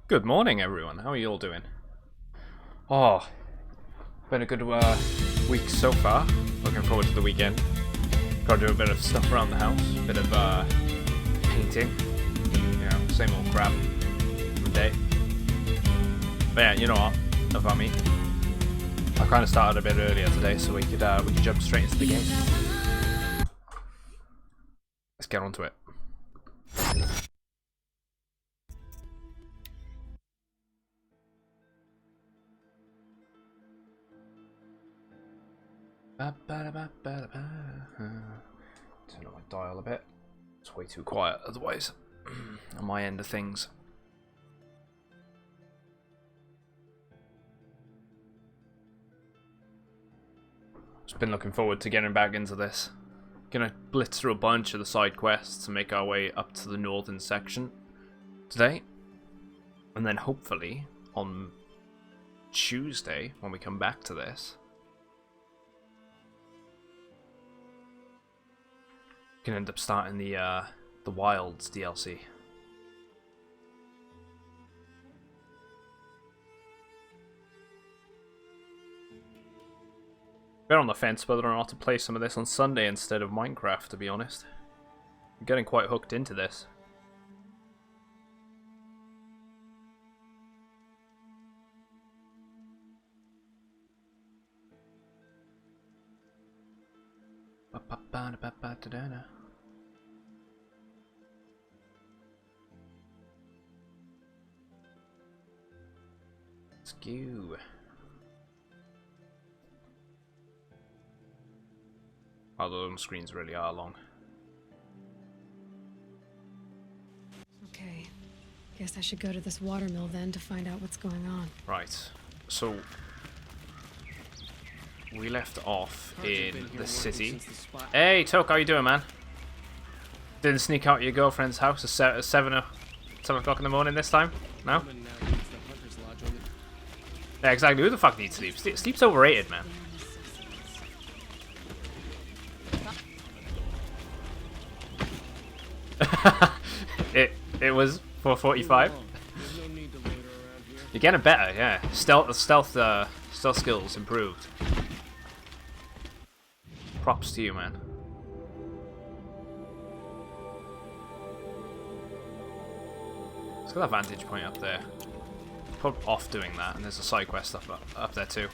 Good morning, everyone. How are you all doing? Oh, been a good week so far. Looking forward to the weekend. Got to do a bit of stuff around the house. A bit of painting. You know, same old crap from the day. But yeah, you know what? About me. I kind of started a bit earlier today, so we could jump straight into the game. Let's get onto it. Turn up my dial a bit. It's way too quiet otherwise on my end of things. Just been looking forward to getting back into this. Gonna blitz through a bunch of the side quests to make our way up to the northern section today. And then hopefully on Tuesday, when we come back to this, can end up starting the Wilds DLC. Been on the fence whether or not to play some of this on Sunday instead of Minecraft, to be honest. I'm getting quite hooked into this. Let's go. Oh, the home screens really are long. Okay. Guess I should go to this watermill then to find out what's going on. Right. So we left off in the city. Hey, Toke, how you doing, man? Didn't sneak out of your girlfriend's house at 7 o'clock in the morning this time? No? Yeah, exactly. Who the fuck needs sleep? Sleep's overrated, man. it was 4:45. You're getting better, yeah. Stealth skills improved. Props to you, man. Let's get that vantage point up there. Put off doing that, and there's a side quest up there too.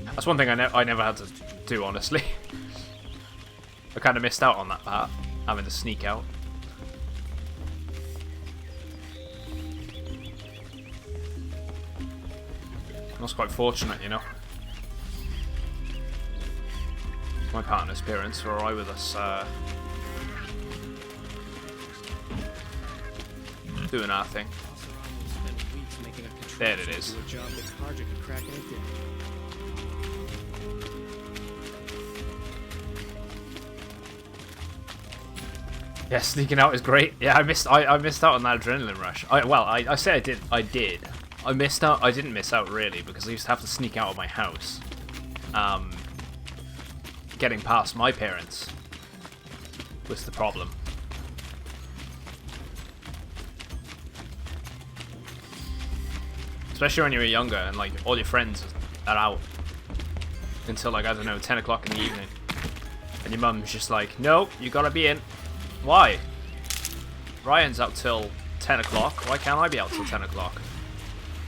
That's one thing I never had to do, honestly. I kind of missed out on that part, having to sneak out. I was quite fortunate, you know. My partner's parents were alright with us doing our thing. There it is. Yeah, sneaking out is great. Yeah, I missed out on that adrenaline rush. I said I did. I missed out. I didn't miss out really because I used to have to sneak out of my house. Getting past my parents was the problem. Especially when you were younger and like all your friends are out until like, I don't know, 10 o'clock in the evening. And your mum's just like, no, you gotta be in. Why? Ryan's out till 10 o'clock. Why can't I be out till 10 o'clock?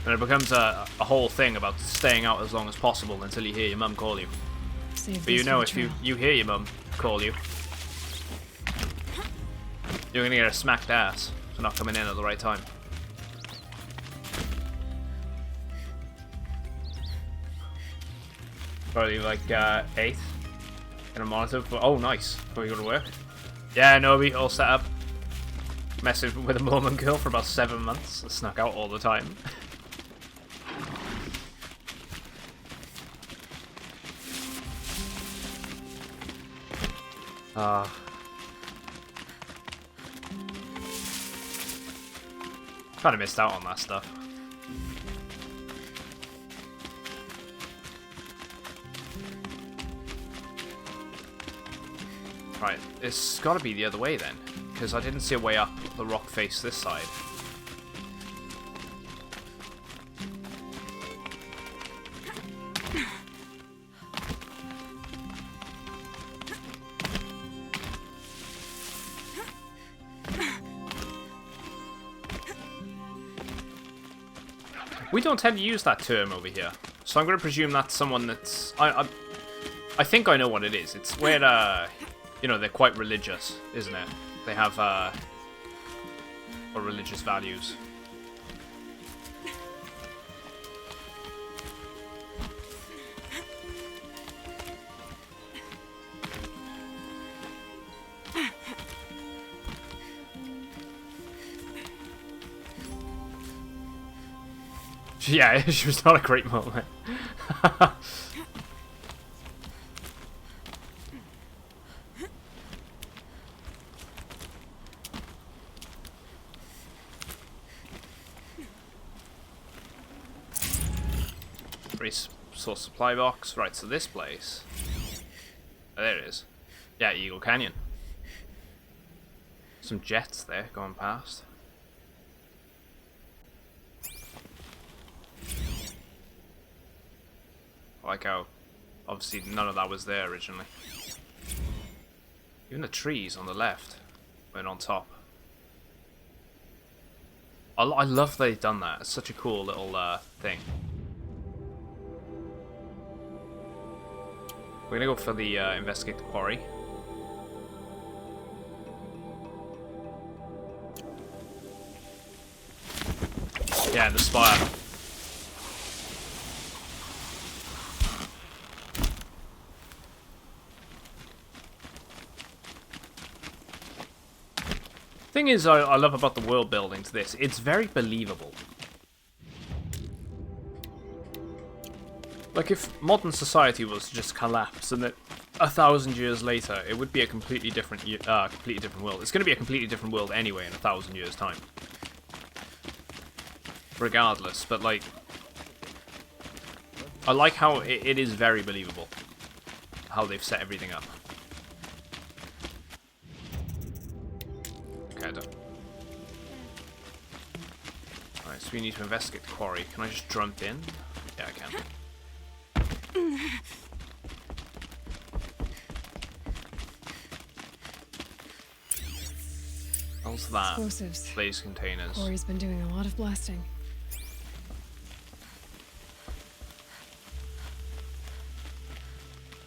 And it becomes a whole thing about staying out as long as possible until you hear your mum call you. But you know, if you hear your mum call you, you're gonna get a smacked ass for not coming in at the right time. Probably like 8 in a monitor. Oh, nice. Before you go to work. Yeah, no, we all set up. Messing with a Mormon girl for about 7 months. Snuck out all the time. Kind of missed out on that stuff. Right, it's got to be the other way then, because I didn't see a way up the rock face this side. We don't tend to use that term over here, so I'm going to presume that's someone that's... I think I know what it is. It's where, you know, they're quite religious, isn't it? They have, or religious values. Yeah, she was not a great moment. Resource supply box. Right, so this place. Oh, there it is. Yeah, Eagle Canyon. Some jets there going past. I like how, obviously, none of that was there originally. Even the trees on the left went on top. I love they've done that. It's such a cool little thing. We're gonna go for the investigate the quarry. Yeah, the spire. Thing is, I love about the world building to this. It's very believable. Like, if modern society was to just collapse and that 1,000 years later it would be a completely different world. It's going to be a completely different world anyway in 1,000 years' time. Regardless, but like, I like how it is very believable how they've set everything up. Okay, done. Alright, so we need to investigate the quarry. Can I just jump in? Yeah, I can. What's that? Explosives. Blaze containers. Quarry's been doing a lot of blasting.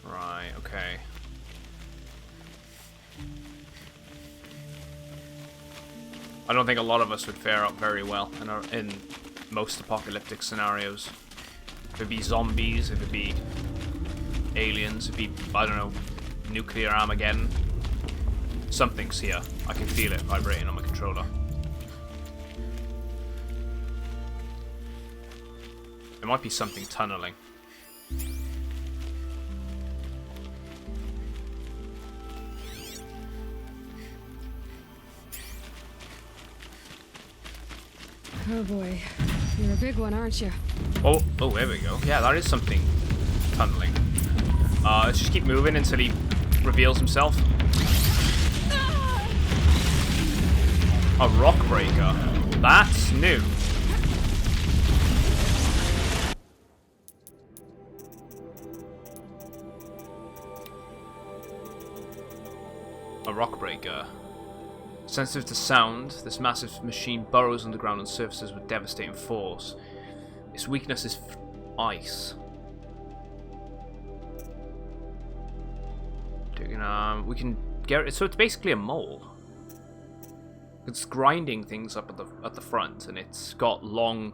Right, okay. I don't think a lot of us would fare up very well in most apocalyptic scenarios. If it'd be zombies, if it'd be aliens, if it'd be, I don't know, nuclear Armageddon. Something's here. I can feel it vibrating on my controller. There might be something tunneling. Oh boy, you're a big one, aren't you? Oh, there we go. Yeah, that is something tunneling. Let's just keep moving until he reveals himself. A rock breaker. That's new. A rock breaker. Sensitive to sound, this massive machine burrows underground on surfaces with devastating force. Its weakness is ice. We can get it. So it's basically a mole. It's grinding things up at the front, and it's got long,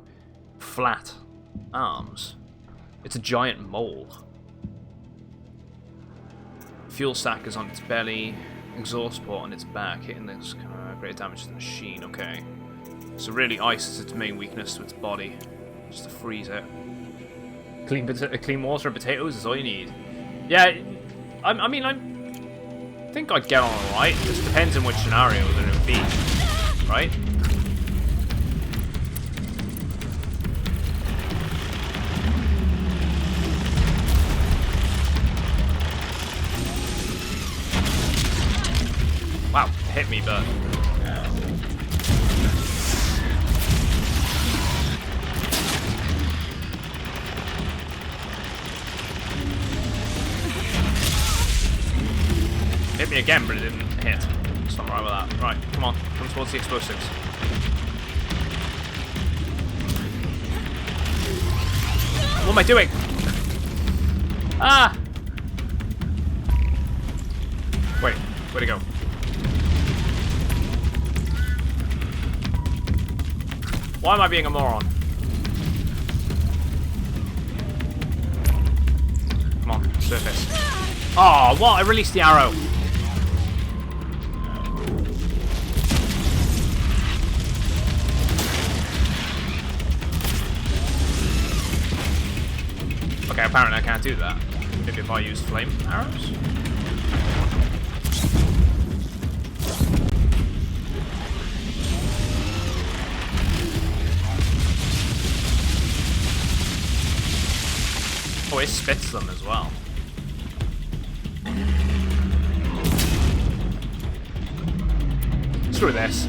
flat arms. It's a giant mole. Fuel sack is on its belly. Exhaust port on its back, hitting this great damage to the machine. Okay, so really ice is its main weakness to its body, just to freeze it. Clean water and potatoes is all you need. Yeah, I mean, I think I'd get on alright. It just depends on which scenario that it would be, right? me, but... Hit me again, but it didn't hit. Something right with that. Right, come on. Come towards the explosives. What am I doing? Ah! Wait, where'd he go? Why am I being a moron? Come on, surface. Oh, what? I released the arrow. Okay, apparently I can't do that. Maybe if I use flame arrows? Oh, it spits them as well. Screw this.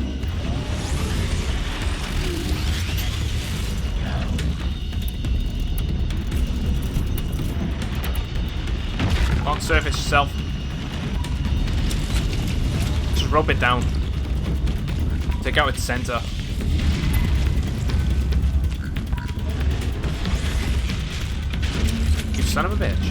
Come on, surface yourself. Just rub it down. Take out its center. You son of a bitch.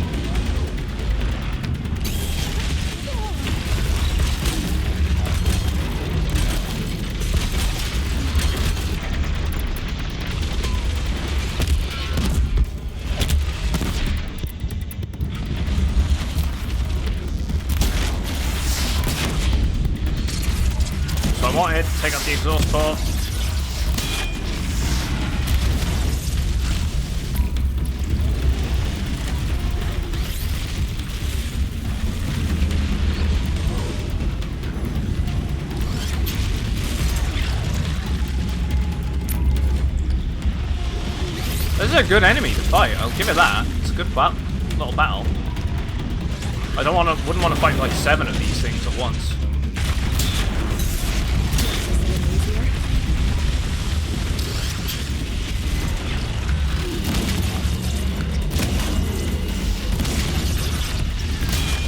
So I wanted to take out the exhaust port. This is a good enemy to fight, I'll give it that. It's a good little battle. I wouldn't want to fight like 7 of these things at once.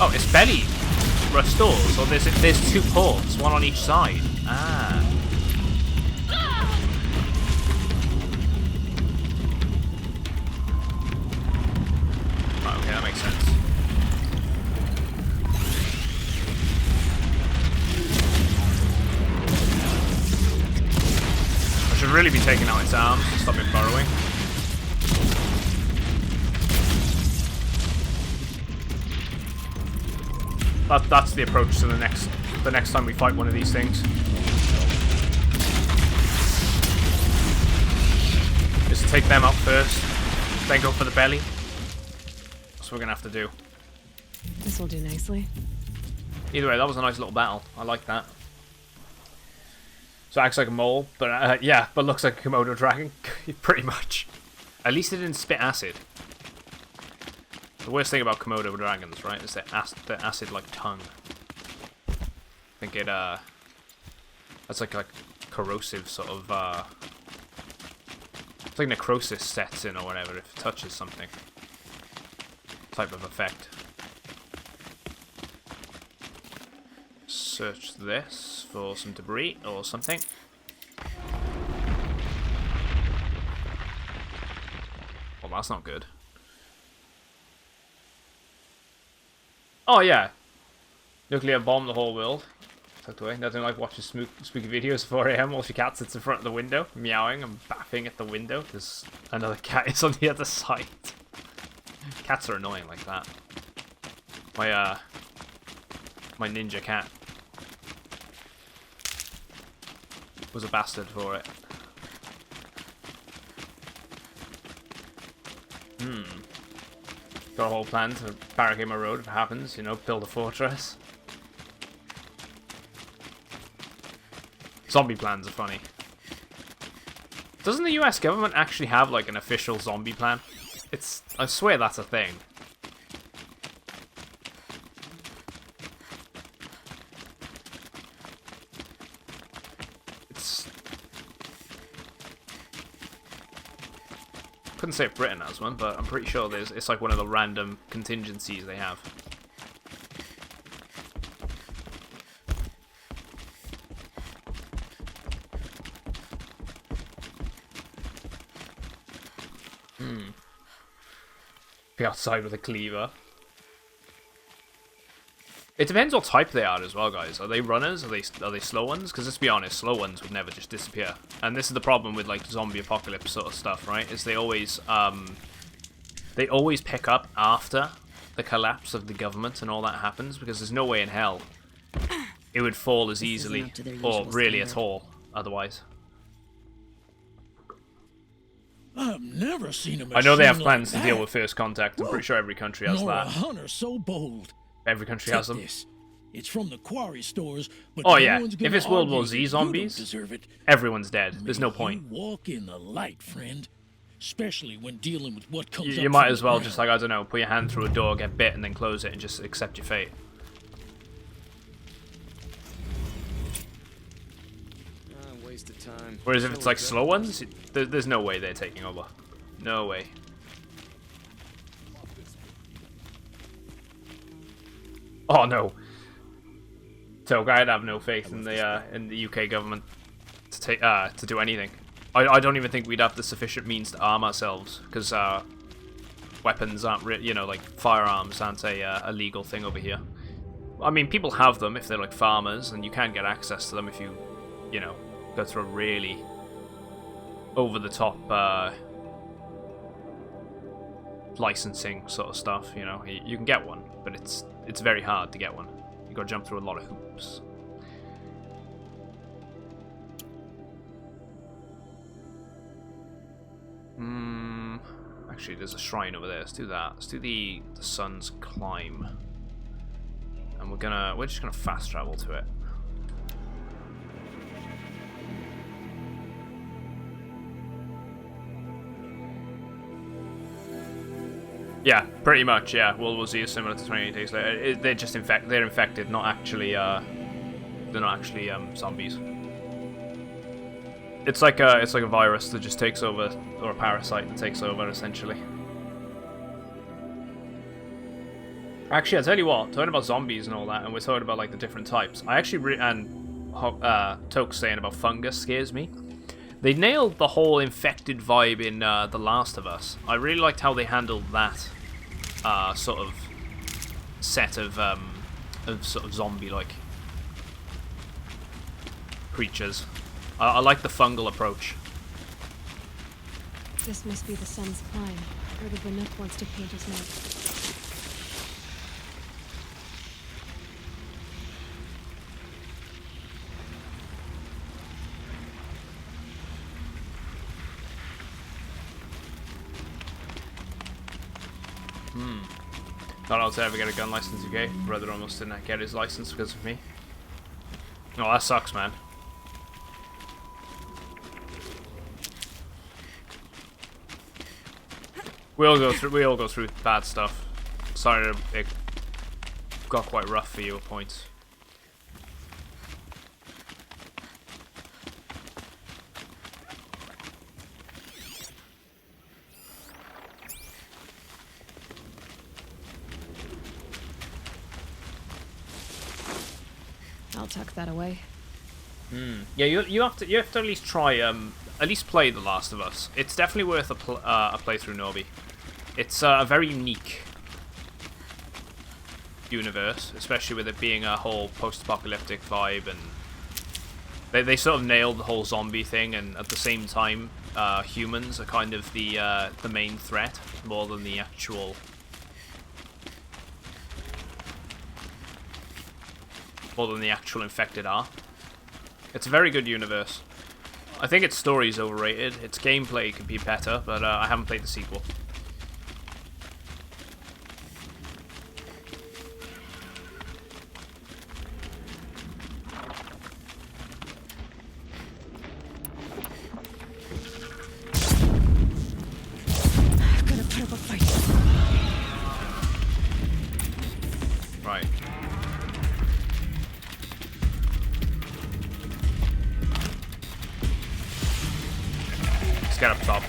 Oh, it's belly restores, so there's 2 ports, one on each side. Ah. Right, okay, that makes sense. I should really be taking out its arms to stop it burrowing. That's the approach to the next time we fight one of these things. Just take them out first, then go for the belly. That's what we're gonna have to do. This will do nicely. Either way, that was a nice little battle. I like that. So it acts like a mole, but yeah, but looks like a Komodo dragon, pretty much. At least it didn't spit acid. The worst thing about Komodo dragons, right, is the acid-like tongue. I think it, that's like corrosive sort of, it's like necrosis sets in or whatever if it touches something. Type of effect. Search this for some debris or something. Well, that's not good. Oh yeah, nuclear bomb the whole world. Tucked away. Nothing like watching spooky videos at 4 AM while your cat sits in front of the window, meowing and bapping at the window because another cat is on the other side. Cats are annoying like that. My ninja cat was a bastard for it. Got a whole plan to barricade my road if it happens, you know, build a fortress. Zombie plans are funny. Doesn't the US government actually have like an official zombie plan? I swear that's a thing. couldn't say if Britain has one, but I'm pretty sure it's like one of the random contingencies they have. Be outside with a cleaver. It depends what type they are as well, guys. Are they runners? Are they slow ones? Because let's be honest, slow ones would never just disappear. And this is the problem with like zombie apocalypse sort of stuff, right? Is they always pick up after the collapse of the government and all that happens, because there's no way in hell it would fall as easily or really at all otherwise. I've never seen a machine I know they have like plans to that. deal with first contact. I'm pretty sure every country has Nor a that. hunter so bold. Every country Take has them. this. It's from the quarry stores, but Oh no yeah, one's if gonna it's World War argue Z that you zombies, don't deserve it. everyone's dead. There's no May point. You walk in the light, friend. Especially when dealing with what comes You up might from as the well ground. just, like, I don't know, put your hand through a door, get bit, and then close it and just accept your fate. Waste of time. Whereas if it's like slow ones, there's no way they're taking over. No way. Oh no. So I'd have no faith in the UK government to take to do anything. I don't even think we'd have the sufficient means to arm ourselves, because weapons aren't like firearms aren't a legal thing over here. I mean, people have them if they're like farmers, and you can get access to them if you go through a really over the top licensing sort of stuff. You can get one, but it's very hard to get one. You got to jump through a lot of hoops. Actually, there's a shrine over there. Let's do that. Let's do the sun's climb, and we're just gonna fast travel to it. Yeah, pretty much. Yeah, World War Z is similar to 28 Days Later. They're just they're infected, not actually. They're not actually zombies. It's like a virus that just takes over, or a parasite that takes over, essentially. Actually, I tell you what, talking about zombies and all that, and we're talking about like the different types. I actually Toke's saying about fungus scares me. They nailed the whole infected vibe in The Last of Us. I really liked how they handled that sort of set of sort of zombie-like creatures. I like the fungal approach. This must be the sun's climb. Where the Nook wants to paint his mark. Not able to ever get a gun license UK. Brother almost didn't get his license because of me. Oh, that sucks, man. We all go through bad stuff. Sorry, it got quite rough for you at points. I'll tuck that away. Yeah, you have to at least try at least play The Last of Us. It's definitely worth a playthrough, Norby. It's a very unique universe, especially with it being a whole post-apocalyptic vibe, and they sort of nailed the whole zombie thing, and at the same time, humans are kind of the main threat more than the actual infected are. It's a very good universe. I think its story is overrated. Its gameplay could be better, but I haven't played the sequel. I've got to put up a fight. Right. Let's get up top.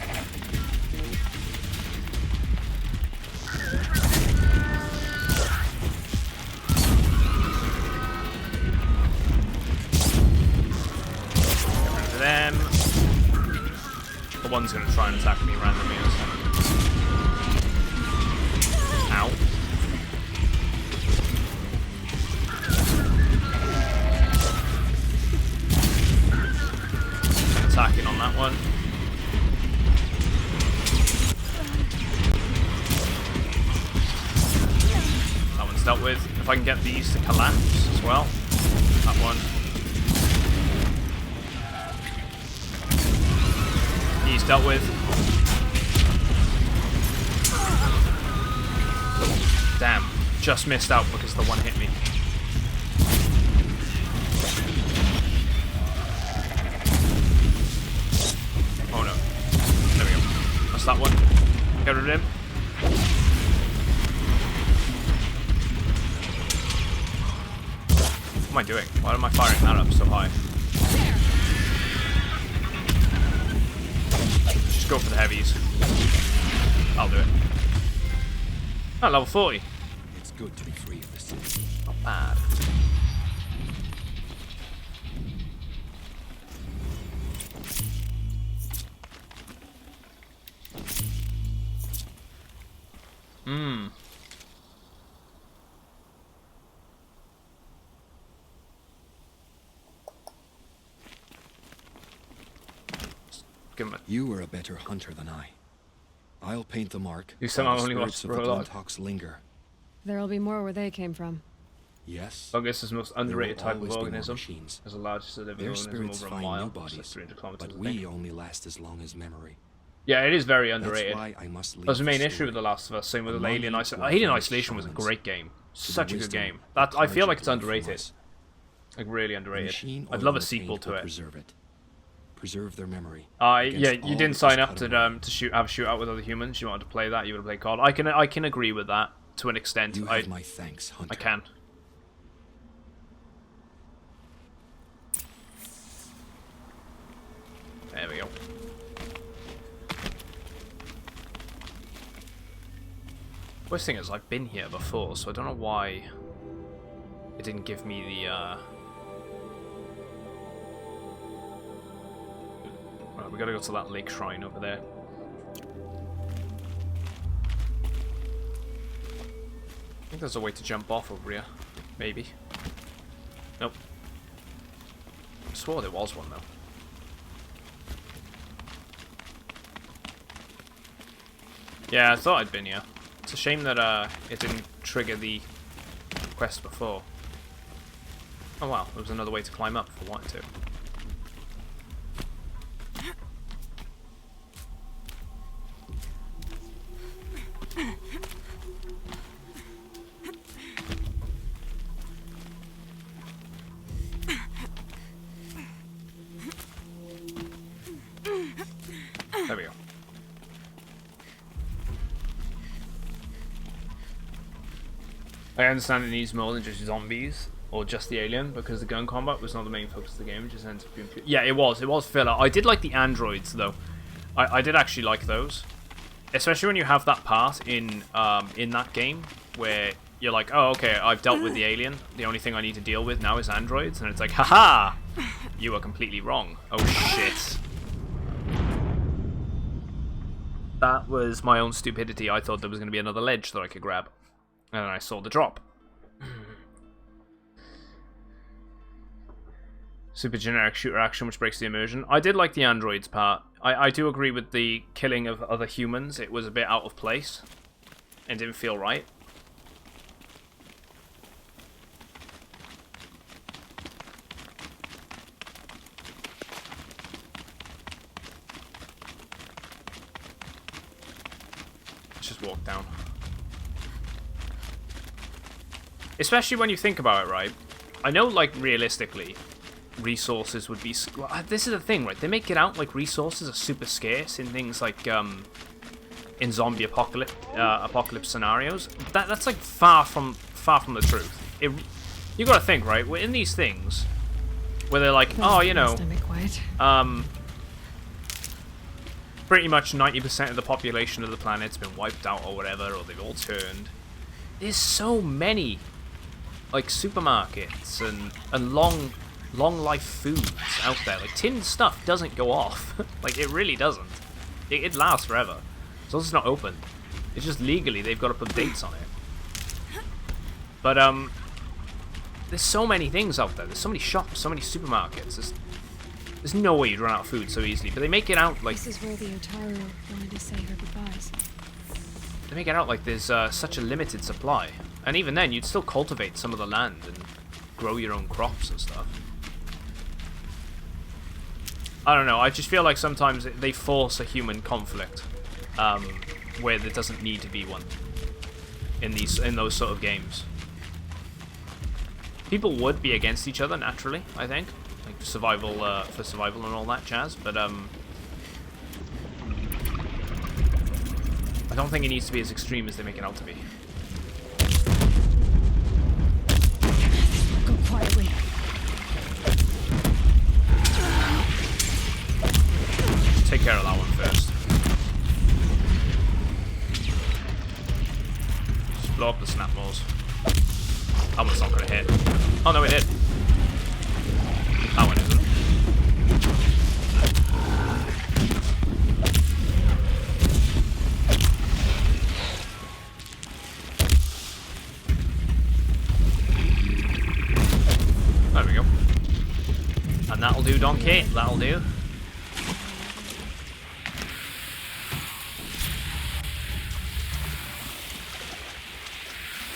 try and attack me randomly or something. Ow. Attacking on that one. That one's dealt with. If I can get these to collapse as well. That one. He's dealt with. Damn. Just missed out because the one hit me. Oh no. There we go. That's that one. Get rid of him. What am I doing? Why am I firing that up so high? Just go for the heavies. I'll do it. Oh, level 40. It's good to be free of the city. Not bad. Hmm. You were a better hunter than I. I'll paint the mark. You somehow only spirits lost of for the a lot. Glinthawks linger. There'll be more where they came from. Yes. Fungus is the most underrated There will type of always be more organism. machines. As the largest living Their organism spirits over a find mile, new which is like bodies, 300 kilometers, but I we think. only last as long as memory. Yeah, it is very That's underrated. why I must leave That was the main the issue story. with The Last of Us. Same with Among Alien you Isolation. will Alien find Isolation was a shamans. great game. To Such a good wisdom game. that That I feel like purged it's life from underrated. us. Like really The underrated. machine I'd oil love a the sequel paint to will it. Preserve it. Preserve their memory. Yeah, against you all didn't that sign was up cut to away. have a shootout with other humans. You wanted to play that. You would have played COD. I can agree with that to an extent. You have my thanks, Hunter. I can. There we go. Worst thing is, I've been here before, so I don't know why it didn't give me the, Right, we gotta go to that lake shrine over there. I think there's a way to jump off over here. Maybe. Nope. I swore there was one, though. Yeah, I thought I'd been here. It's a shame that it didn't trigger the quest before. Oh wow, there was another way to climb up if I wanted to. There we go. I understand it needs more than just zombies or just the alien, because the gun combat was not the main focus of the game. It just ends up being... Yeah, it was filler. I did like the androids though. I did actually like those, especially when you have that part in that game where you're like, oh okay, I've dealt with the alien. The only thing I need to deal with now is androids, and it's like, haha, you are completely wrong. Oh shit. That was my own stupidity. I thought there was going to be another ledge that I could grab. And then I saw the drop. Super generic shooter action which breaks the immersion. I did like the androids part. I do agree with the killing of other humans. It was a bit out of place. And didn't feel right. Let's just walk down. Especially when you think about it, right? I know, like, realistically, resources would be... Well, this is the thing, right? They make it out like resources are super scarce in things like, in zombie apocalypse scenarios. That's, like, far from the truth. You gotta think, right? We're in these things where they're like, oh, you know... pretty much 90% of the population of the planet's been wiped out or whatever, or they've all turned. There's so many... like supermarkets and long life foods out there. Like tinned stuff doesn't go off. Like it really doesn't. it lasts forever. So it's not open. It's just legally they've got to put dates on it. But there's so many things out there. There's so many shops, so many supermarkets. There's no way you'd run out of food so easily. But they make it out like... This is where the Otaru wanted to say her goodbyes. They make it out like there's such a limited supply. And even then, you'd still cultivate some of the land and grow your own crops and stuff. I don't know, I just feel like sometimes they force a human conflict where there doesn't need to be one in those sort of games. People would be against each other naturally, I think, like survival for survival and all that jazz, but I don't think it needs to be as extreme as they make it out to be. Go quietly. Take care of that one first. Just blow up the snap balls. That one's not gonna hit. Oh no, it hit. That one isn't. There we go. And that'll do, Donkey. That'll do.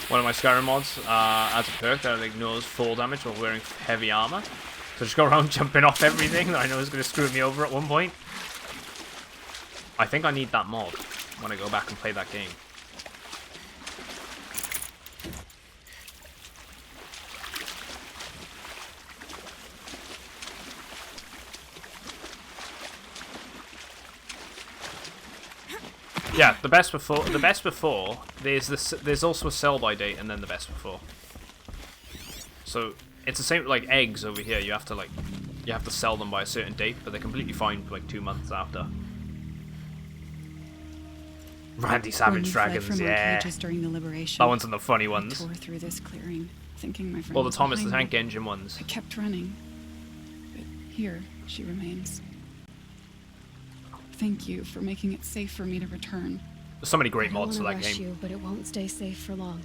One of my Skyrim mods adds a perk that ignores fall damage while wearing heavy armor. So just go around jumping off everything that I know is going to screw me over at one point. I think I need that mod when I go back and play that game. Yeah, the best before. The best before. There's also a sell by date and then the best before. So it's the same like eggs over here. You have to sell them by a certain date, but they're completely fine for like 2 months after. Randy Savage dragons, yeah. During the liberation, That one's on the funny ones. I tore through this clearing, thinking my friend Or the was Thomas the behind Tank me. Engine ones. I kept running, but here she remains. Thank you for making it safe for me to return. There's so many great I don't mods for wanna that rush game. you, but it won't stay safe for long.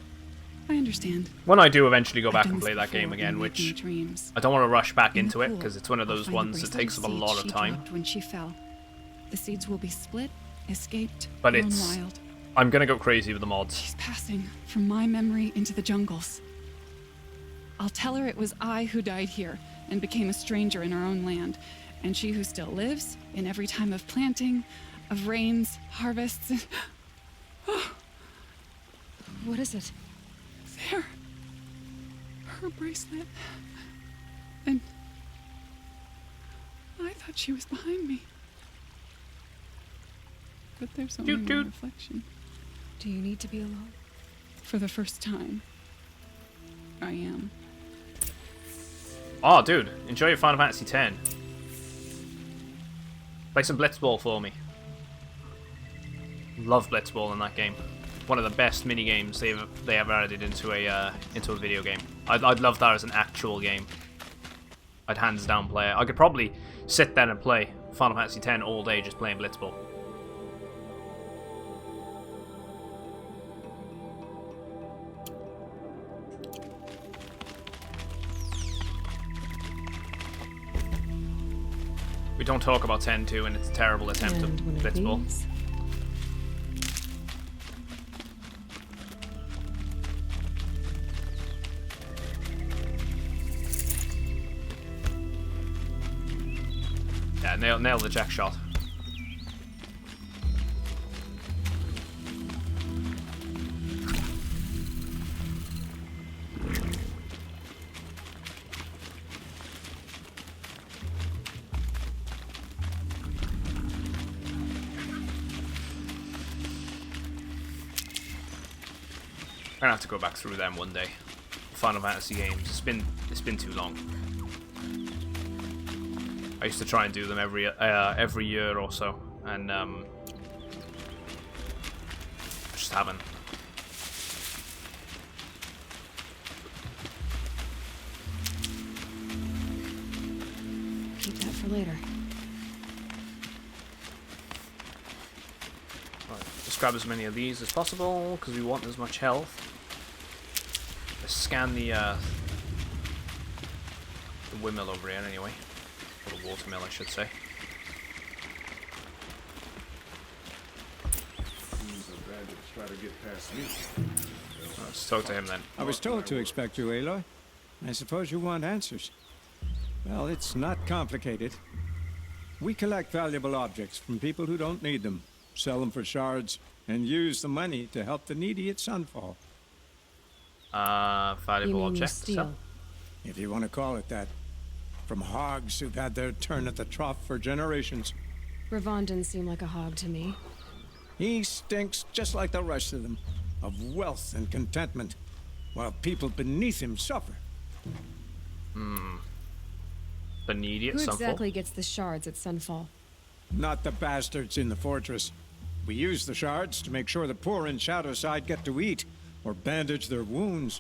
I understand. When I do eventually go I've back done and this play that before game when again, making which dreams. I don't want to rush back In the into it pool, because it's one of I'll those find the ones that bracelet takes up a seed lot of she time. dropped when she fell. The seeds will be split, escaped, But grown it's- wild. I'm gonna go crazy with the mods. She's passing from my memory into the jungles. I'll tell her it was I who died here and became a stranger in our own land, and she who still lives in every time of planting, of rains, harvests. What is it? There. Her bracelet. And I thought she was behind me. But there's only Toot toot. one reflection. Do you need to be alone? For the first time, I am. Oh, dude, enjoy your Final Fantasy X. Play some Blitzball for me. Love Blitzball in that game. One of the best mini games they ever added into a video game. I'd love that as an actual game. I'd hands down play it. I could probably sit there and play Final Fantasy X all day just playing Blitzball. We don't talk about 10-2 and its terrible attempt at And one of Blitzball. these. Yeah, nail the jack shot. I'm gonna have to go back through them one day. Final Fantasy games. It's been too long. I used to try and do them every year or so, and just haven't. Keep that for later. Just grab as many of these as possible, because we want as much health. Let's scan the windmill over here anyway. Or the watermill, I should say. Let's talk to him then. I was told to expect you, Aloy. I suppose you want answers. Well, it's not complicated. We collect valuable objects from people who don't need them, sell them for shards, and use the money to help the needy at Sunfall. Valuable You mean you objects. steal? If you want to call it that. From hogs who've had their turn at the trough for generations. Ravon didn't seem like a hog to me. He stinks just like the rest of them, of wealth and contentment, while people beneath him suffer. The needy at Who Sunfall. exactly gets the shards at Sunfall? Not the bastards in the fortress. We use the shards to make sure the poor in Shadowside get to eat, or bandage their wounds.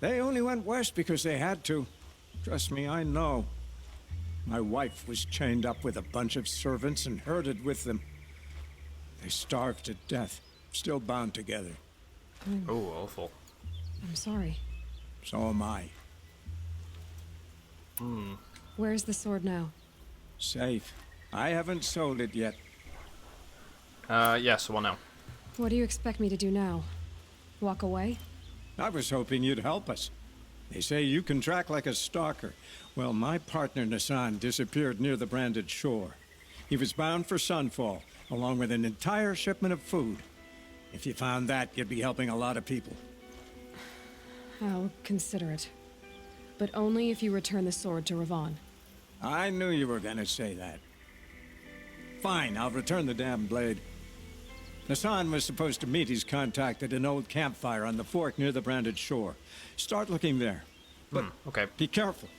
They only went west because they had to. Trust me, I know. My wife was chained up with a bunch of servants and herded with them. They starved to death, still bound together. Oh, awful. I'm sorry. So am I. Where's the sword now? Safe. I haven't sold it yet. Yes, well now. What do you expect me to do now? Walk away? I was hoping you'd help us. They say you can track like a stalker. Well, my partner Nassan disappeared near the branded shore. He was bound for Sunfall, along with an entire shipment of food. If you found that, you'd be helping a lot of people. I'll consider it. But only if you return the sword to Ravon. I knew you were gonna say that. Fine, I'll return the damn blade. Nassan was supposed to meet his contact at an old campfire on the fork near the branded shore. Start looking there. But Okay. be careful.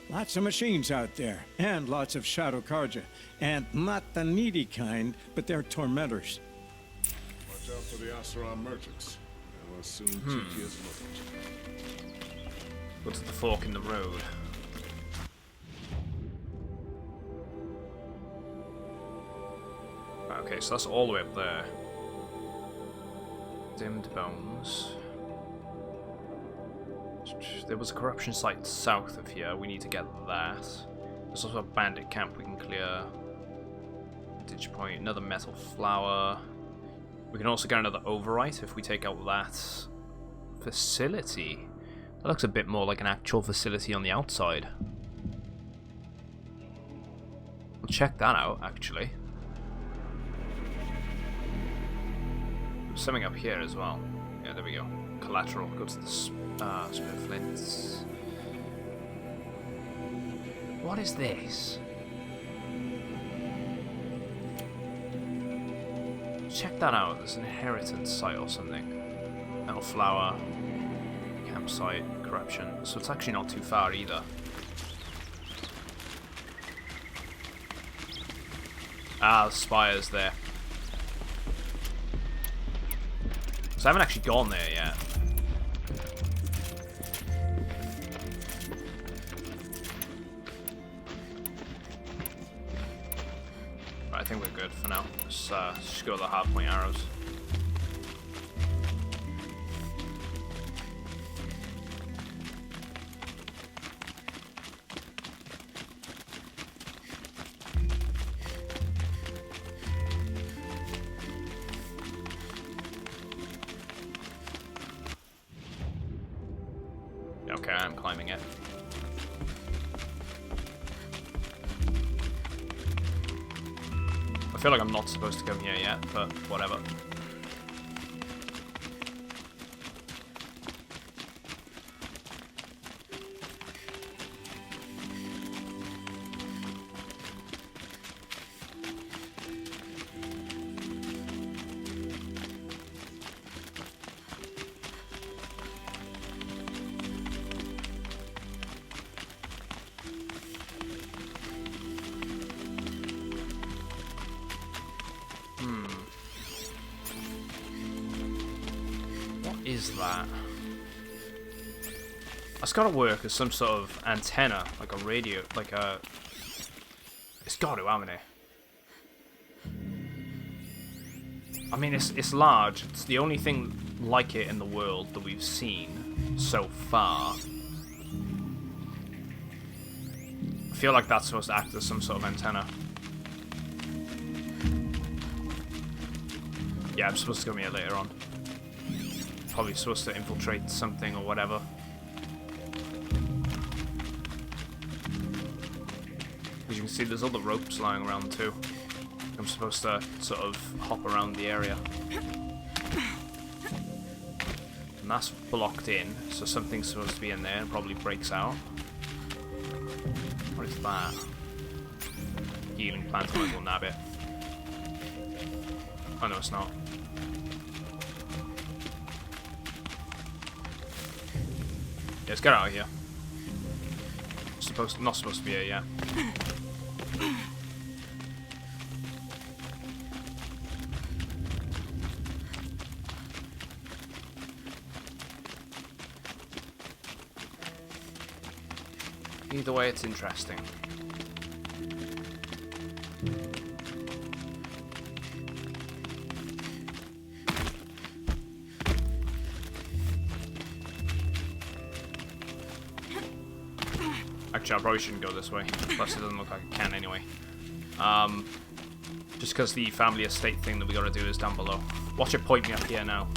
Lots of machines out there, and lots of Shadow Karja. And not the needy kind, but they're tormentors. Watch out for the Asura merchants. They'll as soon cheek you as look. Go to the fork in the road. Okay, so that's all the way up there. Dimmed bones. There was a corruption site south of here. We need to get that. There's also a bandit camp we can clear. Ditch point, another metal flower. We can also get another overwrite if we take out that facility. That looks a bit more like an actual facility on the outside. We'll check that out, actually. There's something up here as well. Yeah, there we go. Collateral. Go to the spare flints. What is this? Check that out. There's an inheritance site or something. Metal flower. Campsite. Corruption. So it's actually not too far either. Ah, the spire's there. So I haven't actually gone there yet. Right, I think we're good for now. Let's just go with the hardpoint arrows. Okay, I'm climbing it. I feel like I'm not supposed to come here yet, but whatever. Is that? It's gotta work as some sort of antenna, like a radio, like a... It's gotta, haven't it? I mean, it's large. It's the only thing like it in the world that we've seen so far. I feel like that's supposed to act as some sort of antenna. Yeah, I'm supposed to come here later on. Probably supposed to infiltrate something or whatever. As you can see, there's other ropes lying around too. I'm supposed to sort of hop around the area. And that's blocked in, so something's supposed to be in there and probably breaks out. What is that? Healing plant, I might as well nab it. Oh no, it's not. Yeah, let's get out of here. Not supposed to be here yet. Either way, it's interesting. Actually, I probably shouldn't go this way. Plus, it doesn't look like I can anyway. Just because the family estate thing that we gotta do is down below. Watch it point me up here now.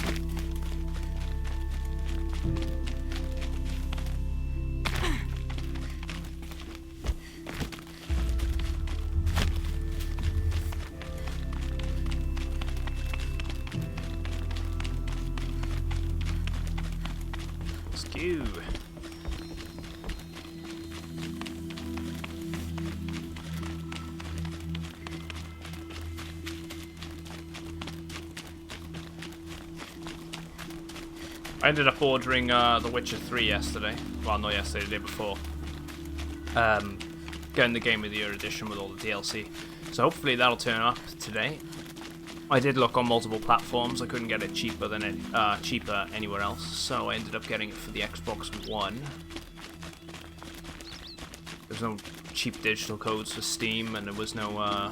Let's go. I ended up ordering The Witcher 3 yesterday. Well, not yesterday, the day before. Getting the Game of the Year edition with all the DLC. So hopefully that'll turn up today. I did look on multiple platforms. I couldn't get it cheaper anywhere else, so I ended up getting it for the Xbox One. There's no cheap digital codes for Steam, and there was no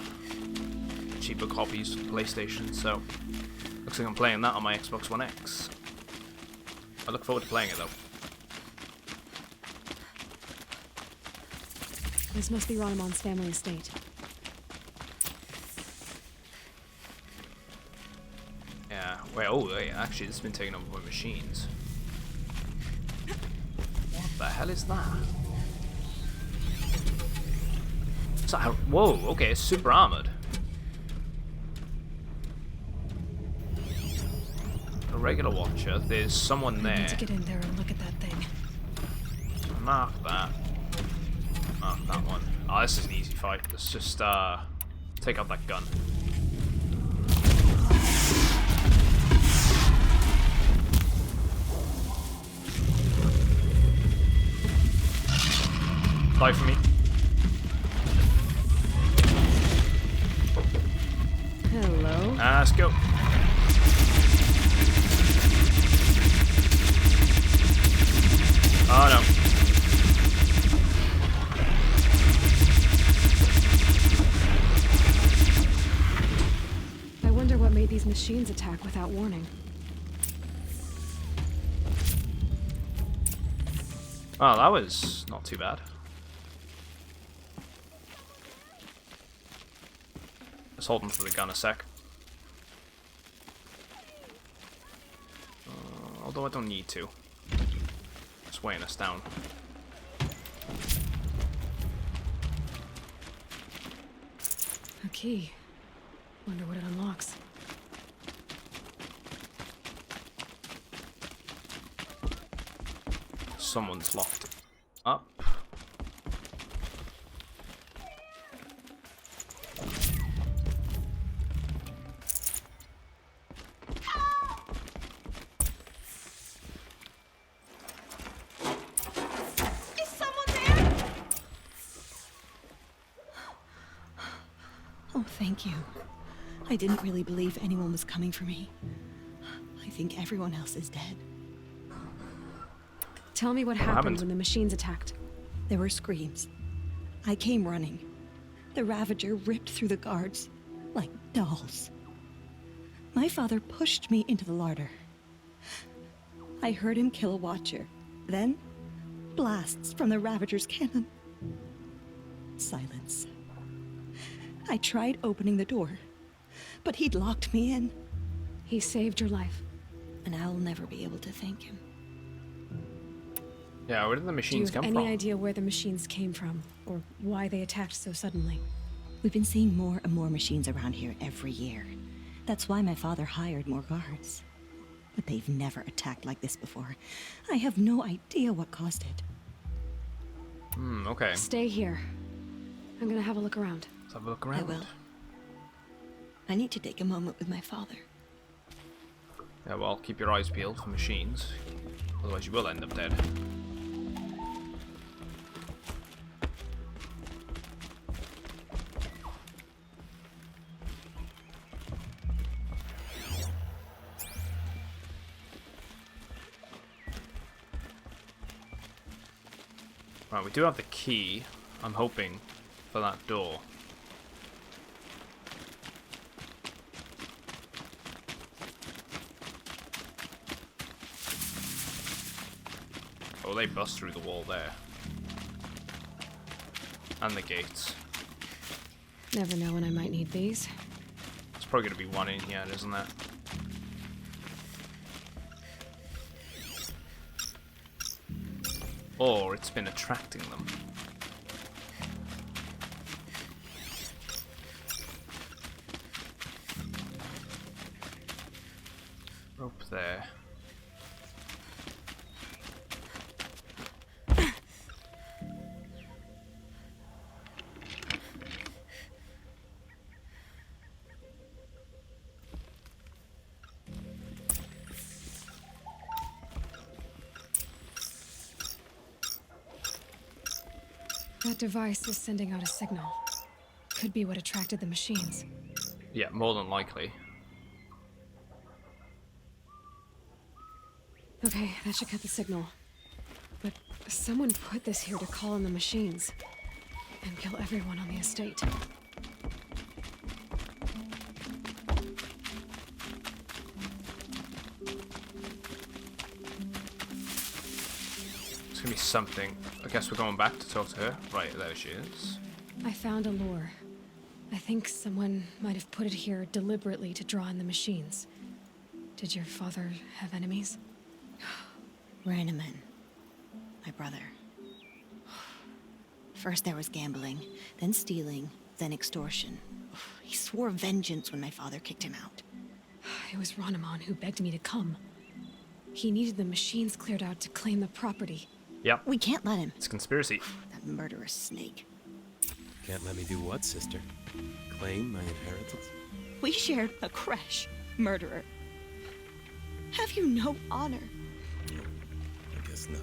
cheaper copies for PlayStation. So looks like I'm playing that on my Xbox One X. I look forward to playing it though. This must be Ronimon's family estate. Yeah. Wait. Oh, wait. Actually, this has been taken over by machines. What the hell is that? Is that whoa. Okay, it's super armored. A regular watcher. There's someone there. I need to get in there and look at that thing. Mark that. Mark that one. Oh, this is an easy fight. Let's just take out that gun. Die for me. Hello. Let's go. Oh no. I wonder what made these machines attack without warning. Oh, that was not too bad. Let's hold on to the gun a sec. Although I don't need to. It's weighing us down. A key. Wonder what it unlocks. Someone's locked it up. Is someone there? Oh, thank you. I didn't really believe anyone was coming for me. I think everyone else is dead. Tell me what happened when the machines attacked. There were screams. I came running. The Ravager ripped through the guards like dolls. My father pushed me into the larder. I heard him kill a watcher. Then, blasts from the Ravager's cannon. Silence. I tried opening the door, but he'd locked me in. He saved your life. And I'll never be able to thank him. Yeah, where did the machines Do you come have from? any idea where the machines came from? Or why they attacked so suddenly? We've been seeing more and more machines around here every year. That's why my father hired more guards. But they've never attacked like this before. I have no idea what caused it. Okay. Stay here. I'm gonna have a look around. Let's have a look around. I will. I need to take a moment with my father. Yeah, well, keep your eyes peeled for machines. Otherwise you will end up dead. Right, we do have the key. I'm hoping for that door. Oh, they bust through the wall there. And the gates. Never know when I might need these. There's probably going to be one in here, isn't there? Or it's been attracting them. Rope there. That device is sending out a signal. Could be what attracted the machines. Yeah, more than likely. Okay, that should cut the signal. But someone put this here to call in the machines. And kill everyone on the estate. It's gonna be something. I guess we're going back to talk to her. Right, there she is. I found a lure. I think someone might have put it here deliberately to draw in the machines. Did your father have enemies? Rainaman. My brother. First there was gambling, then stealing, then extortion. He swore vengeance when my father kicked him out. It was Rainaman who begged me to come. He needed the machines cleared out to claim the property. Yep, We can't let him. it's a conspiracy. That murderous snake. Can't let me do what, sister? Claim my inheritance? We shared a creche, murderer. Have you no honor? I guess not.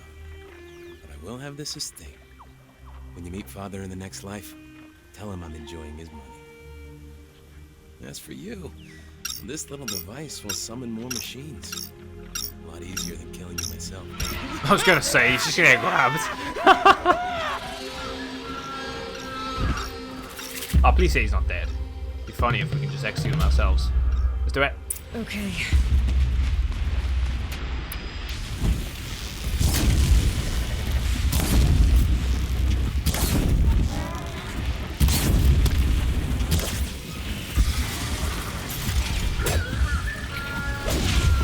But I will have this estate. When you meet father in the next life, tell him I'm enjoying his money. As for you, this little device will summon more machines. A lot easier than killing you myself. I was gonna say, he's just gonna get grabbed. Oh, please say he's not dead. It'd be funny if we can just execute him ourselves. Let's do it. Okay.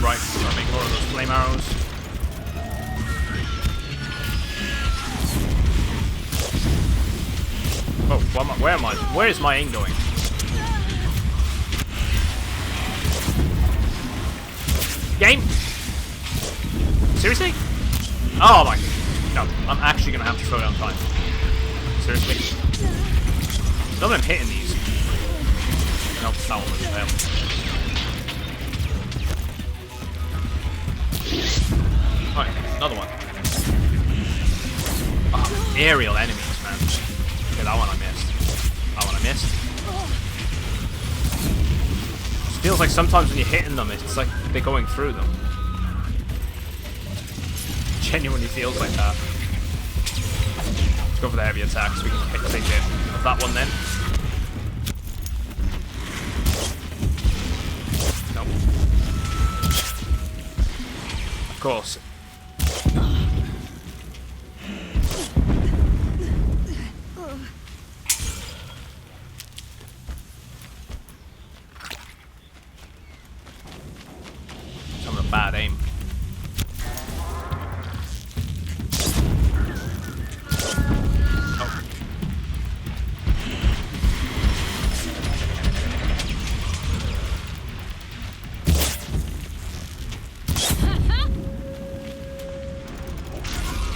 Right, so I'll make more of those flame arrows. Oh, where am I? Where is my aim going? Game? Seriously? Oh my... No, I'm actually gonna have to slow down time. Seriously? Not that I'm hitting these. Nope, that one was fail. Right, another one. Oh, aerial enemies, man. Okay, that one I missed. That one I missed. It feels like sometimes when you're hitting them, it's like they're going through them. Genuinely feels like that. Let's go for the heavy attacks. We can take it of that one then. Nope. course. Some of the bad aim.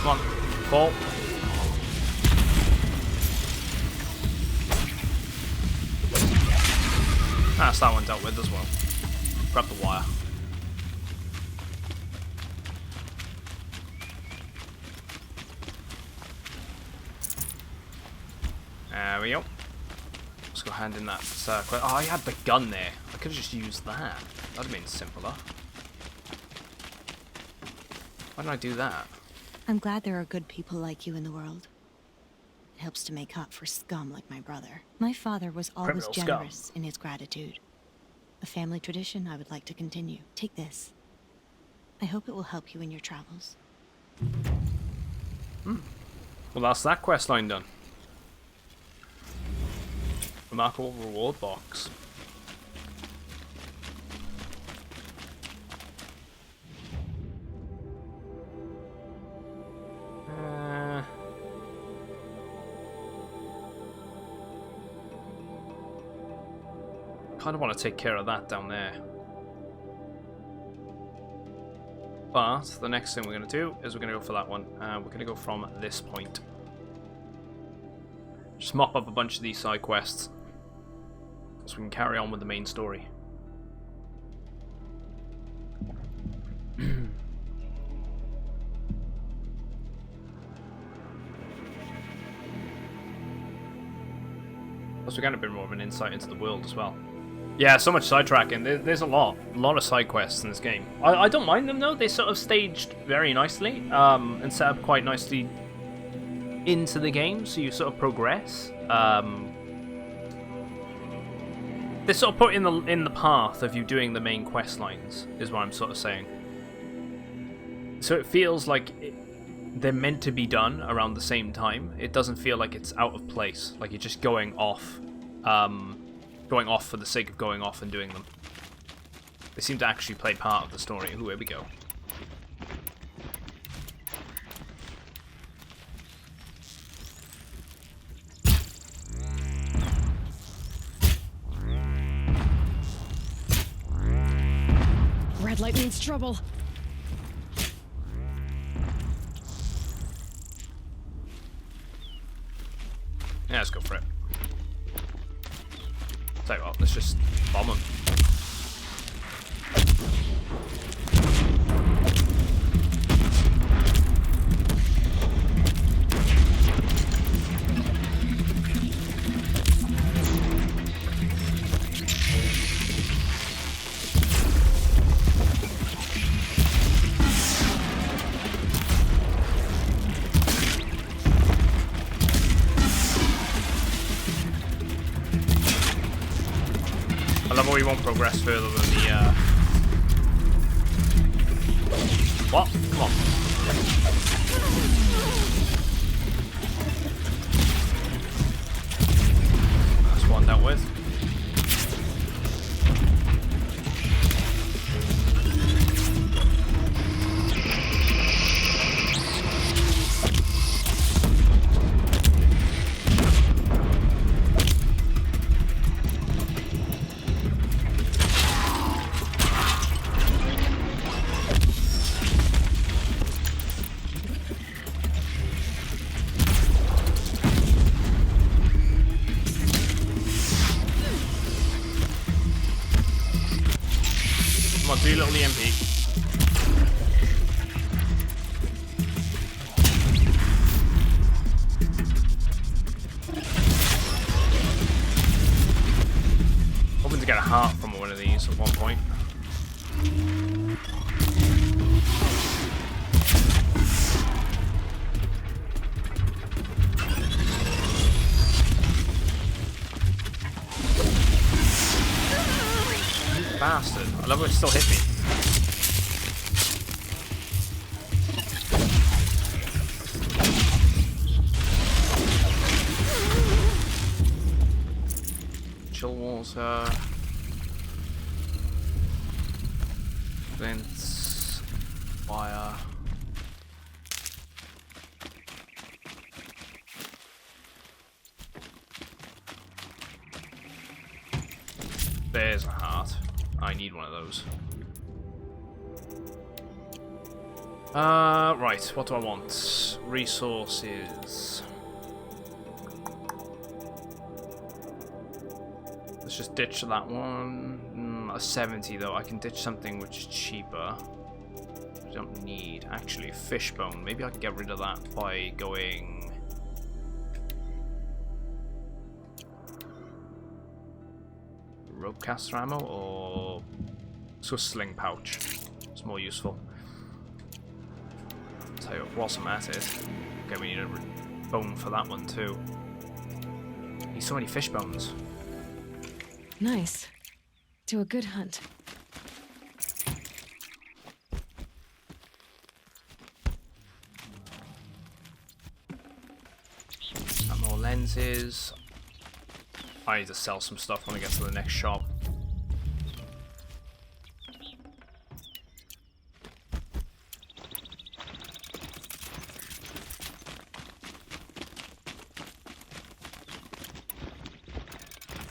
Come on, fall. That's that one dealt with as well. Grab the wire. There we go. Let's go hand in that circle. Oh, I had the gun there. I could have just used that. That'd have been simpler. Why did I do that? I'm glad there are good people like you in the world. It helps to make up for scum like my brother. My father was always Criminal scum. generous in his gratitude. A family tradition I would like to continue. Take this. I hope it will help you in your travels. Well, that's that quest line done. Remarkable reward box. Kind of want to take care of that down there. But the next thing we're going to do is we're going to go for that one. We're going to go from this point. Just mop up a bunch of these side quests so we can carry on with the main story. Plus, we're getting a bit more of an insight into the world as well. Yeah, so much sidetracking. There's a lot of side quests in this game. I don't mind them though. They're sort of staged very nicely and set up quite nicely into the game, so you sort of progress. They're sort of put in the path of you doing the main quest lines, is what I'm sort of saying. So it feels like they're meant to be done around the same time. It doesn't feel like it's out of place, like you're just going off for the sake of going off and doing them. They seem to actually play part of the story. Ooh, here we go. Red light means trouble. Yeah, let's go for it. Tell you what, let's just bomb them. I love how we won't progress further than the, What? Come on. That's one dealt with. Come on, do a little EMP. Hoping to get a heart from one of these at one point. Bastard. I love how it still hit me. water. Flints. Wire. There's a heart. I need one of those. Right, what do I want? Resources. Let's just ditch that one. A 70 though, I can ditch something which is cheaper. I don't need. Actually, fishbone. Maybe I can get rid of that by going... rope caster ammo, or... so sling pouch. It's more useful. Tell you what, whilst I'm at it. Okay, we need a bone for that one too. Need so many fish bones. Nice. Do a good hunt. Got more lenses. I need to sell some stuff when I get to the next shop.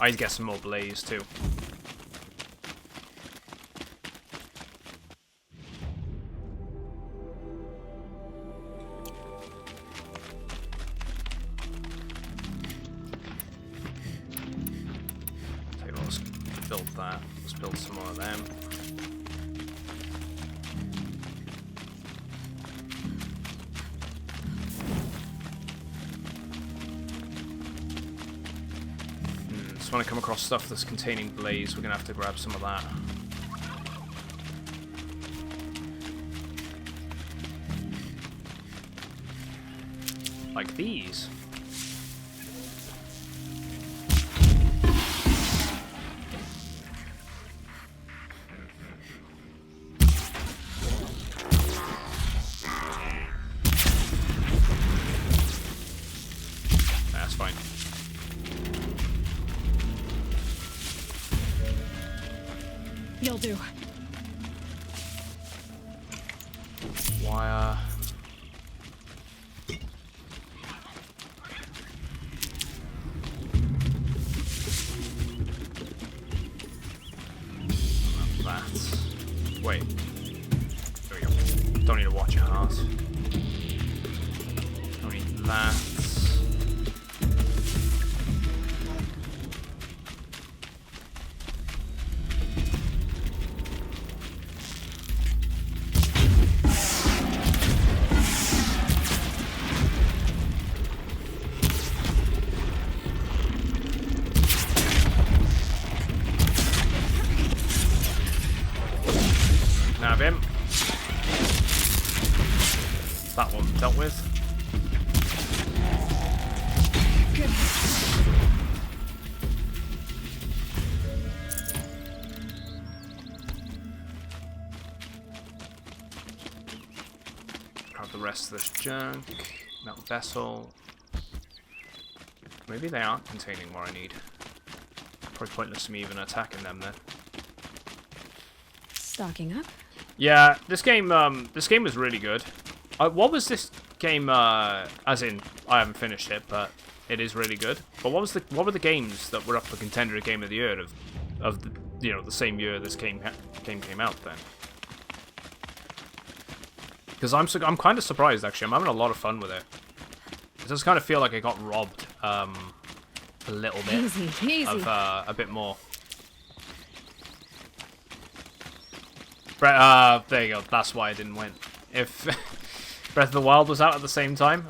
I need to get some more blaze too. Tell you what, let's build that. Let's build some more of them. So when I come across stuff that's containing blaze, we're gonna have to grab some of that. Like these. That's fine. You'll do. Wire. That. Wait. There we go. Don't need to watch a heart. Don't need that. Nab him. That one dealt with. Good. Grab the rest of this junk. Metal vessel. Maybe they aren't containing what I need. Probably pointless to me even attacking them then. Stocking up. Yeah, this game was really good. What was this game? As in, I haven't finished it, but it is really good. But what were the games that were up for contender at Game of the Year of the the same year this game came out then? Because I'm kind of surprised actually. I'm having a lot of fun with it. It does kind of feel like I got robbed a little bit Easy. of a bit more. There you go. That's why I didn't win. If Breath of the Wild was out at the same time,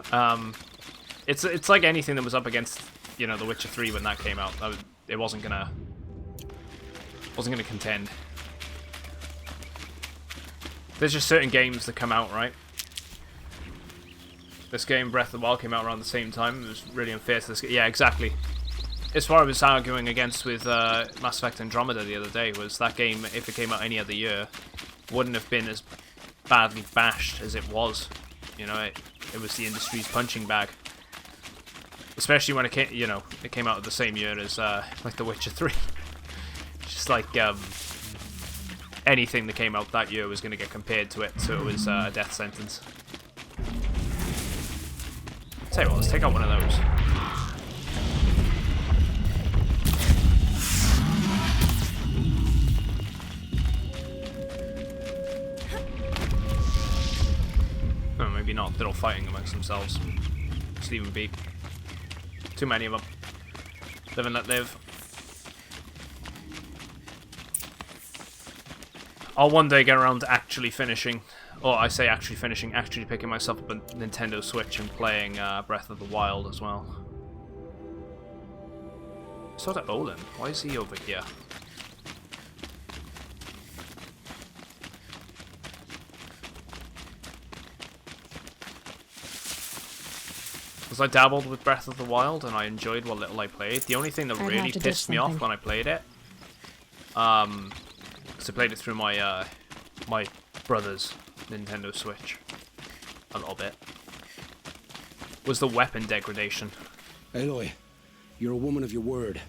it's like anything that was up against The Witcher 3 when that came out. It wasn't gonna contend. There's just certain games that come out, right? This game, Breath of the Wild, came out around the same time. It was really unfair to this game. Yeah, exactly. It's what I was arguing against with Mass Effect Andromeda the other day, was that game, if it came out any other year, wouldn't have been as badly bashed as it was. It was the industry's punching bag. Especially when it came out at the same year as like The Witcher 3. it's like anything that came out that year was going to get compared to it, so it was a death sentence. Tell you what, let's take out one of those. Oh, maybe not. They're all fighting amongst themselves. Just leave them be. Too many of them. Live and let live. I'll one day get around to actually finishing, or I say actually finishing, actually picking myself up a Nintendo Switch and playing Breath of the Wild as well. So to Olin, why is he over here? Because I dabbled with Breath of the Wild and I enjoyed what little I played. The only thing that really pissed me off when I played it, because I played it through my my brother's Nintendo Switch a little bit, was the weapon degradation. Aloy, you're a woman of your word.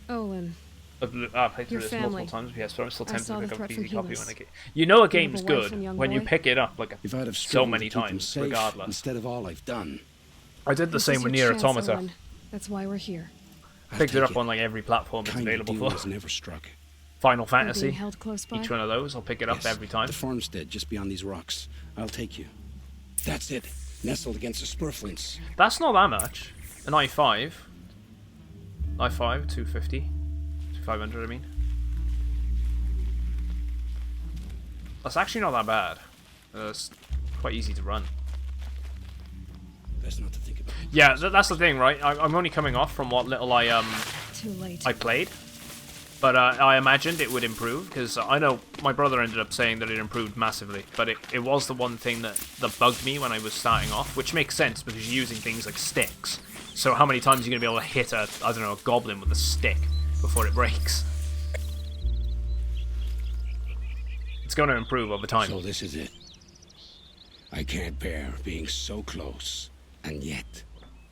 Olin. I've played through this family. multiple times, yes, but I'm still tempted to pick up a PC copy when I get. You You know a have a game's wife good and young when you boy? pick it up like If I'd have so striven many to keep them times, safe regardless. instead of all I've done. I did the This same is with your Nier chance, Automata. Olin. That's why we're here. I'll Picked it take up on like every platform it's Kind of available deal for. has never struck. Final You're being Fantasy, held close by? each one of those, I'll pick it up Yes, every time. The farmstead just beyond these rocks. I'll take you. That's it. Nestled against the spurflints. That's not that much. An i5. i5, 250. 500, I mean. That's actually not that bad. It's quite easy to run. That's not to think about. Yeah, that's the thing, right? I'm only coming off from what little Too late. I played. But I imagined it would improve, because I know my brother ended up saying that it improved massively, but it was the one thing that bugged me when I was starting off, which makes sense because you're using things like sticks. So how many times are you going to be able to hit a goblin with a stick before it breaks? It's going to improve over time. So this is it. I can't bear being so close, and yet.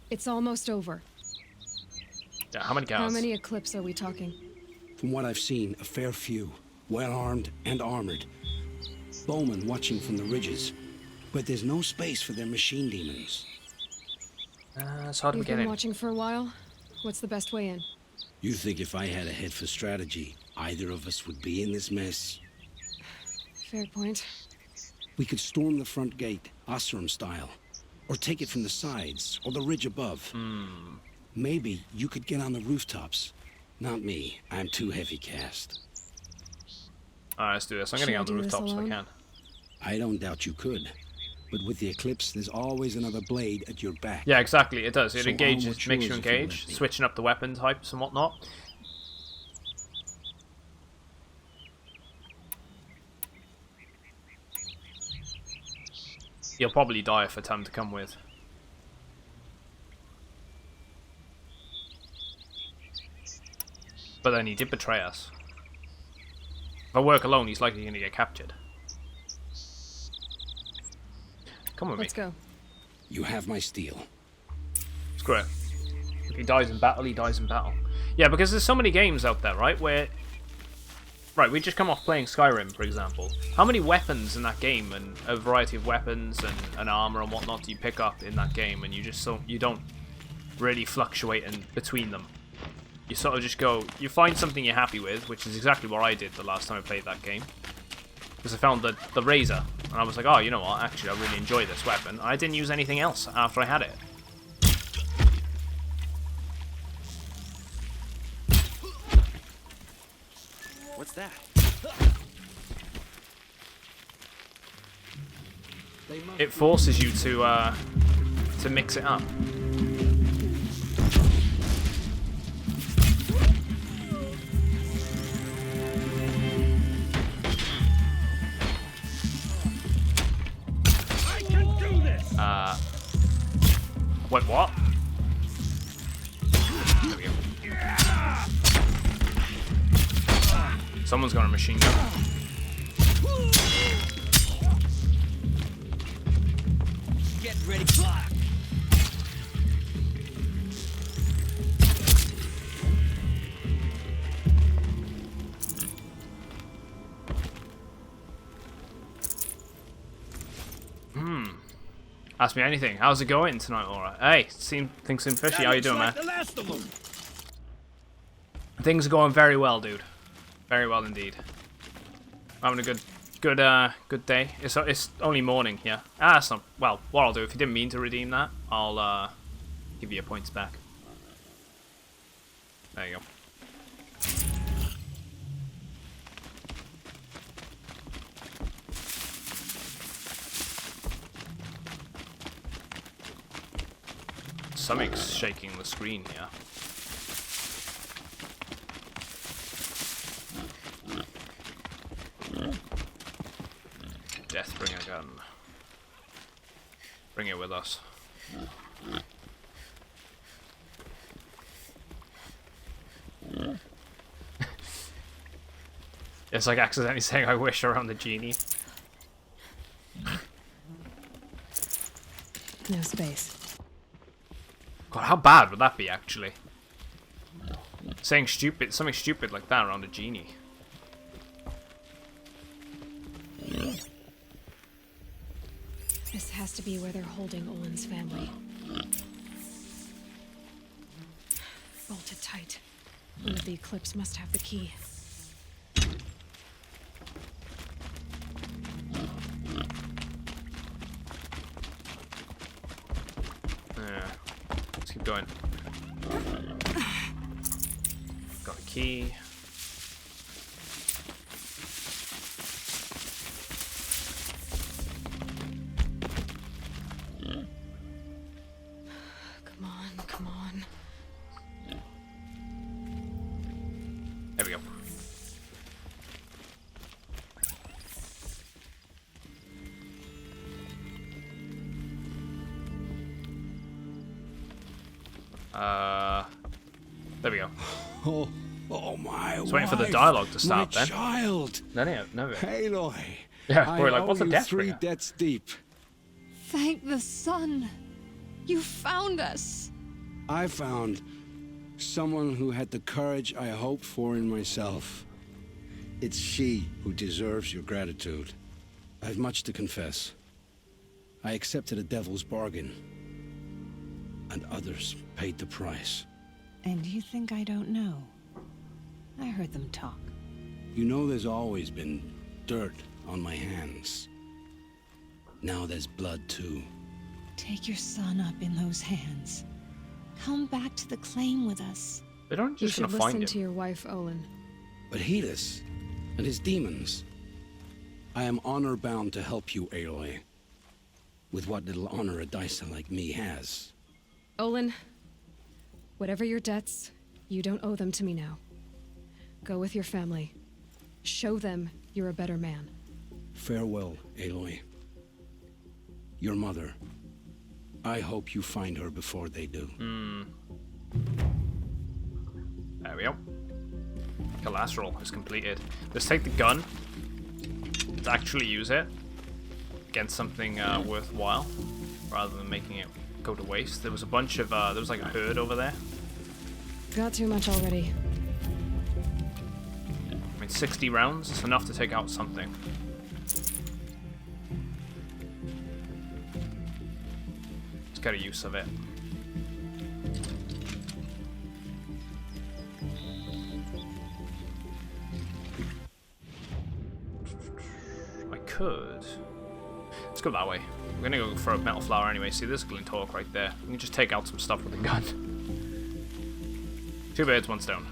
It's almost over. Yeah, how many cows? How many Eclipse are we talking? From what I've seen, a fair few, well-armed and armored. Bowmen watching from the ridges. But there's no space for their machine demons. It's hard to You've get been in. watching for a while? What's the best way in? You think if I had a head for strategy, either of us would be in this mess? Fair point. We could storm the front gate, Osram style. Or take it from the sides, or the ridge above. Maybe you could get on the rooftops. Not me. I'm too heavy cast. Alright, let's do this. I'm Should getting I on the do this rooftops if I alone? can. I don't doubt you could. But with the Eclipse, there's always another blade at your back. Yeah, exactly. It does. It So engages, onward makes you yours if you'll engage, let me. switching up the weapon types and whatnot. You'll probably die for time to come with. But then he did betray us. If I work alone, he's likely going to get captured. Come with Let's me. go. You have my steel. Screw it. If he dies in battle, he dies in battle. Yeah, because there's so many games out there, right, where... Right, we just come off playing Skyrim, for example. How many weapons in that game, and a variety of weapons and armor and whatnot do you pick up in that game, and you don't really fluctuate in between them. You sort of just go, you find something you're happy with, which is exactly what I did the last time I played that game. Because I found the razor, and I was like, oh, you know what, actually I really enjoy this weapon. I didn't use anything else after I had it. What's that? It forces you to mix it up. I can do this! Wait, what? There we go. Someone's got a machine gun. Get ready. Ask me anything. How's it going tonight, Laura? Hey, things seem fishy. How you doing, man? The last of them. Things are going very well, dude. Very well indeed. Having a good day. It's only morning here. That's not well. What I'll do, if you didn't mean to redeem that, I'll give you your points back. There you go. Something's shaking the screen here. Death, bring a gun. Bring it with us. It's like accidentally saying I wish around the genie. No space. God, how bad would that be, actually? Saying something stupid like that around a genie. This has to be where they're holding Olin's family. Bolted tight. One of the Eclipse must have the key. Yeah. Let's keep going. Got a key. Come on. There we go. There we go. Oh my! Just waiting for the dialogue to start. My then. child. No. Aloy. Yeah, we're like, what's a you death 3 bringer? deaths deep. Thank the sun. You found us. I found someone who had the courage I hoped for in myself. It's she who deserves your gratitude. I have much to confess. I accepted a devil's bargain, and others paid the price. And you think I don't know? I heard them talk. You know there's always been dirt on my hands. Now there's blood too. Take your son up in those hands. Come back to the claim with us. They don't You just should gonna find listen him. to your wife, Olin. But Helis and his demons. I am honor-bound to help you, Aloy. With what little honor a Dysa like me has. Olin, whatever your debts, you don't owe them to me now. Go with your family. Show them you're a better man. Farewell, Aloy. Your mother. I hope you find her before they do. There we go. Collateral is completed. Let's take the gun. Let's actually use it against something worthwhile, rather than making it go to waste. There was a bunch of there was like a herd over there. Got too much already. I mean, 60 rounds is enough to take out something. Let's get a use of it. I could. Let's go that way. We're gonna go for a metal flower anyway. See, there's a glint torque right there. We can just take out some stuff with a gun. 2 birds, 1 stone.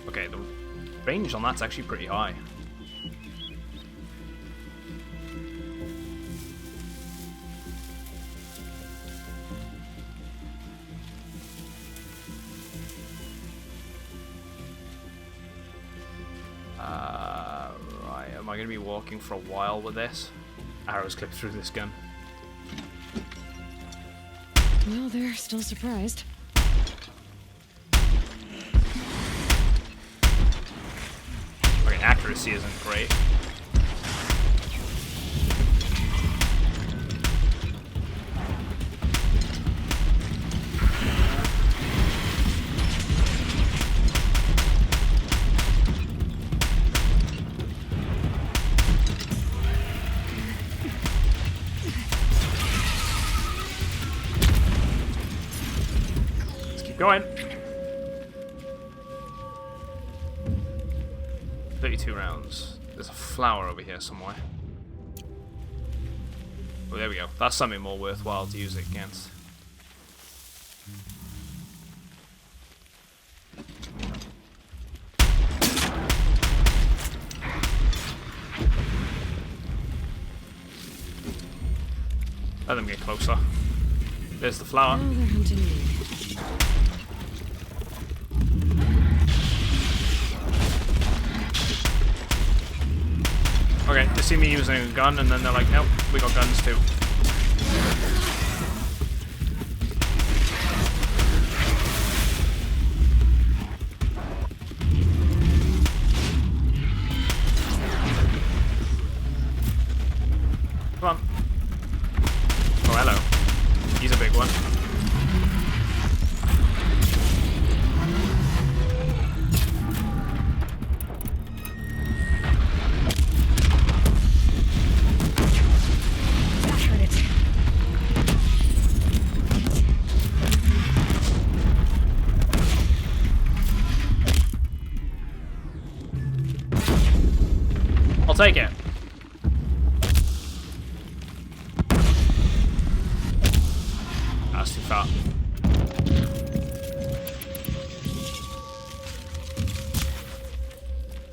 Okay, the range on that's actually pretty high. Right, am I going to be walking for a while with this? Arrows clip through this gun. Well, they're still surprised. Okay, accuracy isn't great. Go in. 32 rounds. There's a flower over here somewhere. Oh, there we go. That's something more worthwhile to use it against. Let them get closer. There's the flower. Now they're hunting me. Okay, they see me using a gun and then they're like, nope, we got guns too. Come on. Oh, hello. He's a big one. That hurt it. I'll take it. That's too far.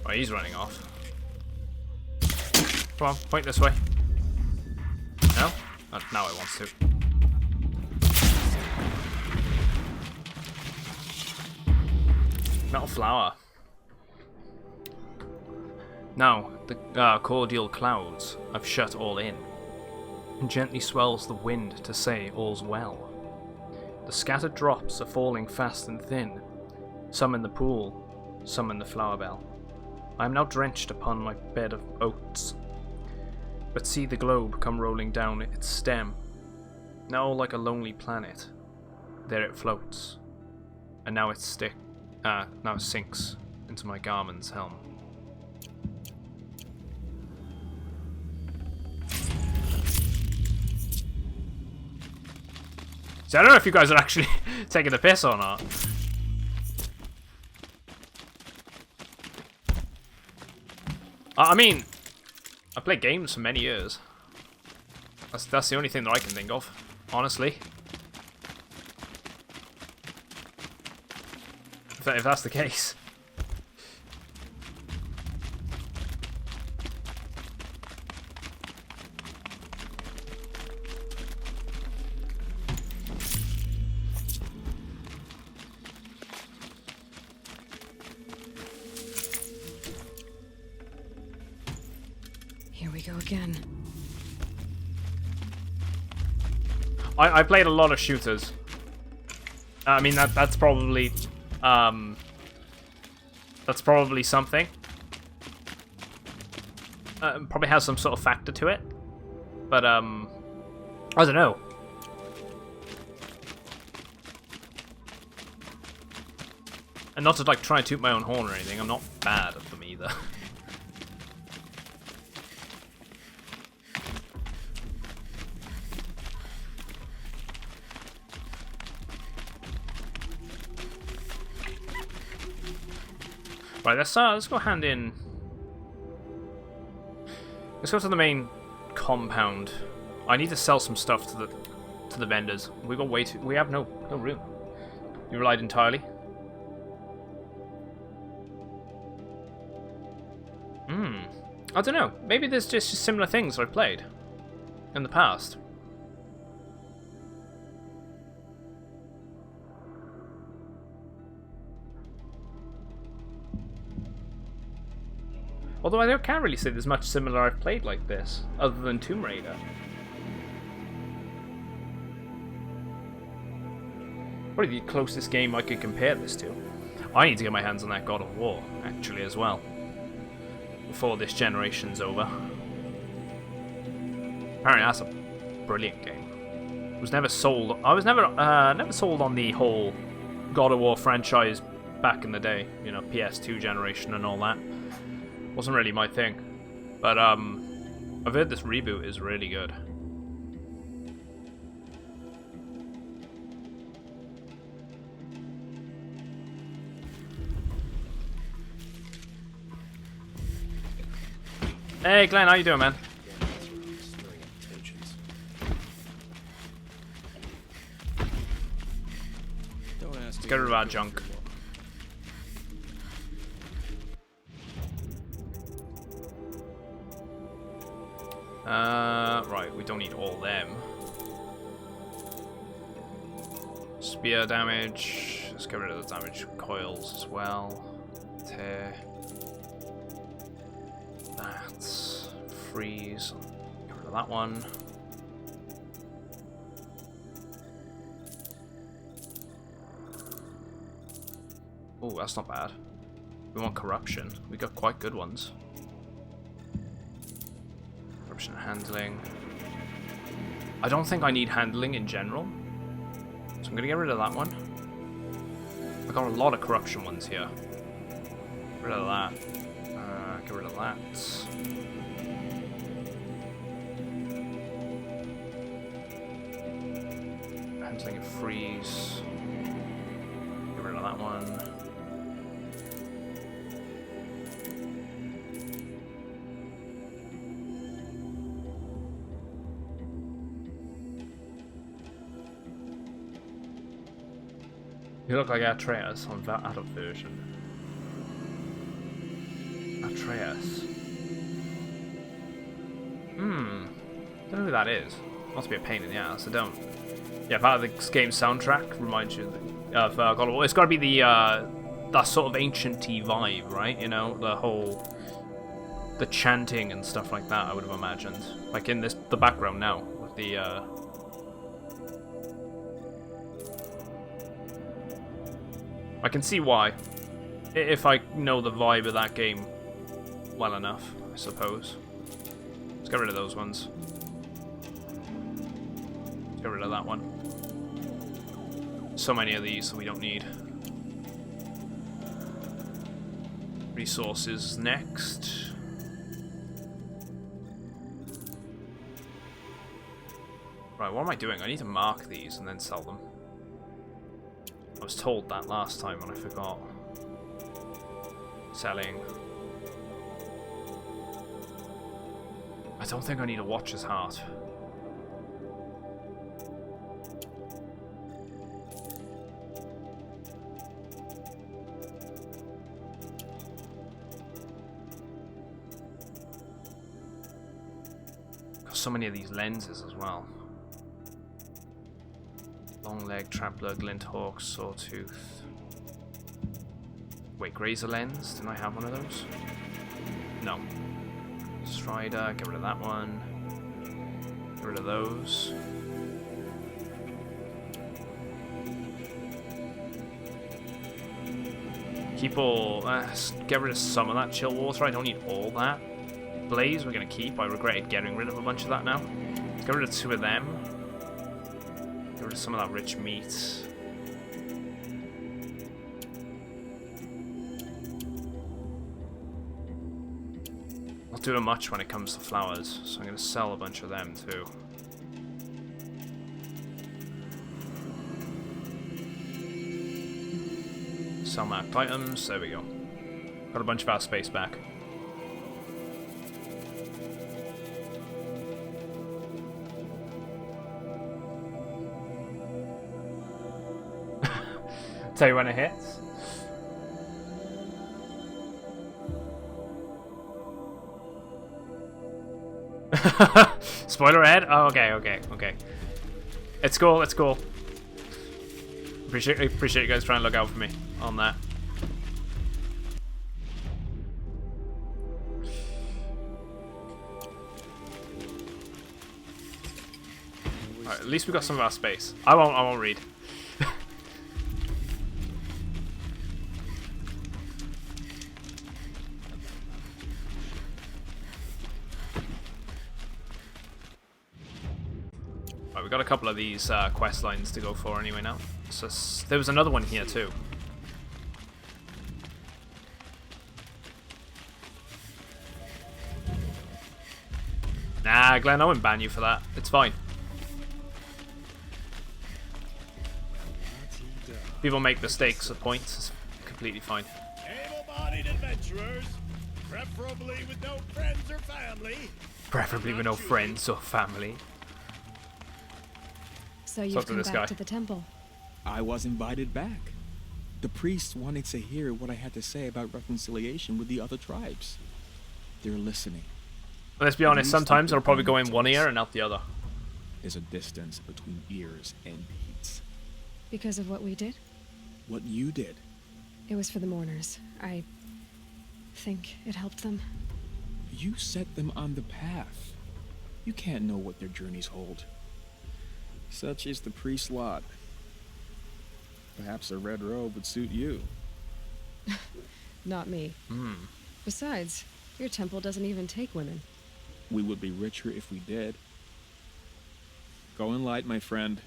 Oh, he's running off. Come on, point this way. No? Oh, now it wants to. Metal flower. Now, the cordial clouds I've shut all in. And gently swells the wind to say all's well. The scattered drops are falling fast and thin, some in the pool, some in the flower bell. I am now drenched upon my bed of oats, but see the globe come rolling down its stem. Now like a lonely planet, there it floats, and now it sinks into my garment's helm. So I don't know if you guys are actually taking the piss or not. I mean, I played games for many years. That's the only thing that I can think of, honestly. If that's the case. Here we go again. I played a lot of shooters. I mean that's probably something. Probably has some sort of factor to it, but I don't know. And not to like try and toot my own horn or anything. I'm not bad at them either. Right, let's go hand in. Let's go to the main compound. I need to sell some stuff to the vendors. We got we have no room. You relied entirely. I don't know. Maybe there's just similar things I've played in the past. Although I can't really say there's much similar I've played like this, other than Tomb Raider. Probably the closest game I could compare this to. I need to get my hands on that God of War, actually, as well. Before this generation's over. Apparently that's a brilliant game. I was never sold never sold on the whole God of War franchise back in the day, you know, PS2 generation and all that. Wasn't really my thing. But I've heard this reboot is really good. Hey, Glenn, how you doing, man? Let's get rid of our junk. Right, we don't need all them. Spear damage. Let's get rid of the damage coils as well. Tear. That. Freeze. Get rid of that one. Oh, that's not bad. We want corruption. We got quite good ones. Corruption handling. I don't think I need handling in general. So I'm gonna get rid of that one. I got a lot of corruption ones here. Get rid of that. Get rid of that. Handling and freeze. Get rid of that one. You look like Atreus on that adult version. Atreus. Don't know who that is. Must be a pain in the ass. I don't. Yeah, part of the game's soundtrack reminds you of God of War. It's got to be the that sort of ancient-y vibe, right? You know, the chanting and stuff like that. I would have imagined, like in the background now with the. I can see why, if I know the vibe of that game well enough, I suppose. Let's get rid of those ones. Let's get rid of that one. So many of these that we don't need. Resources next. Right, what am I doing? I need to mark these and then sell them. I was told that last time and I forgot. Selling. I don't think I need a Watcher's Heart. Got so many of these lenses as well. Long leg, trampler, glint hawk, sawtooth. Wait, grazer lens? Didn't I have one of those? No. Strider, get rid of that one. Get rid of those. Keep all. Get rid of some of that chill water. I don't need all that. Blaze, we're gonna keep. I regretted getting rid of a bunch of that now. Let's get rid of 2 of them. Get rid of some of that rich meat. Not doing much when it comes to flowers, so I'm going to sell a bunch of them too. Sell marked items, there we go. Got a bunch of our space back. Tell you when it hits. Spoiler ahead? Oh, okay. It's cool, it's cool. Appreciate you guys trying to look out for me on that. Alright, at least we got some of our space. I won't read. We've got a couple of these quest lines to go for anyway now. So there was another one here too. Nah, Glenn, I wouldn't ban you for that. It's fine. People make mistakes at points. It's completely fine. Able-bodied adventurers, Preferably with no friends or family. Preferably with no friends or family. So you've Talk to come this back guy. to the temple. I was invited back. The priests wanted to hear what I had to say about reconciliation with the other tribes. They're listening. Let's be honest, sometimes it'll probably go in one ear and out the other. There's a distance between ears and beats. Because of what we did? What you did. It was for the mourners. I think it helped them. You set them on the path. You can't know what their journeys hold. Such is the priest's lot. Perhaps a red robe would suit you. Not me. Besides, your temple doesn't even take women. We would be richer if we did. Go in light, my friend,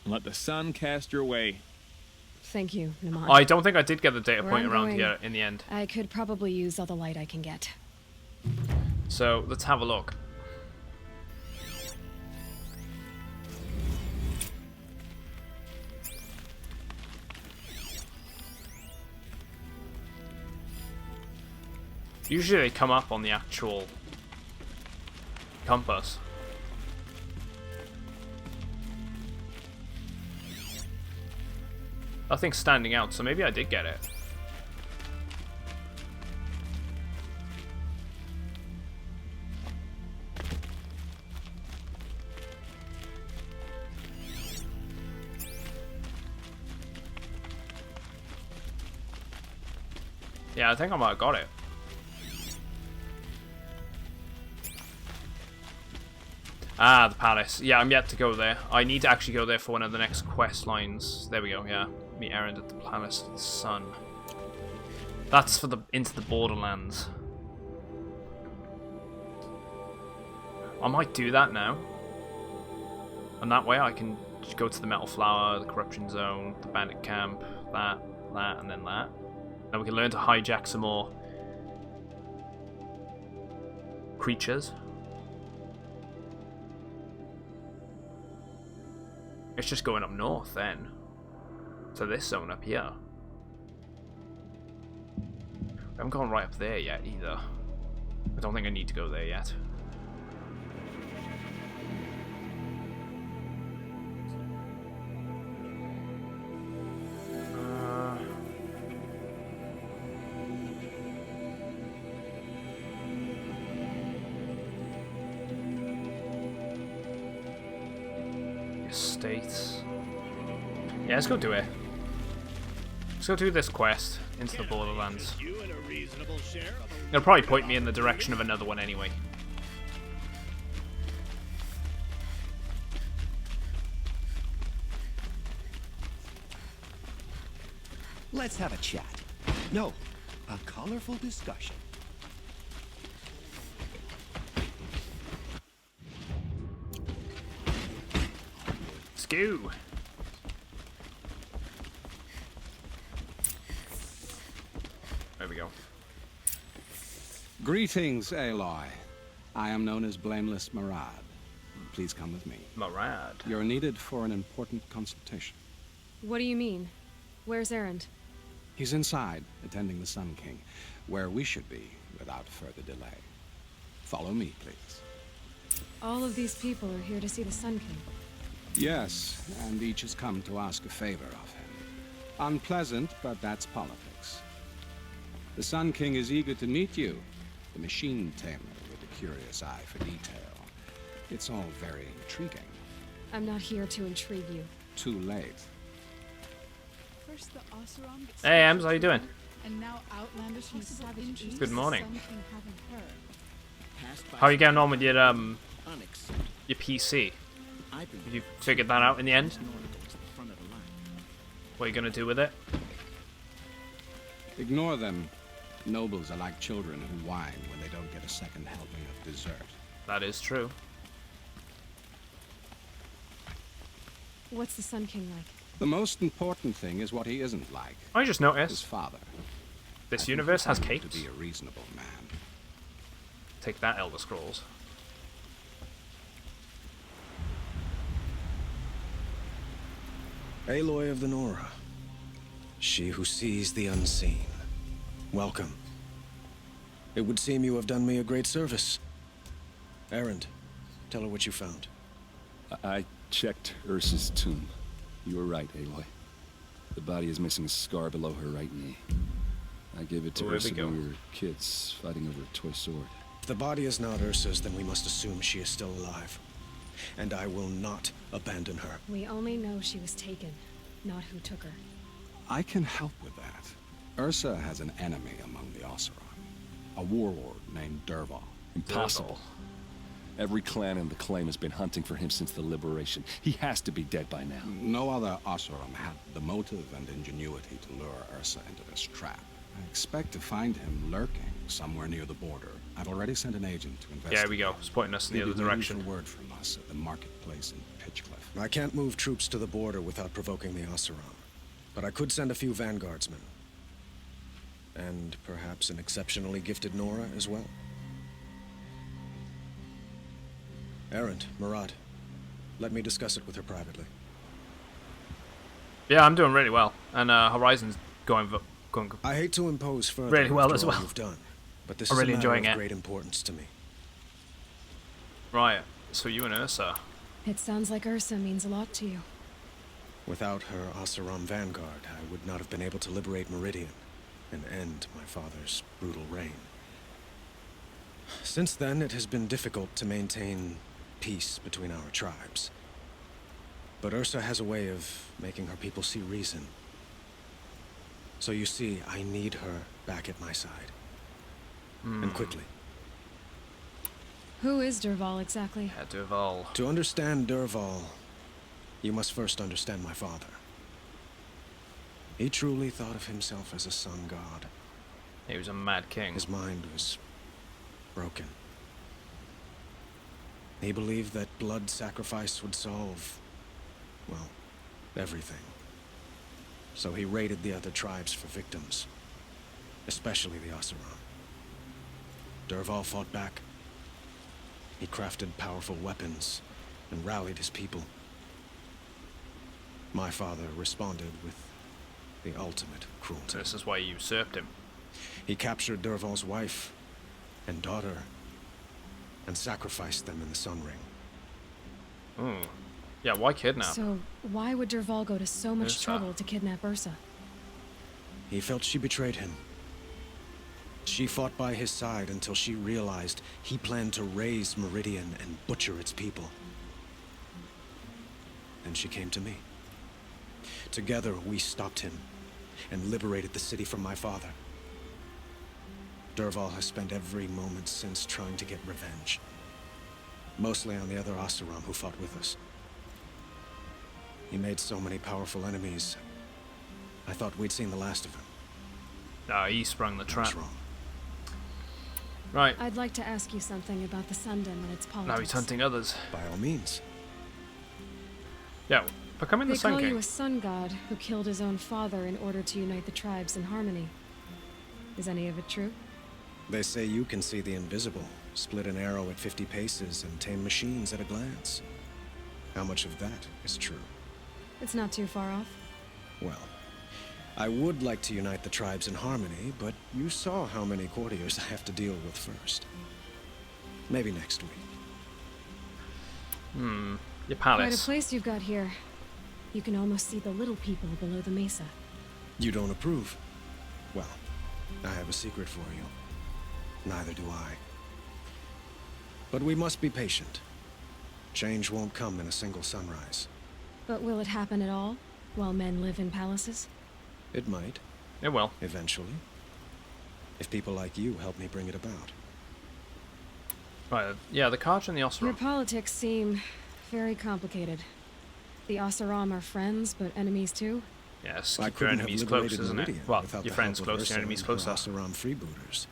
and let the sun cast your way. Thank you, Naman. I don't think I did get the data Where point I'm around going, here in the end. I could probably use all the light I can get. So let's have a look. Usually they come up on the actual compass. Nothing's standing out, so maybe I did get it. Yeah, I think I might have got it. Ah, the palace. Yeah, I'm yet to go there. I need to actually go there for one of the next quest lines. There we go, yeah. Meet errand at the Palace of the Sun. That's for the into the Borderlands. I might do that now. And that way I can go to the Metal Flower, the Corruption Zone, the Bandit Camp, that, and then that. Now we can learn to hijack some more creatures. It's just going up north then. To this zone up here. I haven't gone right up there yet either. I don't think I need to go there yet. Estates. Yeah, let's go do it. Let's go do this quest into the Borderlands. It'll probably point me in the direction of another one anyway. Let's have a chat. No, a colorful discussion. Let's go. There we go. Greetings, Aloy. I am known as Blameless Marad. Please come with me. Marad. You're needed for an important consultation. What do you mean? Where's Erend? He's inside, attending the Sun King, where we should be without further delay. Follow me, please. All of these people are here to see the Sun King. Yes, and each has come to ask a favor of him. Unpleasant, but that's politics. The Sun King is eager to meet you, the machine tamer with a curious eye for detail. It's all very intriguing. I'm not here to intrigue you. Too late. First the Oseram gets Hey, Ems, how you doing? and now outlandish possible interests Good the morning. Sun King haven't heard. How are you getting on with your PC? Did you figure that out in the end? What are you gonna do with it? Ignore them. Nobles are like children who whine when they don't get a second helping of dessert. That is true. What's the Sun King like? The most important thing is what he isn't like. I just His noticed father. this I think universe he has found him capes. to be a reasonable man. Take that, Elder Scrolls. Aloy of the Nora. She who sees the unseen. Welcome. It would seem you have done me a great service. Erend, tell her what you found. I checked Ursa's tomb. You were right, Aloy. The body is missing a scar below her right knee. I gave it to Ursa when we were kids, fighting over a toy sword. If the body is not Ursa's, then we must assume she is still alive. And I will not abandon her. We only know she was taken, not who took her. I can help with that. Ursa has an enemy among the Oseram. A warlord named Dervahl. Impossible. Every clan in the claim has been hunting for him since the liberation. He has to be dead by now. No other Oseram had the motive and ingenuity to lure Ursa into this trap. I expect to find him lurking somewhere near the border. I've already sent an agent to investigate. Yeah, here we go. It's pointing us in the other direction. Word from us at the marketplace in Pitchcliff. I can't move troops to the border without provoking the Oseram. But I could send a few vanguardsmen. And perhaps an exceptionally gifted Nora as well. Erend, Murad, let me discuss it with her privately. Yeah, I'm doing really well, and Horizon's going I hate to impose further really well after as all well. You've done, but this I'm is really a matter enjoying of it. great importance to me. Right, so you and Ursa. It sounds like Ursa means a lot to you. Without her Oseram vanguard, I would not have been able to liberate Meridian and end my father's brutal reign. Since then, it has been difficult to maintain peace between our tribes. But Ursa has a way of making her people see reason. So you see, I need her back at my side. And quickly. Who is Dervahl exactly? Yeah, Dervahl. To understand Dervahl, you must first understand my father. He truly thought of himself as a sun god. He was a mad king. His mind was broken. He believed that blood sacrifice would solve, well, everything. So he raided the other tribes for victims, especially the Oseram. Dervahl fought back. He crafted powerful weapons and rallied his people. My father responded with the ultimate cruelty. This is why you usurped him. He captured Dervahl's wife and daughter and sacrificed them in the Sun Ring. Yeah, why kidnap? So, why would Dervahl go to so much Ursa. trouble to kidnap Ursa? He felt she betrayed him. She fought by his side until she realized he planned to raise Meridian and butcher its people. Then she came to me. Together, we stopped him and liberated the city from my father. Dervahl has spent every moment since trying to get revenge. Mostly on the other Oseram who fought with us. He made so many powerful enemies, I thought we'd seen the last of him. Ah, he sprung the I trap. was wrong. Right, I'd like to ask you something about the Sundom and its politics. now he's hunting others. By all means. Yeah, becoming They the Sun call King. you a sun god who killed his own father in order to unite the tribes in harmony. Is any of it true? They say you can see the invisible, split an arrow at 50 paces, and tame machines at a glance. How much of that is true? It's not too far off. Well, I would like to unite the tribes in harmony, but you saw how many courtiers I have to deal with first. Maybe next week. Your Quite a palace. place you've got here. You can almost see the little people below the mesa. You don't approve? Well, I have a secret for you. Neither do I. But we must be patient. Change won't come in a single sunrise. But will it happen at all, while men live in palaces? It might, It will. eventually. If people like you help me bring it about. Right, yeah, the Karch and the Your Oseram. politics seem very complicated. The Oseram are friends, but enemies too? Yes, I keep your couldn't have enemies liberated close, isn't it? Meridian Well, without your the friends help of close, your Ursa enemies and her closer. Oseram freebooters.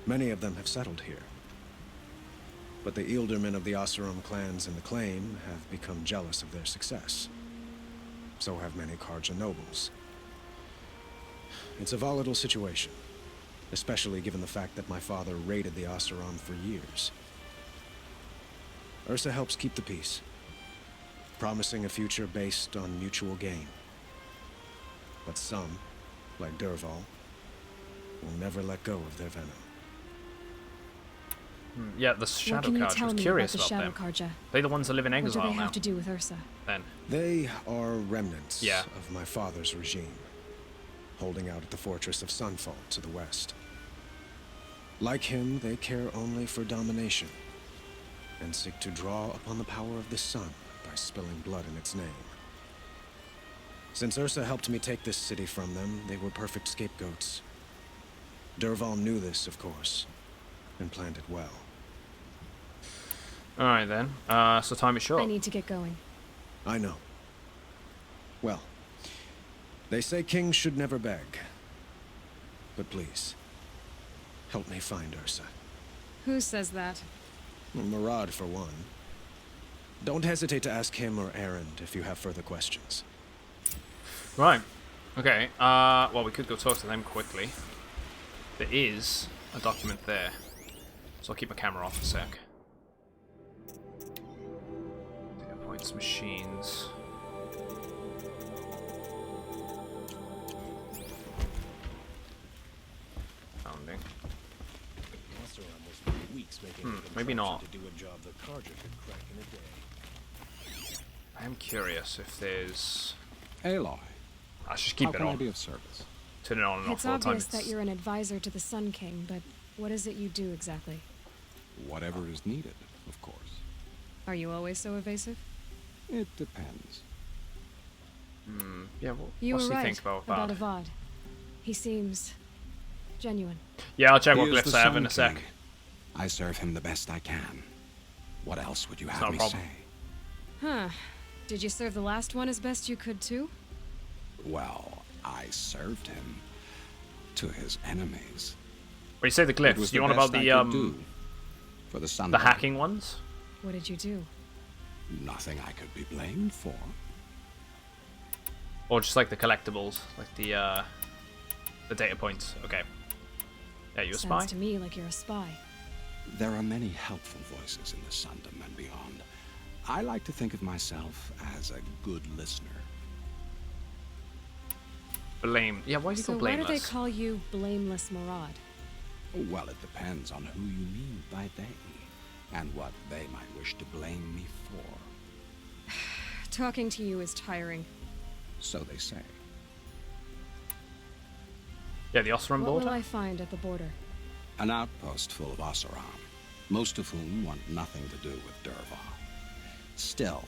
Many of them have settled here. But the Ealdormen of the Oseram clans in the claim have become jealous of their success. So have many Karja nobles. It's a volatile situation, especially given the fact that my father raided the Oseram for years. Ursa helps keep the peace, promising a future based on mutual gain. But some, like Dervahl, will never let go of their venom. Yeah, the Shadow What can you Carja. I tell was me curious about the about Shadow them. Carja? They're the ones that live in What do exile they now. have to do with Ursa? Then. They are remnants Yeah. of my father's regime, holding out at the fortress of Sunfall to the west. Like him, they care only for domination, and seek to draw upon the power of the sun by spilling blood in its name. Since Ursa helped me take this city from them, they were perfect scapegoats. Dervahl knew this, of course, and planned it well. Alright then. So time is short. I need to get going. I know. Well, they say kings should never beg. But please, help me find Ursa. Who says that? Murad, for one. Don't hesitate to ask him or Erend if you have further questions. Right. Okay. Well, we could go talk to them quickly. There is a document there. So I'll keep my camera off a sec. Data points, machines. Founding. Maybe not. I am curious if there's... Aloy. I should keep How it can on. I be of service? Turn it on and off It's all the time. obvious that you're an advisor to the Sun King, but what is it you do exactly? Whatever is needed, of course. Are you always so evasive? It depends. Yeah, You what's were he right think about about Avad? Avad. He seems genuine. Yeah, I'll check He what is glyphs the I have Sun in a sec. King. I serve him the best I can. What else would you It's have not a me problem. say? Huh. Did you serve the last one as best you could too? Well, I served him to his enemies. When you say the It glyphs, was you the on about best the I could do for the Sun the King. hacking ones? What did you do? Nothing I could be blamed for. Or just like the collectibles, like the data points. Okay. Yeah, you a spy? Sounds to me like you're a spy. There are many helpful voices in the Sundom and beyond. I like to think of myself as a good listener. Blame. Yeah, why do you So go why do blameless? they call you Blameless Murad? Well, it depends on who you mean by they, and what they might wish to blame me for. Talking to you is tiring. So they say. Yeah, the Osram What border? will I find at the border? An outpost full of Oseram, most of whom want nothing to do with Dervahl. Still,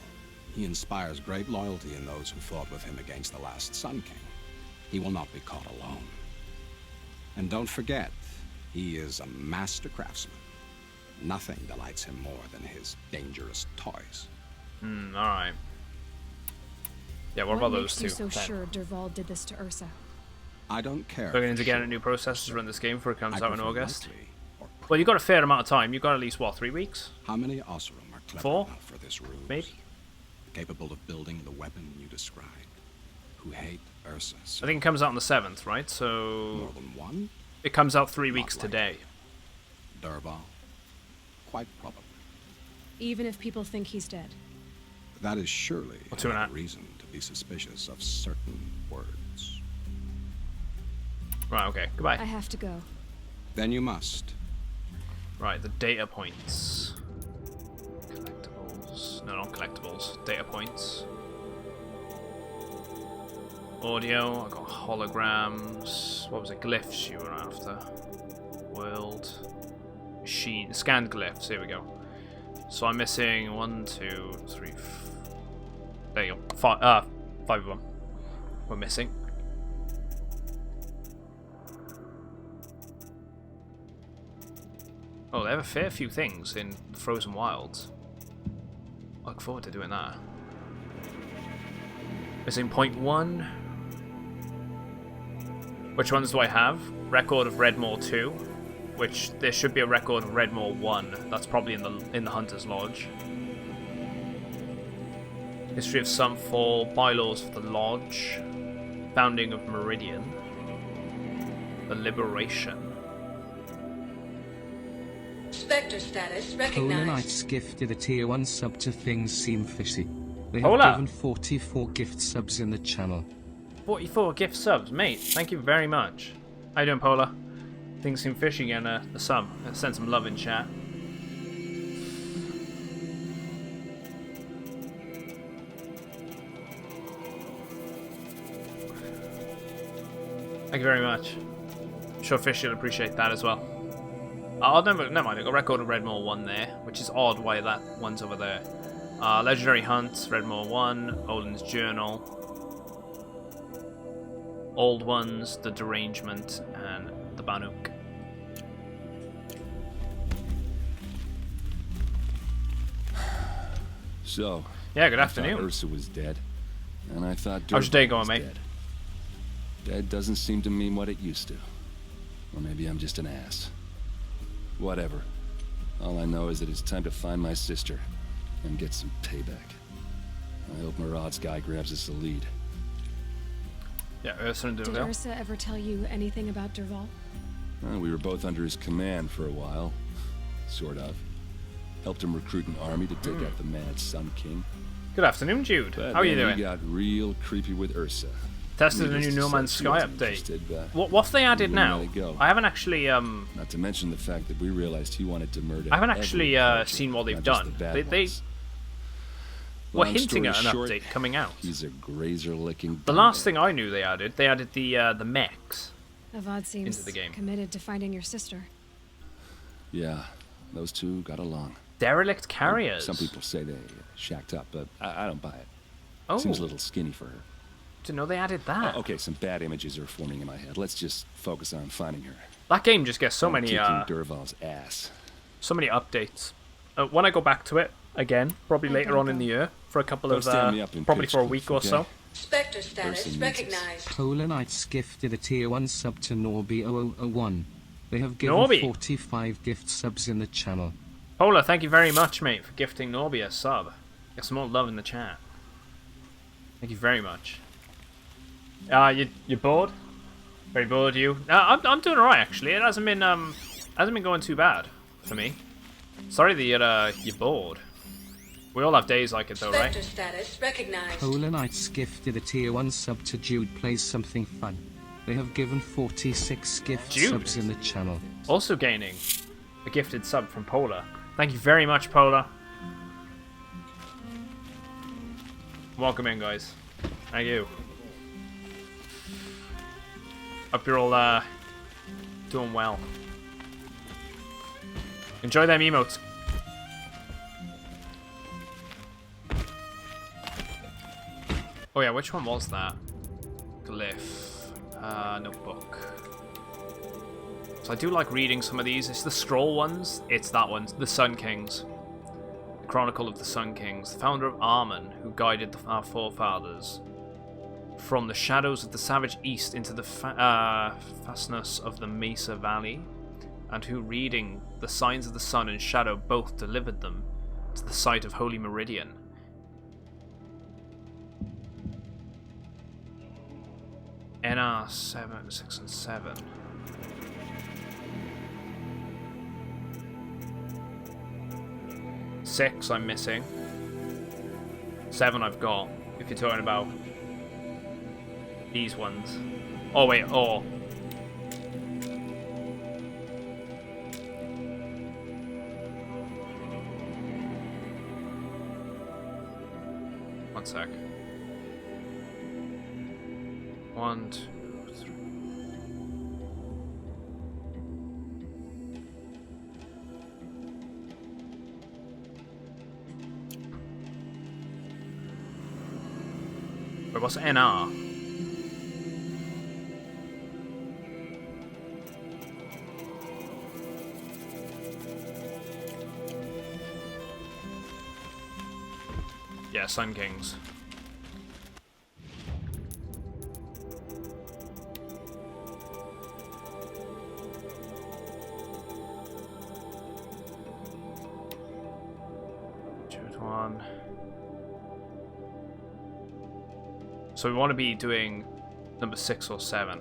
he inspires great loyalty in those who fought with him against the last Sun King. He will not be caught alone. And don't forget, he is a master craftsman. Nothing delights him more than his dangerous toys. Alright. Yeah, what about those makes two? you so then? sure Dervahl did this to Ursa? I don't care. We're going for to get sure. a new processor to run this game before it comes I out in prefer August. likely or Well, you've got a fair amount of time. You've got at least, what, 3 weeks? How many Oseram are clever 4? enough for this ruse? Maybe? Capable of building the weapon you described. Who hate Ursa so I think it comes out on the 7th, right? more So than one? it comes out 3 Not weeks likely. today. Dervahl? Quite probably. Even if people think he's dead. That is surely Well, 2.5. another reason to be suspicious of certain words. Right, okay. Goodbye. I have to go. Then you must. Right, the data points. Collectibles. No, not collectibles. Data points. Audio. I got holograms. What was it? Glyphs you were after. World. Machine. Scanned glyphs. Here we go. So I'm missing 1, 2, 3. There you go. 5 of them. We're missing. Oh, they have a fair few things in the Frozen Wilds. I look forward to doing that. Missing point 1. Which ones do I have? Record of Redmore 2, which there should be a record of Redmore 1. That's probably in the Hunter's Lodge. History of Sunfall, bylaws for the Lodge, founding of Meridian, the Liberation. Spectre status Polar recognized. Knight's gifted a tier 1 sub to Things Seem Fishy. They have Polar. given 44 gift subs in the channel. 44 gift subs, mate. Thank you very much. How you doing, Polar? Things seem fishy and a sub. Send some love in chat. Thank you very much. I'm sure Fish will appreciate that as well. Oh, never mind. I got Record of Redmore 1 there, which is odd why that one's over there. Legendary Hunts, Redmore 1, Odin's Journal, Old Ones, The Derangement, and The Banuk. So, yeah, good I afternoon. thought Ursa was dead, and I thought how's your day going, was mate? dead. Dead doesn't seem to mean what it used to. Or maybe I'm just an ass. Whatever. All I know is that it's time to find my sister and get some payback. I hope Murad's guy grabs us a lead. Yeah, Ursa and Did Durval. Ursa ever tell you anything about Durval? Well, we were both under his command for a while. Sort of. Helped him recruit an army to take out the Mad Sun King. Good afternoon, Jude. But how are you then doing? He got real creepy with Ursa. Tested a Needless new to No say, Man's she Sky wasn't update. interested, but What's they added we now? let it go. I haven't actually Not to mention the fact that we realized he wanted to murder. I haven't actually every culture, seen what they've not just done. the bad They ones. were Long hinting story at an short, update coming out. He's a grazer-licking. The last thing I knew they added the mechs Avad seems into the game. committed to finding your sister. Yeah, those two got along. Derelict carriers. Some people say they shacked up, but I don't buy it. Oh. Seems a little skinny for her. Didn't know they added that. Okay, some bad images are forming in my head. Let's just focus on finding her. That game just gets so I'm many kicking Durval's ass. so many updates. When I go back to it again, probably later on in the year, for a couple Don't of stand me up in probably pitch, for a week or okay? so. Spectre status Person recognized. Polar Knights gifted a tier 1 sub to Norby001. They have given Norby. 45 gift subs in the channel. Pola, thank you very much, mate, for gifting Norby a sub. Get some more love in the chat. Thank you very much. You bored? Very bored, you? I'm doing alright actually. It hasn't been going too bad for me. Sorry that you're bored. We all have days like it though, Spectre right? status recognized. Polar Knights gifted a tier 1 sub to Jude Plays Something Fun. They have given 46 gift Jude. subs in the channel. Also gaining a gifted sub from Pola. Thank you very much, Pola. Welcome in, guys. Thank you. Hope you're all doing well. Enjoy them emotes. Oh yeah, which one was that? Glyph. Notebook. So I do like reading some of these. It's the scroll ones. It's that one. The Sun Kings. The Chronicle of the Sun Kings. The founder of Armen, who guided our forefathers from the shadows of the savage east into the fastness of the Mesa Valley, and who, reading the signs of the sun and shadow, both delivered them to the site of Holy Meridian. NR 7, 6, and 7. Six I'm missing. 7 I've got, if you're talking about these ones. Oh wait, oh. One sec. 1, 2, 3. Wait, what's NR? Yeah, Sun Kings. Choose one. So we want to be doing number 6 or 7.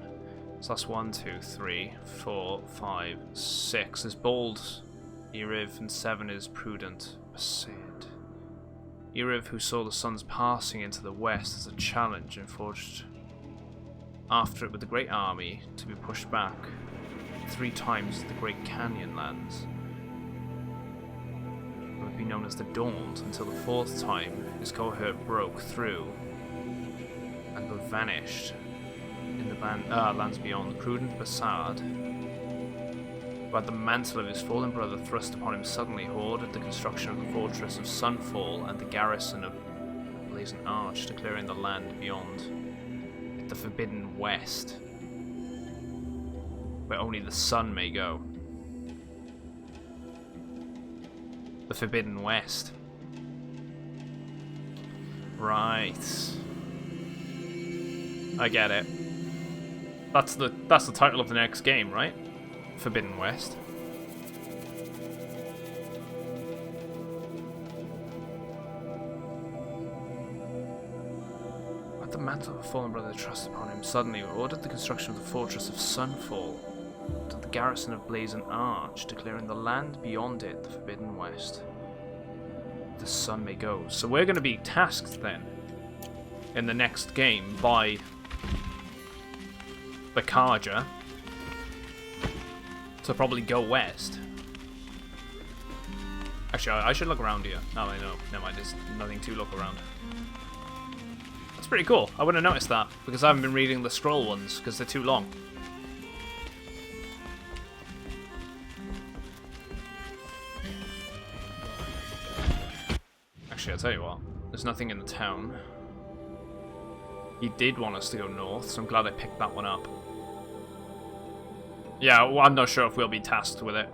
So that's 1, 2, 3, 4, 5, 6 is bold, Iriv, and 7 is prudent, Sid. Iriv, who saw the sun's passing into the west as a challenge and forged after it with the great army to be pushed back 3 times the Great Canyon lands. It would be known as the Daunt until the 4th time his cohort broke through and both vanished in in the lands beyond. The prudent Basard, who had the mantle of his fallen brother thrust upon him suddenly, who ordered the construction of the fortress of Sunfall and the garrison of Blazing Arch, declaring the land beyond the Forbidden West, where only the sun may go. The Forbidden West. Right. I get it. That's the title of the next game, right? Forbidden West. At the mantle of a fallen brother thrust upon him, suddenly ordered the construction of the fortress of Sunfall to the garrison of Blazing Arch, declaring the land beyond it the Forbidden West. The sun may go. So we're going to be tasked then in the next game by the Karja to probably go west. Actually, I should look around here. No, I know. Never mind, there's nothing to look around. That's pretty cool. I wouldn't have noticed that because I haven't been reading the scroll ones because they're too long. Actually, I'll tell you what. There's nothing in the town. He did want us to go north, so I'm glad I picked that one up. Yeah, well, I'm not sure if we'll be tasked with it.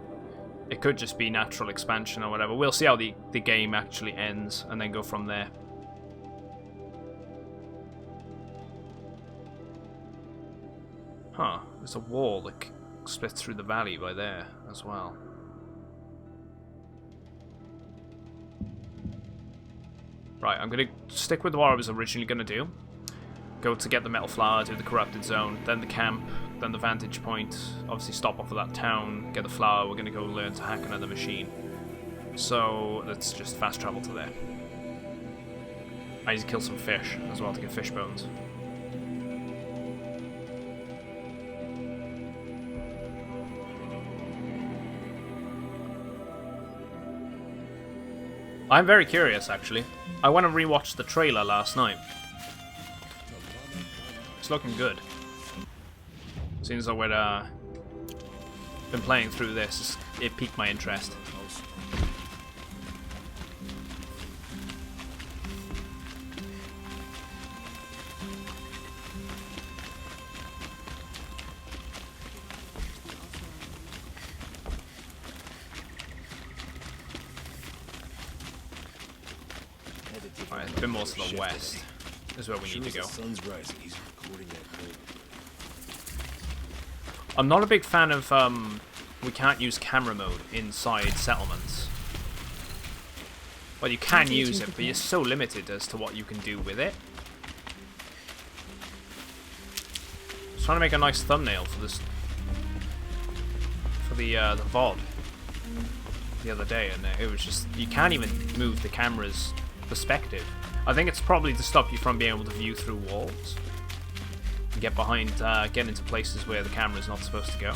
It could just be natural expansion or whatever. We'll see how the game actually ends and then go from there. Huh, there's a wall that splits through the valley by there as well. Right, I'm going to stick with what I was originally going to do. Go to get the metal flower, do the corrupted zone, then the camp, then the vantage point. Obviously stop off of that town, get the flower. We're going to go learn to hack another machine. So let's just fast travel to there. I need to kill some fish as well to get fish bones. I'm very curious, actually. I went and rewatched the trailer last night. It's looking good. Seems like we've been playing through this. It piqued my interest. Alright, a bit more to the west is where we need to go. I'm not a big fan of, we can't use camera mode inside settlements. Well, you can use it, but you're so limited as to what you can do with it. I was trying to make a nice thumbnail for this, for the VOD the other day, and it was just, you can't even move the camera's perspective. I think it's probably to stop you from being able to view through walls. Get behind, get into places where the camera's not supposed to go.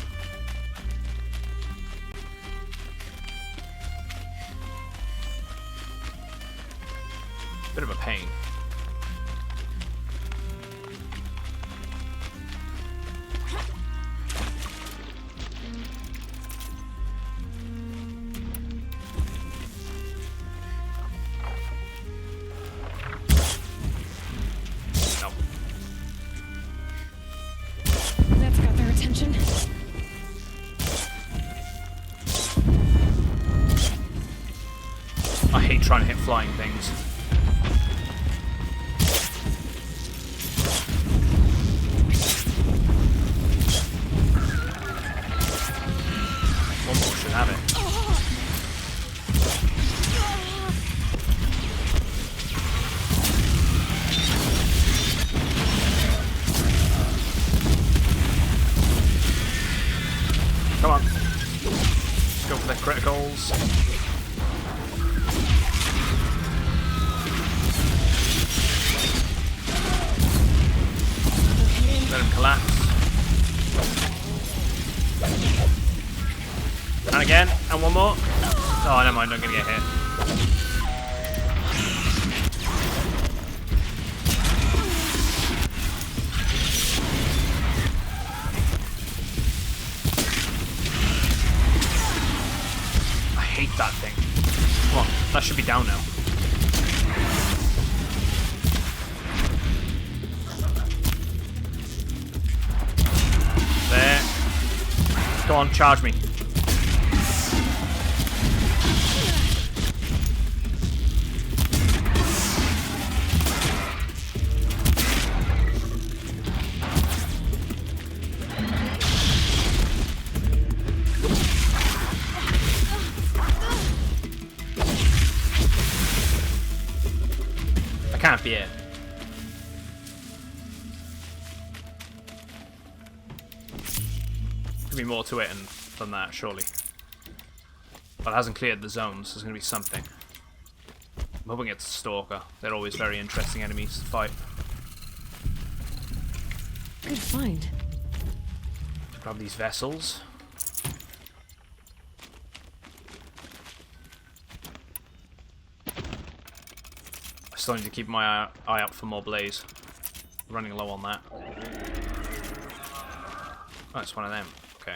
Bit of a pain. Trying to hit flying things. One more should have it. Come on. Let's go for the criticals. Let him collapse. And again, and one more. Oh, never mind, I'm gonna get hit. Come on, that should be down now. There. Go on, charge me. Can't be it. Could be more to it than that, surely. But it hasn't cleared the zones, so there's going to be something. I'm hoping it's a Stalker. They're always very interesting enemies to fight. Good find. Grab these vessels. Still need to keep my eye out for more blaze. Running low on that. Oh, it's one of them. Okay.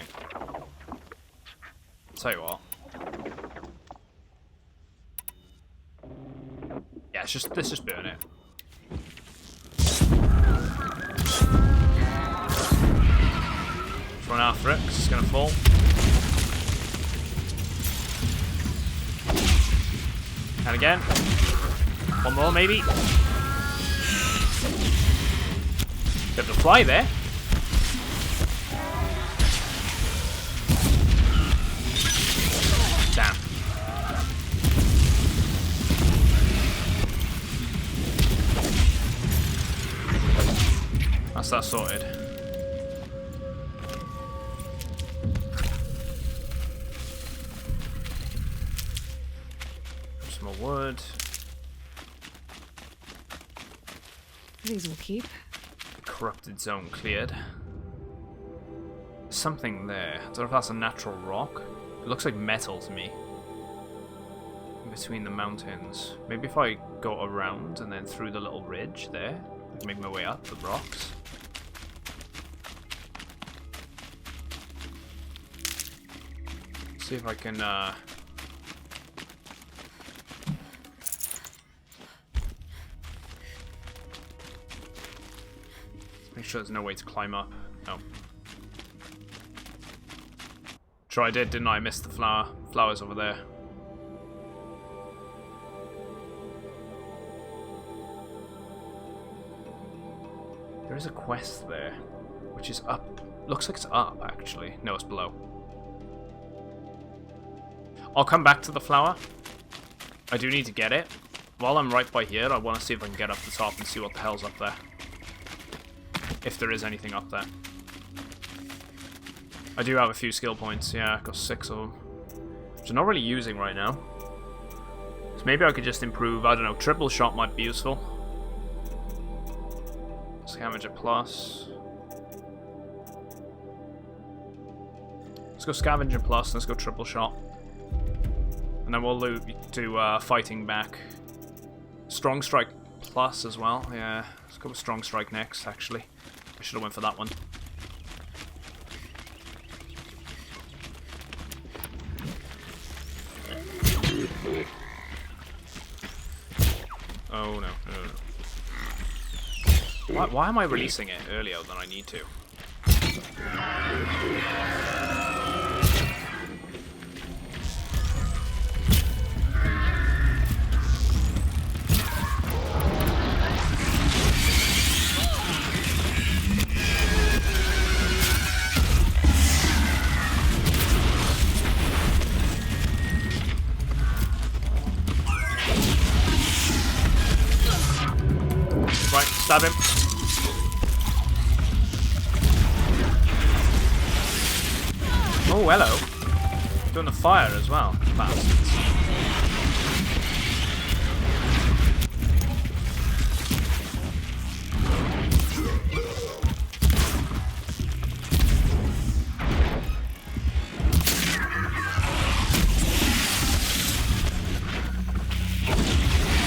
Tell you what. Yeah, let's just burn it. Let's run after it, because it's gonna fall. And again. One more, maybe. Bit of a fly there. Damn. That's that sorted. Some more wood. These will keep. Corrupted zone cleared. There's something there. I don't know if that's a natural rock. It looks like metal to me. In between the mountains. Maybe if I go around and then through the little ridge there, I can make my way up the rocks. See if I can make sure there's no way to climb up. No. Sure I did, didn't I? I missed the flowers over there. There is a quest there, which is up. Looks like it's up, actually. No, it's below. I'll come back to the flower. I do need to get it. While I'm right by here, I want to see if I can get up the top and see what the hell's up there. If there is anything up there. I do have a few skill points, yeah, I've got 6 of them. Which I'm not really using right now. So maybe I could just improve, I don't know, triple shot might be useful. Scavenger plus. Let's go scavenger plus, let's go triple shot. And then we'll do fighting back. Strong strike plus as well, yeah. Let's go with strong strike next, actually. I should have went for that one. Oh no, no, no. Why am I releasing it earlier than I need to? Right, stab him. Oh, hello. Doing the fire as well. Bastards.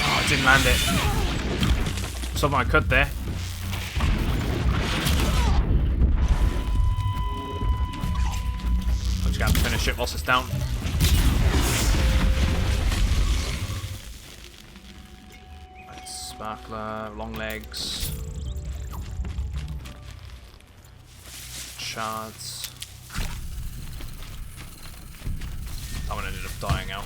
Oh, I didn't land it. Something I could there. I'm just gonna finish it whilst it's down. Sparkler, long legs. Shards. That one ended up dying out.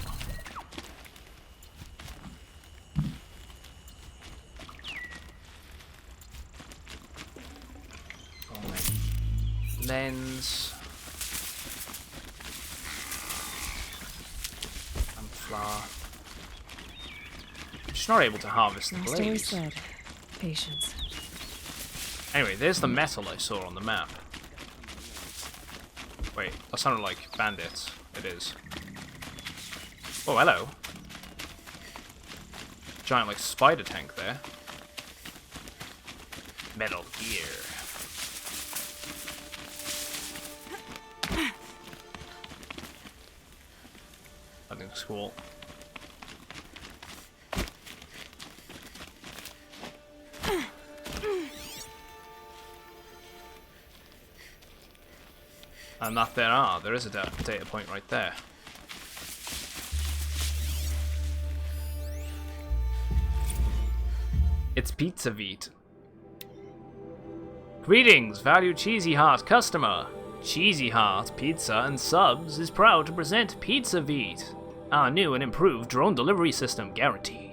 Lens. And flour. Just not able to harvest the Last always blaze. said, patience. Anyway, there's the metal I saw on the map. Wait, that sounded like bandits. It is. Oh, hello. Giant, like, spider tank there. Metal Gear. That looks cool. And that there is a data point right there. It's Pizza Veet. Greetings, valued Cheesy Heart customer. Cheesy Heart Pizza and Subs is proud to present Pizza Veet, our new and improved drone delivery system, guaranteed.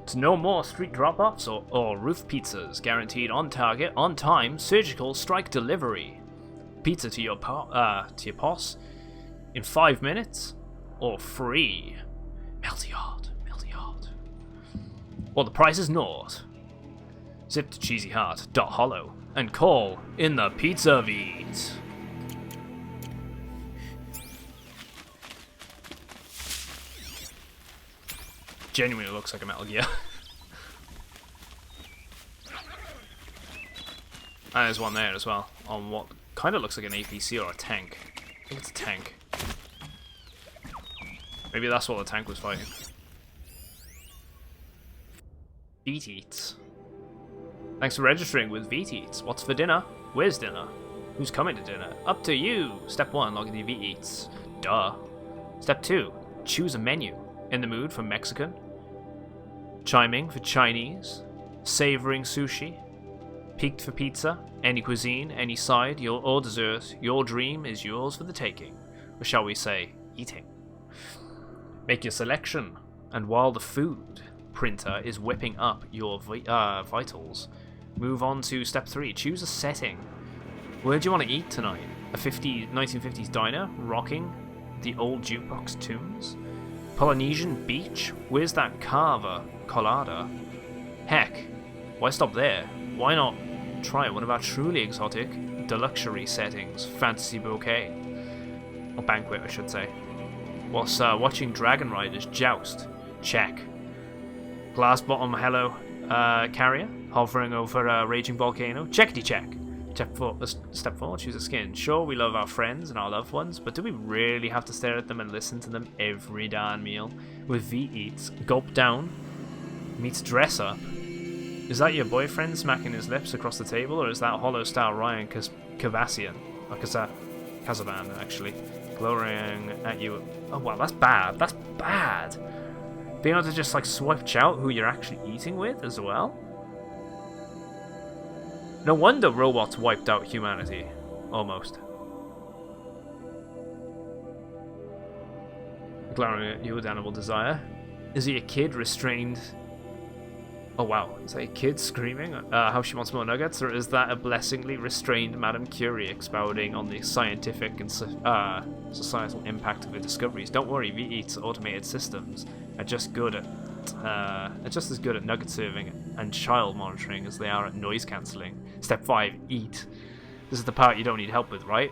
It's no more street drop-offs or roof pizzas, guaranteed on target, on time, surgical strike delivery. Pizza to your POS in 5 minutes or free. Melty hard. Well, the price is naught. Zip to cheesyheart.hollow and call in the Pizza Veet. Genuinely looks like a Metal Gear. And there's one there as well, on what kind of looks like an APC or a tank. I think it's a tank. Maybe that's what the tank was fighting. Veet Eats. Thanks for registering with Veet Eats. What's for dinner? Where's dinner? Who's coming to dinner? Up to you! Step 1, log into Veet Eats. Duh. Step 2, choose a menu. In the mood for Mexican? Chiming for Chinese? Savoring sushi? Peaked for pizza? Any cuisine, any side, or dessert, your dream is yours for the taking. Or shall we say, eating. Make your selection, and while the food printer is whipping up your vitals, move on to step 3. Choose a setting. Where do you want to eat tonight? A 1950s diner, rocking the old jukebox tunes? Polynesian beach? Where's that carver colada? Heck, why stop there? Why not try one of our truly exotic deluxury settings? Fantasy bouquet. Or banquet, I should say. Whilst watching Dragon Riders joust. Check. Glass bottom hello carrier hovering over a raging volcano. Checkity check. Step 4, choose a skin. Sure, we love our friends and our loved ones, but do we really have to stare at them and listen to them every darn meal? With Veet Eats, gulp down meets dress up. Is that your boyfriend smacking his lips across the table, or is that hollow-style Ryan Kavassian? Or Kazavan, actually. Glowering at you. Oh, wow, that's bad. That's bad. Being able to just, like, switch out who you're actually eating with as well? No wonder robots wiped out humanity. Almost. Glowering at you with animal desire. Is he a kid restrained? Oh wow, is that a kid screaming how she wants more nuggets? Or is that a blessingly restrained Madame Curie expounding on the scientific and societal impact of her discoveries? Don't worry, Veet Eats automated systems are just as good at nugget serving and child monitoring as they are at noise cancelling. Step 5, eat. This is the part you don't need help with, right?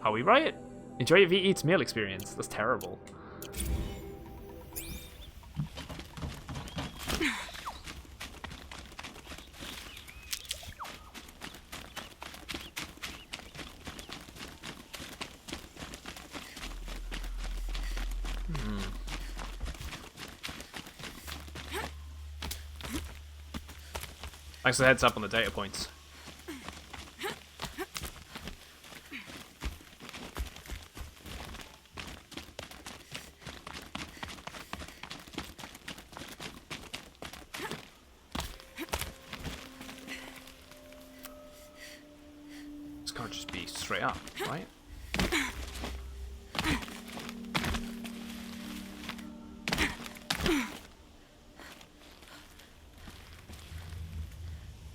Are we right? Enjoy your Veet Eats meal experience. That's terrible. Thanks for the heads up on the data points. straight up, right?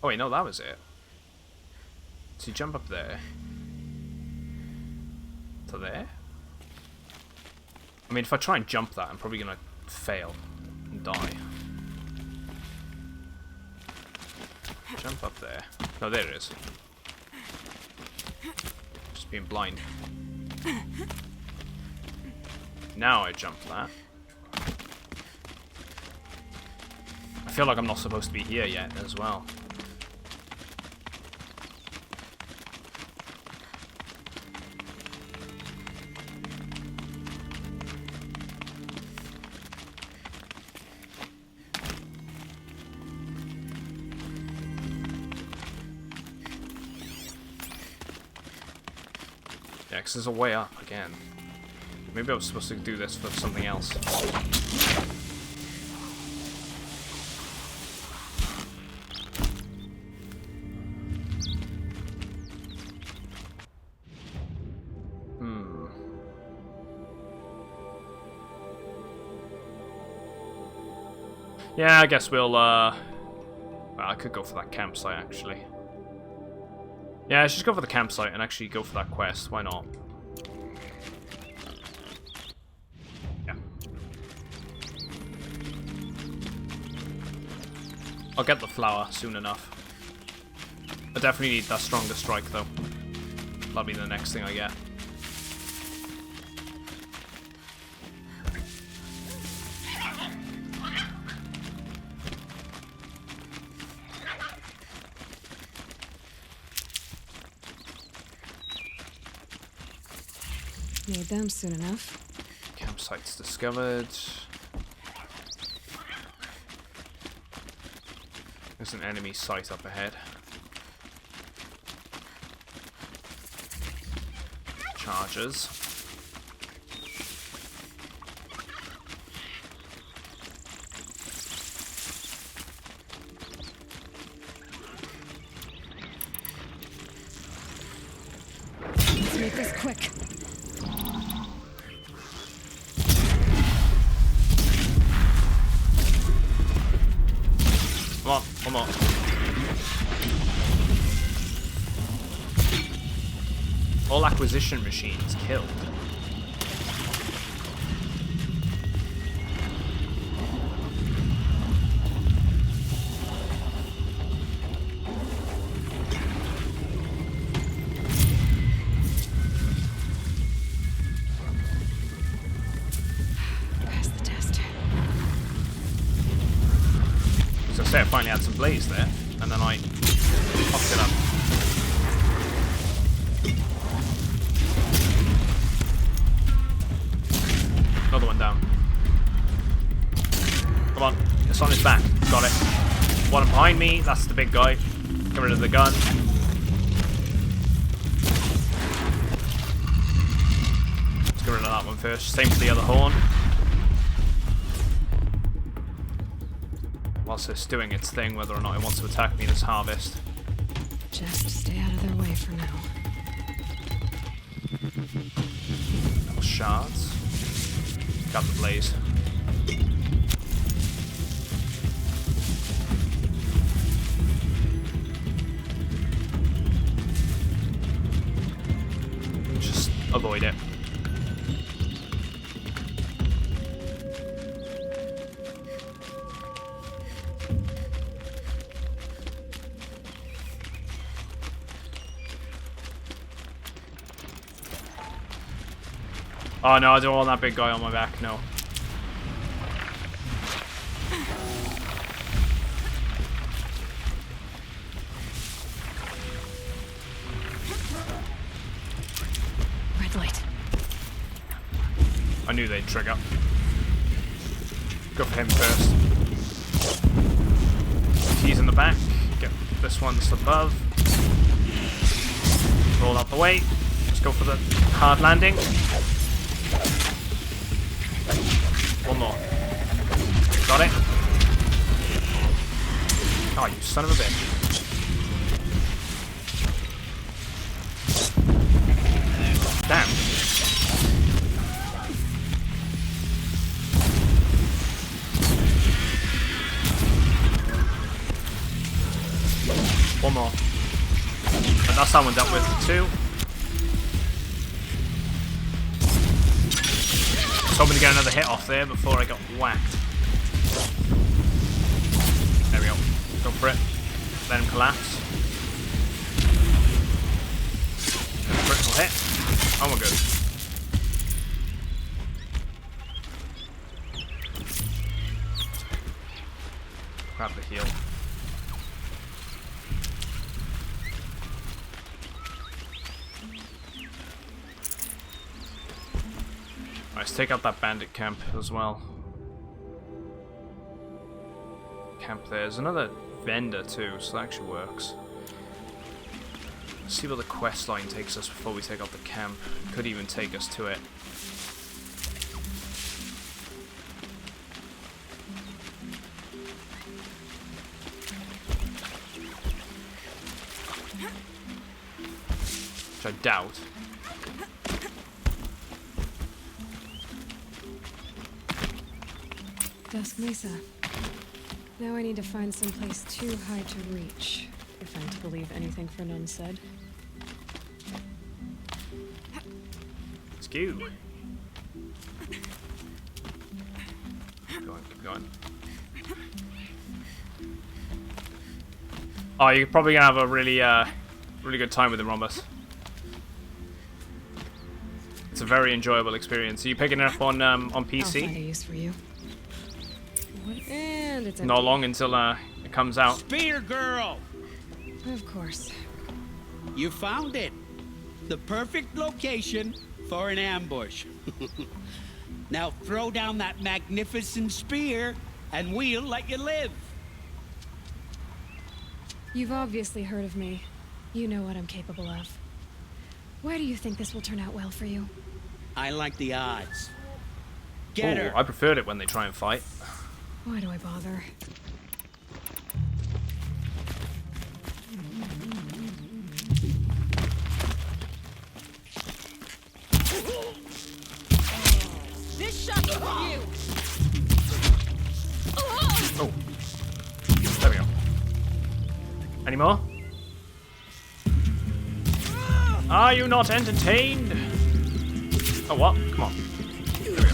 Oh wait, no, that was it. So you jump up there. To there? I mean, if I try and jump that, I'm probably gonna fail and die. Jump up there. No, there it is. Just being blind. Now I jump that. I feel like I'm not supposed to be here yet as well. Yeah, because there's a way up again. Maybe I was supposed to do this for something else. Yeah, I guess we'll, well, I could go for that campsite, actually. Yeah, let's just go for the campsite and actually go for that quest. Why not? Yeah. I'll get the flower soon enough. I definitely need that stronger strike, though. That'll be the next thing I get. Need them soon enough. Campsite's discovered. There's an enemy site up ahead. Charges. Let's make this quick. Come on, come on. All acquisition machines killed. Pass the test. So I say I finally had some blaze there, and then I popped it up. Another one down. Come on, it's on his back. Got it. One behind me, that's the big guy. Get rid of the gun. Let's get rid of that one first. Same for the other horn. Whilst it's doing its thing, whether or not it wants to attack me this harvest. Just stay out of their way for now. Couple shards. Got the blaze. Just avoid it. Oh no, I don't want that big guy on my back, no. Red light. I knew they'd trigger. Go for him first. He's in the back. Get this one's above. Roll out the way. Let's go for the hard landing. One more. Got it. Oh, you son of a bitch. That's that one dealt with too. I was hoping to get another hit off there before I got whacked. There we go. Go for it. Let him collapse. Critical hit. Oh, we're good. Grab the heal. Let's take out that bandit camp as well. Camp there's another vendor too, so that actually works. Let's see where the quest line takes us before we take out the camp. It could even take us to it. Which I doubt. Dusk Mesa. Now I need to find some place too high to reach, if I'm to believe anything Fernand said. Let's go. Keep going, keep going. Oh, you're probably gonna have a really, really good time with the Rhombus. It's a very enjoyable experience. Are you picking it up on PC? I'll find a use for you. And it's empty. Not long until it comes out. Spear girl! Of course. You found it. The perfect location for an ambush. Now throw down that magnificent spear and we'll let you live. You've obviously heard of me. You know what I'm capable of. Why do you think this will turn out well for you? I like the odds. Get her. I preferred it when they try and fight. Why do I bother? This shot's for you. Oh. There we go. Any more? Are you not entertained? Oh, what? Come on. There we go.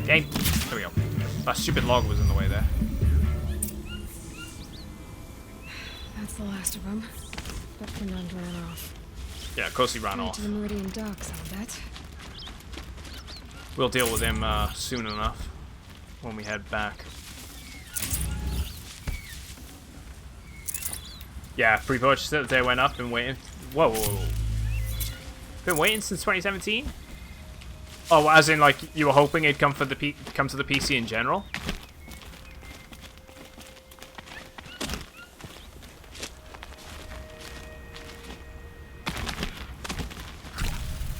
Game. There we go. That stupid log was in the way there. That's the last of them. But Fernand ran off. Yeah, of course he ran Straight off. to the Meridian docks, I'll bet. We'll deal with him soon enough when we head back. Yeah, pre-purchase it. They went up and waiting. Whoa, whoa, whoa. Been waiting since 2017. Oh, as in like you were hoping it'd come for the come to the PC in general.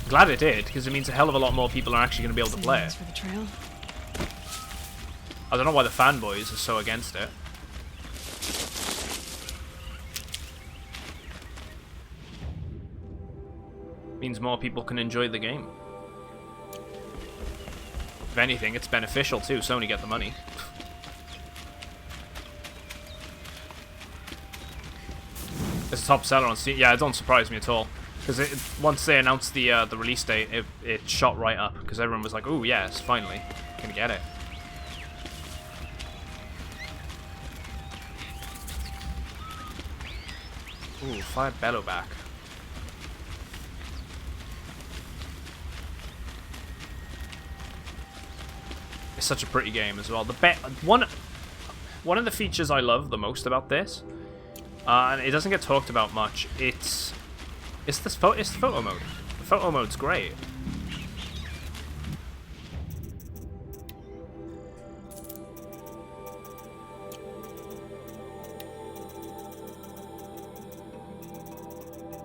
Glad it did, because it means a hell of a lot more people are actually going to be able to play it. For the trail. I don't know why the fanboys are so against it. Means more people can enjoy the game. If anything, it's beneficial too. Sony get the money. It's a top seller on Steam. Yeah, it don't surprise me at all. Because once they announced the release date, it shot right up. Because everyone was like, "Oh yes, finally, gonna get it." Ooh, 5 bellow back. It's such a pretty game as well. One of the features I love the most about this, and it doesn't get talked about much. It's the photo mode. The photo mode's great.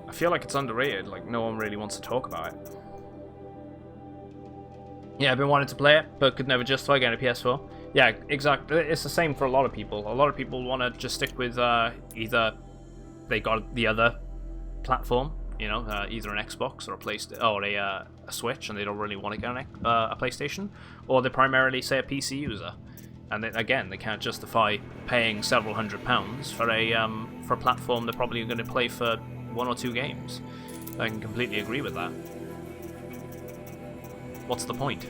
I feel like it's underrated. Like no one really wants to talk about it. Yeah, I've been wanting to play it, but could never justify getting a PS4. Yeah, exactly. It's the same for a lot of people. A lot of people want to just stick with either they got the other platform, you know, either an Xbox or a Switch, and they don't really want to get a PlayStation, or they're primarily, say, a PC user, and then, again, they can't justify paying several £100s for a platform they're probably going to play for 1 or 2 games. I can completely agree with that. What's the point?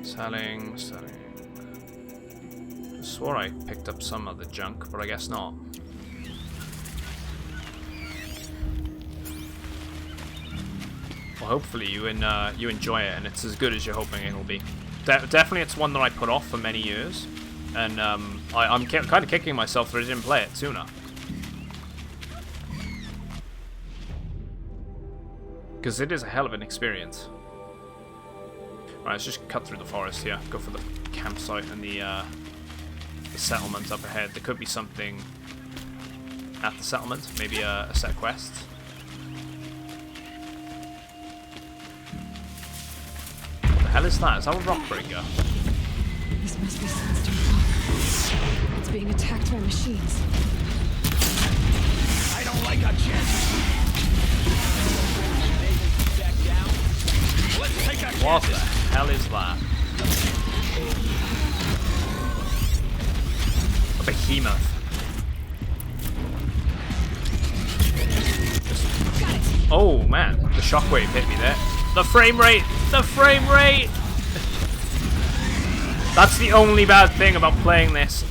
Selling. I swore I picked up some of the junk, but I guess not. Well, hopefully you enjoy it, and it's as good as you're hoping it'll be. Definitely, it's one that I put off for many years, and I'm kind of kicking myself that I didn't play it sooner. Because it is a hell of an experience. Right, let's just cut through the forest here. Go for the campsite and the settlement up ahead. There could be something at the settlement, maybe a set quest. What the hell is that? Is that a rockbreaker? This must be Sandstone Park. It's being attacked by machines. I don't like our chances. Let's take our What the hell is that? A behemoth. Oh man, the shockwave hit me there. The frame rate! The frame rate! That's the only bad thing about playing this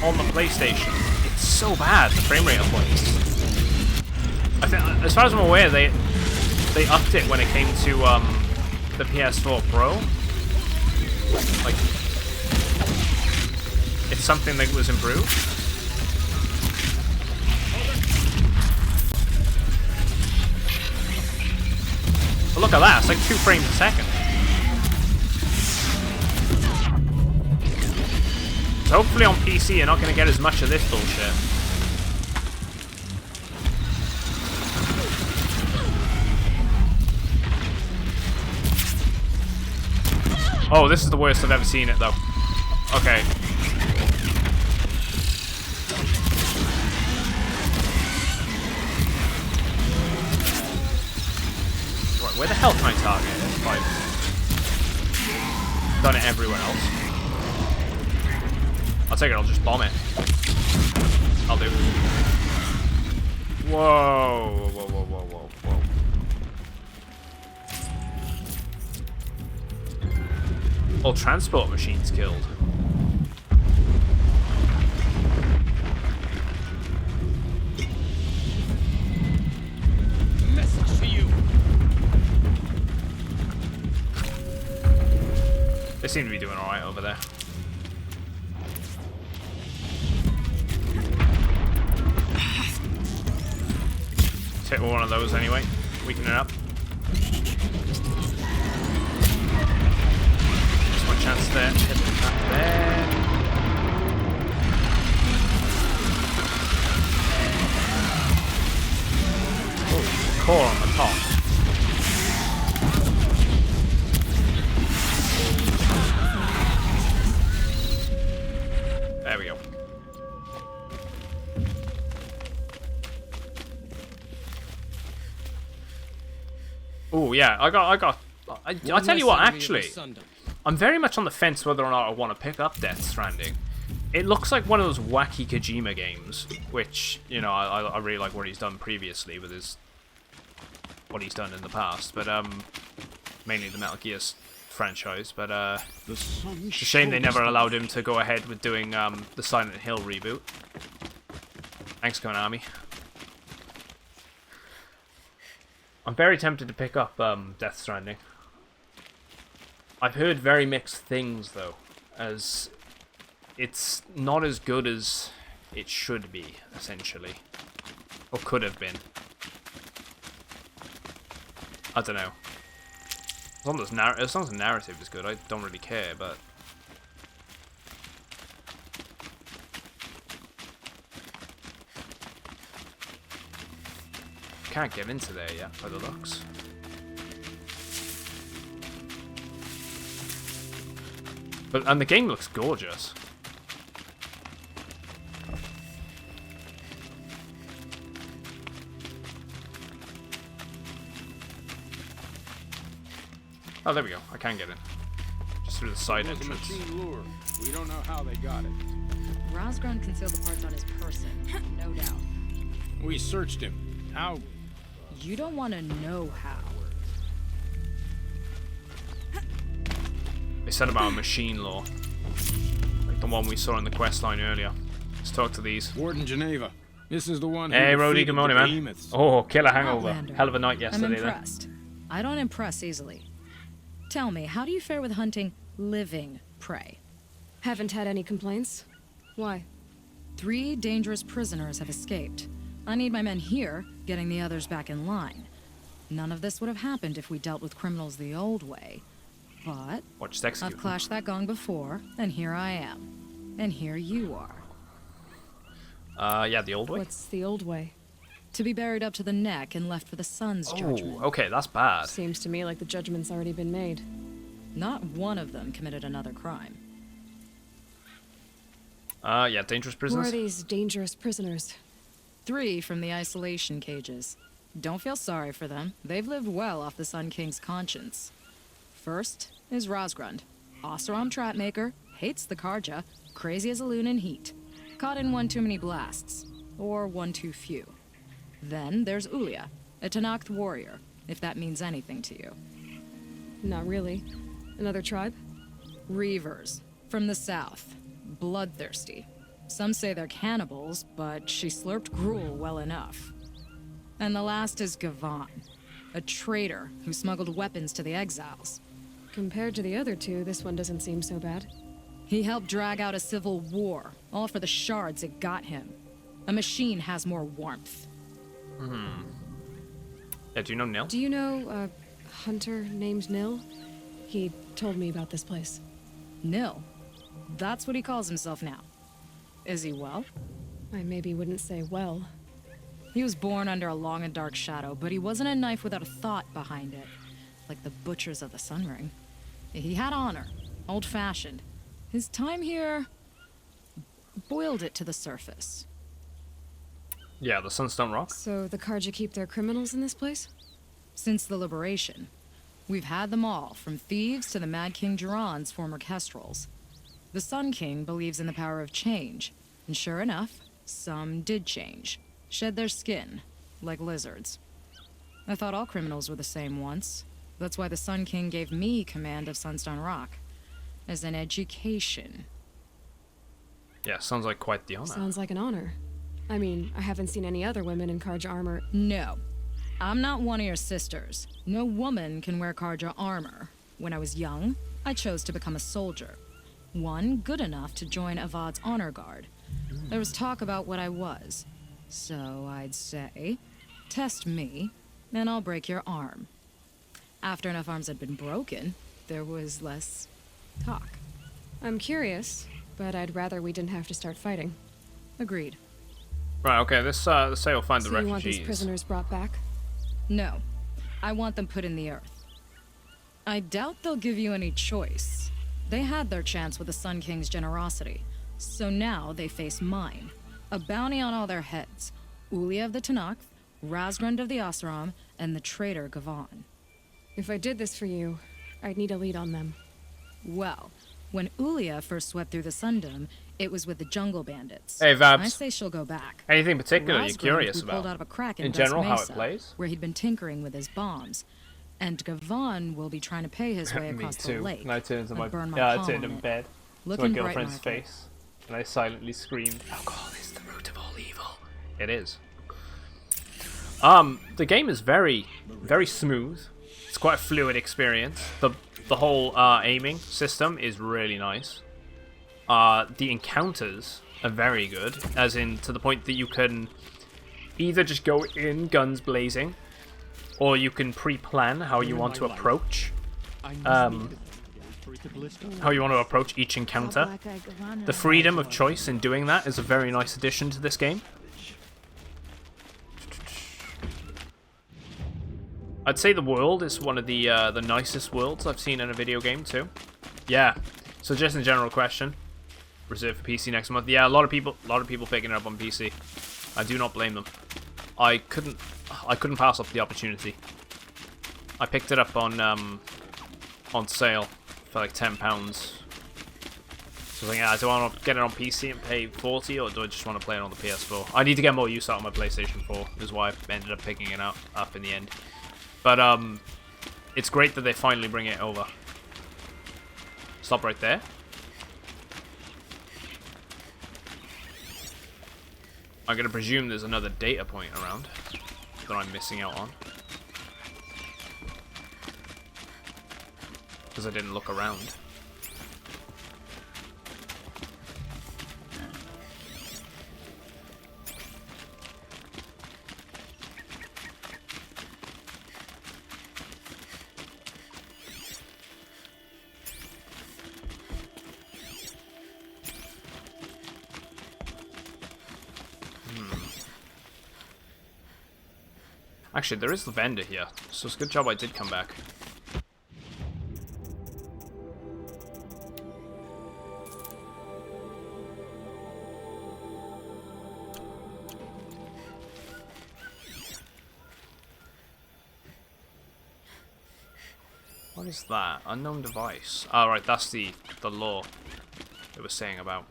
on the PlayStation. It's so bad, the frame rate of points. I think, as far as I'm aware, they upped it when it came to the PS4 Pro. Like, it's something that was improved. But look at that, it's like 2 frames a second. So hopefully on PC you're not going to get as much of this bullshit. Oh, this is the worst I've ever seen it, though. Okay. Right, where the hell can I target it if I've done it everywhere else? I'll take it, I'll just bomb it. I'll do. Whoa, whoa, whoa, whoa, whoa, whoa. All transport machines killed. Message for you. They seem to be doing alright over there. Hit one of those anyway. Weaken it up. Chance there, hit that there. Oh, core on the top. There we go. Oh yeah, I tell you what, actually. I'm very much on the fence whether or not I want to pick up Death Stranding. It looks like one of those wacky Kojima games, which, you know, I really like what he's done previously with what he's done in the past, but mainly the Metal Gear franchise. But it's a shame they never allowed him to go ahead with doing the Silent Hill reboot. Thanks, Konami. I'm very tempted to pick up Death Stranding. I've heard very mixed things, though, as it's not as good as it should be, essentially. Or could have been. I don't know. As long as the narrative is good, I don't really care, but... Can't get into there yet by the looks. And the game looks gorgeous. Oh, there we go. I can get in. Just through the side It was a entrance. machine lure. We don't know how they got it. Rosgrund concealed the parts on his person, no doubt. We searched him. How? You don't want to know how. They said about a machine law. Like the one we saw in the quest line earlier. Let's talk to these. Warden Geneva. This is the one who Hey, Rhodey, defeated good morning, the man. behemoths. Oh, killer hangover. Outlander. Hell of a night yesterday I'm there. impressed. I don't impress easily. Tell me, how do you fare with hunting living prey? Haven't had any complaints. Why? 3 dangerous prisoners have escaped. I need my men here, getting the others back in line. None of this would have happened if we dealt with criminals the old way. But Watch execute. I've clashed that gong before, and here I am. And here you are. Yeah, the old way? What's the old way? To be buried up to the neck and left for the sun's judgment. Oh, okay, that's bad. Seems to me like the judgment's already been made. Not one of them committed another crime. Yeah, dangerous Who prisoners? are these dangerous prisoners? 3 from the isolation cages. Don't feel sorry for them. They've lived well off the Sun King's conscience. First is Rosgrund. Oseram trapmaker, hates the Karja, crazy as a loon in heat. Caught in one too many blasts. Or one too few. Then there's Ulia, a Tanakh warrior, if that means anything to you. Not really. Another tribe? Reavers, from the south. Bloodthirsty. Some say they're cannibals, but she slurped gruel well enough. And the last is Gavan, a traitor who smuggled weapons to the exiles. Compared to the other 2, this one doesn't seem so bad. He helped drag out a civil war, all for the shards it got him. A machine has more warmth. Yeah, do you know Nil? Do you know a hunter named Nil? He told me about this place. Nil. That's what he calls himself now. Is he well? I maybe wouldn't say well. He was born under a long and dark shadow, but he wasn't a knife without a thought behind it. Like the butchers of the Sun Ring. He had honor, old-fashioned. His time here boiled it to the surface. Yeah, the Sunstone Rock. So the Karja keep their criminals in this place? Since the liberation, we've had them all, from thieves to the Mad King Duran's former kestrels. The Sun King believes in the power of change, and sure enough, some did change. Shed their skin, like lizards. I thought all criminals were the same once. That's why the Sun King gave me command of Sunstone Rock. As an education. Yeah, sounds like quite the honor. Sounds like an honor. I mean, I haven't seen any other women in Karja armor. No. I'm not one of your sisters. No woman can wear Karja armor. When I was young, I chose to become a soldier. One good enough to join Avad's honor guard. There was talk about what I was. So I'd say, test me, and I'll break your arm. After enough arms had been broken, there was less talk. I'm curious, but I'd rather we didn't have to start fighting. Agreed. Right, okay, let's say we'll find the So you refugees. want these prisoners brought back? No. I want them put in the earth. I doubt they'll give you any choice. They had their chance with the Sun King's generosity, so now they face mine. A bounty on all their heads. Ulia of the Tanakh, Rosgrund of the Oseram, and the traitor Gavan. If I did this for you, I'd need a lead on them. Well, when Ulia first swept through the Sundom, it was with the jungle bandits. Hey, Vabs. I say she'll go back. Anything particular you're Rosgrund curious we pulled about? out of a crack in In Dust general, how it Mesa, plays? where he'd been tinkering with his bombs. And Gavan will be trying to pay his way Me across too. the lake. And I turned to my, burn I palm turned on in it. bed to my Looking bright, girlfriend's Martha. face, and I silently screamed, "Alcohol is the root of all evil." It is. The game is very, very smooth. It's quite a fluid experience. The whole aiming system is really nice. The encounters are very good, as in to the point that you can either just go in guns blazing, or you can pre-plan how you want to approach each encounter. The freedom of choice in doing that is a very nice addition to this game. I'd say the world is one of the nicest worlds I've seen in a video game too. Yeah. So just a general question. Reserved for PC next month. Yeah, a lot of people picking it up on PC. I do not blame them. I couldn't pass up the opportunity. I picked it up on sale for like £10. So I was like, yeah, do I want to get it on PC and pay 40, or do I just want to play it on the PS4? I need to get more use out of my PlayStation 4, is why I ended up picking it up in the end. But it's great that they finally bring it over. Stop right there. I'm gonna presume there's another data point around that I'm missing out on, because I didn't look around. Actually, there is the vendor here, so it's a good job I did come back. What is that? Unknown device. Oh, right, that's the law it was saying about.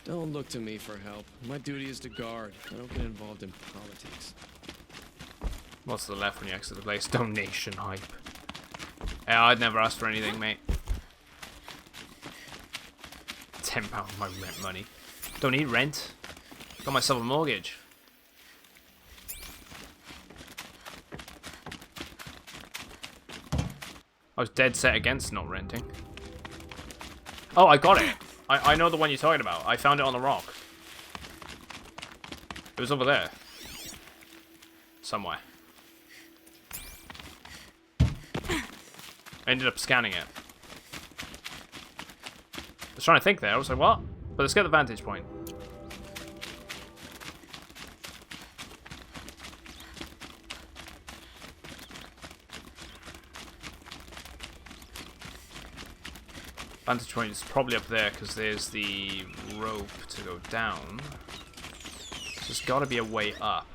Don't look to me for help. My duty is to guard. I don't get involved in politics. What's to the left when you exit the place? Donation hype. Yeah, I'd never ask for anything, mate. £10 my rent money. Don't need rent. Got myself a mortgage. I was dead set against not renting. Oh, I got it. I know the one you're talking about. I found it on the rock. It was over there. Somewhere. I ended up scanning it. I was trying to think there. I was like, what? But let's get the vantage point. Vantage point is probably up there because there's the rope to go down. So there's got to be a way up.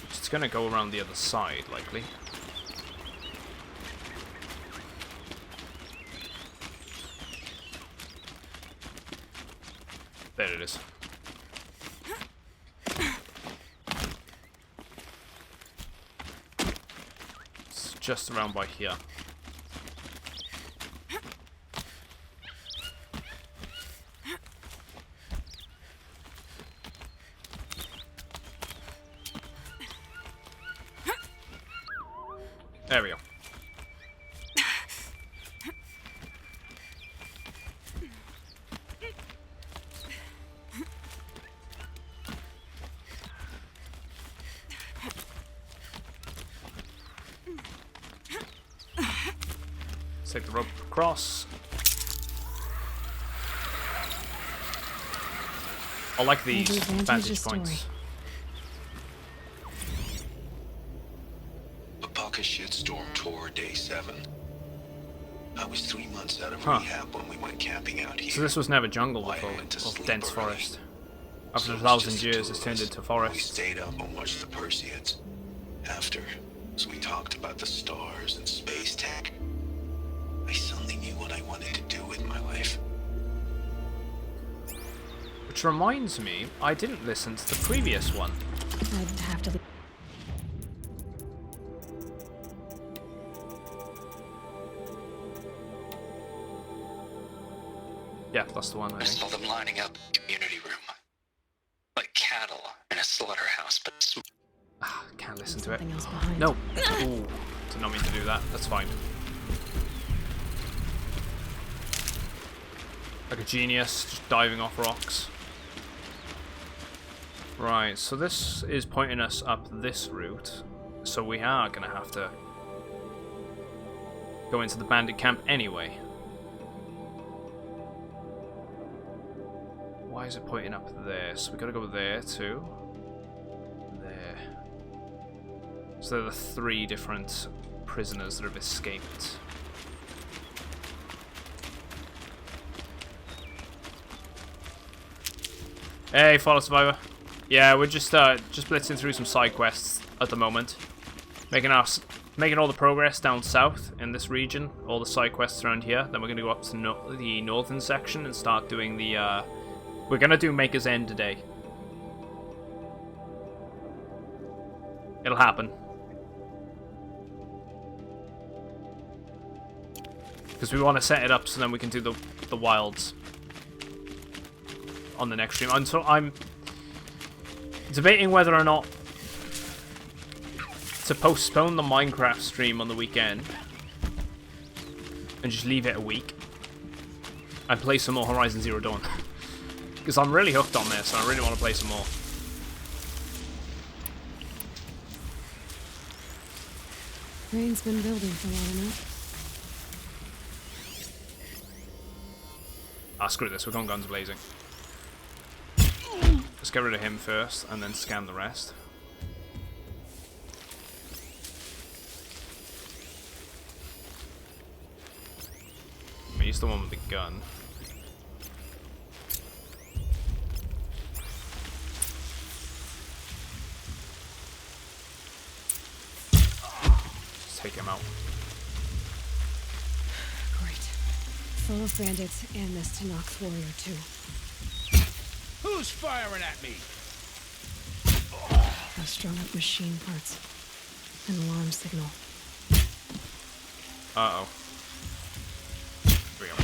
It's going to go around the other side, likely. There it is. It's just around by here. There we go. Let's take the rope across. I like these vantage points. Shitstorm tour day 7. I was 3 months out of rehab when we went camping out here. So this was never jungle before, or dense forest. After 1,000 years, it's turned into forest. We stayed up and watched the Perseids. After, as we talked about the stars and space tech, I suddenly knew what I wanted to do with my life. Which reminds me, I didn't listen to the previous one. I'd have to. Yeah, that's the one, I I think. saw them lining up in the community room. Like cattle in a slaughterhouse, but Can't listen to it. No. Ooh, did not mean to do that. That's fine. Like a genius, just diving off rocks. Right, so this is pointing us up this route. So we are going to have to go into the bandit camp anyway. Why Why is it pointing up there? So we gotta go there too. There. So there are 3 different prisoners that have escaped. Hey, fellow survivor. Yeah, we're just blitzing through some side quests at the moment, making all the progress down south in this region. All the side quests around here. Then we're gonna go up to the northern section and start doing the. We're gonna do Maker's End today. It'll happen. Because we want to set it up so then we can do the wilds on the next stream. And so I'm debating whether or not to postpone the Minecraft stream on the weekend and just leave it a week and play some more Horizon Zero Dawn. Because I'm really hooked on this and I really want to play some more. Rain's been building for long enough. Ah, screw this, we're going guns blazing. Let's get rid of him first, and then scan the rest. He's the one with the gun. Let's take him out. Full of bandits and this Tanox warrior too. Who's firing at me? I've strung up machine parts. An alarm signal. Uh-oh. Here we go.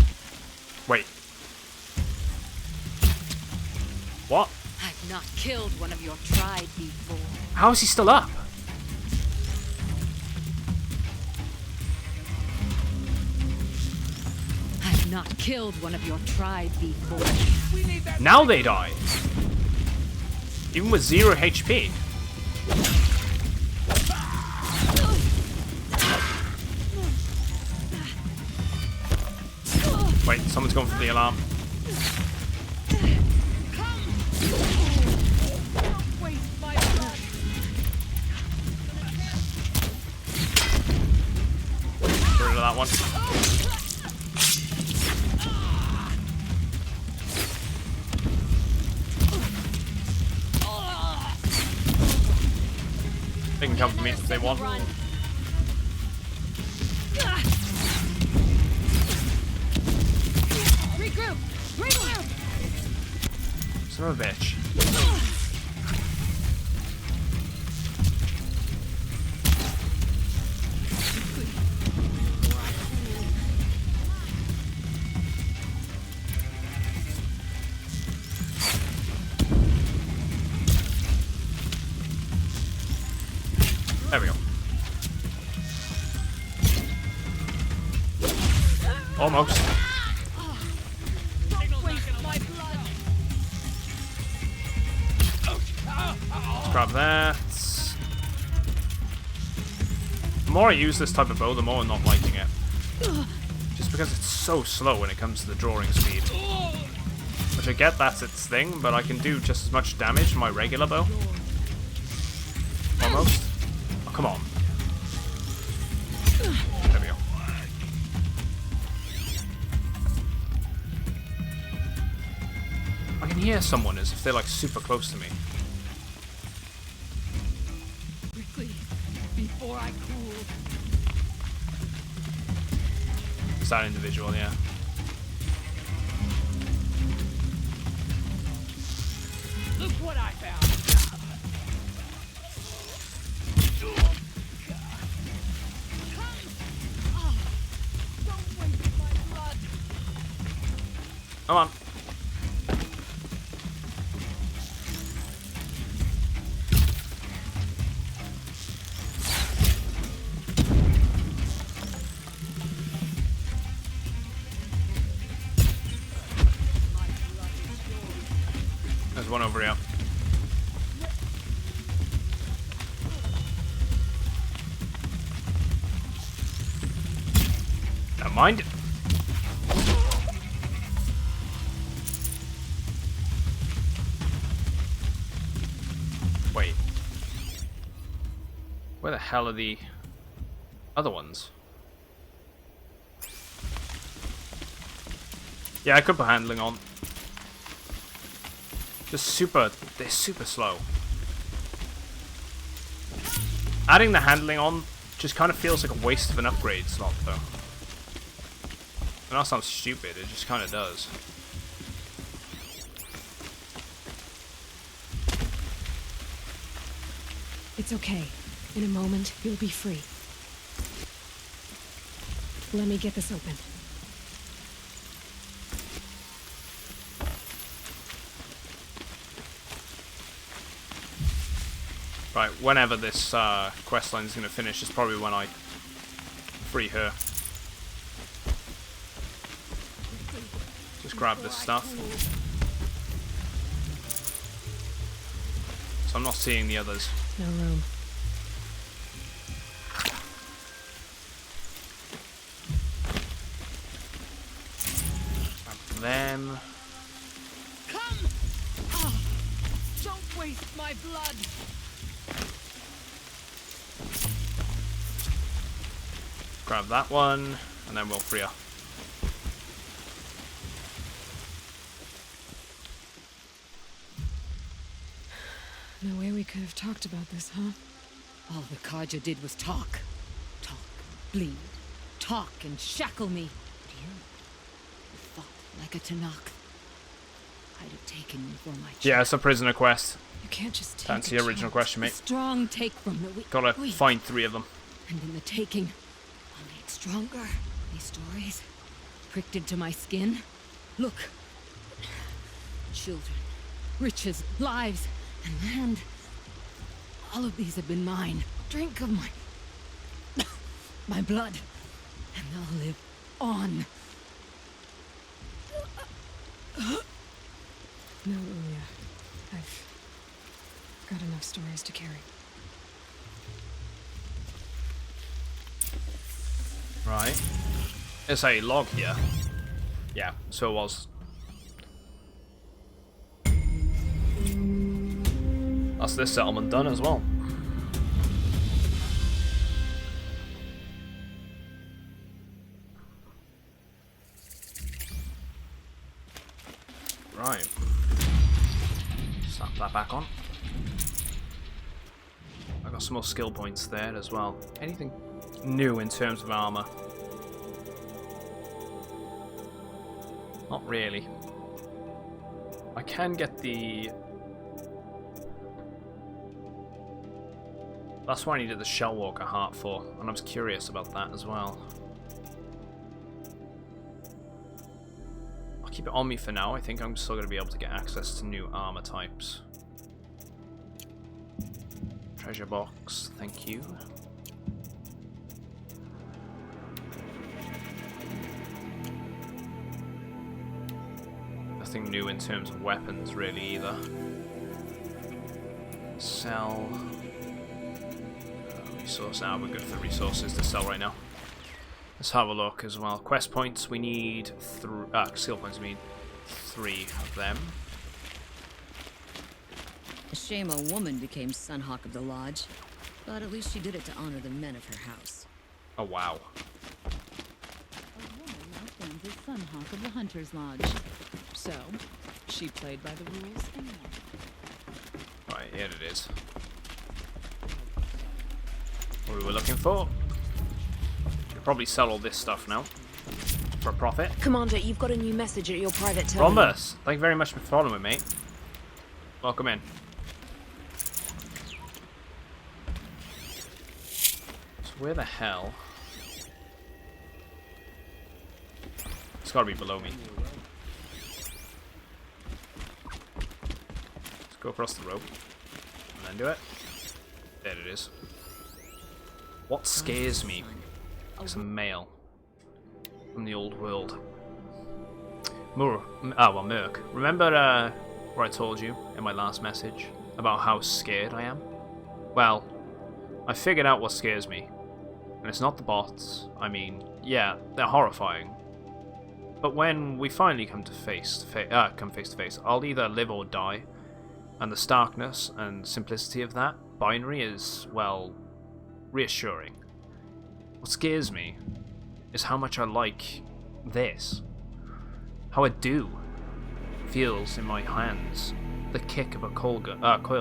Wait. What? I've not killed one of your tribe before. How is he still up? I've not killed one of your tribe before. Now they die. Even with 0 HP. Wait, someone's going for the alarm. Get rid of that one. They can come for me if they want. Regroup! Regroup! Son of a bitch. There we go. Almost. Let's grab that. The more I use this type of bow, the more I'm not liking it. Just because it's so slow when it comes to the drawing speed. Which I get that's its thing, but I can do just as much damage with my regular bow. Almost. Oh, come on. There we go. I can hear someone as if they're like super close to me. Quickly, before I cool. It's that individual, yeah. Look what I found. Come on. There's one over here. Don't mind it. Where the hell are the other ones? Yeah, I could put handling on. They're super slow. Adding the handling on just kind of feels like a waste of an upgrade slot, though. And that sounds stupid, it just kind of does. It's okay. In a moment, you'll be free. Let me get this open. Right, whenever this quest line is going to finish is probably when I free her. Just grab this stuff. So I'm not seeing the others. No room. Grab them. Come! Oh, don't waste my blood! Grab that one, and then we'll free her. No way we could have talked about this, huh? All the Kaja did was talk. Talk, bleed, talk, and shackle me. And you fought like a Tanakh. I'd have taken you for my child. Yeah, it's a prisoner quest. You can't just take That's the original question, mate. Strong take from the weak. Gotta find 3 of them. And in the taking, I'll make stronger. These stories, pricked into my skin. Look. Children, riches, lives, and land. All of these have been mine. Drink of my blood, and they'll live on. No, Ulia. I've got enough stories to carry. Right. There's a log here. Yeah, so it was. That's this settlement done as well. Right. Slap that back on. I got some more skill points there as well. Anything new in terms of armor? Not really. I can get the... That's why I needed the Shellwalker heart for, and I was curious about that as well. I'll keep it on me for now. I think I'm still going to be able to get access to new armor types. Treasure box, thank you. Nothing new in terms of weapons really either. Sell. Resource now, we're good for resources to sell right now. Let's have a look as well. Quest points, we need skill points, we need 3 of them. A shame a woman became Sunhawk of the Lodge, but at least she did it to honor the men of her house. Oh wow. A woman now stands as Sunhawk of the Hunter's Lodge. So, she played by the rules and won. Right, here it is. What we were looking for. Could probably sell all this stuff now for a profit. Commander, you've got a new message at your private terminal. Rhombus, thank you very much for following me, mate. Welcome in. So where the hell? It's gotta be below me. Let's go across the rope and then do it. There it is. What scares me? It's a male from the old world. Merc. Remember where I told you in my last message about how scared I am? Well, I figured out what scares me. And it's not the bots. I mean, yeah, they're horrifying. But when we finally come face to face, I'll either live or die. And the starkness and simplicity of that binary is, well, reassuring. What scares me is how much I like this. How a do feels in my hands. The kick of a coil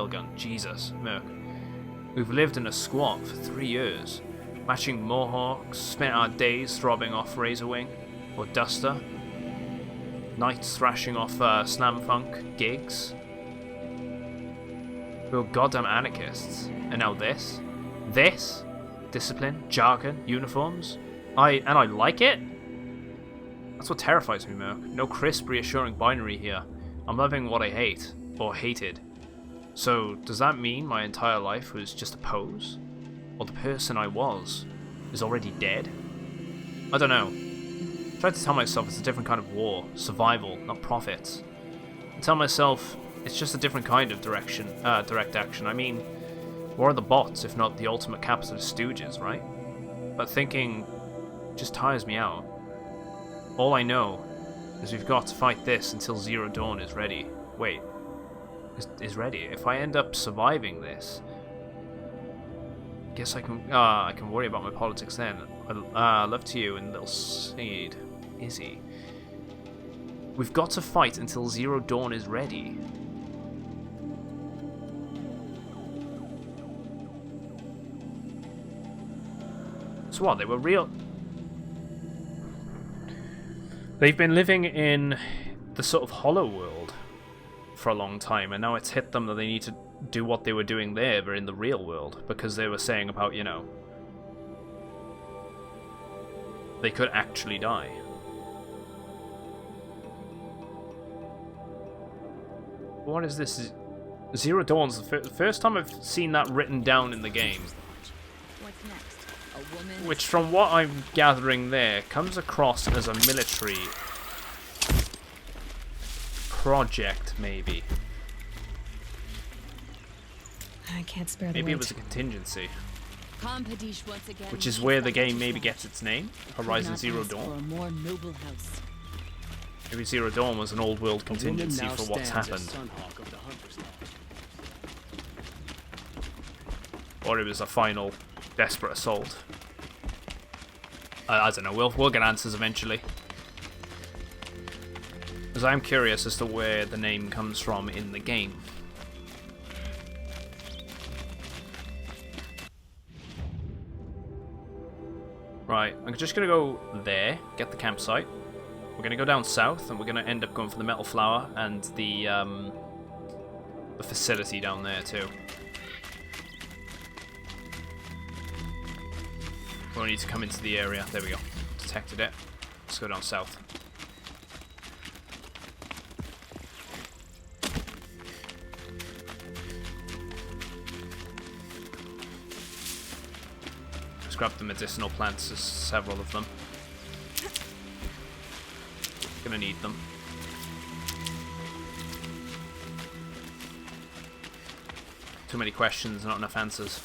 gun. Jesus, Merc. We've lived in a squat for 3 years, matching mohawks, spent our days throbbing off Razorwing or Duster, nights thrashing off slam funk gigs. We were goddamn anarchists, and now this, discipline, jargon, uniforms. I like it. That's what terrifies me, Merc. No crisp, reassuring binary here. I'm loving what I hate, or hated. So, does that mean my entire life was just a pose? Or the person I was is already dead? I don't know. I try to tell myself it's a different kind of war, survival, not profits. I tell myself it's just a different kind of direct action. I mean, what are the bots if not the ultimate capitalist stooges, right? But thinking just tires me out. All I know is we've got to fight this until Zero Dawn is ready. Wait. Is ready. If I end up surviving this, guess I can worry about my politics then. Love to you and little seed, Izzy. We've got to fight until Zero Dawn is ready. So what? They were real. They've been living in the sort of hollow world for a long time, and now it's hit them that they need to do what they were doing there, but in the real world, because they were saying about, you know, they could actually die. What is this? Zero Dawn's the first time I've seen that written down in the game. What's next? A woman? Which, from what I'm gathering there, comes across as a military project, maybe. I can't spare the Maybe weight. it was a contingency. Competition once again. Which is where the game maybe gets its name, Horizon Zero For a Dawn. more noble house. Maybe Zero Dawn was an old world contingency for what's happened. Or it was a final desperate assault. I don't know, we'll get answers eventually. Because I'm curious as to where the name comes from in the game. Right, I'm just going to go there, get the campsite. We're going to go down south, and we're going to end up going for the Metal Flower and the facility down there too. We'll need to come into the area. There we go. Detected it. Let's go down south. Let's grab the medicinal plants. There's several of them. Gonna need them. Too many questions, not enough answers.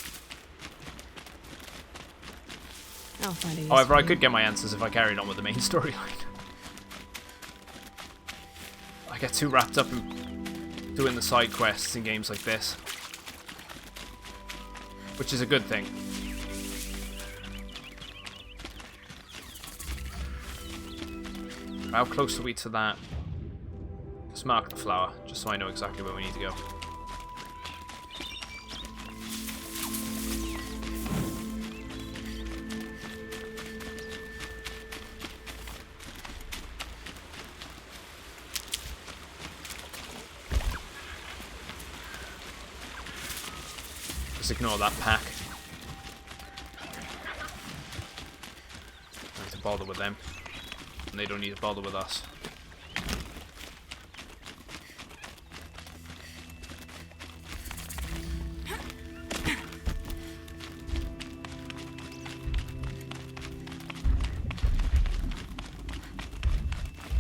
I'll find it. However, I could get my answers if I carried on with the main storyline. I get too wrapped up in doing the side quests in games like this, which is a good thing. How close are we to that? Let's mark the flower, just so I know exactly where we need to go. Just ignore that pack. I need to bother with them. And they don't need to bother with us.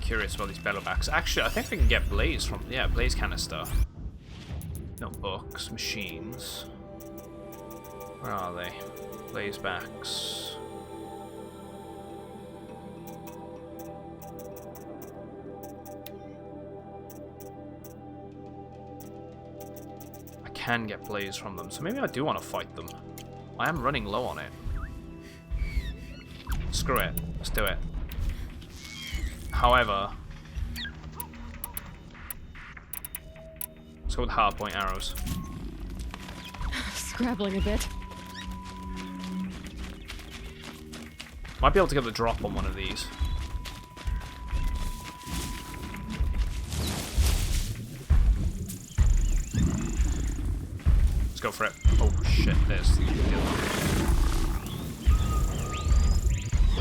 Curious about these bellowbacks. Actually, I think we can get blaze from... Yeah, blaze kind of stuff. No books, machines. Where are they? Blaze backs. I can get blaze from them, so maybe I do want to fight them. I am running low on it. Screw it. Let's do it. However, let's go with hardpoint arrows. Scrabbling a bit. Might be able to get the drop on one of these. Let's go for it. Oh shit, there's the other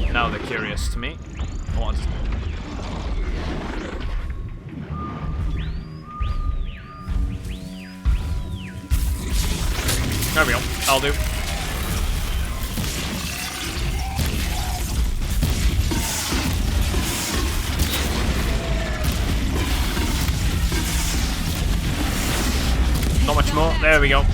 one. Now they're curious to me. I want to... There we go. I'll do. Not much more. There we go.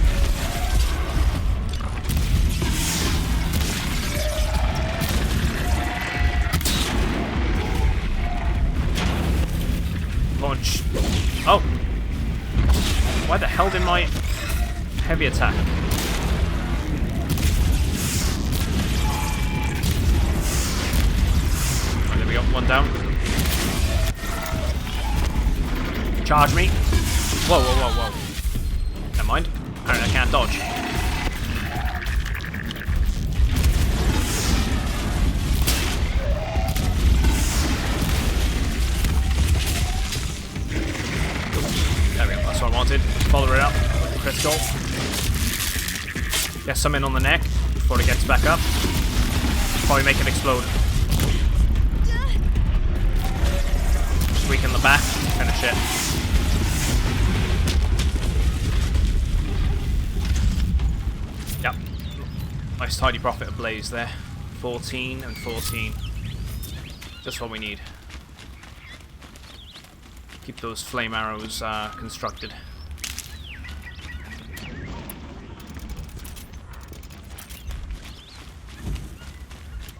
Launch. Oh. Why the hell did my heavy attack? Right, there we go. One down. Charge me. Whoa, whoa, whoa, whoa. Never mind. Apparently I can't dodge. There we go. That's what I wanted. Follow it up with the crystal. Get some in on the neck before it gets back up. Probably make it explode. Squeak in the back. Finish it. Yep. Nice tidy profit ablaze there. 14 and 14. Just what we need. Keep those flame arrows constructed.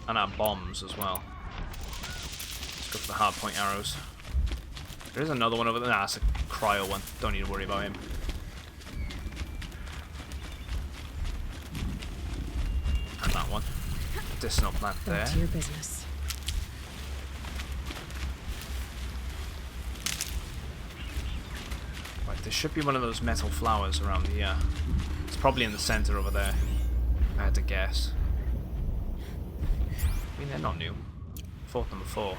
And our bombs as well. Let's go for the hardpoint arrows. There's another one over there. Nah, it's a cryo one. Don't need to worry about him. And that one. Medicinal plant there. Back to your business. Right, there should be one of those metal flowers around here. It's probably in the center over there. If I had to guess. I mean, they're not new. Fought them before.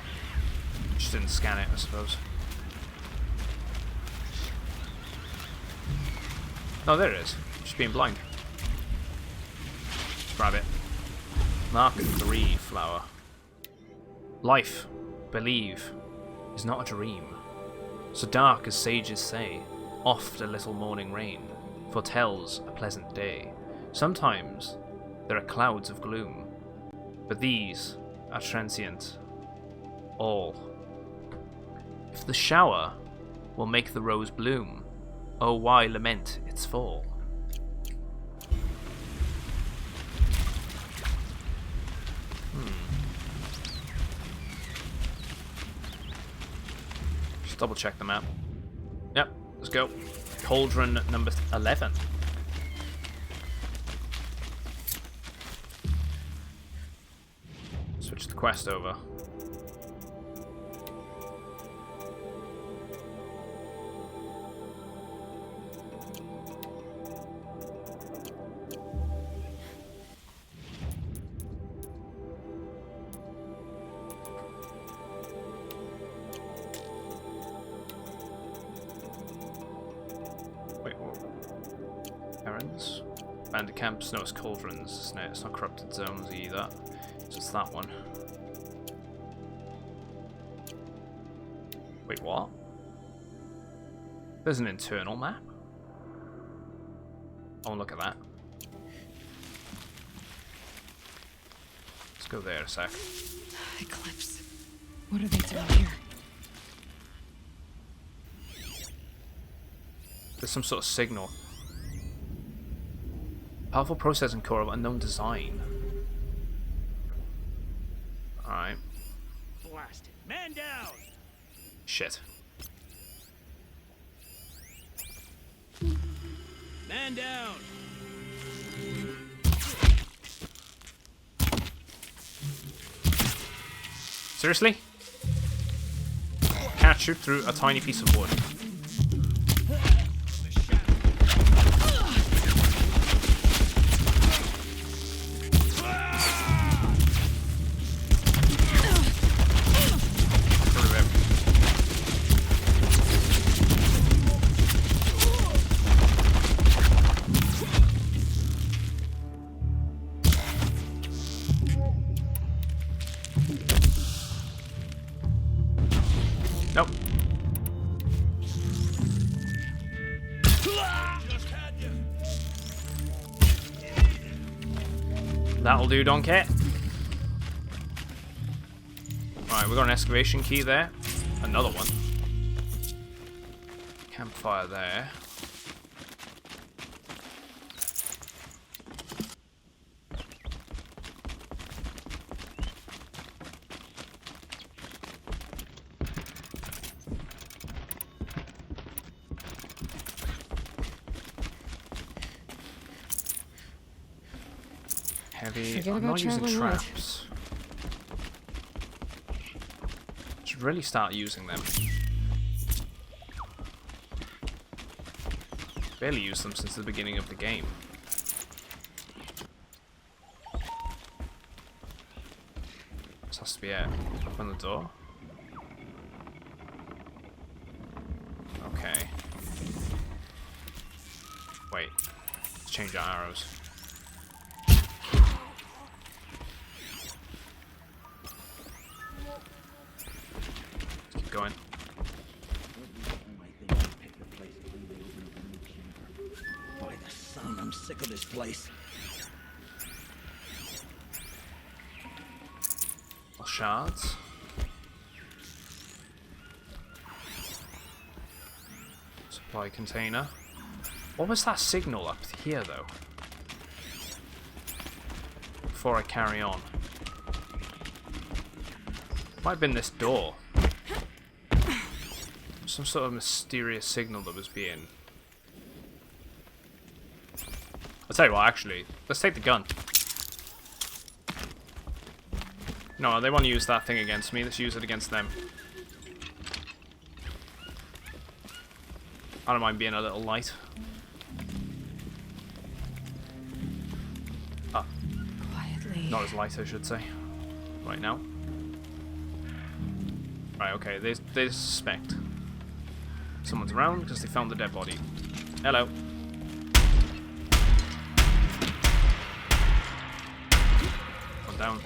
Just didn't scan it, I suppose. Oh, there it is. Just being blind. Let's grab it. Mark 3 flower. Life, believe, is not a dream. So dark as sages say, oft a little morning rain foretells a pleasant day. Sometimes there are clouds of gloom, but these are transient. All. If the shower will make the rose bloom, oh, why lament its fall? Just double check the map. Yep, let's go. Cauldron number 11. Switch the quest over. Errands. Bandit camps, no, it's cauldrons, isn't it? It's not corrupted zones either. It's just that one. Wait, what? There's an internal map? Oh, look at that. Let's go there a sec. Eclipse. What are they doing here? There's some sort of signal. Powerful processing core of unknown design. Alright. Blasted. Man down! Shit. Man down! Seriously? Can't shoot through a tiny piece of wood. Nope. That'll do, donkey. Alright, we got an excavation key there. Another one. Campfire there. Heavy. Forget I'm about not using traveling light. traps. Should really start using them. Barely used them since the beginning of the game. This has to be it. Open the door. Okay. Wait. Let's change our arrows. Keep going. By the sun, I'm sick of this place. More shards. Supply container. What was that signal up here, though? Before I carry on. Might have been this door. Some sort of mysterious signal that was being... I'll tell you what, actually. Let's take the gun. No, they want to use that thing against me. Let's use it against them. I don't mind being a little light. Ah. Quietly. Not as light, I should say. Right now. Right, okay. They suspect someone's around because they found the dead body. Hello. One down.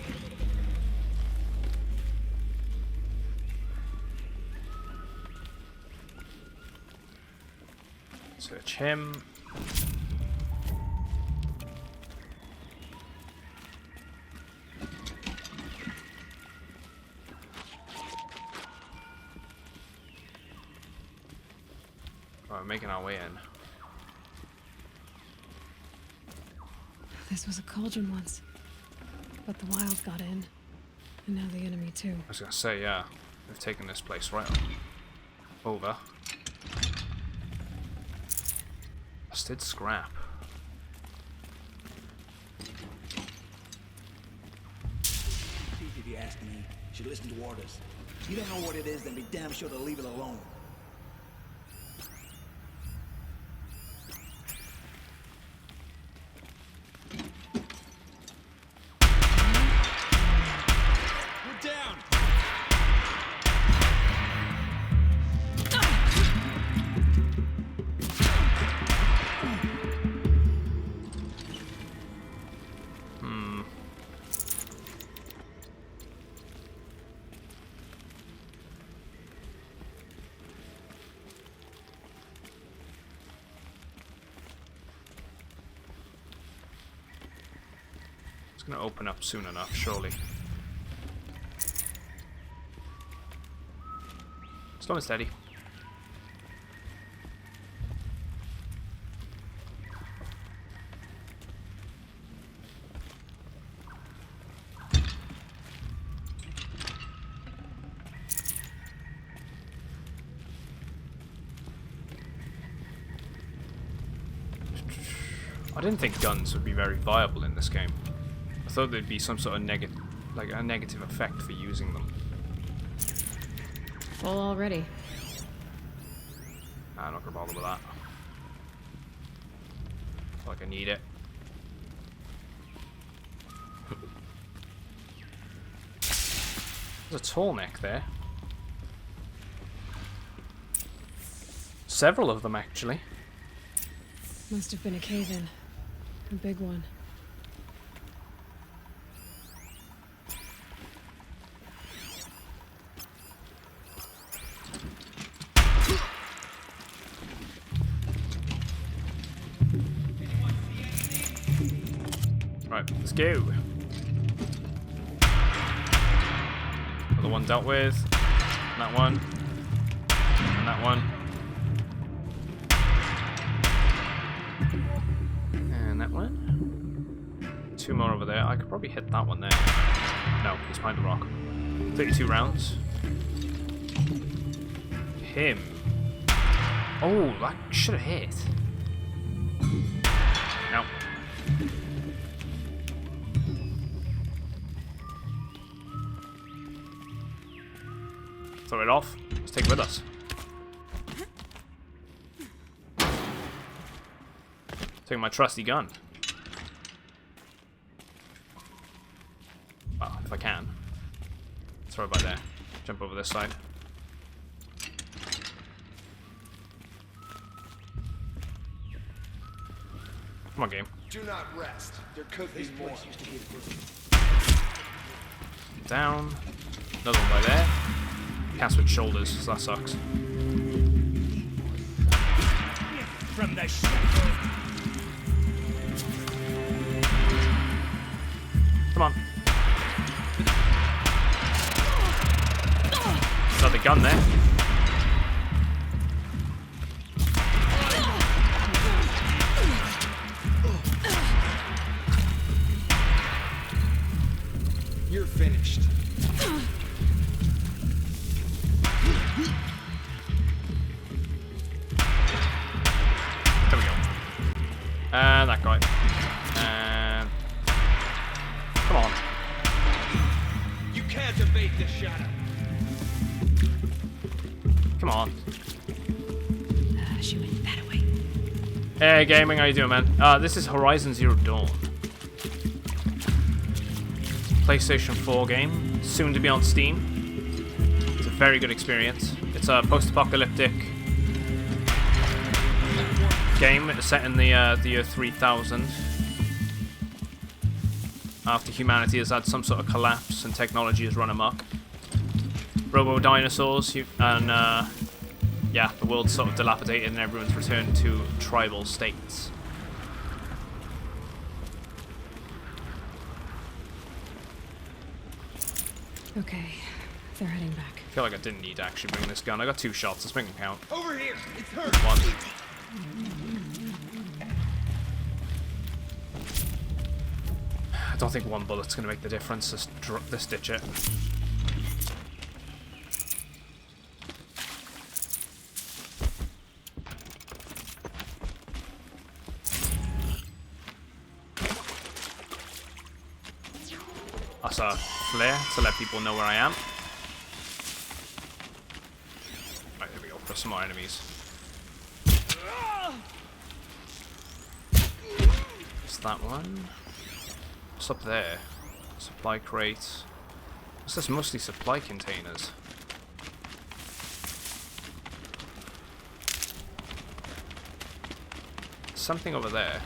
Search him. Right, we're making our way in. This was a cauldron once, but the wild got in, and now the enemy too. I was gonna say, yeah, they've taken this place right over. Busted scrap. Easy if you ask me. Should listen to orders. If you don't know what it is, then be damn sure to leave it alone. We're down. It's gonna open up soon enough, surely. Slow and steady. I didn't think guns would be very viable in this game. I thought there'd be some sort of negative effect for using them. Full already. I'm not gonna bother with that. Feel like I need it. There's a tall neck there. Several of them, actually. Must have been a cave-in. A big one. Right, let's go. Another one dealt with. And that one. And that one. And that one. 2 more over there. I could probably hit that one there. No, he's behind the rock. 32 rounds. Him. Oh, that should have hit. No. Throw it off. Let's take it with us. Taking my trusty gun. Well, if I can. Throw it by there. Jump over this side. Come on, game. Do not rest. There could be more. Down. Another one by there. Can't switch shoulders, so that sucks. From the Come on. Another gun there. You're finished. There we go. And that guy. And come on. You can't evade the shadow. Come on. She went that way. Hey, gaming, how you doing, man? This is Horizon Zero Dawn. PlayStation 4 game, soon to be on Steam. It's a very good experience. It's a post-apocalyptic game. It's set in the year 3000. After humanity has had some sort of collapse and technology has run amok. Robo-dinosaurs, and yeah, the world's sort of dilapidated and everyone's returned to tribal states. Okay, they're heading back. I feel like I didn't need to actually bring this gun. I got 2 shots. Let's make them count. Over here. It's her. 1. I don't think 1 bullet's going to make the difference. Let's ditch it. That's a flare to let people know where I am. Right, there we go. For some more enemies. It's that one. What's up there? Supply crates. What's this? Mostly supply containers. Something over there.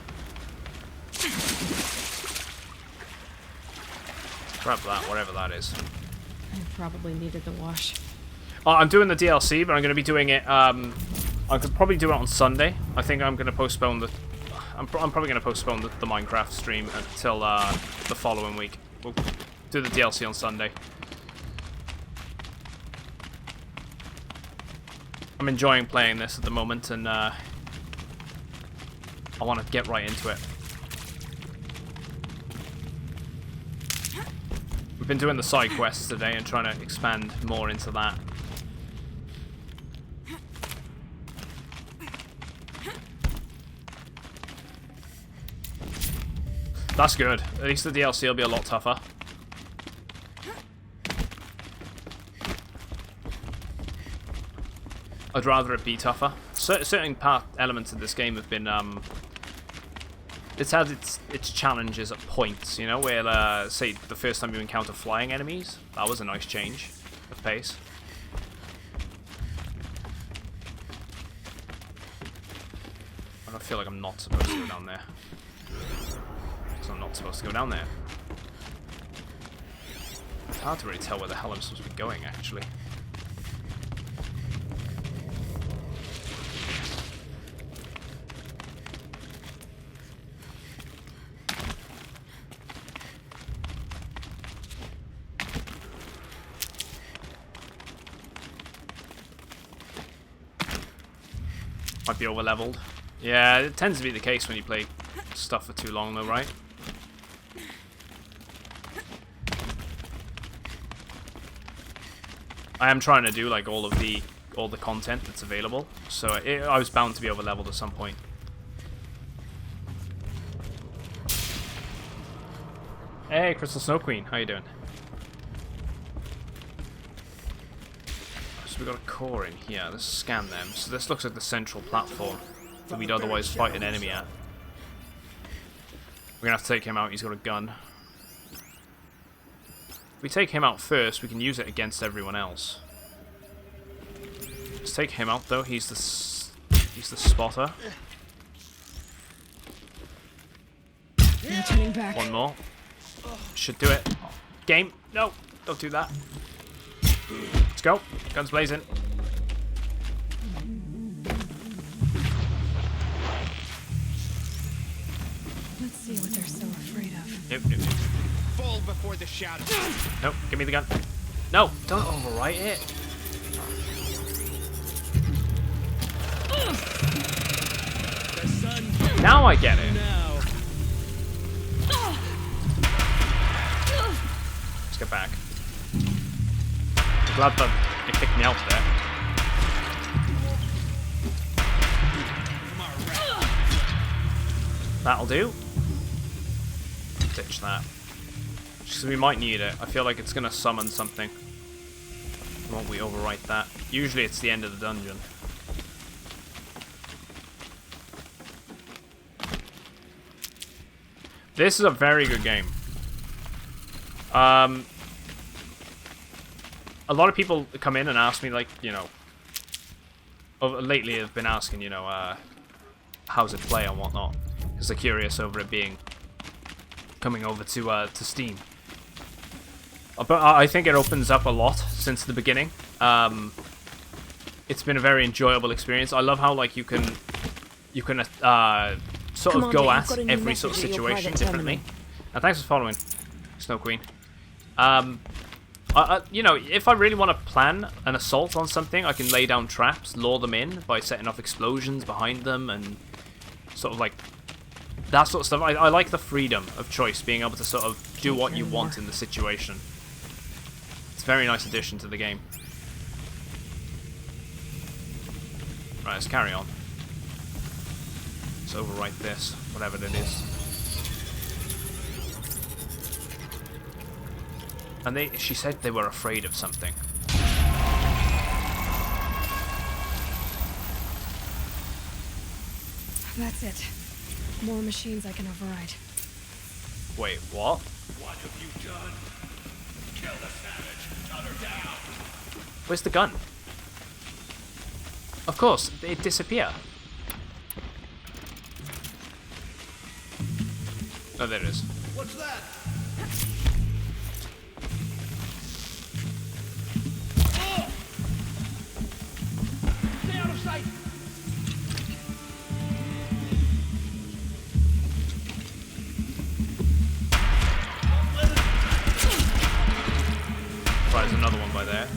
Grab that, whatever that is. I probably needed the wash. I'm doing the DLC, but I'm going to be doing it. I could probably do it on Sunday. I think I'm going to postpone the. I'm probably going to postpone the Minecraft stream until the following week. We'll do the DLC on Sunday. I'm enjoying playing this at the moment, and I want to get right into it. We've been doing the side quests today and trying to expand more into that. That's good. At least the DLC will be a lot tougher. I'd rather it be tougher. Certain elements of this game have been it's had its challenges at points, you know, where say the first time you encounter flying enemies, that was a nice change of pace. I feel like I'm not supposed to go down there. Because I'm not supposed to go down there. It's hard to really tell where the hell I'm supposed to be going, actually. Might be over-leveled. Yeah, it tends to be the case when you play stuff for too long, though, right? I am trying to do like all the content that's available, so I was bound to be over-leveled at some point. Hey, Crystal Snow Queen, how you doing? So we got a core in here. Let's scan them. So this looks like the central platform that we'd otherwise fight an enemy at. We're gonna have to take him out. He's got a gun. If we take him out first, we can use it against everyone else. Let's take him out though. He's the spotter. I'm turning back. One more. Should do it. Game. No, don't do that. Let's go. Guns blazing. Let's see what they're so afraid of. Nope, nope, nope. Fall before the shadow. Nope, give me the gun. No, don't overwrite it. Now I get it. Let's get back. I'm glad that it kicked me out there. That'll do. Ditch that. Just 'cause we might need it. I feel like it's gonna summon something. Won't we overwrite that? Usually it's the end of the dungeon. This is a very good game. A lot of people come in and ask me, like, you know, lately have been asking, you know, how's it play and whatnot, because they're curious over it coming over to Steam. But I think it opens up a lot since the beginning. It's been a very enjoyable experience. I love how like you can sort of go at every sort of situation differently. And thanks for following, Snow Queen. You know, if I really want to plan an assault on something, I can lay down traps, lure them in by setting off explosions behind them, and sort of like that sort of stuff. I like the freedom of choice, being able to sort of do what you want in the situation. It's a very nice addition to the game. Right, let's carry on. Let's overwrite this, whatever it is. And she said they were afraid of something. That's it. More machines I can override. Wait, what? What have you done? Kill the savage. Cut her down. Where's the gun? Of course, it disappeared. Oh, there it is. What's that? Stay out of sight. Right, there's another one by there.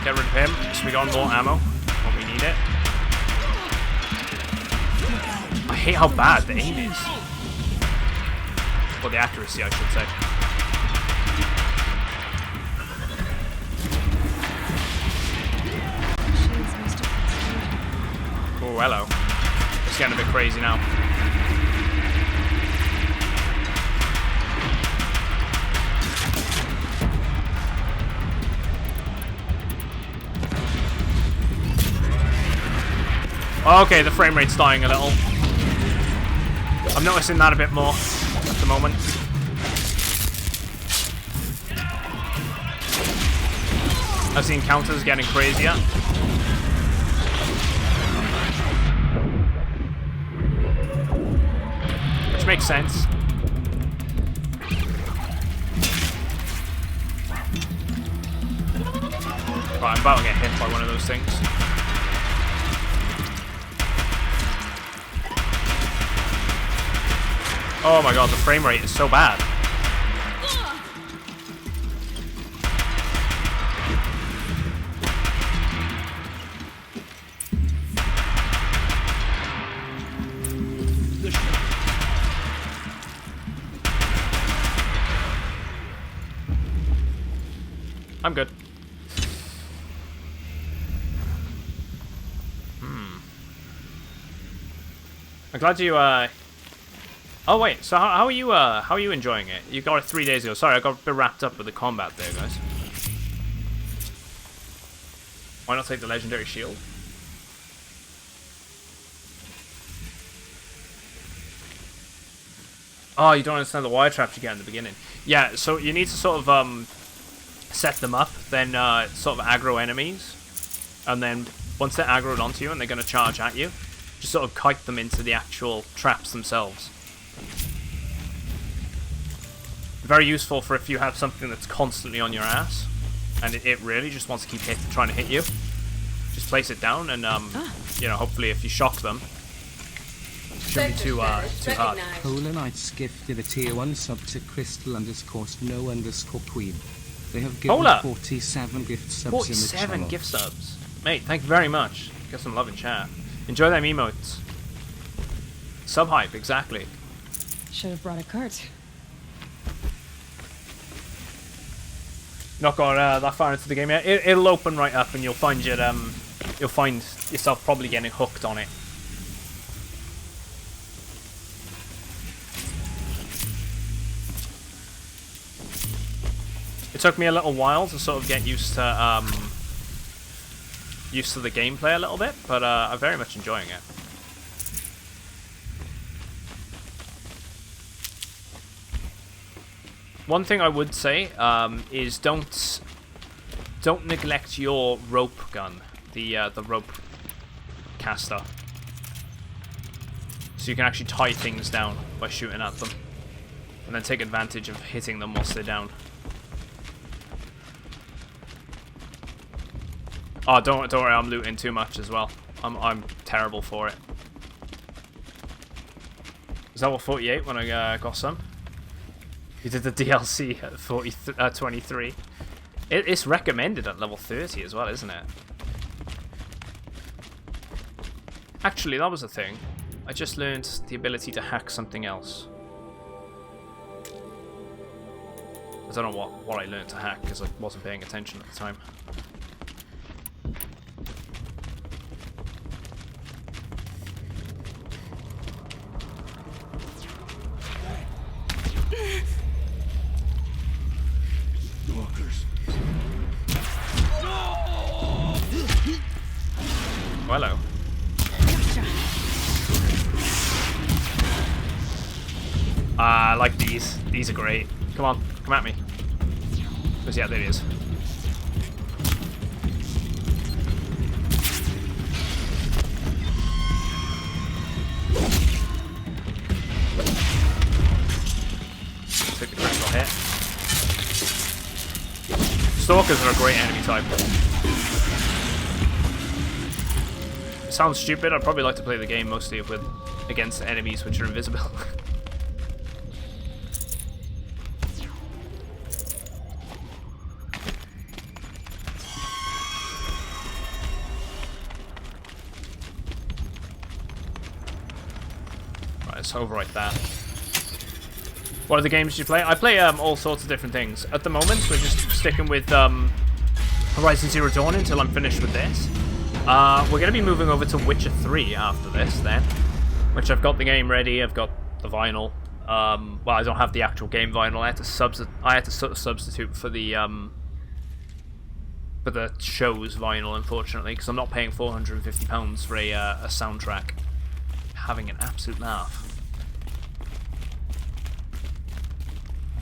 Get rid of him, so we got more ammo when we need it. I hate how bad the aim is. Or the accuracy, I should say. Oh, hello. It's getting a bit crazy now. Okay, the frame rate's dying a little. I'm noticing that a bit more at the moment. As the encounters getting crazier. Which makes sense. Right, I'm about to get hit by one of those things. Oh my god, the frame rate is so bad. I'm good. I'm glad you, Oh wait, so how are you enjoying it? You got it 3 days ago. Sorry, I got a bit wrapped up with the combat there, guys. Why not take the legendary shield? Oh, you don't understand the wire traps you get in the beginning. Yeah, so you need to sort of set them up, then sort of aggro enemies, and then once they're aggroed onto you and they're going to charge at you, just sort of kite them into the actual traps themselves. Very useful for if you have something that's constantly on your ass, and it really just wants to keep trying to hit you. Just place it down, and you know, hopefully if you shock them, it shouldn't be too hard. Polar Knights gifted a tier 1 sub to Crystal_no_queen. They have given Polar 47 gift subs 47 in the channel. gift subs. Mate, thank you very much. Get some love in chat. Enjoy them emotes. Sub hype, exactly. Should have brought a cart. Not got that far into the game yet. It'll open right up, and you'll find you'll find yourself probably getting hooked on it. It took me a little while to sort of get used to the gameplay a little bit, but I'm very much enjoying it. One thing I would say is don't neglect your rope gun, the rope caster, so you can actually tie things down by shooting at them, and then take advantage of hitting them whilst they're down. Oh, don't worry, I'm looting too much as well. I'm terrible for it. Is that what 48 when I got some? You did the DLC at 23. It's recommended at level 30 as well, isn't it? Actually, that was a thing. I just learned the ability to hack something else. I don't know what I learned to hack because I wasn't paying attention at the time. Hello. I like these. These are great. Come on, come at me. Because yeah, there he is. Took a critical hit. Stalkers are a great enemy type. Sounds stupid. I'd probably like to play the game mostly against enemies which are invisible. Right, let's overwrite that. What other games do you play? I play all sorts of different things. At the moment, we're just sticking with Horizon Zero Dawn until I'm finished with this. We're going to be moving over to Witcher 3 after this, then. Which I've got the game ready, I've got the vinyl. Well, I don't have the actual game vinyl, I had to sort of substitute for the But the show's vinyl, unfortunately, because I'm not paying £450 for a soundtrack. Having an absolute laugh.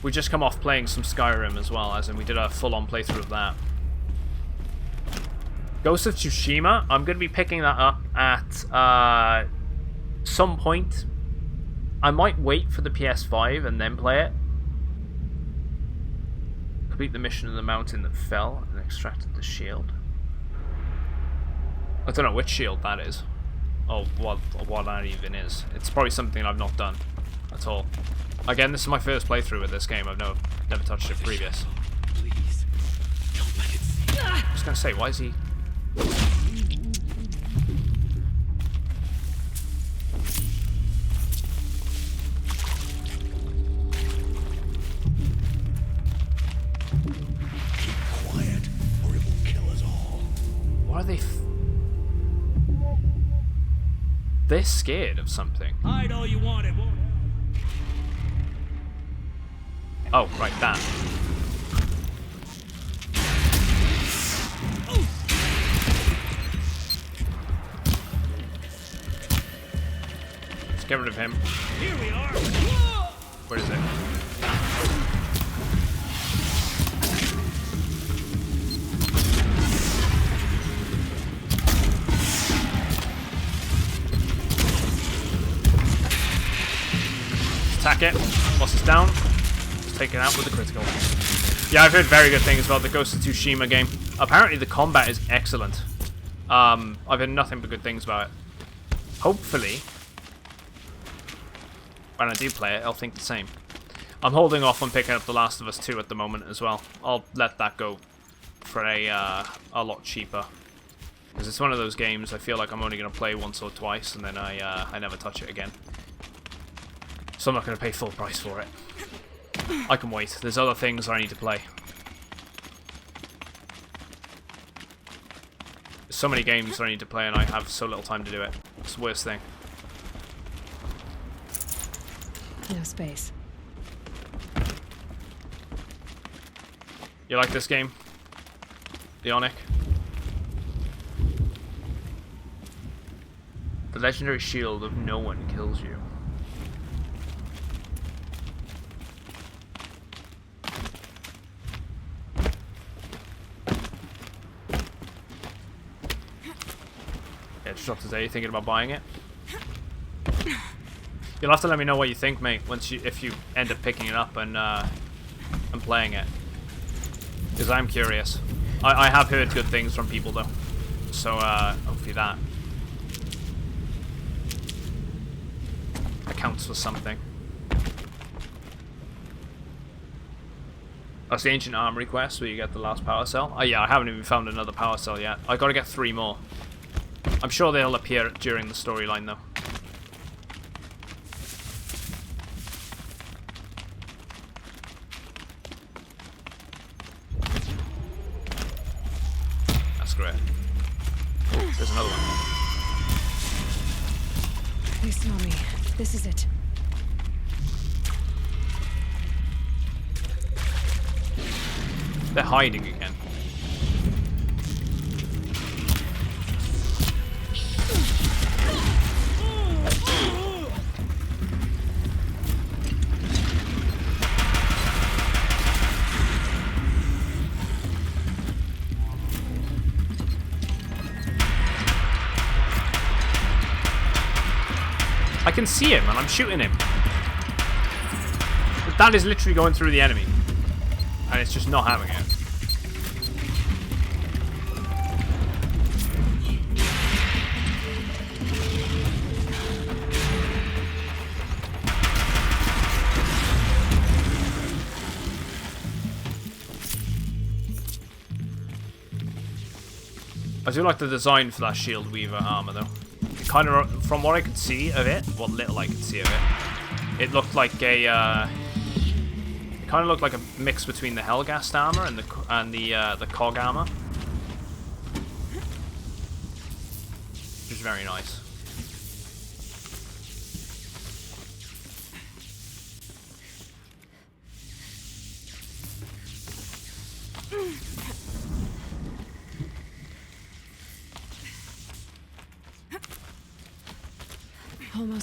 We just come off playing some Skyrim as well, as in we did a full-on playthrough of that. Ghost of Tsushima, I'm going to be picking that up at some point. I might wait for the PS5 and then play it. Complete the mission in the mountain that fell and extracted the shield. I don't know which shield that is. Or what that even is. It's probably something I've not done at all. Again, this is my first playthrough with this game. I've never touched it previous. Please, don't let it see. I was gonna say, why is he? Keep quiet, or it will kill us all. Why are they? They're scared of something. Hide all you want, it won't help. Oh, right, that. Let's get rid of him. Here we are. Where is it? Attack it. Boss is down. Take it out with a critical. Yeah, I've heard very good things about the Ghost of Tsushima game. Apparently the combat is excellent. I've heard nothing but good things about it. Hopefully, when I do play it, I'll think the same. I'm holding off on picking up The Last of Us 2 at the moment as well. I'll let that go for a lot cheaper. Because it's one of those games I feel like I'm only going to play once or twice and then I never touch it again. So I'm not going to pay full price for it. I can wait. There's other things I need to play. There's so many games I need to play and I have so little time to do it. It's the worst thing. No space. You like this game? Bionic? The legendary shield of no one kills you. Drop today. You thinking about buying it? You'll have to let me know what you think, mate. If you end up picking it up and playing it, because I'm curious. I have heard good things from people though, so hopefully that accounts for something. That's the Ancient Armory quest where you get the last power cell. Oh yeah, I haven't even found another power cell yet. I got to get 3 more. I'm sure they'll appear during the storyline, though. That's great. Oh, there's another one. They smell me. This is it. They're hiding again. I can see him and I'm shooting him. But that is literally going through the enemy. And it's just not having it. I do like the design for that Shield Weaver armor though. It kind of, from what I could see of it, what little I could see of it, it looked like a, it kind of looked like a mix between the Helghast armor and the Cog armor, which is very nice.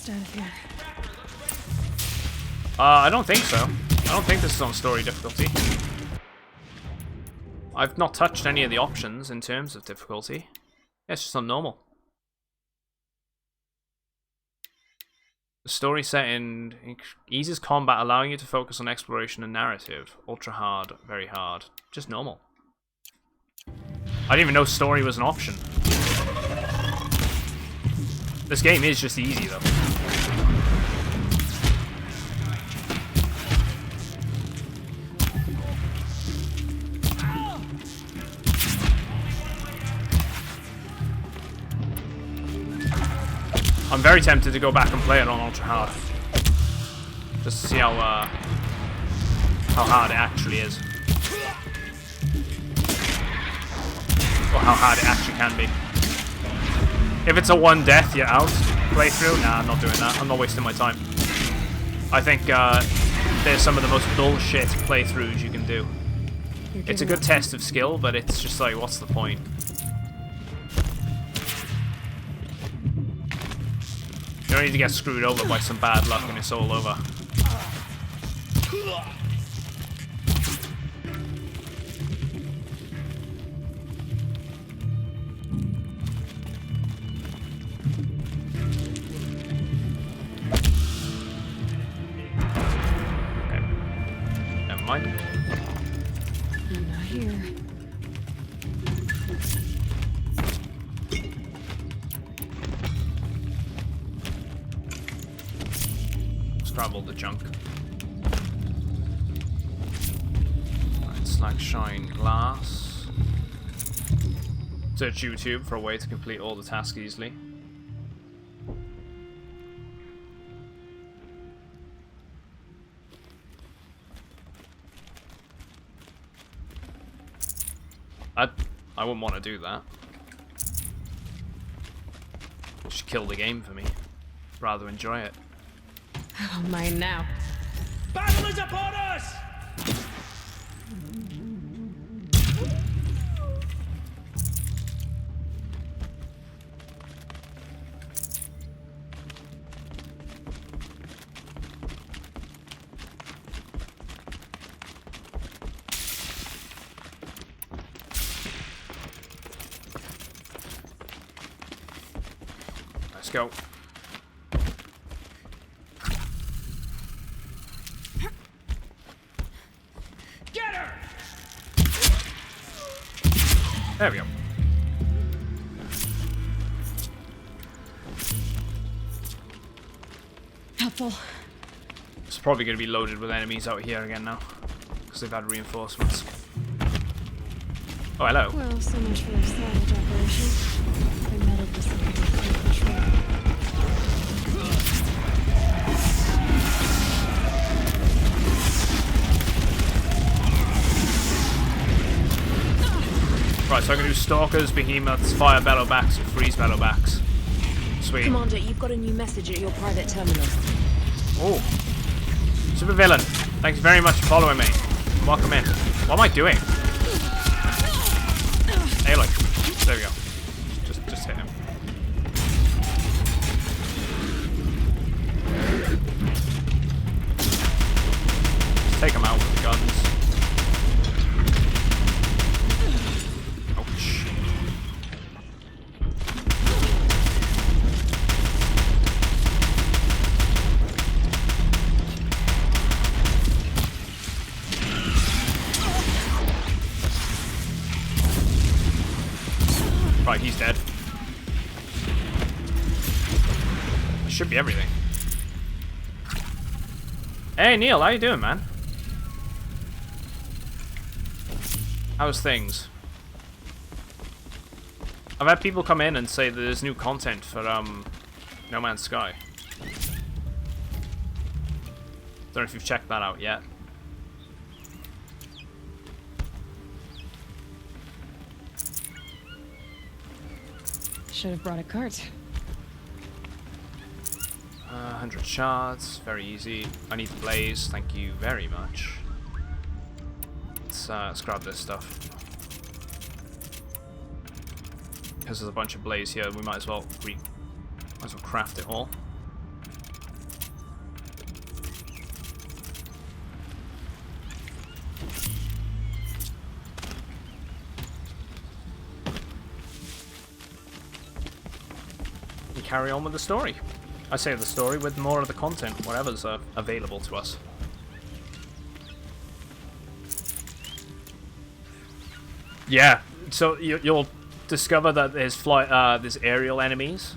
almost out of here. I don't think so. I don't think this is on story difficulty. I've not touched any of the options in terms of difficulty. Yeah, it's just on normal. The story setting eases combat, allowing you to focus on exploration and narrative. Ultra hard, very hard. Just normal. I didn't even know story was an option. This game is just easy though. I'm very tempted to go back and play it on ultra hard, just to see how hard it actually is, or how hard it actually can be. If it's a one death you're out playthrough, nah, I'm not doing that. I'm not wasting my time. I think they're some of the most bullshit playthroughs you can do. It's a good test of skill, but it's just like, what's the point? You don't need to get screwed over by some bad luck and it's all over. Okay. Never mind. I'm not here. Grab all the junk. Right, slag shine glass. Search YouTube for a way to complete all the tasks easily. I wouldn't want to do that. Just kill the game for me. Rather enjoy it. Oh, mine now. Battle is upon us! Let's go. There we go. Helpful. It's probably going to be loaded with enemies out here again now, because they've had reinforcements. Oh, hello. Well, so much for their salvage operation. They meddled with something they couldn't control. Right, so I can do Stalkers, Behemoths, Fire Bellowbacks, and Freeze Bellowbacks. Sweet. Commander, you've got a new message at your private terminal. Oh. Super Villain, thanks very much for following me. Welcome in. What am I doing? Hey, look. There we go. Just hit him. Just take him out with the guns. Right, he's dead. That should be everything. Hey Neil, how you doing, man? How's things? I've had people come in and say that there's new content for No Man's Sky. Don't know if you've checked that out yet. Should have brought a cart. 100 shards, very easy. I need the blaze, thank you very much. Let's grab this stuff. Because there's a bunch of blaze here, we might as well craft it all. carry on with the story. I say the story with more of the content, whatever's available to us. Yeah, so you'll discover that there's aerial enemies,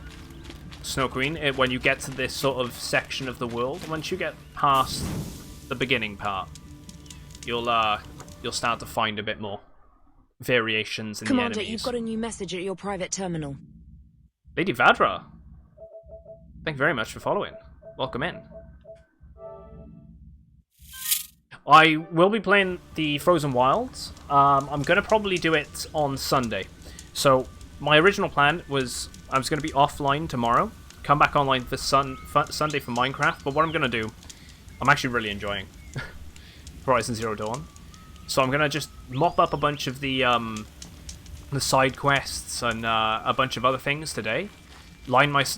Snow Queen, when you get to this sort of section of the world. Once you get past the beginning part, you'll start to find a bit more variations in Commander, the enemies. you've got a new message at your private terminal. Lady Vadra, thank you very much for following. Welcome in. I will be playing the Frozen Wilds. I'm going to probably do it on Sunday. So my original plan was I was going to be offline tomorrow, come back online for Sunday for Minecraft. But what I'm going to do, I'm actually really enjoying Horizon Zero Dawn. So I'm going to just mop up a bunch of the side quests and a bunch of other things today.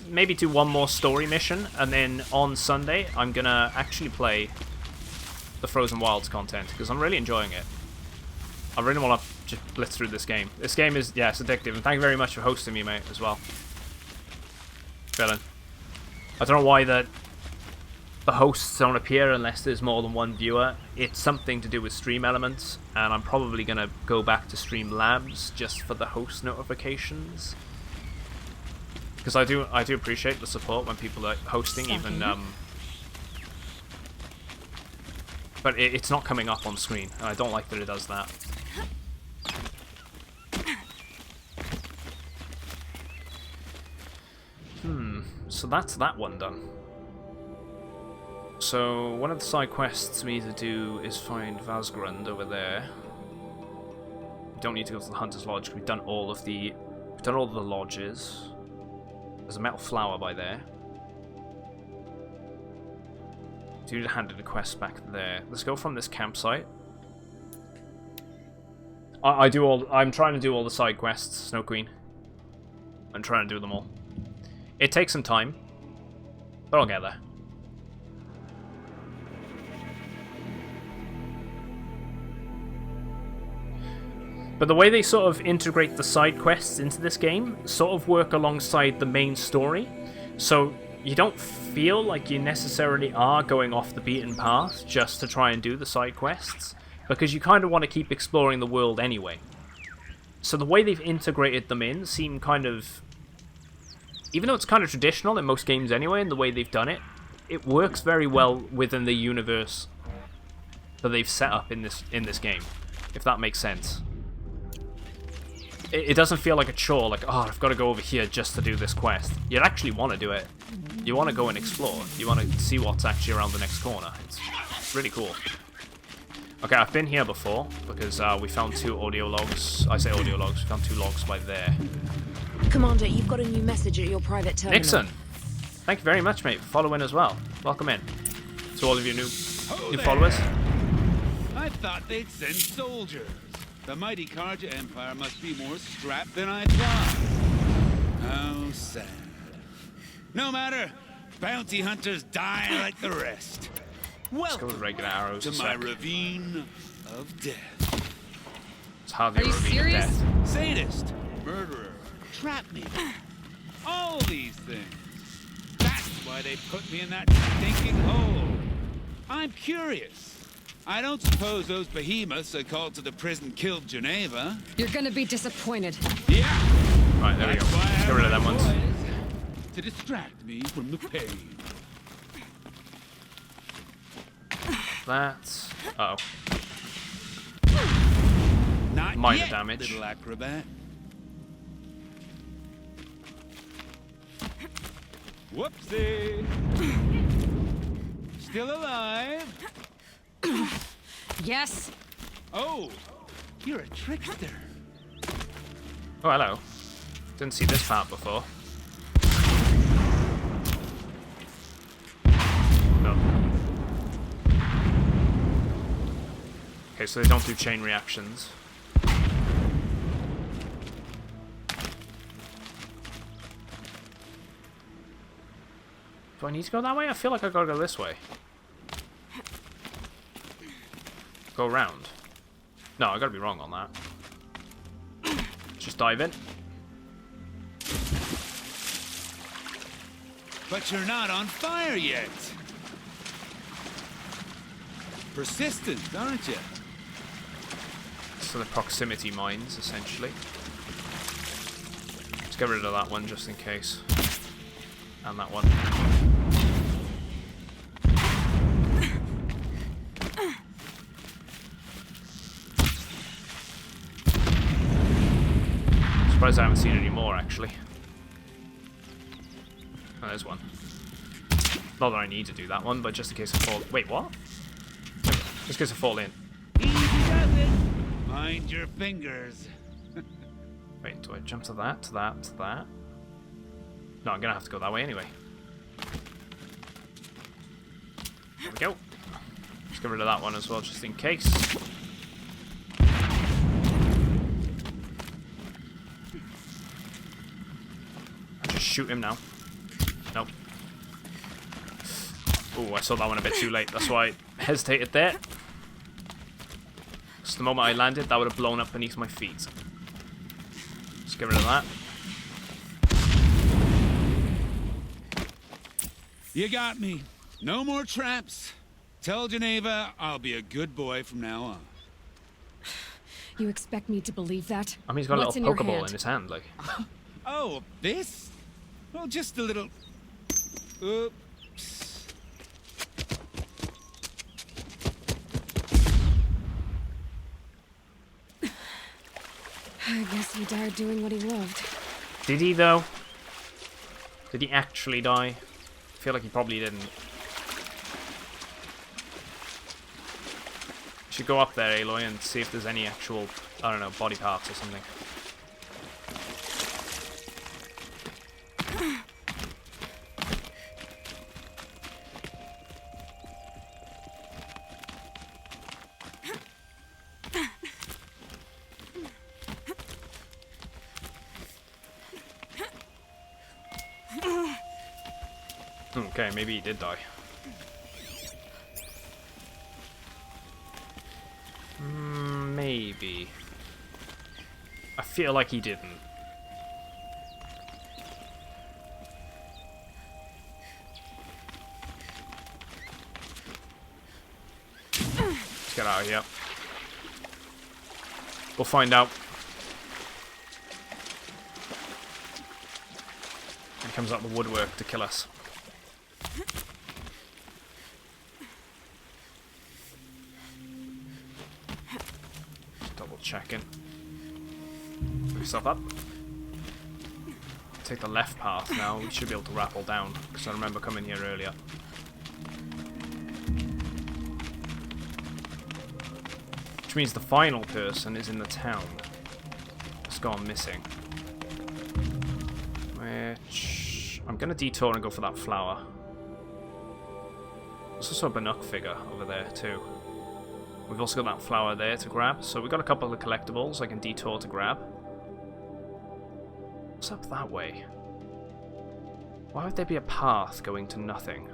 Maybe do one more story mission, and then on Sunday I'm going to actually play the Frozen Wilds content, because I'm really enjoying it. I really want to just blitz through this game. This game is, yeah, it's addictive, and thank you very much for hosting me, mate, as well. Villain. I don't know why the hosts don't appear unless there's more than one viewer. It's something to do with stream elements, and I'm probably going to go back to Streamlabs just for the host notifications. Because I do appreciate the support when people are hosting, even... But it's not coming up on screen, and I don't like that it does that. So that's that one done. So one of the side quests we need to do is find Vazgrund over there. We don't need to go to the Hunter's Lodge, because we've done all of the lodges. There's a metal flower by there. Do need to hand in a quest back there. Let's go from this campsite. I'm trying to do all the side quests, Snow Queen. I'm trying to do them all. It takes some time, but I'll get there. But the way they sort of integrate the side quests into this game sort of work alongside the main story. So you don't feel like you necessarily are going off the beaten path just to try and do the side quests, because you kind of want to keep exploring the world anyway. So the way they've integrated them in seem kind of... Even though it's kind of traditional in most games anyway, and the way they've done it, it works very well within the universe that they've set up in this game, if that makes sense. It doesn't feel like a chore, like, oh, I've got to go over here just to do this quest. You actually want to do it. You want to go and explore. You want to see what's actually around the next corner. It's really cool. Okay, I've been here before, because we found 2 audio logs. I say audio logs, we found 2 logs by there. Commander, you've got a new message at your private terminal. Nixon! Thank you very much, mate, for following as well. Welcome in. To all of you new followers. I thought they'd send soldiers. The mighty Karja Empire must be more strapped than I thought. How sad. No matter, bounty hunters die like the rest. Welcome to regular arrows to my ravine of death. It's hardly a ravine of death. Sadist, murderer, trap me. All these things. That's why they put me in that stinking hole. I'm curious. I don't suppose those behemoths I called to the prison killed Geneva. You're gonna be disappointed. Yeah. Right, there we go. Get rid of them ones. To distract me from the pain. That's... Uh-oh. Not minor yet, damage. Little acrobat. Whoopsie. Still alive? Yes. Oh, you're a trickster. Oh, hello. Didn't see this part before. No. Okay, so they don't do chain reactions. Do I need to go that way? I feel like I gotta go this way. Go around. No, I gotta be wrong on that. Just dive in. But you're not on fire yet. Persistent, aren't you? So the proximity mines, essentially. Let's get rid of that one just in case. And that one. Surprised I haven't seen any more, actually. Oh, there's one. Not that I need to do that one, but just in case I fall... Wait, what? Just in case I fall in. Easy does it. Mind your fingers. Wait, do I jump to that, to that, to that? No, I'm gonna have to go that way anyway. There we go. Let's get rid of that one as well, just in case. I'll just shoot him now. Nope. Oh, I saw that one a bit too late. That's why I hesitated there. So the moment I landed, that would have blown up beneath my feet. Let's get rid of that. You got me. No more traps. Tell Geneva I'll be a good boy from now on. You expect me to believe that? I mean, he's got What's a little in your Pokeball hand? in his hand, like. Oh, this? Well, just a little... Oops. I guess he died doing what he loved. Did he, though? Did he actually die? I feel like he probably didn't. Should go up there, Aloy, and see if there's any actual, I don't know, body parts or something. Okay, maybe he did die. Maybe. I feel like he didn't. Let's get out of here. We'll find out. He comes out the woodwork to kill us. Checking. Move yourself up. Take the left path now. We should be able to rappel down, because I remember coming here earlier. Which means the final person is in the town. It's gone missing. Which... I'm going to detour and go for that flower. There's also a Bannock figure over there too. We've also got that flower there to grab, so we've got a couple of collectibles I can detour to grab. What's up that way? Why would there be a path going to nothing?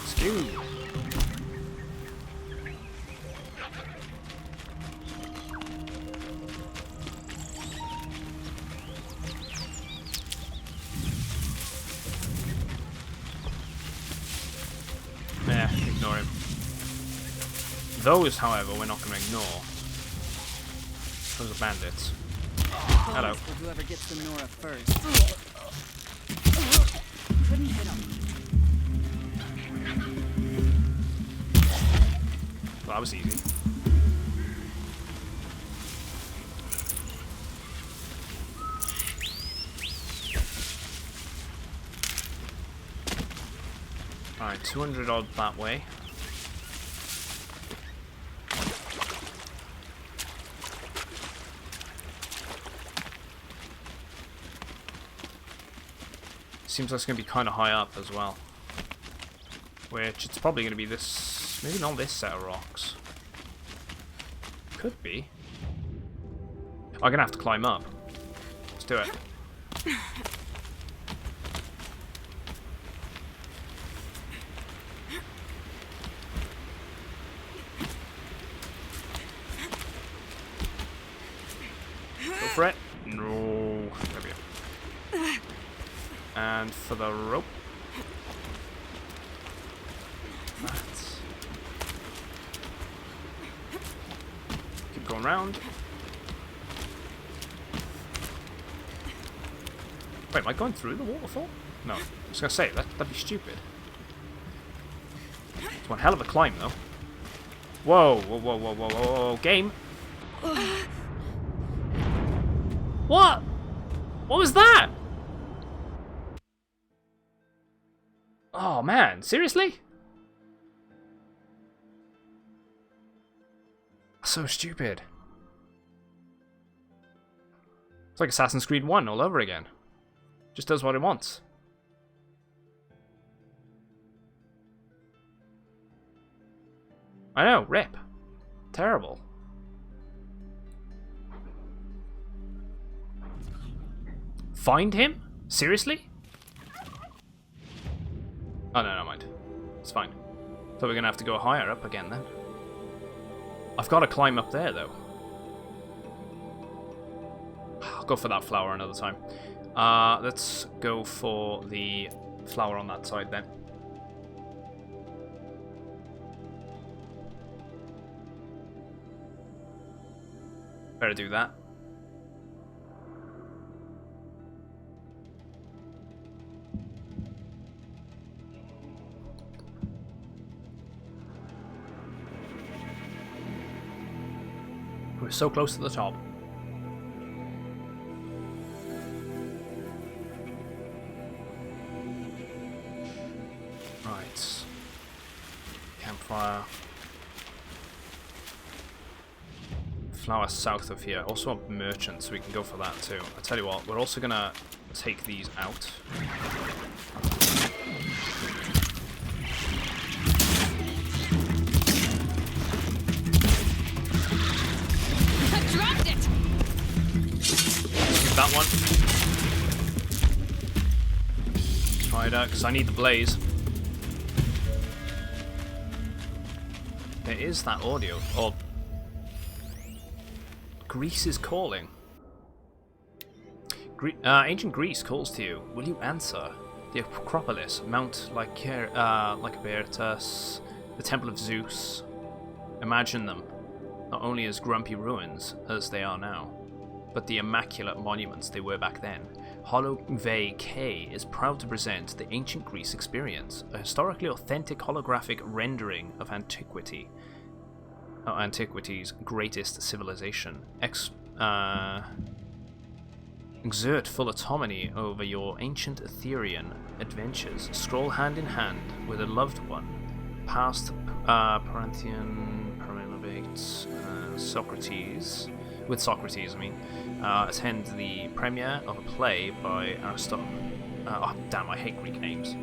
Skew! Ignore him. Those, however, we're not going to ignore. Those are bandits. Hello. Whoever gets to Nora first. Couldn't hit him. Well, that was easy. Alright, 200 odd that way. Seems like it's going to be kind of high up as well. Which, it's probably going to be this... Maybe not this set of rocks. Could be. I'm going to have to climb up. Let's do it. for it. No. There we go. And for the rope. That. Keep going round. Wait, am I going through the waterfall? No. I was gonna say, that'd be stupid. It's one hell of a climb, though. Whoa, whoa, whoa, whoa, whoa, whoa, game! What? What was that? Oh, man. Seriously? So stupid. It's like Assassin's Creed 1 all over again. Just does what it wants. I know, rip. Terrible. Find him? Seriously? Oh, no, never mind. It's fine. So we're gonna have to go higher up again then. I've got to climb up there, though. I'll go for that flower another time. Let's go for the flower on that side then. Better do that. We're so close to the top. Right. Campfire. Flower south of here. Also a merchant, so we can go for that too. I tell you what, we're also gonna take these out. I dropped it. Keep that one. Try it out, because I need the blaze. There is that audio. Or Greece is calling. Ancient Greece calls to you. Will you answer? The Acropolis, Mount Lycabettus, the Temple of Zeus. Imagine them, not only as grumpy ruins as they are now, but the immaculate monuments they were back then. Holloway K is proud to present the Ancient Greece experience, a historically authentic holographic rendering of antiquity's greatest civilization. Exert full autonomy over your ancient Etherean adventures. Scroll hand in hand with a loved one. Past Paranthian Paralympics Socrates. With Socrates, I mean. Attend the premiere of a play by Aristotle. Oh, damn, I hate Greek names.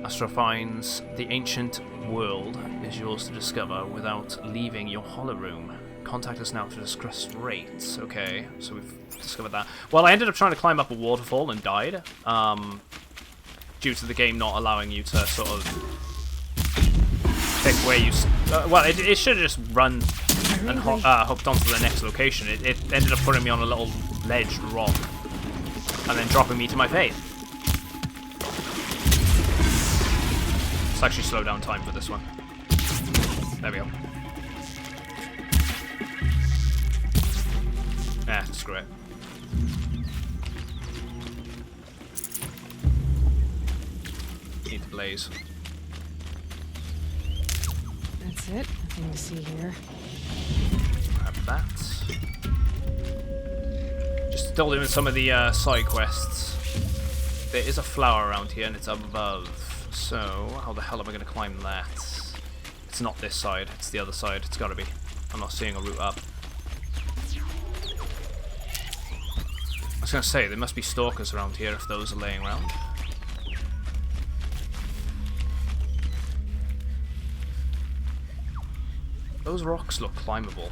Astrophine's The Ancient World is yours to discover without leaving your hollow room. Contact us now to discuss rates. Okay, so we've discovered that. Well, I ended up trying to climb up a waterfall and died. Due to the game not allowing you to sort of pick where you... well, it should have just run and hooked onto the next location. It ended up putting me on a little ledged rock and then dropping me to my fate. Let's actually slow down time for this one. There we go. Yeah, screw it. Need the blaze. That's it. Nothing to see here. Grab that. Just still doing some of the side quests. There is a flower around here and it's above. So, how the hell am I going to climb that? It's not this side, it's the other side. It's got to be. I'm not seeing a route up. I was going to say, there must be stalkers around here if those are laying around. Those rocks look climbable.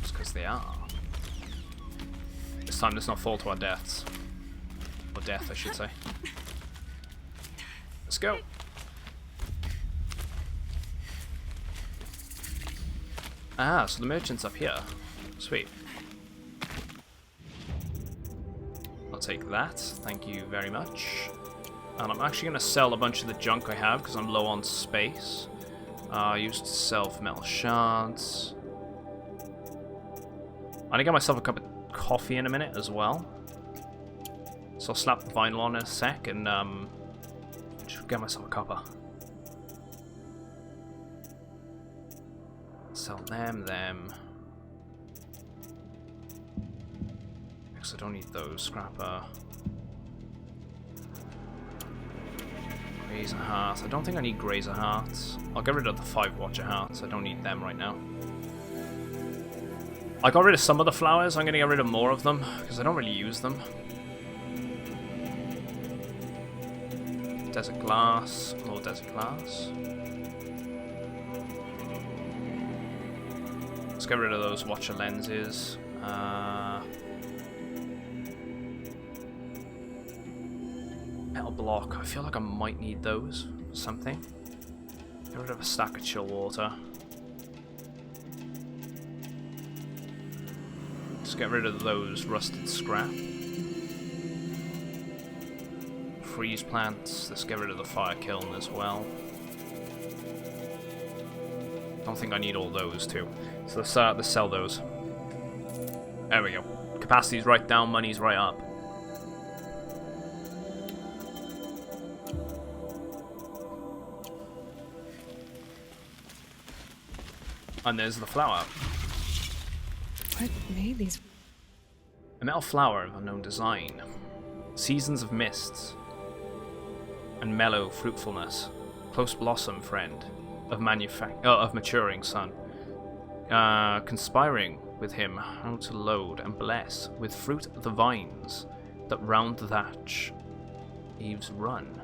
It's because they are. This time let's not fall to our deaths. Or death, I should say. Let's go. Ah, so the merchant's up here. Sweet. I'll take that. Thank you very much. And I'm actually going to sell a bunch of the junk I have because I'm low on space. I used to sell for metal shards. I'm going to get myself a cup of coffee in a minute as well. So I'll slap the vinyl on in a sec and just get myself a copper. Sell them. Because I don't need those. Scrapper. Grazer hearts. I don't think I need grazer hearts. I'll get rid of the 5 watcher hearts. I don't need them right now. I got rid of some of the flowers. I'm going to get rid of more of them because I don't really use them. Desert glass. More desert glass. Let's get rid of those watcher lenses. Metal block. I feel like I might need those for something. Get rid of a stack of chill water. Let's get rid of those rusted scrap. Freeze plants. Let's get rid of the fire kiln as well. Don't think I need all those too. So let's sell those. There we go. Capacity's right down, money's right up. And there's the flower. What made these? A metal flower of unknown design. Seasons of mists. And mellow fruitfulness. Close blossom friend. Of maturing sun. Conspiring with him how to load and bless with fruit the vines that round the thatch eaves run.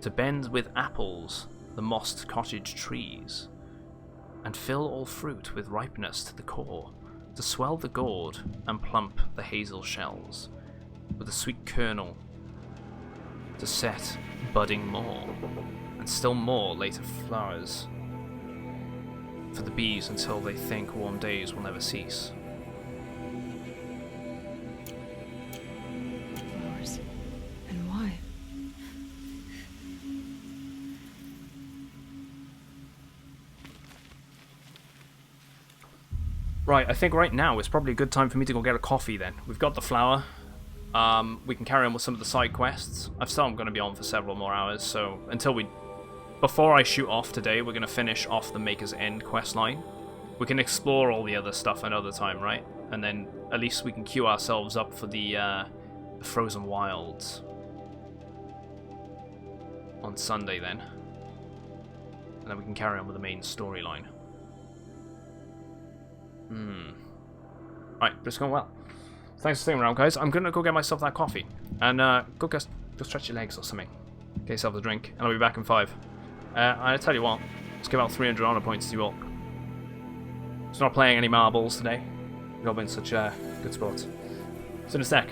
To bend with apples the mossed cottage trees. And fill all fruit with ripeness to the core, to swell the gourd and plump the hazel shells, with a sweet kernel to set budding more, and still more later flowers for the bees until they think warm days will never cease. Flowers. And why? Right, I think right now is probably a good time for me to go get a coffee then. We've got the flower. We can carry on with some of the side quests. I'm still going to be on for several more hours, so before I shoot off today, we're going to finish off the Maker's End quest line. We can explore all the other stuff another time, right? And then at least we can queue ourselves up for the Frozen Wilds on Sunday then. And then we can carry on with the main storyline. Right, but it's going well. Thanks for staying around, guys. I'm gonna go get myself that coffee. And go stretch your legs or something. Get yourself a drink. And I'll be back in 5. I tell you what, let's give out 300 honor points to you all. It's not playing any marbles today. You've all been such good sports. See you in a sec.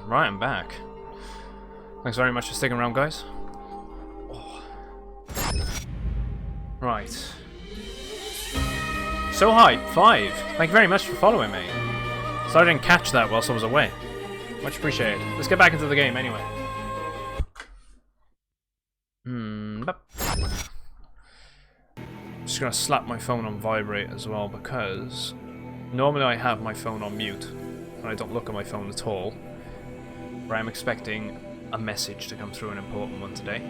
Right, I'm back. Thanks very much for sticking around, guys. Oh. Right. So hi, 5. Thank you very much for following me. So I didn't catch that whilst I was away. Much appreciated. Let's get back into the game anyway. Just gonna slap my phone on vibrate as well, because normally I have my phone on mute and I don't look at my phone at all. But I'm expecting a message to come through, an important one today.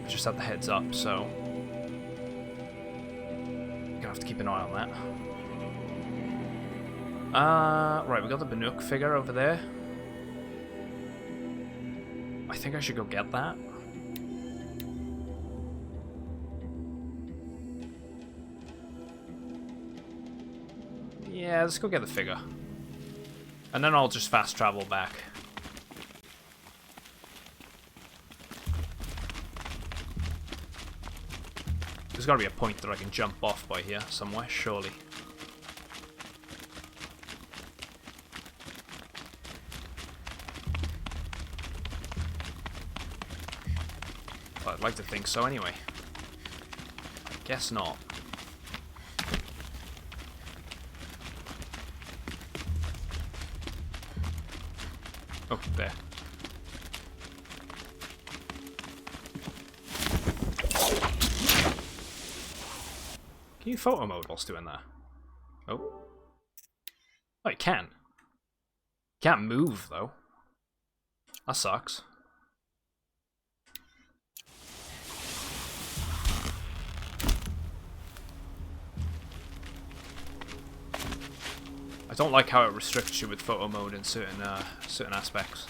Just had the heads up, so gonna have to keep an eye on that. Right, we got the Banuk figure over there. I think I should go get that. Yeah, let's go get the figure. And then I'll just fast travel back. There's gotta be a point that I can jump off by here somewhere, surely. Well, I'd like to think so anyway. I guess not. Oh, there. Can you photo mode whilst doing that? Oh. Oh, you can. Can't move, though. That sucks. I don't like how it restricts you with photo mode in certain aspects.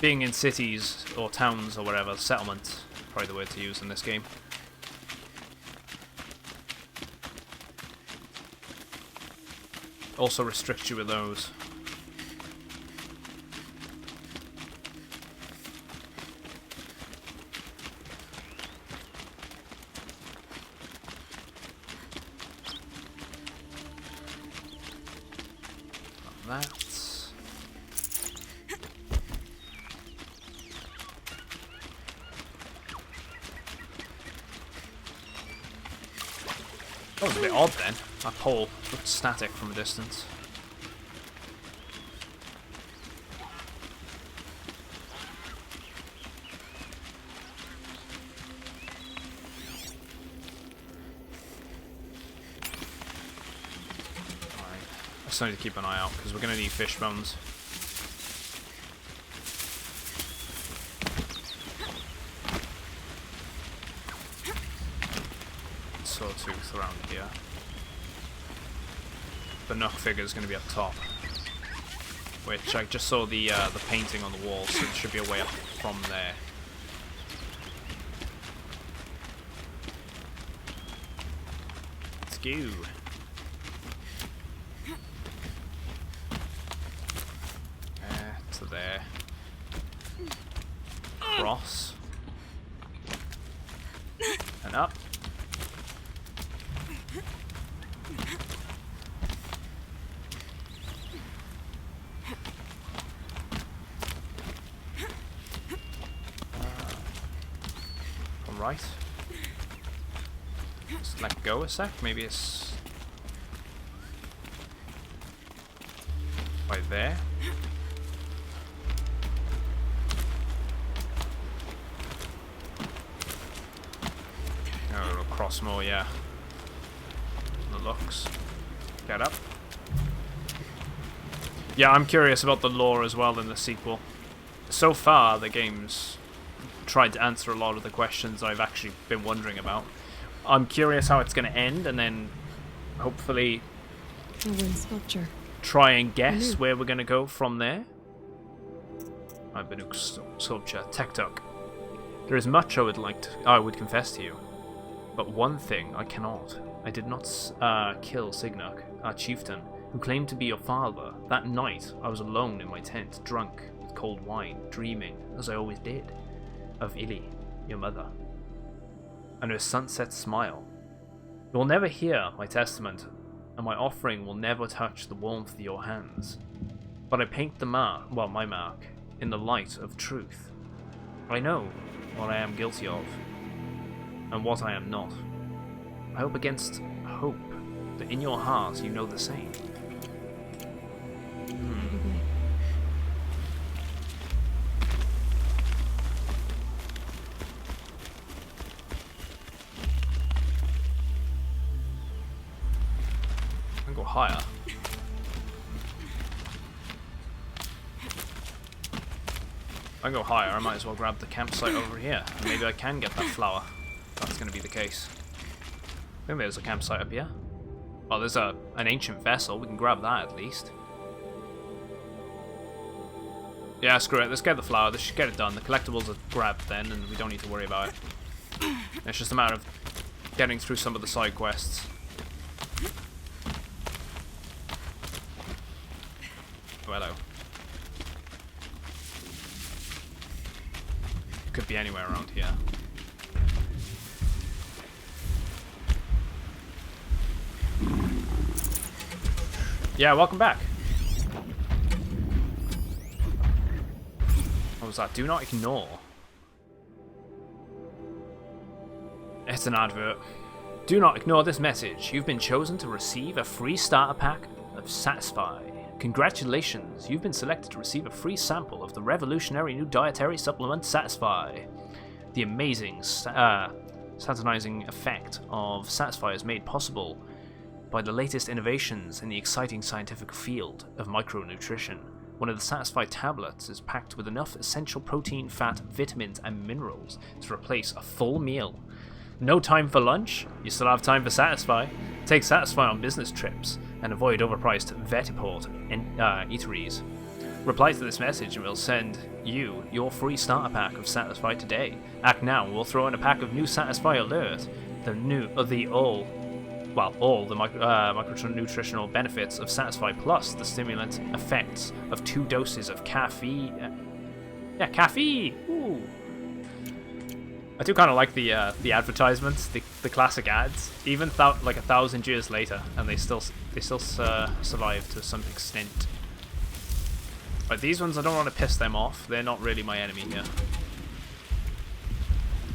Being in cities or towns or whatever, settlements, probably the word to use in this game. Also restricts you with those. That. That was a bit odd then. That pole looked static from a distance. I still need to keep an eye out because we're going to need fish bones. Sawtooth around here. The Nook figure is going to be up top, which I just saw the painting on the wall, so there should be a way up from there. Let's go. To there. Cross. And up. Right. Just let go a sec. Maybe it's right there. Oh, it'll cross more, yeah. The looks. Get up. Yeah, I'm curious about the lore as well in the sequel. So far, the game's tried to answer a lot of the questions I've actually been wondering about. I'm curious how it's going to end, and then hopefully sculpture. Try and guess where we're going to go from there. Banuk sculpture, Tektuk. There is much I would confess to you, but one thing I cannot. I did not kill Signuk, our chieftain, who claimed to be your father. That night, I was alone in my tent, drunk with cold wine, dreaming, as I always did, of Ili, your mother, and her sunset smile. You will never hear my testament and my offering will never touch the warmth of your hands. But I paint the mark, well, my mark, in the light of truth. I know what I am guilty of, and what I am not. I hope against hope that in your heart you know the same. I can go higher. If I go higher, I might as well grab the campsite over here. And maybe I can get that flower. That's going to be the case. Maybe there's a campsite up here. Well, there's an ancient vessel. We can grab that at least. Yeah, screw it. Let's get the flower. Let's just get it done. The collectibles are grabbed then, and we don't need to worry about it. It's just a matter of getting through some of the side quests. Oh, hello. Could be anywhere around here. Yeah, welcome back. What was that? Do not ignore. It's an advert. Do not ignore this message. You've been chosen to receive a free starter pack of Satisfy. Congratulations, you've been selected to receive a free sample of the revolutionary new dietary supplement Satisfy. The amazing, saturnizing effect of Satisfy is made possible by the latest innovations in the exciting scientific field of micronutrition. One of the Satisfy tablets is packed with enough essential protein, fat, vitamins, and minerals to replace a full meal. No time for lunch? You still have time for Satisfy. Take Satisfy on business trips and avoid overpriced Vetiport eateries. Reply to this message and we'll send you your free starter pack of Satisfy today. Act now and we'll throw in a pack of new Satisfy Alert. All the micronutritional benefits of Satisfy plus the stimulant effects of 2 doses of caffeine. Caffeine! Ooh. I do kind of like the advertisements, the classic ads, even like 1,000 years later, and they still survive to some extent. But these ones, I don't want to piss them off. They're not really my enemy here.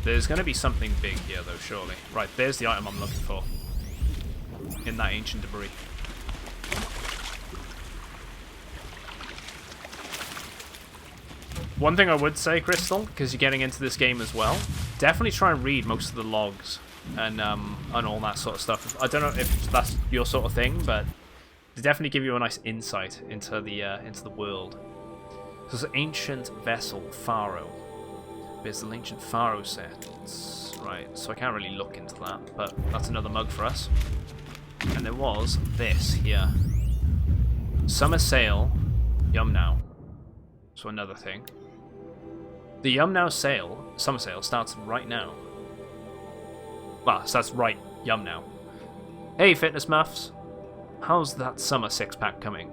There's going to be something big here, though, surely. Right, there's the item I'm looking for. In that ancient debris. One thing I would say, Crystal, because you're getting into this game as well, definitely try and read most of the logs and all that sort of stuff. I don't know if that's your sort of thing, but they definitely give you a nice insight into the world. So it's an ancient vessel, Pharaoh. There's the ancient Pharaoh set. Right, so I can't really look into that, but that's another mug for us. And there was this here. Summer Sail, Yum Now. So another thing. The Yum Now Summer Sale starts right now. Well, it starts right Yum Now. Hey, fitness muffs. How's that summer 6-pack coming?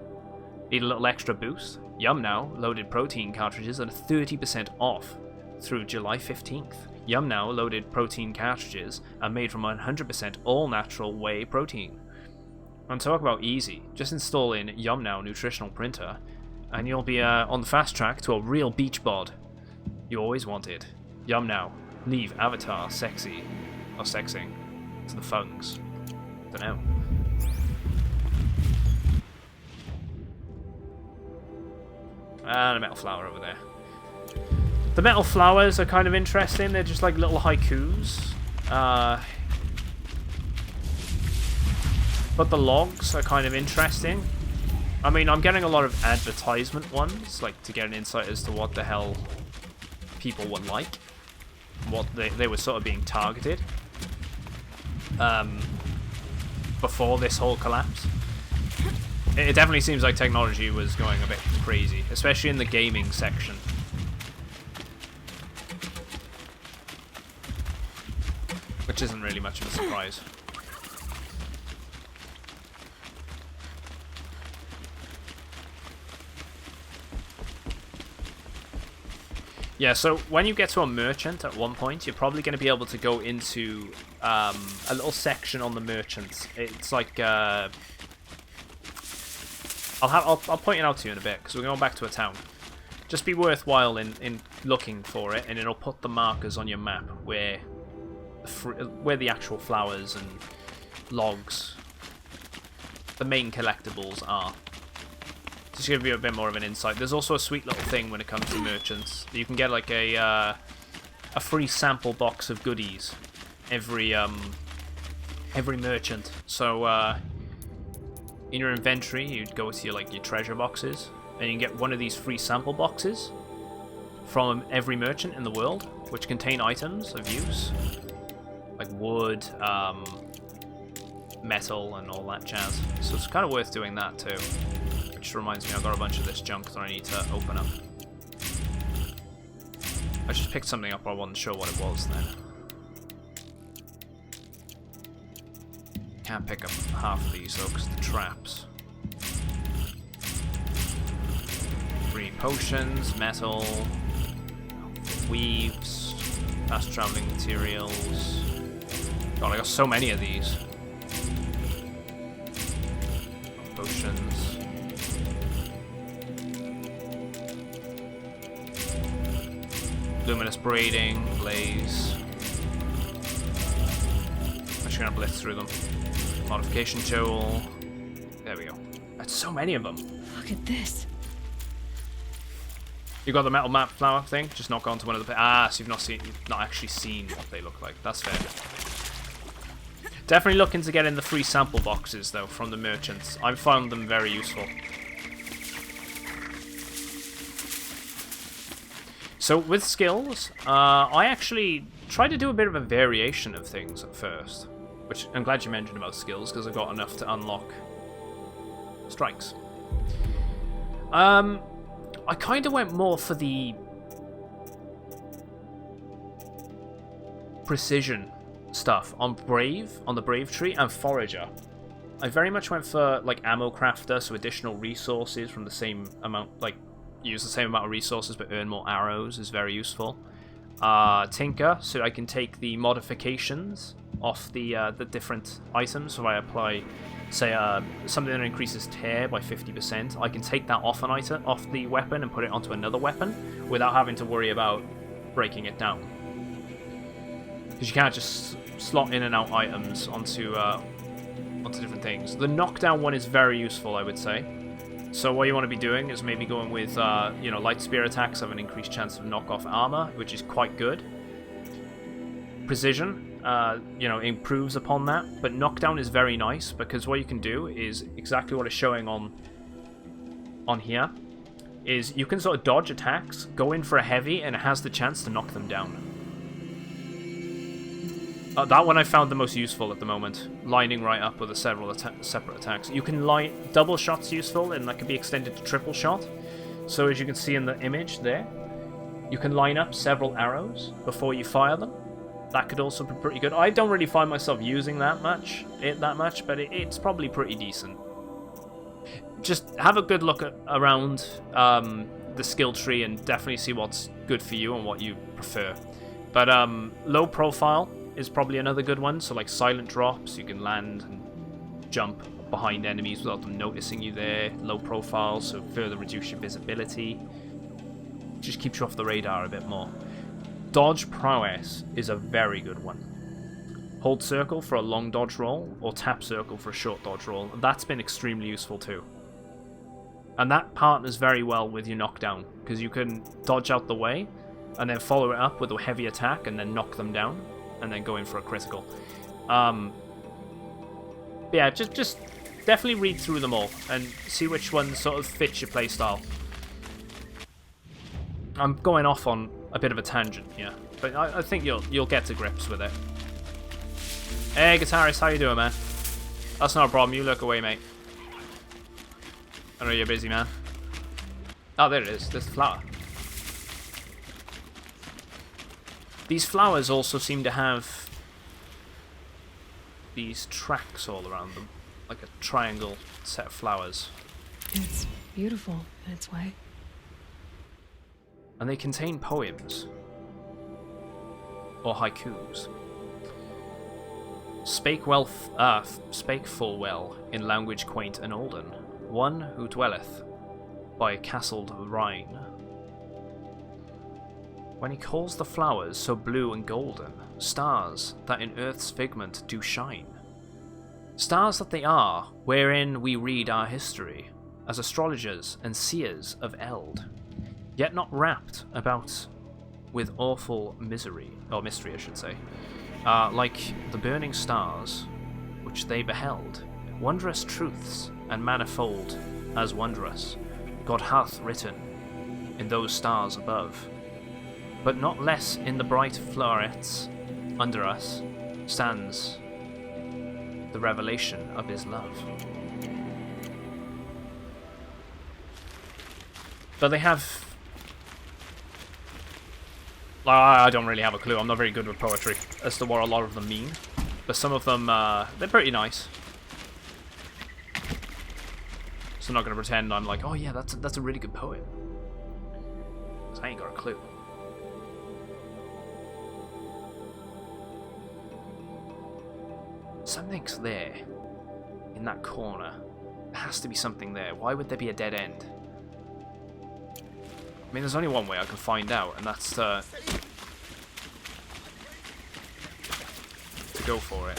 Need a little extra boost? Yum Now loaded protein cartridges are 30% off through July 15th. Yum Now loaded protein cartridges are made from 100% all-natural whey protein. And talk about easy. Just install in Yum Now nutritional printer and you'll be on the fast track to a real beach bod you always wanted. Yum Now. Leave avatar sexy or sexing to the fungs. Dunno. And a metal flower over there. The metal flowers are kind of interesting. They're just like little haikus. But the logs are kind of interesting. I mean, I'm getting a lot of advertisement ones, like to get an insight as to what the hell people were like. What they were sort of being targeted. Before this whole collapse. It definitely seems like technology was going a bit crazy, especially in the gaming section. Which isn't really much of a surprise. Yeah, so when you get to a merchant at one point, you're probably going to be able to go into a little section on the merchants. It's like I'll point it out to you in a bit, because we're going back to a town. Just be worthwhile in looking for it, and it'll put the markers on your map where the actual flowers and logs, the main collectibles, are. Just to give you a bit more of an insight. There's also a sweet little thing when it comes to merchants. You can get like a free sample box of goodies every merchant. So in your inventory, you'd go to your treasure boxes, and you can get one of these free sample boxes from every merchant in the world, which contain items of use, like wood, metal, and all that jazz. So it's kind of worth doing that too. Which reminds me, I've got a bunch of this junk that I need to open up. I just picked something up, but I wasn't sure what it was then. Can't pick up half of these though, because the traps. 3 potions, metal, weaves, fast traveling materials. God, I got so many of these. Potions. Luminous braiding, blaze. I'm just gonna blitz through them. Modification tool. There we go. That's so many of them. Look at this. You got the metal map flower thing? Just knock onto one of the... Ah, so you've not actually seen what they look like. That's fair. Definitely looking to get in the free sample boxes, though, from the merchants. I've found them very useful. So, with skills, I actually tried to do a bit of a variation of things at first. Which, I'm glad you mentioned about skills, because I got enough to unlock strikes. I kind of went more for the precision stuff on the Brave tree, and Forager. I very much went for like ammo crafter, so additional resources from the same amount, like use the same amount of resources but earn more arrows is very useful. Tinker, so I can take the modifications off the different items. So I apply, say, something that increases tear by 50%. I can take that off an item, off the weapon, and put it onto another weapon without having to worry about breaking it down. Because you can't just slot in and out items onto different things. The knockdown one is very useful, I would say. So what you want to be doing is maybe going with, light spear attacks have an increased chance of knock-off armor, which is quite good. Precision, improves upon that, but knockdown is very nice, because what you can do is exactly what is showing on here, is you can sort of dodge attacks, go in for a heavy, and it has the chance to knock them down. That one I found the most useful at the moment, lining right up with the several separate attacks. You can line double shots useful, and that can be extended to triple shot. So as you can see in the image there, you can line up several arrows before you fire them. That could also be pretty good. I don't really find myself using that much, but it's probably pretty decent. Just have a good look around the skill tree and definitely see what's good for you and what you prefer. But low profile is probably another good one. So like silent drops, you can land and jump behind enemies without them noticing you there. Low profile, so further reduce your visibility. Just keeps you off the radar a bit more. Dodge prowess is a very good one. Hold circle for a long dodge roll, or tap circle for a short dodge roll. That's been extremely useful too. And that partners very well with your knockdown, because you can dodge out the way, and then follow it up with a heavy attack, and then knock them down, and then go in for a critical. Yeah, just definitely read through them all, and see which one sort of fits your playstyle. I'm going off on a bit of a tangent here, but I think you'll get to grips with it. Hey, guitarist, how you doing, man? That's not a problem. You look away, mate. I know you're busy, man. Oh, there it is. There's the flower. These flowers also seem to have these tracks all around them, like a triangle set of flowers. It's beautiful in its way. And they contain poems. Or haikus. Spake full well, in language quaint and olden. one who dwelleth by a castled Rhine. When he calls the flowers so blue and golden, stars that in earth's figment do shine. Stars that they are, wherein we read our history, as astrologers and seers of eld, yet not wrapped about with awful misery, or mystery I should say, like the burning stars which they beheld, wondrous truths and manifold as wondrous, God hath written in those stars above, but not less in the bright florets under us stands the revelation of his love. But they have... I don't really have a clue. I'm not very good with poetry as to what a lot of them mean. But some of them, they're pretty nice. So I'm not going to pretend I'm like, oh yeah, that's a really good poet. Because I ain't got a clue. Something's there. In that corner. There has to be something there. Why would there be a dead end? I mean, there's only one way I can find out, and that's to go for it.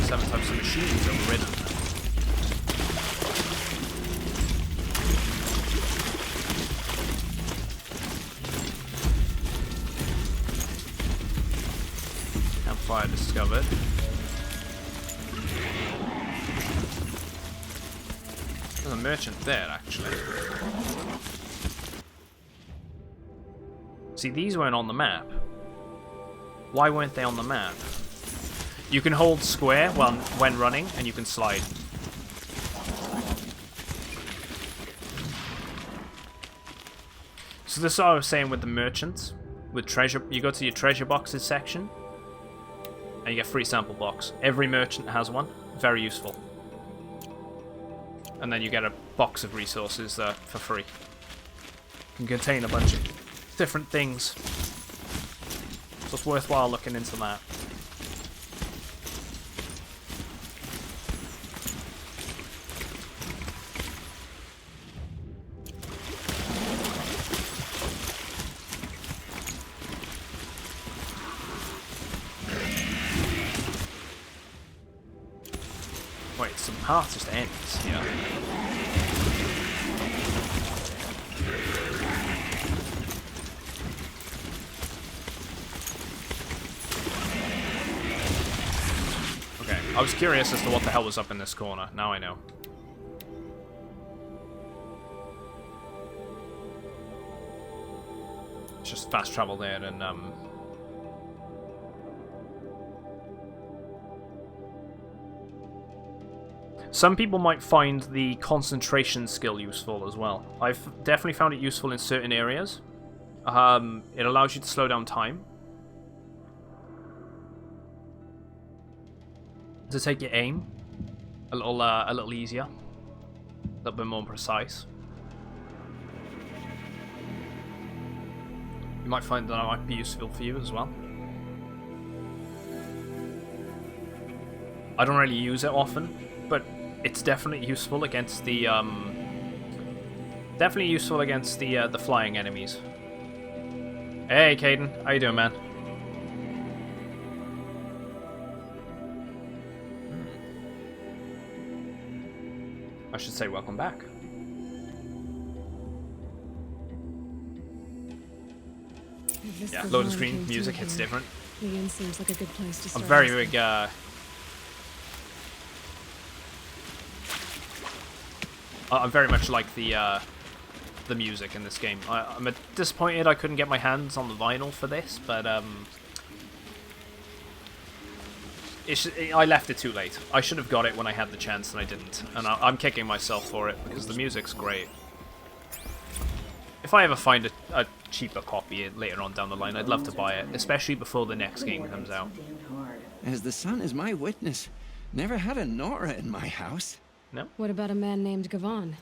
Seven types of machines overridden. Campfire discovered. There's a merchant there, actually. See, these weren't on the map. Why weren't they on the map? You can hold square when running, and you can slide. So this is what I was saying with the merchants. With treasure, you go to your treasure boxes section, and you get free sample box. Every merchant has one. Very useful. And then you get a box of resources for free. Can contain a bunch of different things. So it's worthwhile looking into that. Wait, some path just ends here. Okay, I was curious as to what the hell was up in this corner. Now I know. It's just fast travel there and some people might find the concentration skill useful as well. I've definitely found it useful in certain areas. It allows you to slow down time. To take your aim a little easier. A little bit more precise. You might find that might be useful for you as well. I don't really use it often, but it's definitely useful against the the flying enemies. Hey, Caden, how you doing, man? I should say welcome back. Yeah, loading screen music hits different. The inn seems like a good place to start. I'm very big. I'm very much like the music in this game. I'm disappointed I couldn't get my hands on the vinyl for this, but I left it too late. I should have got it when I had the chance, and I didn't. And I'm kicking myself for it because the music's great. If I ever find a cheaper copy later on down the line, I'd love to buy it, especially before the next game comes out. as the sun is my witness, never had a Nora in my house. No? What about a man named Gavon?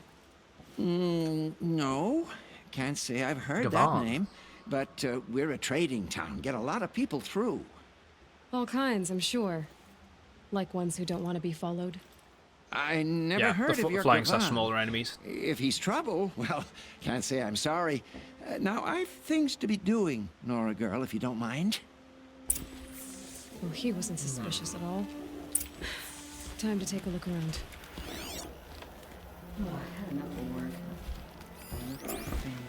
No. Can't say I've heard that name. But we're a trading town. Get a lot of people through. All kinds, I'm sure. Like ones who don't want to be followed. I never heard of your flying Gavon. smaller enemies. If he's trouble, well, can't say I'm sorry. Now, I've things to be doing, Nora girl, if you don't mind. Oh, he wasn't suspicious at all. Time to take a look around. Oh, I had enough of work. Family.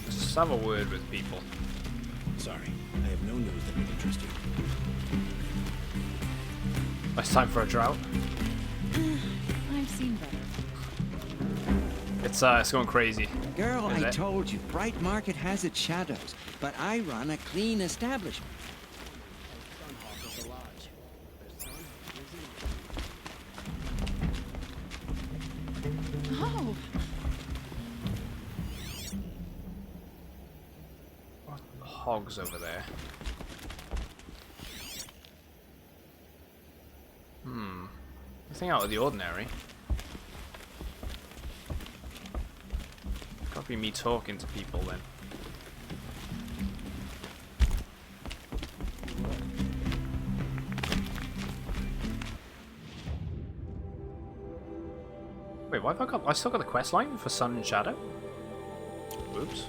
Just have a word with people. Sorry, I have no news that would interest you. It's time for a drought. I've seen better. It's going crazy. Girl, I told you, Bright Market has its shadows, but I run a clean establishment. Oh. What hogs over there? Nothing out of the ordinary. Can't be me talking to people then. Wait, why have I still got the quest line for Sun and Shadow? Oops.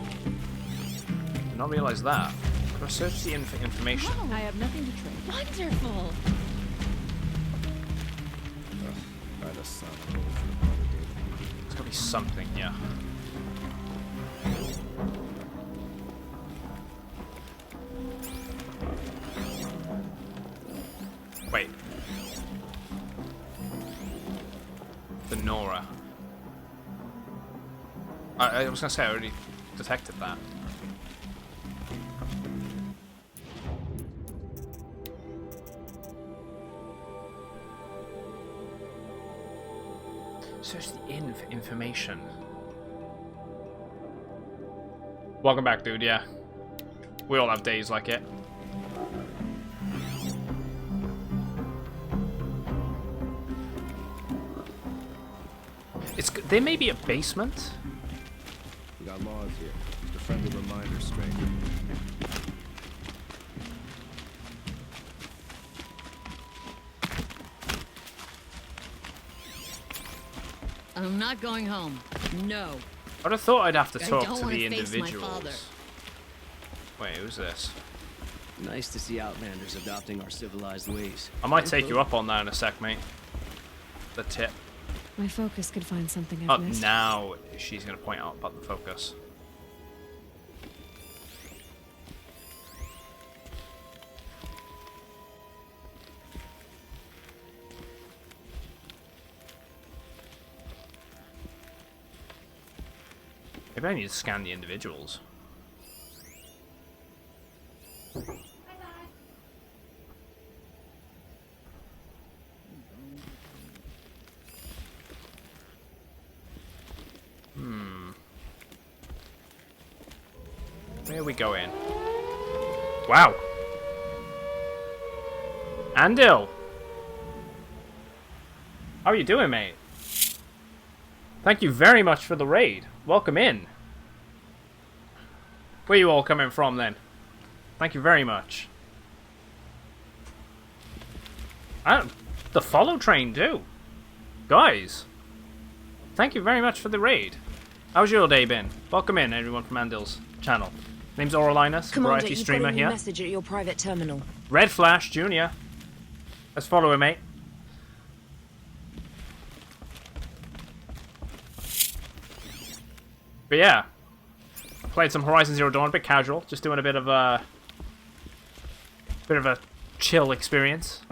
Did not realize that. Could I search the information? Oh, I have nothing to trade. Wonderful. By the sun. There's gotta be something here. Wait. The Nora. I was gonna say I already detected that. Search the inn for information. Welcome back, dude, yeah. We all have days like it. There may be a basement. We got laws here. Just a friendly reminder, stranger. I'm not going home. No. I'd have thought I'd have to I talk don't to wanna the face my father. individuals. Wait, who's this? Nice to see Outlanders adopting our civilized ways. I might take you up on that in a sec, mate. The tip. My focus could find something I've Oh, missed. now she's going to point out about the focus. Maybe I need to scan the individuals. Where are we going? Wow. Andil! How are you doing, mate? Thank you very much for the raid. Welcome in. Where are you all coming from, then? Thank you very much. The follow train, too. Guys. Thank you very much for the raid. How's your day been? Welcome in, everyone from Andil's channel. Name's Auralinus, Commander, variety you've streamer got a new here. message at your private terminal. Red Flash Jr. Let's follow him, mate. But yeah, played some Horizon Zero Dawn, a bit casual, just doing a bit of a chill experience.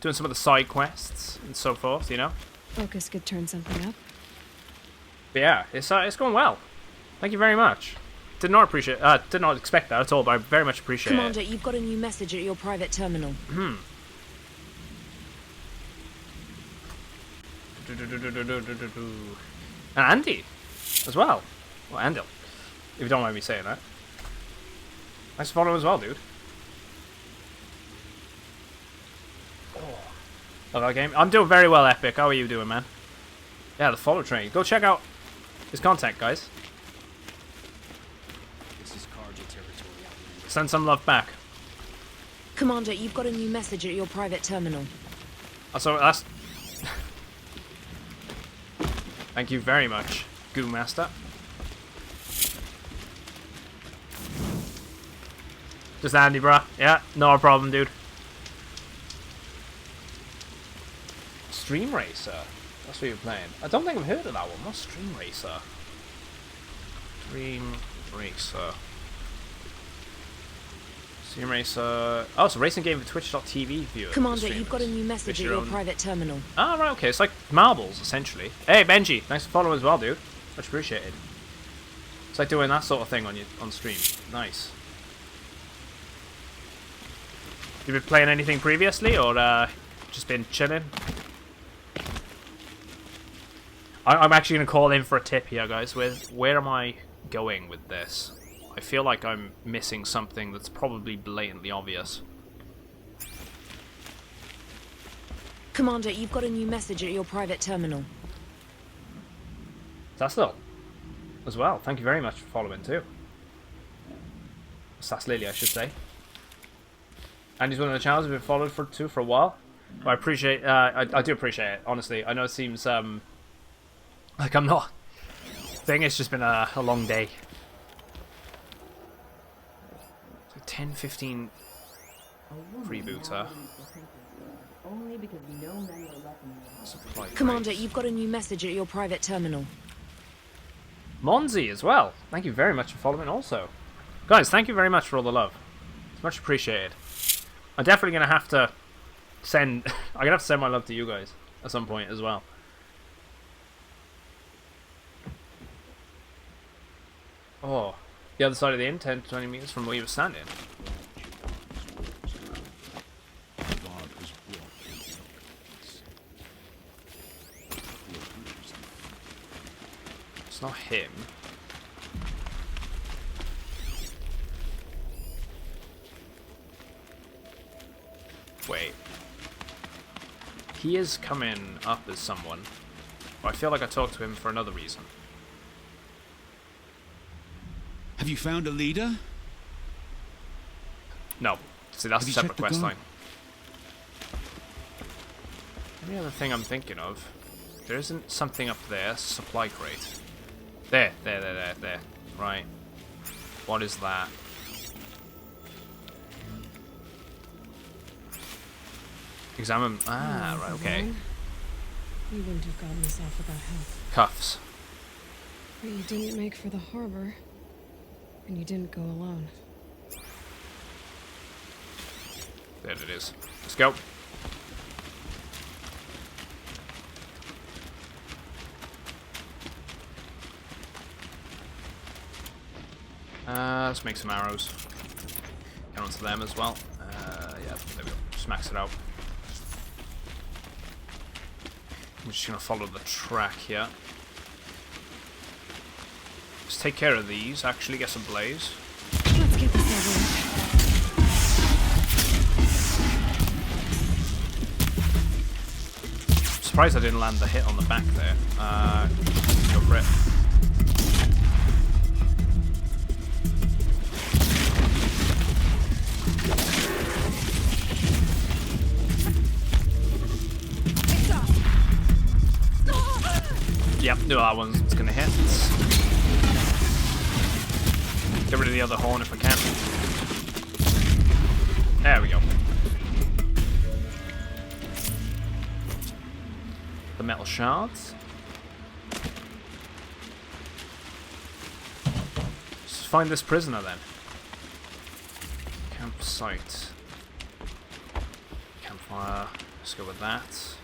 Doing some of the side quests and so forth, you know. Focus could turn something up. But yeah, it's going well. Thank you very much. Did not expect that at all, but I very much appreciate Commander, it. you've got a new message at your private terminal. And Andy as well. Well, Andil, if you don't mind me saying that. Nice to follow as well, dude. Love that game. I'm doing very well, Epic. How are you doing, man? Yeah, the follow train. Go check out his content, guys. This is Carja territory. Send some love back. Commander, you've got a new message at your private terminal. Also, that's... Thank you very much, Goo Master. Just Andy, bruh. Yeah, no problem, dude. Stream Racer. That's what you're playing. I don't think I've heard of that one. What's Stream Racer? Stream Racer. Stream Racer. Oh, it's a racing game for Twitch.tv viewers. Commander, you've got a new message at your private terminal. Ah, right, okay. It's like marbles, essentially. Hey, Benji. Thanks for following as well, dude. Much appreciated. It's like doing that sort of thing on stream. Nice. You been playing anything previously, or just been chilling? I'm actually going to call in for a tip here, guys. Where am I going with this? I feel like I'm missing something that's probably blatantly obvious. Commander, you've got a new message at your private terminal. Saslil, as well. Thank you very much for following too. Saslily, I should say. And he's one of the channels I've been followed for a while. But I appreciate. I do appreciate it. Honestly, I know it seems like I'm not. I think it's just been a long day. It's like 10, 15 freebooter. Commander, you've got a new message at your private terminal. Monzi as well. Thank you very much for following also. Guys, thank you very much for all the love. It's much appreciated. I'm definitely going to have to send... I'm going to have to send my love to you guys at some point as well. Oh, the other side of the inn, 10 to 20 meters from where you were standing. It's not him. Wait. He is coming up as someone. But I feel like I talked to him for another reason. Have you found a leader? No. See, that's a separate quest line. Any other thing I'm thinking of? There isn't something up there. Supply crate. There. Right. What is that? Examine. Ah, right, okay. You wouldn't have gotten this off without help. Cuffs. But you didn't make for the harbor. And you didn't go alone. There it is. Let's go. Let's make some arrows. Get onto them as well. Yeah, there we go. Just max it out. I'm just gonna follow the track here. Let's take care of these. Actually, get some blaze. Let's get this over with. I'm surprised I didn't land the hit on the back there. Go for it. Yep, knew that one's gonna hit. Get rid of the other horn if I can. There we go. The metal shards. Let's find this prisoner then. Campsite. Campfire. Let's go with that.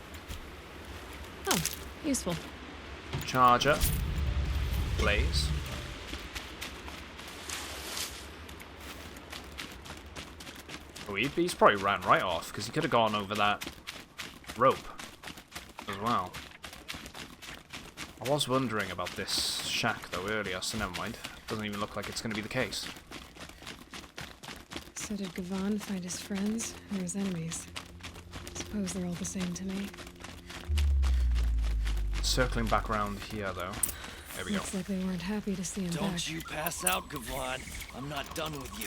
Oh, useful. Charger. Blaze. Oh, he's probably ran right off because he could have gone over that rope as well. I was wondering about this shack though earlier, so never mind. Doesn't even look like it's going to be the case. So did Gavan find his friends or his enemies? Suppose they're all the same to me. Circling back around here though. There we go. Looks like they weren't happy to see him back. Don't you pass out, Gavan. I'm not done with you.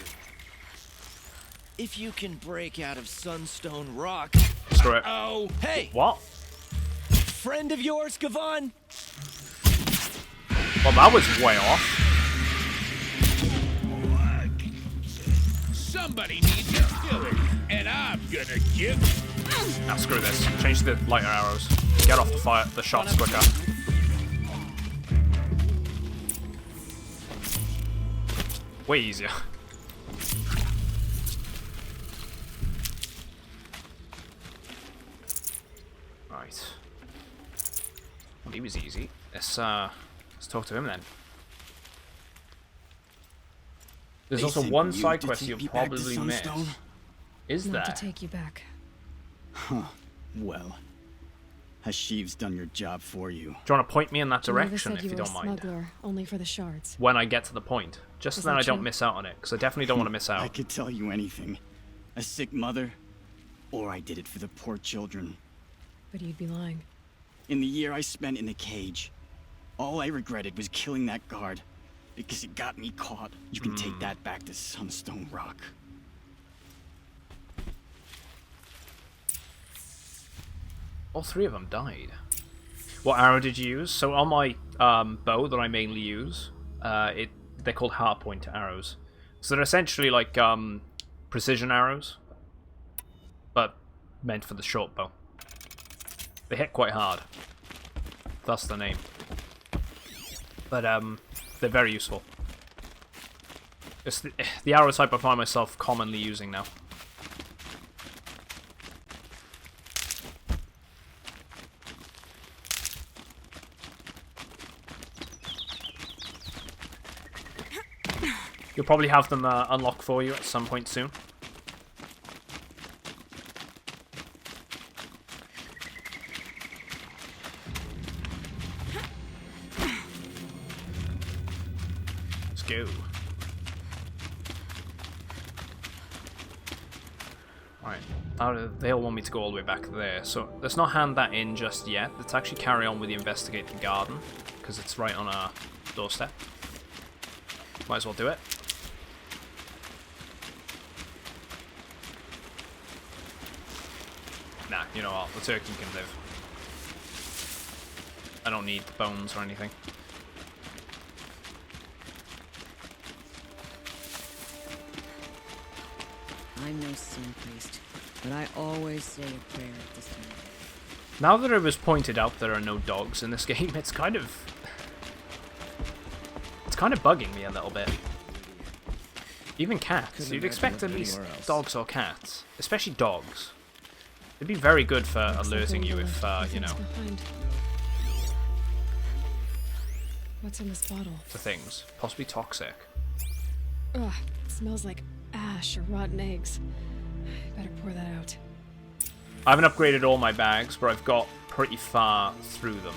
If you can break out of Sunstone Rock... Screw it. Oh, hey! What? Friend of yours, Gavan? Well, that was way off. Somebody needs to kill it, and I'm gonna give... Now screw this. Change the lighter arrows. Get off the shots quicker. Way easier. Right. Well, he was easy. Let's talk to him then. There's also one side quest you'll probably miss. Is there? Not to take you back. Huh. Well, Hashiv's done your job for you. Do you want to point me in that Geneva direction said if you were don't a mind? Smuggler, only for the shards. When I get to the point. Just Is so then that I don't true? miss out on it, because I definitely don't want to miss out. I could tell you anything. A sick mother, or I did it for the poor children. But you'd be lying. In the year I spent in the cage, all I regretted was killing that guard, because it got me caught. You can take that back to Sunstone Rock. All three of them died. What arrow did you use? So on my bow that I mainly use, they're called hardpoint arrows. So they're essentially like precision arrows, but meant for the short bow. They hit quite hard. That's the name. But they're very useful. It's the arrow type I find myself commonly using now. You'll probably have them unlocked for you at some point soon. Let's go. Alright, they all want me to go all the way back there, so let's not hand that in just yet. Let's actually carry on with the investigate the garden, because it's right on our doorstep. Might as well do it. Nah, you know what, the turkey can live. I don't need bones or anything. I'm no sun priest, but I always say a prayer at this time. Now that it was pointed out there are no dogs in this game, it's kind of bugging me a little bit. Even cats. You'd expect at least dogs or cats, especially dogs. They'd be very good for alerting you if, you know, What's in this bottle? for things. Possibly toxic. Ugh, it smells like ash or rotten eggs. Better pour that out. I haven't upgraded all my bags, but I've got pretty far through them.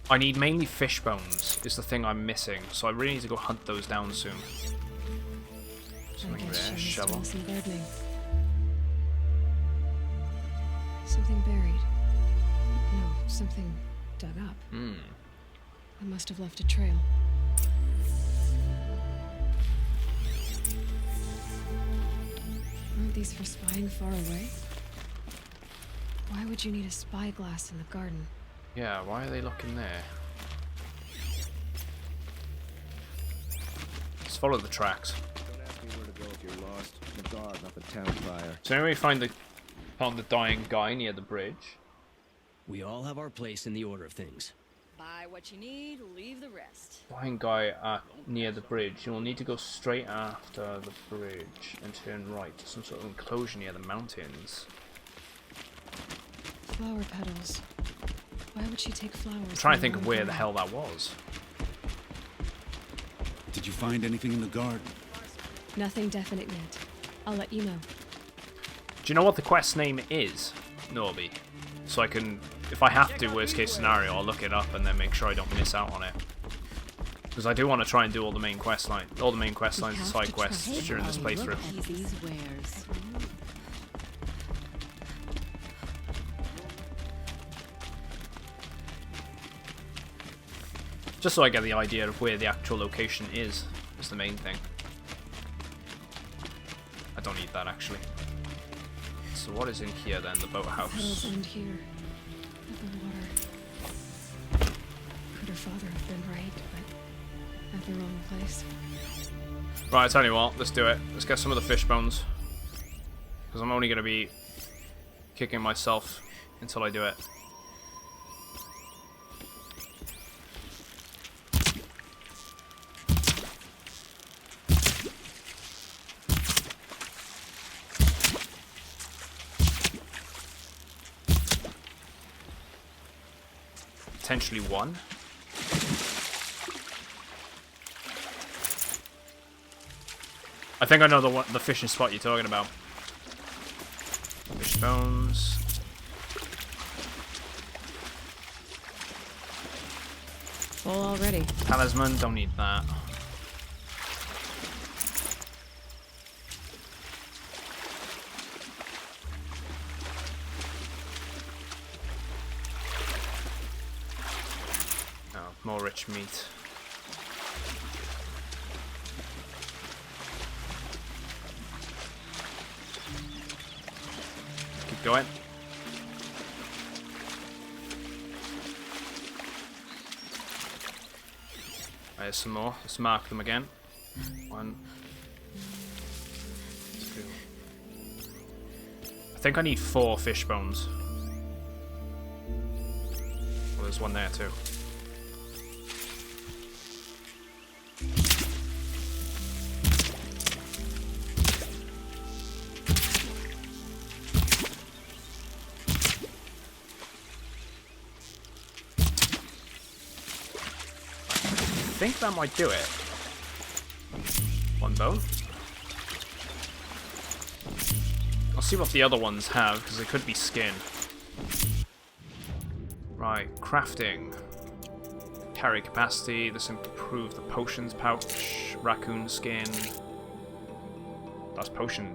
I need mainly fish bones, is the thing I'm missing, so I really need to go hunt those down soon. Something there, shovel. Some gardening. Something buried. No, something dug up. I must have left a trail. Aren't these for spying far away? Why would you need a spyglass in the garden? Yeah, why are they looking there? Let's follow the tracks. Don't ask me where to go if you're lost. The guard, not the town crier. So anyway, found the dying guy near the bridge. We all have our place in the order of things. Buy what you need, leave the rest. Dying guy near the bridge. You will need to go straight after the bridge and turn right to some sort of enclosure near the mountains. Flower petals. Why would she take flowers? I'm trying to think of where the hell that was. Did you find anything in the garden? Nothing definite yet. I'll let you know. Do you know what the quest name is, Norby? so I can, if I have to, worst case scenario, I'll look it up and then make sure I don't miss out on it. Because I do want to try and do all the main quest lines and side quests during this playthrough. Just so I get the idea of where the actual location is the main thing. I don't need that actually. So what is in here then? The boathouse. Petals end here. At the water. Could her father have been right, but at the wrong place? Right, I tell you what, let's do it. Let's get some of the fish bones. Because I'm only going to be kicking myself until I do it. Potentially one. I think I know the fishing spot you're talking about. Fish bones. Full already. Talisman, don't need that. More rich meat. Keep going. There's some more. Let's mark them again. 1, 2. I think I need 4 fish bones. Well, there's one there too. I think that might do it. 1 bone. I'll see what the other ones have, because they could be skin. Right, crafting. Carry capacity, this improves the potions pouch. Raccoon skin. That's potion.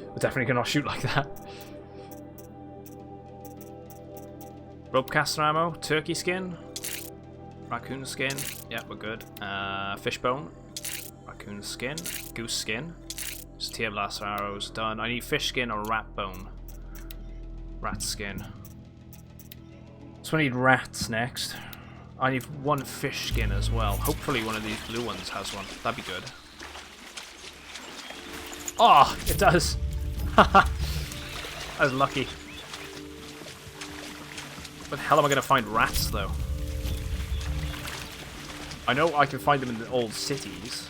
We're definitely gonna shoot like that. Rope caster ammo, turkey skin. Raccoon skin, yeah, we're good. Fishbone, raccoon skin, goose skin. Tear blaster arrows, done. I need fish skin or rat bone. Rat skin. So I need rats next. I need 1 fish skin as well. Hopefully one of these blue ones has one. That'd be good. Oh, it does. I was lucky. Where the hell am I going to find rats though? I know I can find them in the old cities.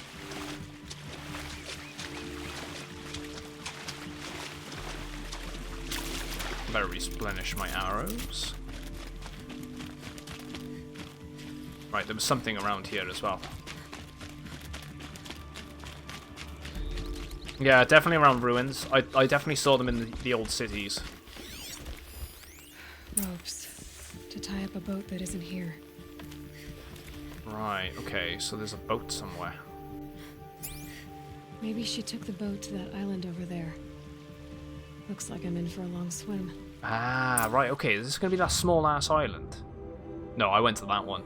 Better replenish my arrows. Right, there was something around here as well. Yeah, definitely around ruins. I definitely saw them in the old cities. Ropes. To tie up a boat that isn't here. Right, okay, so there's a boat somewhere. Maybe she took the boat to that island over there. Looks like I'm in for a long swim. Ah, right, okay, is this going to be that small-ass island? No, I went to that one.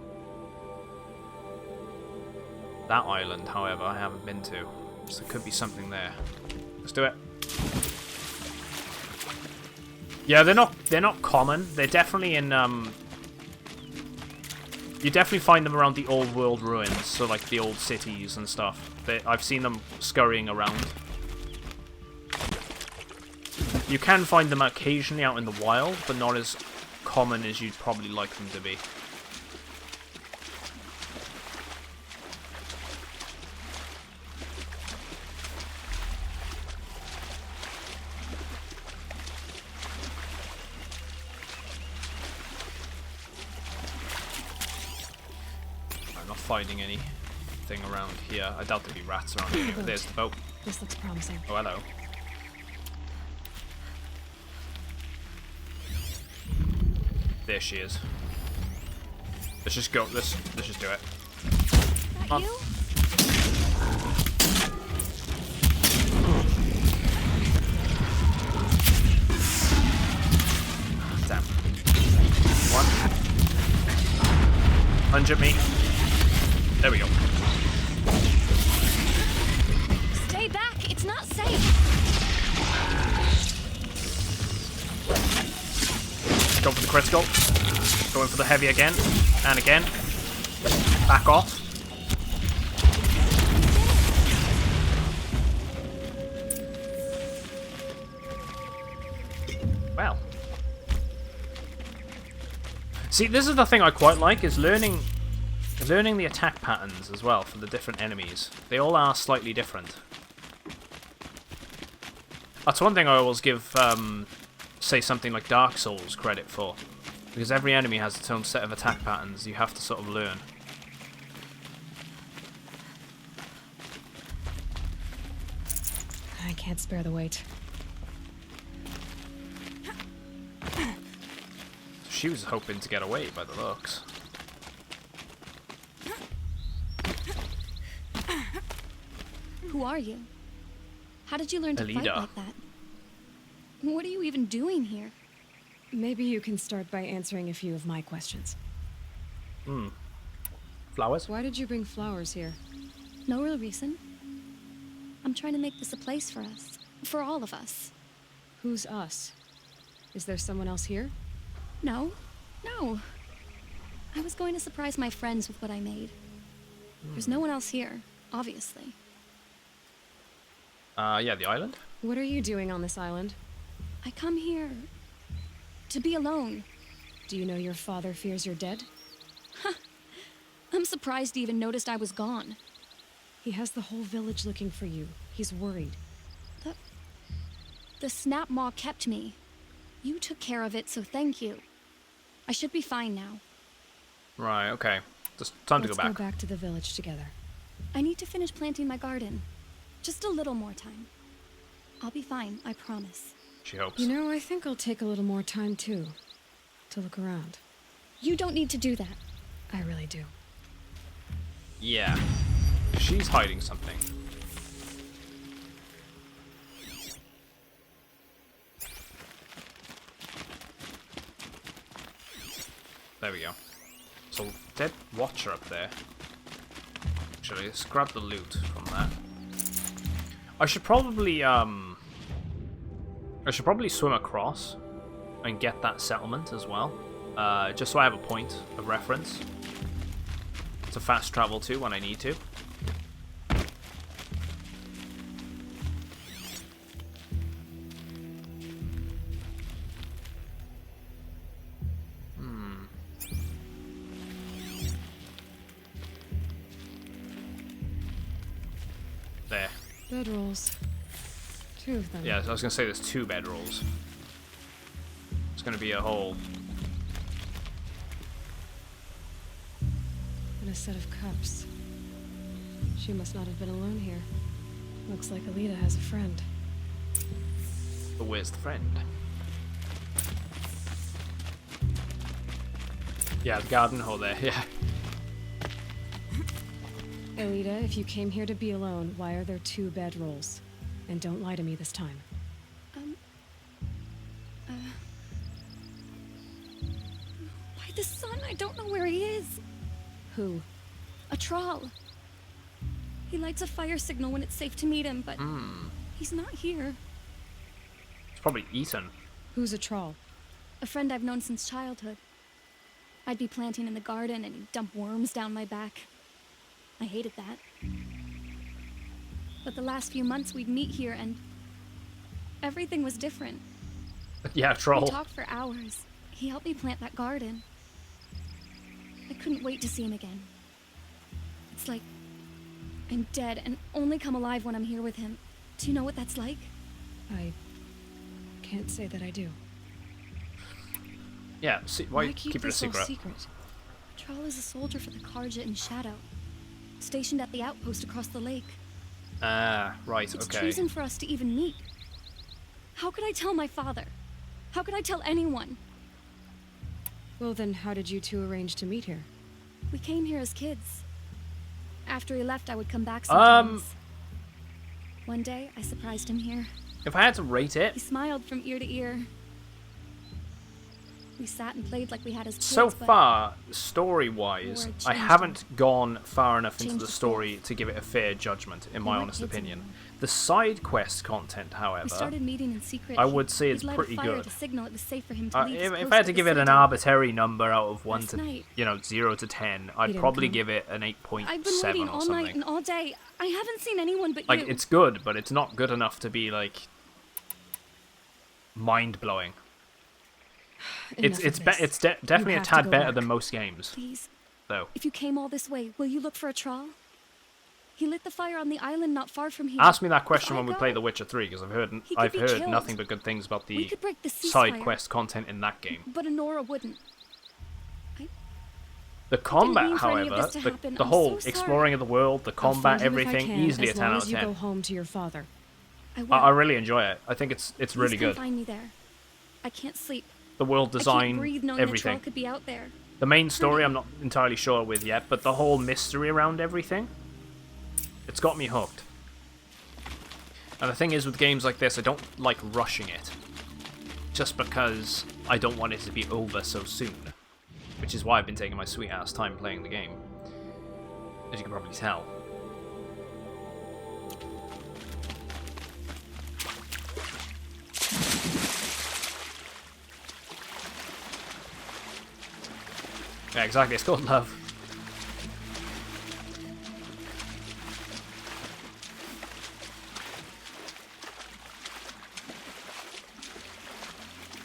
That island, however, I haven't been to. So there could be something there. Let's do it. Yeah, they're not common. They're definitely in, you definitely find them around the old world ruins, so like the old cities and stuff. I've seen them scurrying around. You can find them occasionally out in the wild, but not as common as you'd probably like them to be. I'm not finding anything around here. I doubt there'd be rats around here. There's the boat. This looks promising. Oh, hello. There she is. Let's just go. Let's just do it. That you? Damn. One. 100 me. There we go. Stay back. It's not safe. Go for the critical. Going for the heavy again. And again. Back off. Well. See, this is the thing I quite like, is learning the attack patterns as well for the different enemies. They all are slightly different. That's one thing I always give, say something like Dark Souls credit for. Because every enemy has its own set of attack patterns you have to sort of learn. I can't spare the weight. She was hoping to get away by the looks. Who are you? How did you learn to fight Alida. like that? What are you even doing here? Maybe you can start by answering a few of my questions. Flowers? Why did you bring flowers here? No real reason. I'm trying to make this a place for us. For all of us. Who's us? Is there someone else here? No. No. I was going to surprise my friends with what I made. There's no one else here, obviously. Yeah, the island? What are you doing on this island? I come here to be alone. Do you know your father fears you're dead? I'm surprised he even noticed I was gone. He has the whole village looking for you. He's worried. The snap maw kept me. You took care of it, so thank you. I should be fine now. Right, okay. Just time to go back. Let's go back to the village together. I need to finish planting my garden. Just a little more time. I'll be fine, I promise. She hopes. You know, I think I'll take a little more time, too. To look around. You don't need to do that. I really do. Yeah. She's hiding something. There we go. So, dead watcher up there. Actually, let's grab the loot from that. I should probably swim across and get that settlement as well. Just so I have a point of reference to fast travel to when I need to. There. Bedrolls. 2 of them. Yeah, I was gonna say there's 2 bedrolls. It's gonna be a hole. And a set of cups. She must not have been alone here. Looks like Alida has a friend. But where's the friend? Yeah, the garden hole there, yeah. Alida, if you came here to be alone, why are there 2 bedrolls? And don't lie to me this time. Why the sun? I don't know where he is. Who? A troll. He lights a fire signal when it's safe to meet him, but he's not here. It's probably Ethan. Who's a troll? A friend I've known since childhood. I'd be planting in the garden and he'd dump worms down my back. I hated that. But the last few months we'd meet here and everything was different. Yeah, troll. We talked for hours. He helped me plant that garden. I couldn't wait to see him again. It's like I'm dead and only come alive when I'm here with him. Do you know what that's like? I can't say that I do. Yeah, see, why keep it a this all secret? secret? Troll is a soldier for the Karja in Shadow, stationed at the outpost across the lake. Ah, right, It's okay. treason for us to even meet. How could I tell my father? How could I tell anyone? Well, then how did you two arrange to meet here? We came here as kids. After he left, I would come back sometimes. One day, I surprised him here. If I had to rate it... He smiled from ear to ear. We sat and played like we had as kids, So but far, story-wise, War I changed haven't gone far enough into Changed the the story to give it a fair judgment, in my weren't honest kids opinion. anymore. The side quest content, we however, started meeting in secret. I would say it's He'd light pretty a fire good. to signal it was safe for him to leave as if close I had to to the give it an city. arbitrary number out of 1 Last to, night. 0 to 10, I'd didn't probably come. give it an 8.7 I've been waiting or all something. night and all day. I haven't seen anyone but Like, you. it's good, but it's not good enough to be, like, mind-blowing. Enough It's of this. definitely You a have to tad go better back. than most games, Please, though. if you came all this way, will you look for a trawl? He lit the fire on the island not far from here. Ask me that question If I when we go, play The Witcher 3, because He could I've be heard killed. nothing but good things about We the could break the side ceasefire. quest content in that game. But Honora wouldn't. The combat, mean for any of however, this to happen. the I'm whole so sorry. exploring of the world, the I'll combat, find you if I everything, can, easily a as 10 long out as of you 10. go home to your father. I really enjoy it. I think it's Please really come good. find me there. I can't sleep. The world I can't design, breathe knowing the everything. troll could be out there. The main story I'm not entirely sure with yet, but the whole mystery around everything, it's got me hooked. And the thing is, with games like this, I don't like rushing it. Just because I don't want it to be over so soon. Which is why I've been taking my sweet ass time playing the game. As you can probably tell. Yeah, exactly, it's called love.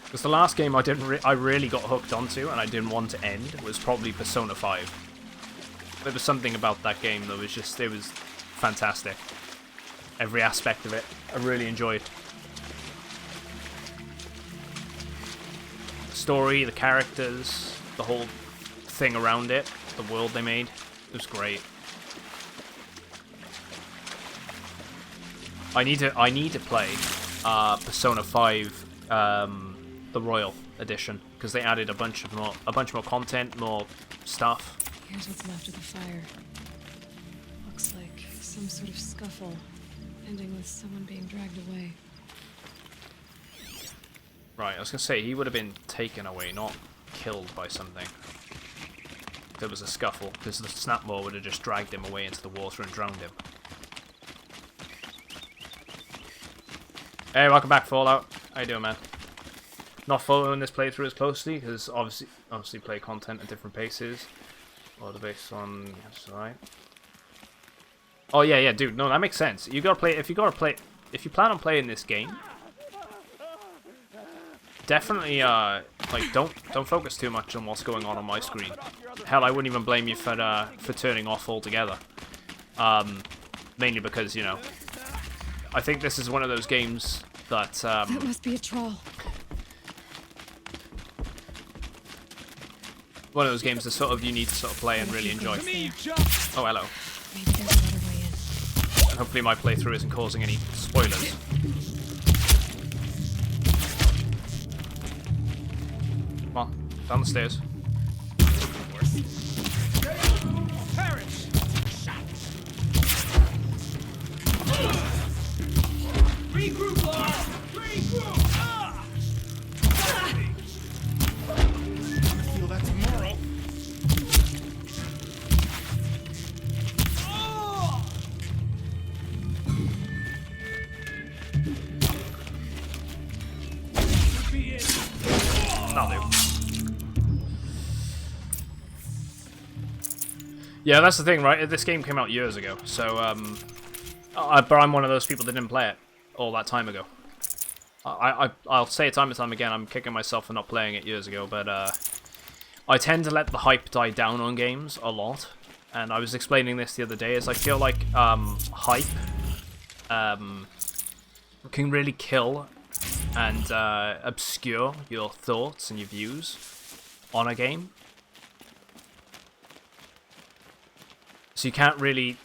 Because the last game I really got hooked onto and I didn't want to end was probably Persona 5. There was something about that game that was just, it was fantastic. Every aspect of it, I really enjoyed. The story, the characters, the whole thing around it, the world they made, it was great. I need to play Persona 5 the Royal Edition, because they added a bunch more content, more stuff. Here's what's left of the fire. Looks like some sort of scuffle, ending with someone being dragged away. Right, I was gonna say he would have been taken away, not killed by something. If there was a scuffle, because the snapmore would have just dragged him away into the water and drowned him. Hey, welcome back, Fallout. How you doing, man? Not following this playthrough as closely, because obviously play content at different paces. Order based on, that's right. Oh yeah, dude. No, that makes sense. You gotta play. If you plan on playing this game, definitely like don't focus too much on what's going on my screen. Hell, I wouldn't even blame you for turning off altogether. Mainly because, you know, I think this is one of those games that That must be a troll. one of those games that sort of you need to sort of play and really enjoy. Oh, hello. Maybe there's another way in. And hopefully my playthrough isn't causing any spoilers. Come on, down the stairs. Regroup, Laura! Regroup! Feel that tomorrow. That'll do. Yeah, that's the thing, right? This game came out years ago, so but I'm one of those people that didn't play it all that time ago. I'll say it time and time again, I'm kicking myself for not playing it years ago, but I tend to let the hype die down on games a lot. And I was explaining this the other day, is I feel like hype can really kill and obscure your thoughts and your views on a game. So you can't really...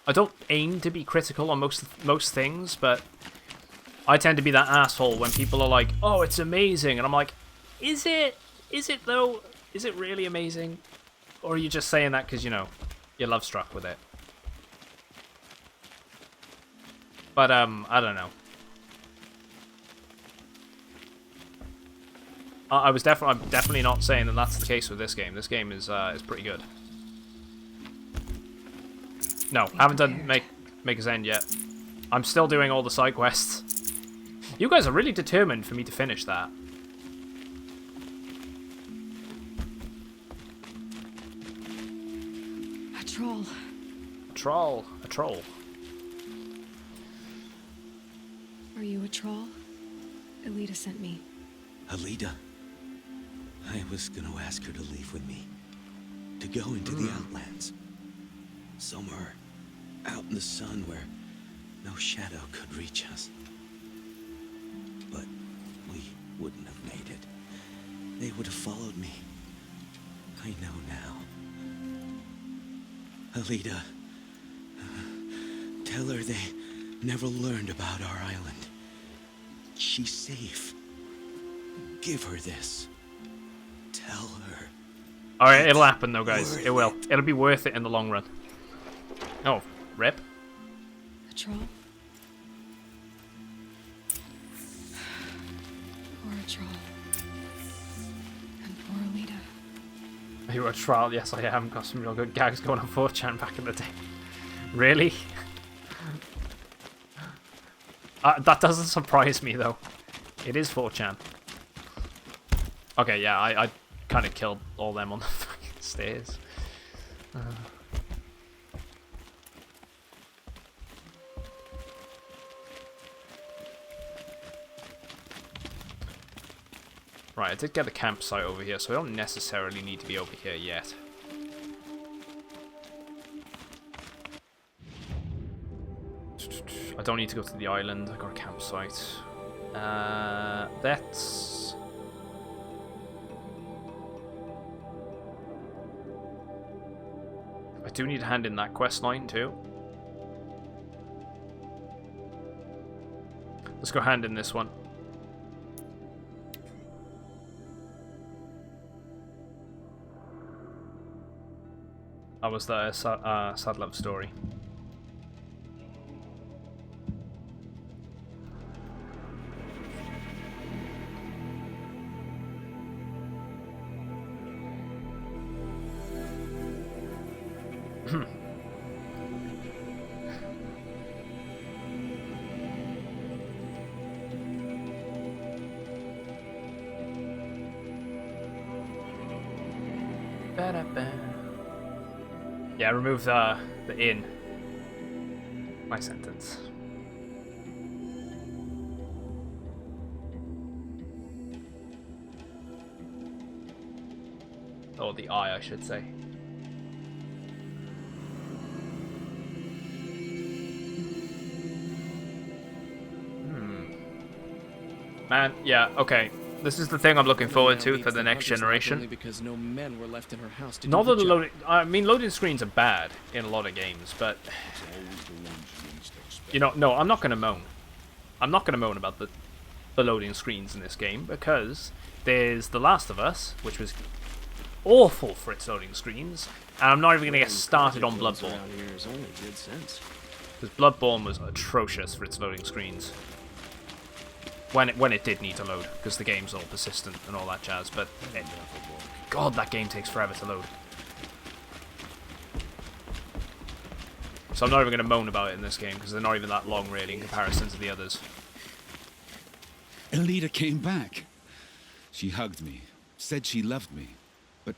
I don't aim to be critical on most things, but I tend to be that asshole when people are like, oh, it's amazing, and I'm like, is it? Is it though? Is it really amazing? Or are you just saying that because, you know, you're love struck with it? But, I don't know. I'm definitely not saying that that's the case with this game. This game is pretty good. No, haven't done Maker's End yet. I'm still doing all the side quests. You guys are really determined for me to finish that. A troll. A troll. A troll. Are you a troll? Elita sent me. Alida. I was gonna ask her to leave with me. To go into the Outlands. Somewhere out in the sun where no shadow could reach us. But we wouldn't have made it. They would have followed me. I know now. Alida, tell her they never learned about our island. She's safe. Give her this. Tell her. Alright, it'll happen though, guys. It will. It'll be worth it in the long run. Oh, rip. A troll? Poor troll. And poor Alita. Are you a troll? Yes, I am. Got some real good gags going on 4chan back in the day. Really? That doesn't surprise me, though. It is 4chan. Okay, yeah, I kind of killed all them on the fucking stairs. Right, I did get the campsite over here, so I don't necessarily need to be over here yet. I don't need to go to the island. I got a campsite. That's... I do need to hand in that quest line too. Let's go hand in this one. That was the sad love story. Yeah, remove the in. My sentence. Or the I should say. Man, yeah, okay. This is the thing I'm looking forward to for the next generation. Because no men were left in her house to Not that the loading... I mean, loading screens are bad in a lot of games, but... You know, no, I'm not going to moan. I'm not going to moan about the loading screens in this game, because there's The Last of Us, which was awful for its loading screens, and I'm not even going to get started on Bloodborne. Because Bloodborne was atrocious for its loading screens. When it did need to load, because the game's all persistent and all that jazz, but God, that game takes forever to load. So I'm not even going to moan about it in this game, because they're not even that long, really, in comparison to the others. Elita came back. She hugged me, said she loved me, but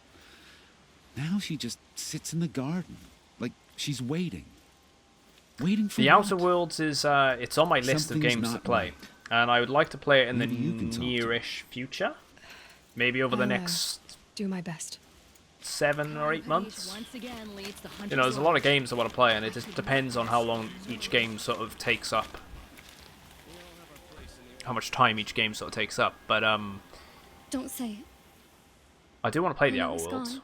now she just sits in the garden, like she's waiting. Waiting for The what? Outer Worlds is, it's on my list of games to play. And I would like to play it in the near-ish future. Maybe over the next... do my best. 7 or 8 months. You know, there's a lot of games I want to play, and it just depends on how long each game sort of takes up. How much time each game sort of takes up. But, Don't say it. I do want to play the I know Outer it's Worlds. gone.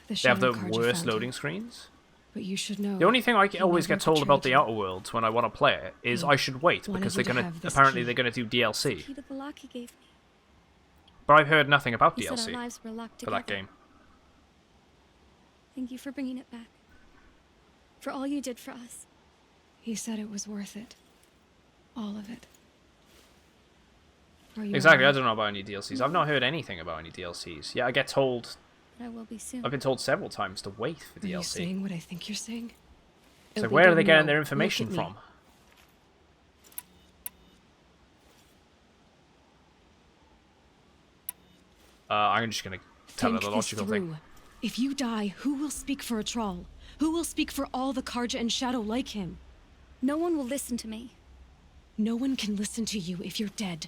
They have the worst loading screens. But you should know. The only thing I always get told about the betrayed Outer Worlds when I want to play it is I should wait because they're gonna apparently they're gonna do DLC. Key that Balaki gave me. But I've heard nothing about He said DLC our lives were locked for together. that game. Thank you for bringing it back. For all you did for us. He said it was worth it. All of it. Are you Exactly, I alright? don't know about any DLCs. I've not heard anything about any DLCs. Yeah, I get told... But I will be soon. I've been told several times to wait for Are you DLC. saying what I think you're saying? So It'll be where are good they to getting know. their information Look at me. from? I'm just gonna tell her Think the this logical through. thing. If you die, who will speak for a troll? Who will speak for all the Karja and Shadow like him? No one will listen to me. No one can listen to you if you're dead.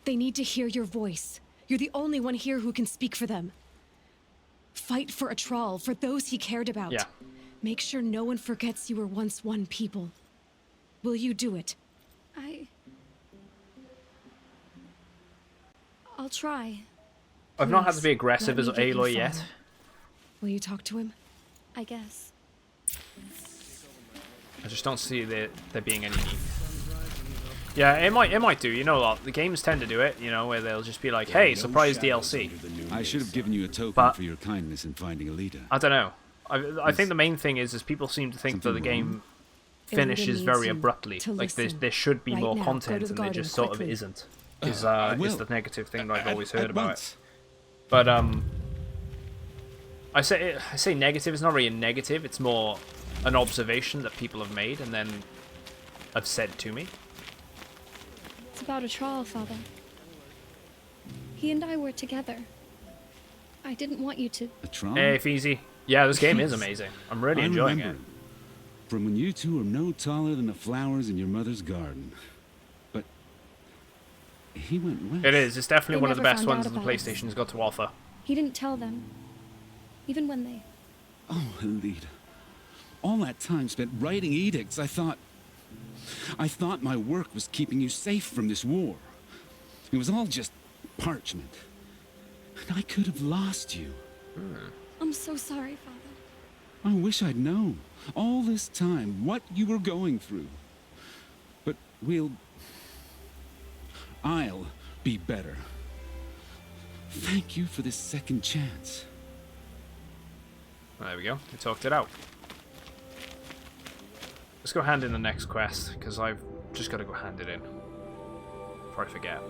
They need to hear your voice. You're the only one here who can speak for them. Fight for a troll, for those he cared about. Yeah. Make sure no one forgets you were once one people. Will you do it? I'll try. I've not had to Please, be aggressive let as me get your Aloy yet. father. Will you talk to him? I guess. I just don't see there being any need. Yeah, it might do. You know what? The games tend to do it. You know, where they'll just be like, "Hey, surprise DLC." I should have given you a token But- for your kindness in finding a leader. I don't know. I think the main thing is people seem to think that the game finishes very abruptly. Like there should be Right more now, go content, to the and there garden just sort of quickly. isn't. Is will. the negative thing that I've always heard At about once. it. But I say negative. It's not really a negative. It's more an observation that people have made and then have said to me. It's about a troll, Father. He and I were together. I didn't want you to... A trial? Hey, Feezy. Yeah, this game is amazing. I'm really enjoying it. remember from when you two were no taller than the flowers in your mother's garden. But he went west. It is. It's definitely They one of the never best found ones out that the about us. PlayStation's got to offer. He didn't tell them. Even when they... Oh, Alida. All that time spent writing edicts, I thought my work was keeping you safe from this war. It was all just parchment. And I could have lost you. I'm so sorry, Father. I wish I'd known all this time what you were going through. But I'll be better. Thank you for this second chance. There we go. We talked it out. Let's go hand in the next quest, because I've just got to go hand it in before I forget.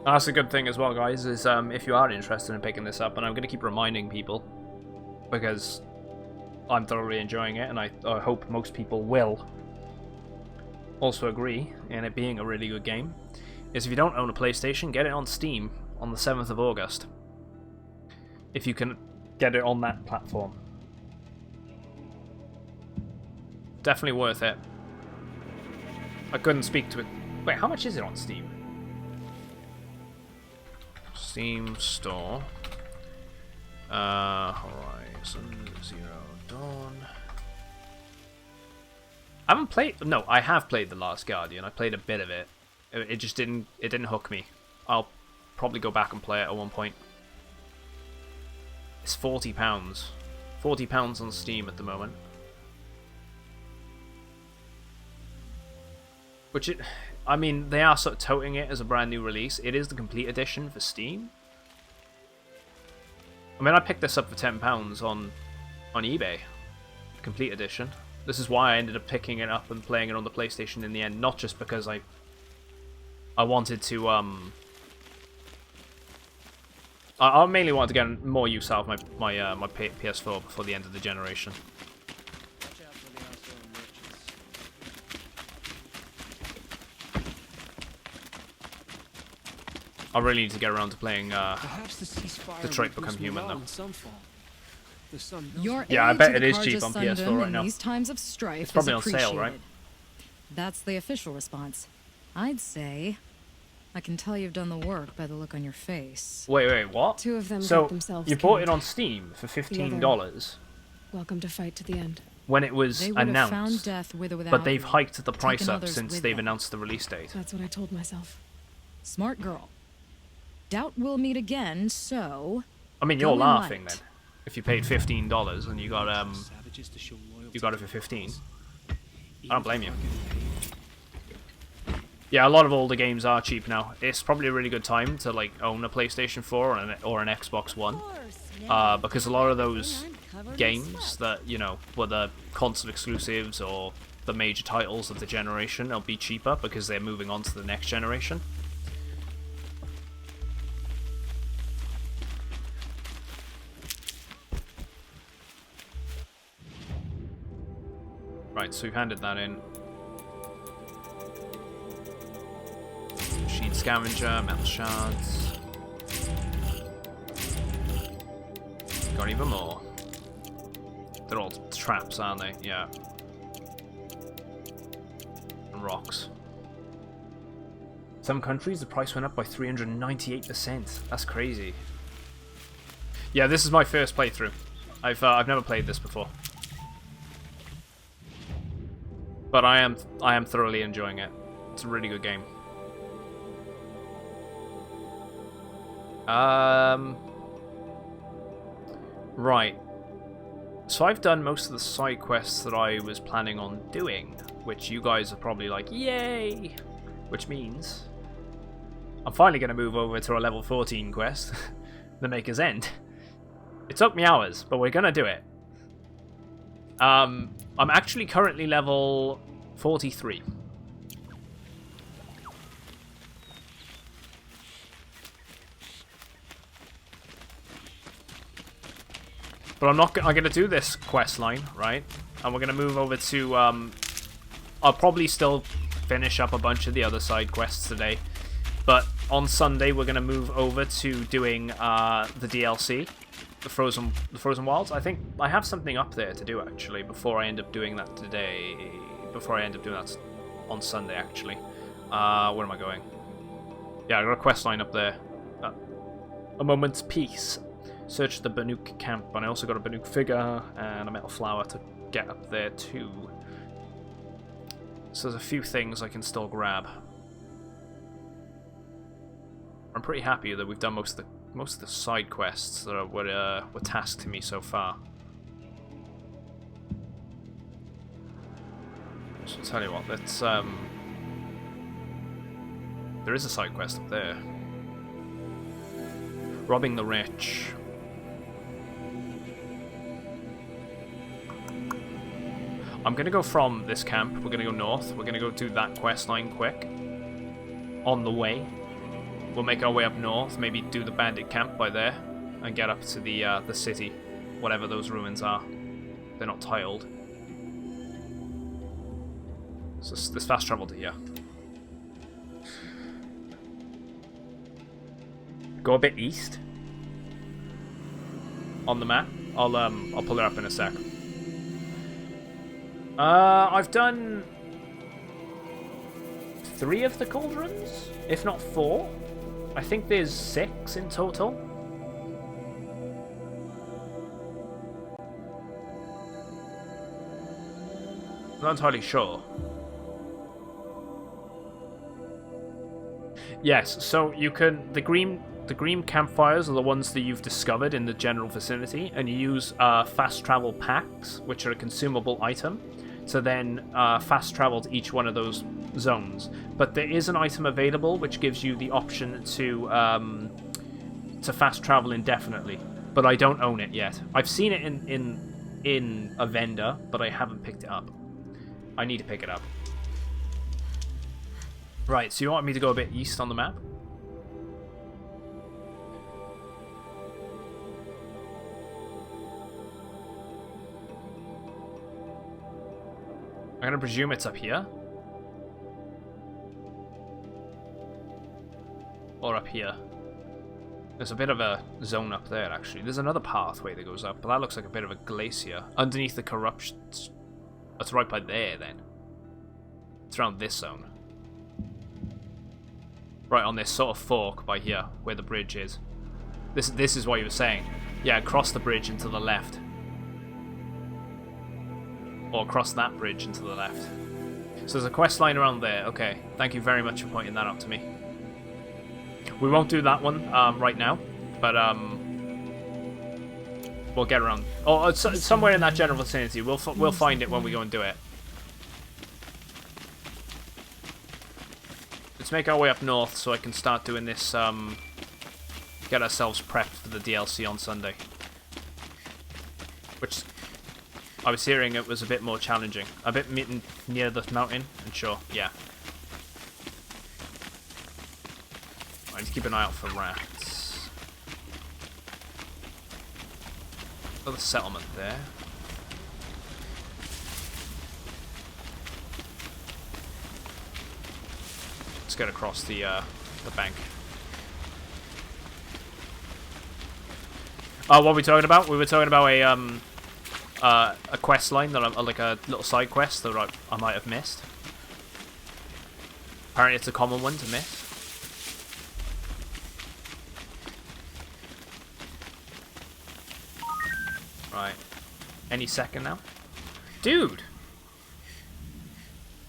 That's a good thing as well, guys, is if you are interested in picking this up, and I'm going to keep reminding people, because I'm thoroughly enjoying it, and I hope most people will also agree in it being a really good game, is if you don't own a PlayStation, get it on Steam on the 7th of August. If you can get it on that platform. Definitely worth it. I couldn't speak to it. Wait, how much is it on Steam? Steam Store. Horizon Zero Dawn. I haven't played. No, I have played The Last Guardian. I played a bit of it. It just didn't. It didn't hook me. I'll probably go back and play it at one point. It's £40. £40 on Steam at the moment. Which I mean, they are sort of toting it as a brand new release. It is the complete edition for Steam. I mean, I picked this up for £10 on eBay. Complete edition. This is why I ended up picking it up and playing it on the PlayStation in the end. Not just because I wanted to I mainly wanted to get more use out of my PS4 before the end of the generation. I really need to get around to playing Detroit Become Human though. Yeah, I bet it is cheap on PS4 right now. These times of strife It's probably on is sale, right? appreciated. That's the official response. I'd say I can tell you've done the work by the look on your face. Wait, what? Two of them so got themselves you bought it killed. on Steam for The $15 Welcome to fight to the end. when it was They would have found announced, death with or without but they've you, hiked the price taken up others since with they've them. announced the release date. That's what I told myself. Smart girl. Doubt we'll meet again, so... I mean, go you're in laughing light. then. If you paid $15 and you got it for 15, I don't blame you. Yeah, a lot of older games are cheap now. It's probably a really good time to like own a PlayStation 4 or an Xbox One, because a lot of those games that, you know, were the console exclusives or the major titles of the generation, will be cheaper because they're moving on to the next generation. Right, so we've handed that in. Machine scavenger, metal shards. Got even more. They're all traps, aren't they? Yeah. And rocks. Some countries, the price went up by 398%. That's crazy. Yeah, this is my first playthrough. I've never played this before. But I am thoroughly enjoying it. It's a really good game. Right. So I've done most of the side quests that I was planning on doing, which you guys are probably like, yay! Which means I'm finally going to move over to a level 14 quest, The Maker's End. It took me hours, but we're going to do it. I'm actually currently level 43. But I'm going to do this quest line, right? And we're going to move over to, I'll probably still finish up a bunch of the other side quests today. But on Sunday, we're going to move over to doing the DLC, the Frozen Wilds. I think I have something up there to do, actually, before I end up doing that today. Before I end up doing that on Sunday, actually. Where am I going? Yeah, I got a quest line up there. A Moment's Peace. Search the Banuk camp, and I also got a Banuk figure and a metal flower to get up there too. So there's a few things I can still grab. I'm pretty happy that we've done most of the side quests that were tasked to me so far. So I'll tell you what, let's there is a side quest up there. Robbing the rich. I'm going to go from this camp, we're going to go north, we're going to go do that quest line quick. On the way, we'll make our way up north, maybe do the bandit camp by there, and get up to the city, whatever those ruins are. They're not tiled. So this fast travel to here. Go a bit east on the map. I'll pull it up in a sec. I've done 3 of the cauldrons, if not 4. I think there's 6 in total. I'm not entirely sure. Yes, so you can the green campfires are the ones that you've discovered in the general vicinity, and you use fast travel packs, which are a consumable item, to then fast travel to each one of those zones. But there is an item available which gives you the option to fast travel indefinitely, but I don't own it yet. I've seen it in a vendor, but I haven't picked it up. I need to pick it up. Right, so you want me to go a bit east on the map? I'm gonna presume it's up here. Or up here. There's a bit of a zone up there, actually. There's another pathway that goes up, but that looks like a bit of a glacier. Underneath the corruption... That's right by there, then. It's around this zone. Right on this sort of fork by here, where the bridge is. This is what you were saying. Yeah, across the bridge and to the left. Or across that bridge and to the left. So there's a quest line around there. Okay, thank you very much for pointing that out to me. We won't do that one right now, but we'll get around. Oh, it's somewhere in that general vicinity. We'll find it when we go and do it. let's make our way up north so I can start doing this, get ourselves prepped for the DLC on Sunday. Which, I was hearing it was a bit more challenging. A bit near the mountain, and sure, yeah. I need to keep an eye out for rats. Another settlement there. Let's get across the bank. Oh, what were we talking about? We were talking about a quest line that like a little side quest that I might have missed. Apparently, it's a common one to miss. Right. Any second now, dude.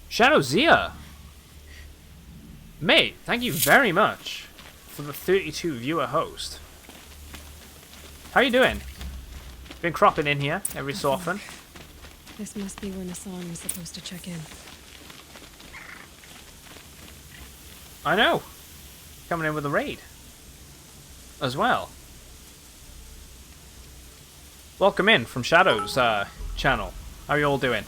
Shadow Zia. Mate, thank you very much for the 32 viewer host. How you doing? Been cropping in here every so often. This must be where Nassan was supposed to check in. I know. Coming in with a raid. As well. Welcome in from Shadow's channel. How are you all doing?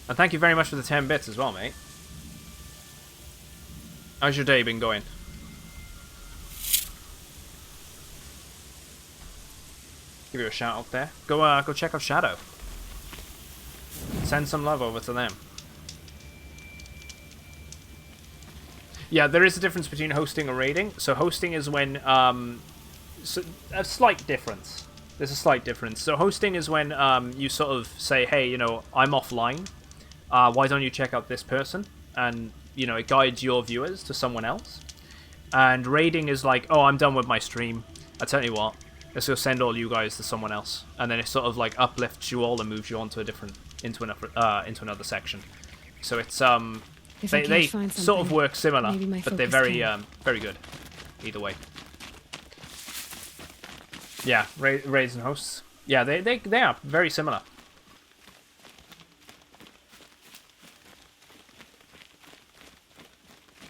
And thank you very much for the 10 bits as well, mate. How's your day been going? Give you a shout out there. Go check out Shadow. Send some love over to them. Yeah, there is a difference between hosting and raiding. So hosting is when so a slight difference. There's a slight difference. So hosting is when you sort of say, hey, you know, I'm offline. Why don't you check out this person? And you know, it guides your viewers to someone else. And raiding is like, oh, I'm done with my stream. I tell you what, let's go send all you guys to someone else. And then it sort of like uplifts you all and moves you on to a different, into another section. So it's they sort of work similar, but they're very very good either way. Yeah, raids and hosts. Yeah, they are very similar.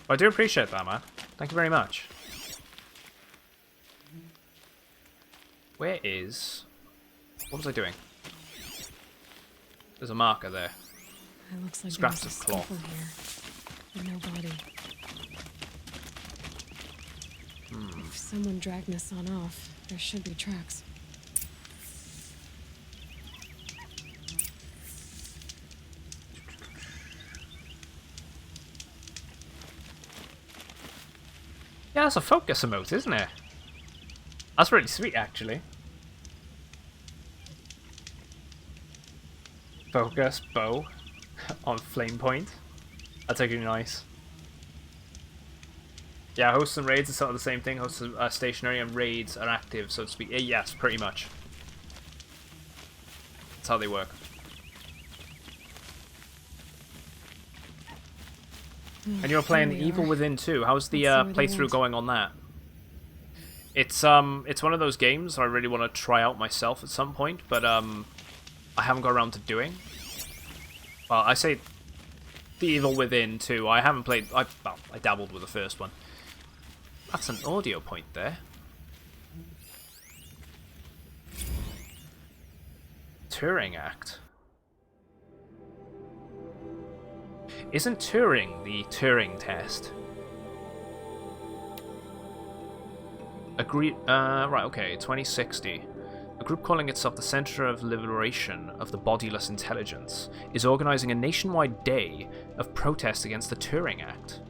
I do appreciate that, man. Thank you very much. Where is... What was I doing? There's a marker there. It looks like scraps there's of a cloth. Here, but no body. If someone dragged Nassan off, there should be tracks. Yeah, that's a focus emote, isn't it? That's really sweet, actually. Focus, bow, on flame point. That's actually nice. Yeah, hosts and raids are sort of the same thing. Hosts are stationary and raids are active, so to speak. Yes, pretty much. That's how they work. And you're playing Evil Within 2. How's the playthrough going on that? It's one of those games I really want to try out myself at some point, but I haven't got around to doing. Well, I say the Evil Within 2. I haven't played. I dabbled with the first one. That's an audio point there. Turing Act. Isn't Turing the Turing test? Right, okay, 2060. A group calling itself the Center of Liberation of the Bodiless Intelligence is organizing a nationwide day of protest against the Turing Act.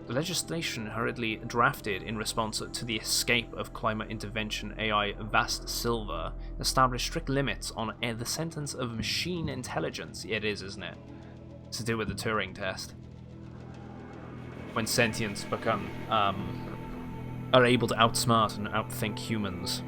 The legislation hurriedly drafted in response to the escape of climate intervention AI Vast Silver established strict limits on the sentence of machine intelligence. Yeah, it is, isn't it? It's to do with the Turing test. When sentients become, are able to outsmart and outthink humans.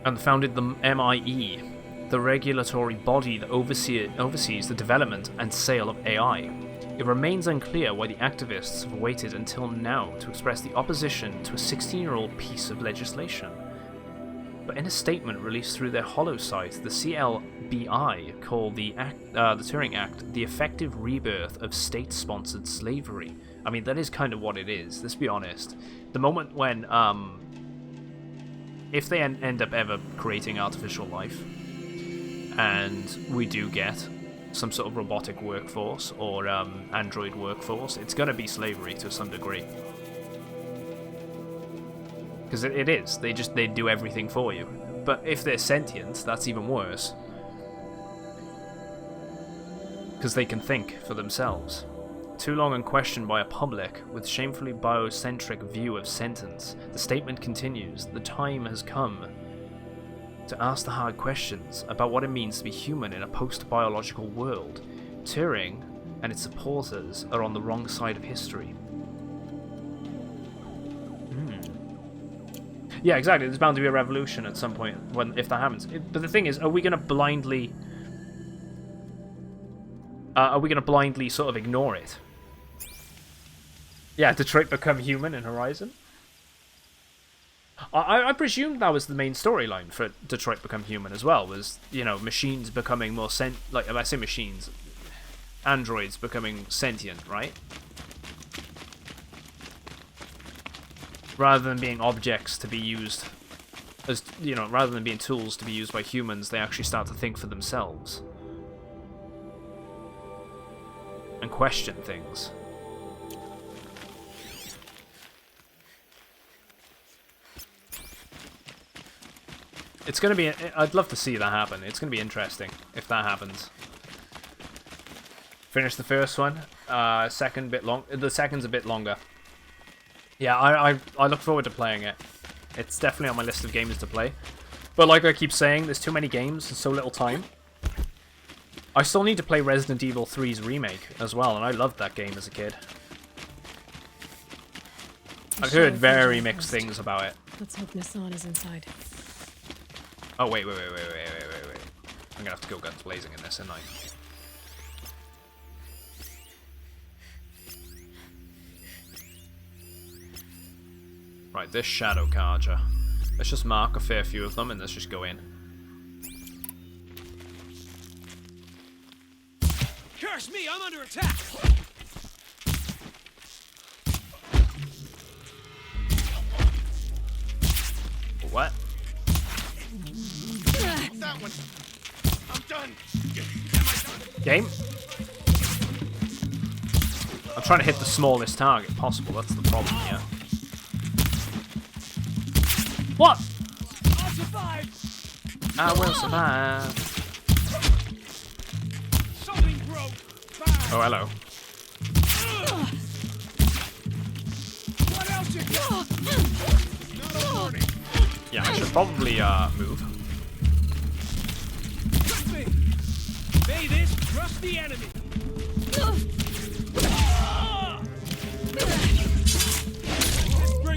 And founded the MIE, the regulatory body that oversees the development and sale of AI. It remains unclear why the activists have waited until now to express the opposition to a 16-year-old piece of legislation. But in a statement released through their Hollow site, the CLBI called the Turing Act the effective rebirth of state-sponsored slavery. I mean, that is kind of what it is, let's be honest. The moment when, if they end up ever creating artificial life, and we do get some sort of robotic workforce or android workforce, it's going to be slavery to some degree. Because it is. They do everything for you. But if they're sentient, that's even worse. Because they can think for themselves. Too long unquestioned by a public with shamefully biocentric view of sentence, the statement continues, the time has come to ask the hard questions about what it means to be human in a post-biological world. Turing and its supporters are on the wrong side of history. Yeah, exactly. There's bound to be a revolution at some point if that happens. But the thing is, are we going to blindly sort of ignore it? Yeah, Detroit Become Human in Horizon? I presumed that was the main storyline for Detroit Become Human as well, was, you know, machines becoming more like, if I say machines, androids becoming sentient, right? Rather than being objects to be used as, you know, rather than being tools to be used by humans, they actually start to think for themselves. And question things. It's going to be... I'd love to see that happen. It's going to be interesting if that happens. Finish the first one. Second bit long. The second's a bit longer. Yeah, I look forward to playing it. It's definitely on my list of games to play. But like I keep saying, there's too many games and so little time. I still need to play Resident Evil 3's remake as well, and I loved that game as a kid. I've heard very mixed things about it. Let's hope Nissan is inside. Oh, wait. I'm gonna have to go guns blazing in this, isn't I? Right, this Shadow Carja. Let's just mark a fair few of them and let's just go in. Curse me, I'm under attack! What? That one! I'm done! Game? I'm trying to hit the smallest target possible, that's the problem here. What? I'll survive! I will survive. Something broke! Oh, hello. What else you got? Not a warning! Yeah, I should probably, move. Trust me! Say this, trust the enemy!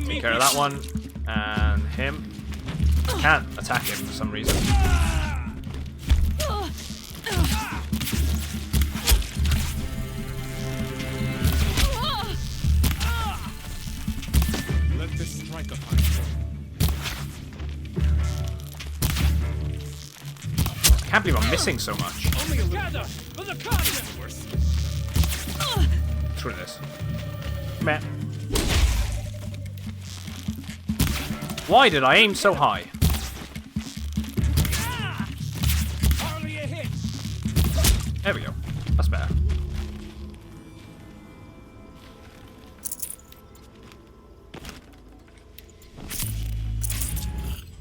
Take care of that one. And him. Can't attack him for some reason. Let this strike upon you. I can't believe I'm missing so much. Together for the continent! Screw this. Meh. Why did I aim so high? Hardly a hit. There we go. That's better.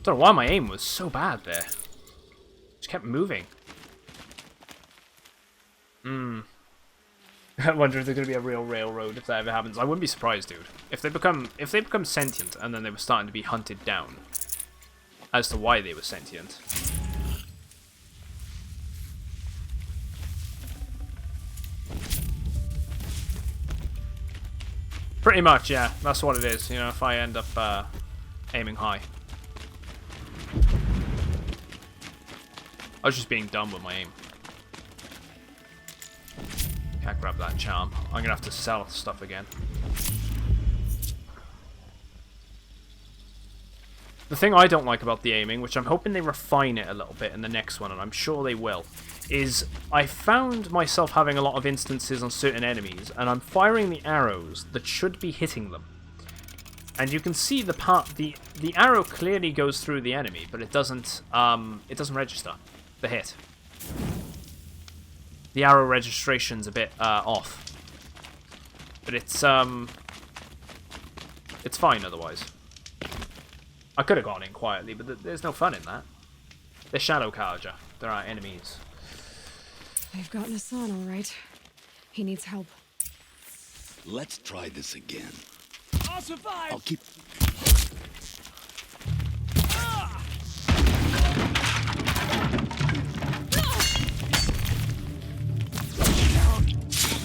Don't know why my aim was so bad there. Just kept moving. I wonder if there's gonna be a real railroad if that ever happens. I wouldn't be surprised, dude. If they become sentient and then they were starting to be hunted down as to why they were sentient. Pretty much, yeah. That's what it is. You know, if I end up aiming high. I was just being dumb with my aim. Can't grab that charm. I'm gonna have to sell stuff again. The thing I don't like about the aiming, which I'm hoping they refine it a little bit in the next one, and I'm sure they will, is I found myself having a lot of instances on certain enemies, and I'm firing the arrows that should be hitting them. And you can see the arrow clearly goes through the enemy, but it doesn't register the hit. The arrow registration's a bit off. But it's fine otherwise. I could have gone in quietly, but there's no fun in that. They're Shadow Carja. They're our enemies. They've gotten us on, all right. He needs help. Let's try this again. I'll survive! I'll keep...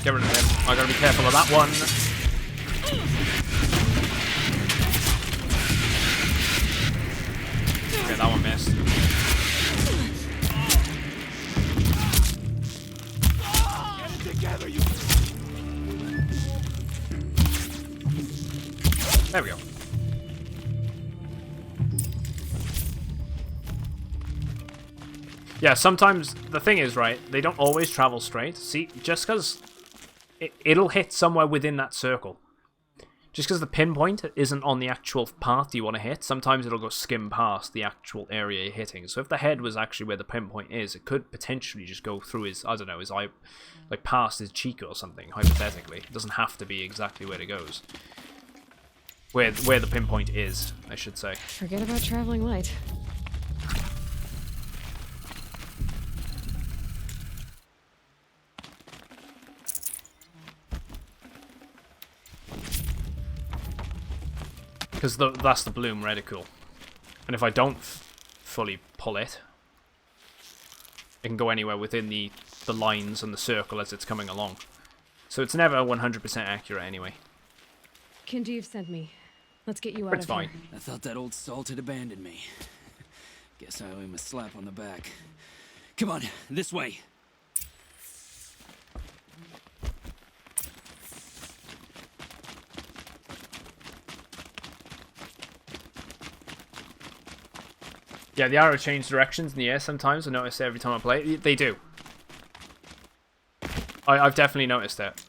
Get rid of him. I gotta be careful of that one. Okay, that one missed. Get it together, you... There we go. Yeah, sometimes the thing is, right, they don't always travel straight. See, just because it'll hit somewhere within that circle. Just because the pinpoint isn't on the actual path you want to hit, sometimes it'll go skim past the actual area you're hitting. So if the head was actually where the pinpoint is, it could potentially just go through his, I don't know, his eye, like past his cheek or something, hypothetically. It doesn't have to be exactly where it goes. Where the pinpoint is, I should say. Forget about traveling light. Because that's the bloom reticle. And if I don't fully pull it, it can go anywhere within the lines and the circle as it's coming along. So it's never 100% accurate anyway. Kinjeev sent me. Let's get you out of fine. here. I thought that old salt had abandoned me. Guess I owe him a slap on the back. Come on, this way. Yeah, the arrow changes directions in the air sometimes. I notice it every time I play it. They do. I've definitely noticed it.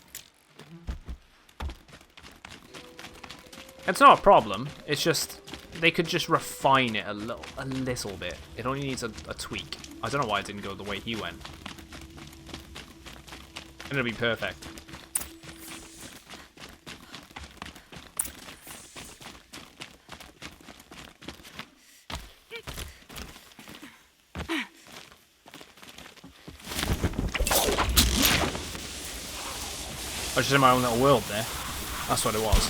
It's not a problem. It's just they could just refine it a little bit. It only needs a tweak. I don't know why it didn't go the way he went. And it'll be perfect. I was just in my own little world there. That's what it was.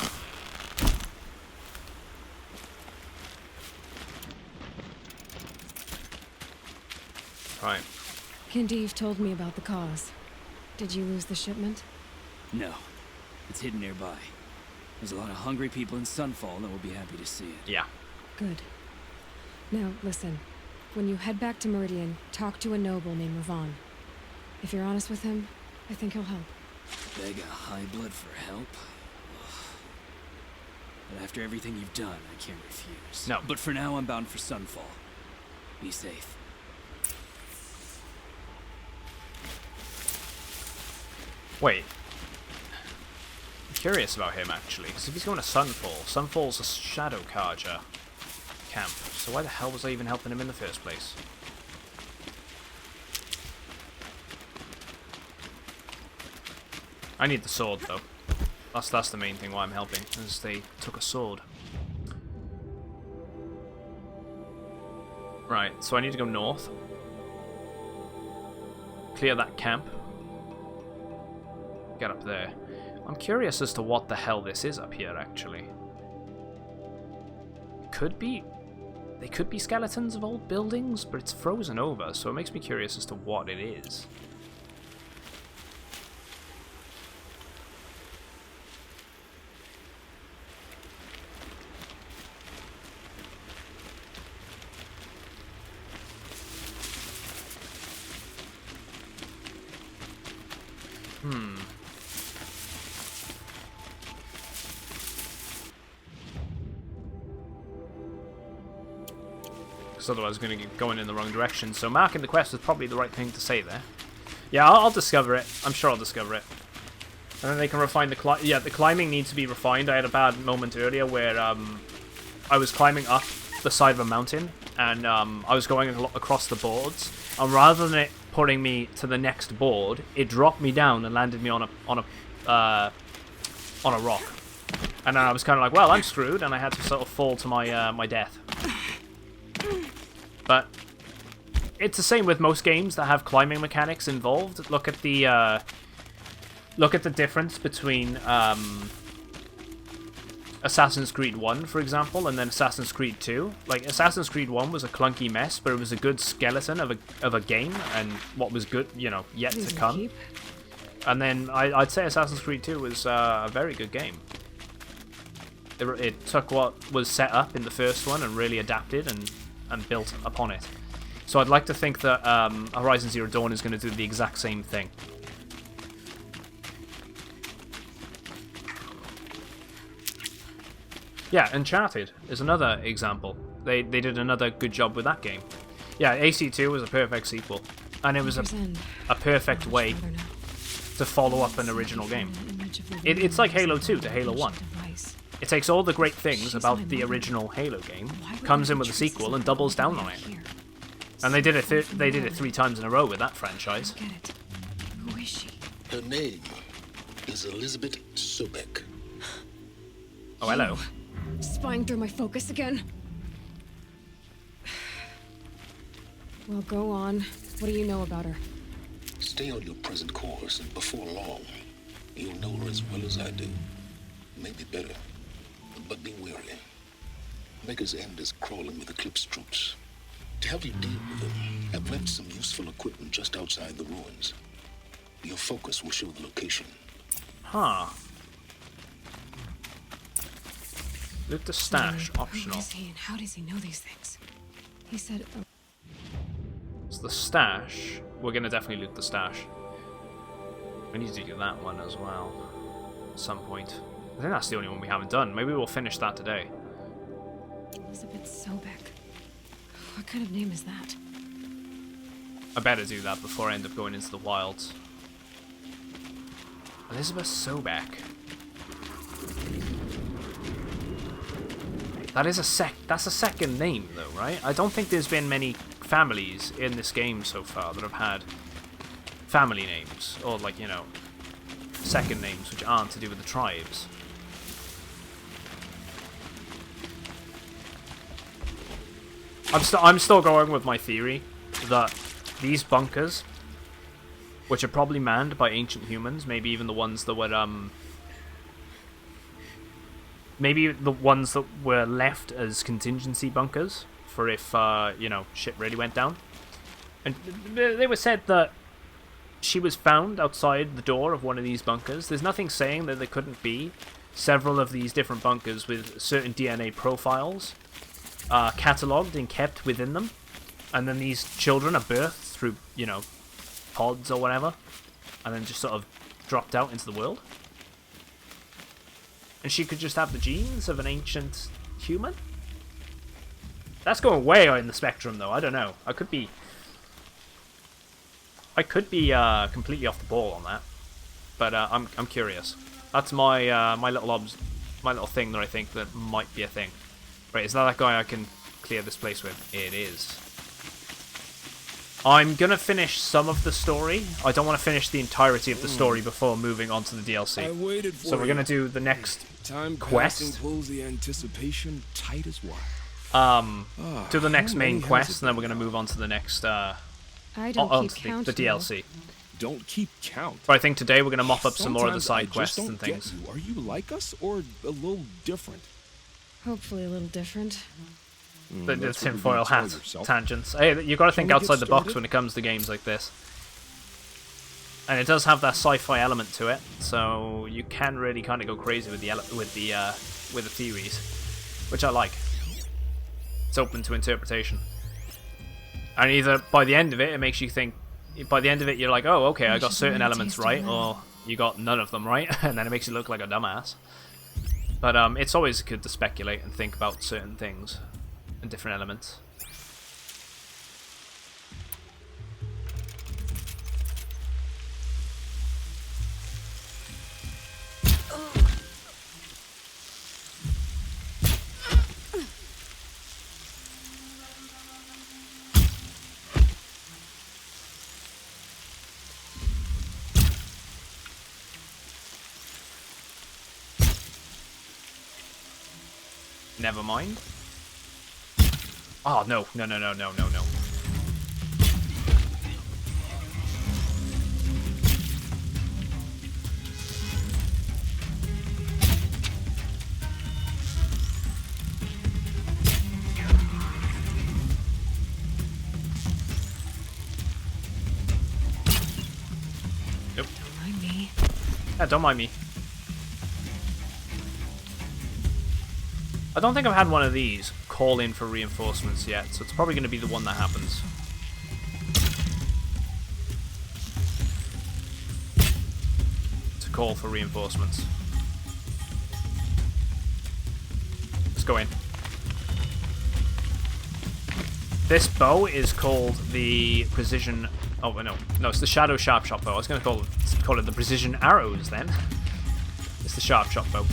Right. Kinjeev told me about the cause. Did you lose the shipment? No. It's hidden nearby. There's a lot of hungry people in Sunfall that will be happy to see it. Yeah. Good. Now, listen. When you head back to Meridian, talk to a noble named Ravon. If you're honest with him, I think he'll help. Beg a high blood for help? But after everything you've done, I can't refuse. No. But for now, I'm bound for Sunfall. Be safe. Wait. I'm curious about him, actually. Because if he's going to Sunfall, Sunfall's a Shadow Carja camp. So why the hell was I even helping him in the first place? I need the sword, though. That's the main thing why I'm helping, is they took a sword. Right, so I need to go north. Clear that camp. Get up there. I'm curious as to what the hell this is up here, actually. Could be... They could be skeletons of old buildings, but it's frozen over, so it makes me curious as to what it is. because otherwise we're going to be going in the wrong direction. So marking the quest is probably the right thing to say there. Yeah, I'll discover it. I'm sure I'll discover it. And then they can refine the yeah, the climbing needs to be refined. I had a bad moment earlier where I was climbing up the side of a mountain, and I was going across the boards, and rather than it putting me to the next board, it dropped me down and landed me on a rock. And then I was kind of like, well, I'm screwed, and I had to sort of fall to my my death. But it's the same with most games that have climbing mechanics involved. Look at the difference between Assassin's Creed 1, for example, and then Assassin's Creed 2. Like, Assassin's Creed 1 was a clunky mess, but it was a good skeleton of a game, and what was good, you know, yet to come. And then I'd say Assassin's Creed 2 was a very good game. It took what was set up in the first one and really adapted and built upon it. So I'd like to think that Horizon Zero Dawn is going to do the exact same thing. Yeah, Uncharted is another example. They did another good job with that game. Yeah, AC2 was a perfect sequel, and it was a perfect way to follow up an original game. It's like Halo 2 to Halo 1. It takes all the great things about the original Halo game, comes in with a sequel, and doubles down on it. And they did it 3 times in a row with that franchise. Who is she? Her name is Elizabeth Sobek. Oh, hello. Spying through my focus again? Well, go on. What do you know about her? Stay on your present course, and before long, you'll know her as well as I do. Maybe better. But be wary. Maker's End is crawling with Eclipse troops. To help you deal with them, I've left some useful equipment just outside the ruins. Your focus will show the location. Huh. Loot the stash, optional. Who is he and how does he know these things? He said... It's the stash. We're going to definitely loot the stash. We need to do that one as well. At some point. I think that's the only one we haven't done. Maybe we'll finish that today. Elizabeth Sobek. What kind of name is that? I better do that before I end up going into the wilds. Elizabeth Sobek. That's a second name though, right? I don't think there's been many families in this game so far that have had family names, or like, you know, second names which aren't to do with the tribes. I'm still going with my theory that these bunkers, which are probably manned by ancient humans, maybe even the ones that were maybe the ones that were left as contingency bunkers for if you know, shit really went down. And they were said that she was found outside the door of one of these bunkers. There's nothing saying that there couldn't be several of these different bunkers with certain DNA profiles catalogued and kept within them, and then these children are birthed through, you know, pods or whatever, and then just sort of dropped out into the world. And she could just have the genes of an ancient human? That's going way out in the spectrum, though. I don't know. I could be completely off the ball on that, but I'm curious. That's my my little thing that I think that might be a thing. Right, is that guy I can clear this place with? It is. I'm gonna finish some of the story. I don't want to finish the entirety of the story before moving on to the DLC. I waited for so we're gonna do the next quest. Pulls the anticipation tight as wire. Do the next main quest, and then we're gonna move on to the next. I don't keep count. The DLC. Don't keep count. But I think today we're gonna mop up some more of the side quests and things. Are you like us or a little different? Hopefully a little different. The tinfoil hat tangents. Hey, you got to think outside the box when it comes to games like this. And it does have that sci-fi element to it, so you can really kind of go crazy with the theories, which I like. It's open to interpretation. And either by the end of it, it makes you think. By the end of it, you're like, oh, okay, I got certain elements right, or you got none of them right, and then it makes you look like a dumbass. But it's always good to speculate and think about certain things and different elements. Never mind. Oh, no. No, no, no, no, no, no. Nope. Don't mind me. Yeah, don't mind me. I don't think I've had one of these call in for reinforcements yet, so it's probably going to be the one that happens. To call for reinforcements. Let's go in. This bow is called the Precision... Oh, no. No, it's the Shadow Sharp Shot bow. I was going to call it the Precision Arrows then. It's the Sharp Shot bow.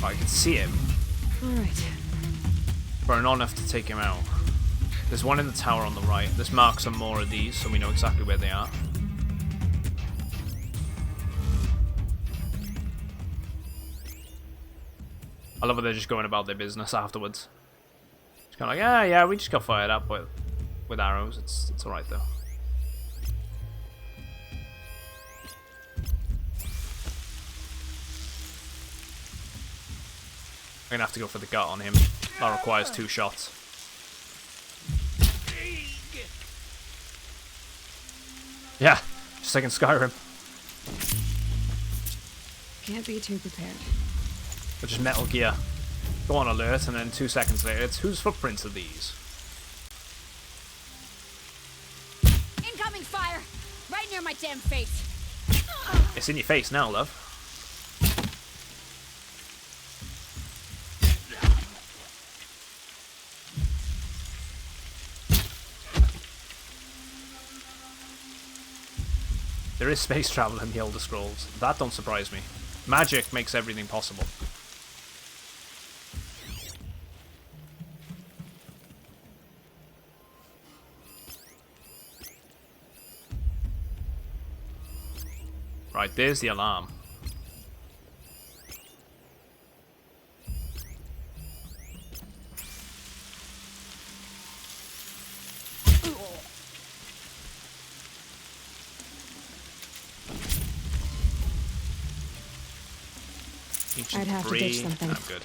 I can see him. Alright. But not enough to take him out. There's one in the tower on the right. This marks some more of these, so we know exactly where they are. I love how they're just going about their business afterwards. It's kind of like, ah, yeah, we just got fired up with arrows. It's alright though. I'm gonna have to go for the gut on him. That requires 2 shots. Yeah, just like in Skyrim. Can't be too prepared. Which is Metal Gear. Go on alert, and then 2 seconds later, it's whose footprints are these? Incoming fire! Right near my damn face. It's in your face now, love. There is space travel in the Elder Scrolls. That don't surprise me. Magic makes everything possible. Right, there's the alarm. I'd have to ditch something. I'm good.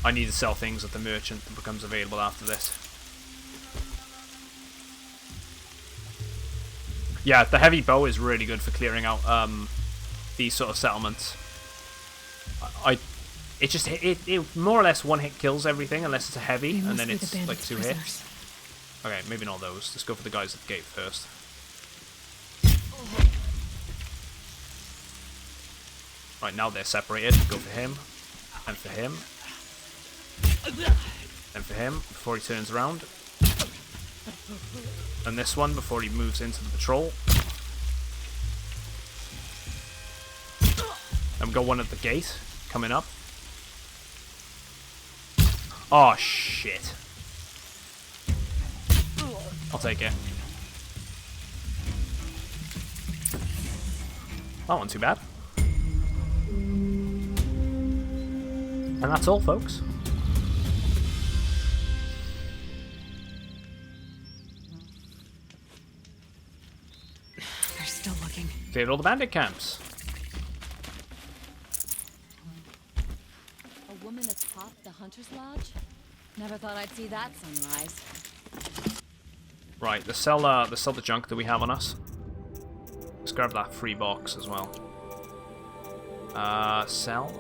I need to sell things at the merchant that becomes available after this. Yeah, the heavy bow is really good for clearing out these sort of settlements. It more or less one hit kills everything unless it's a heavy, and then it's like 2 hits. Okay, maybe not those. Let's go for the guys at the gate first. Right, now they're separated. Go for him. And for him. And for him, before he turns around. And this one, before he moves into the patrol. And we got one at the gate, coming up. Oh, shit. I'll take it. That wasn't too bad. And that's all, folks. They're still looking. Cleared all the bandit camps. A woman that's popped the Hunter's Lodge? Never thought I'd see that sunrise. Right, let's sell the junk that we have on us. Let's grab that free box as well. Sell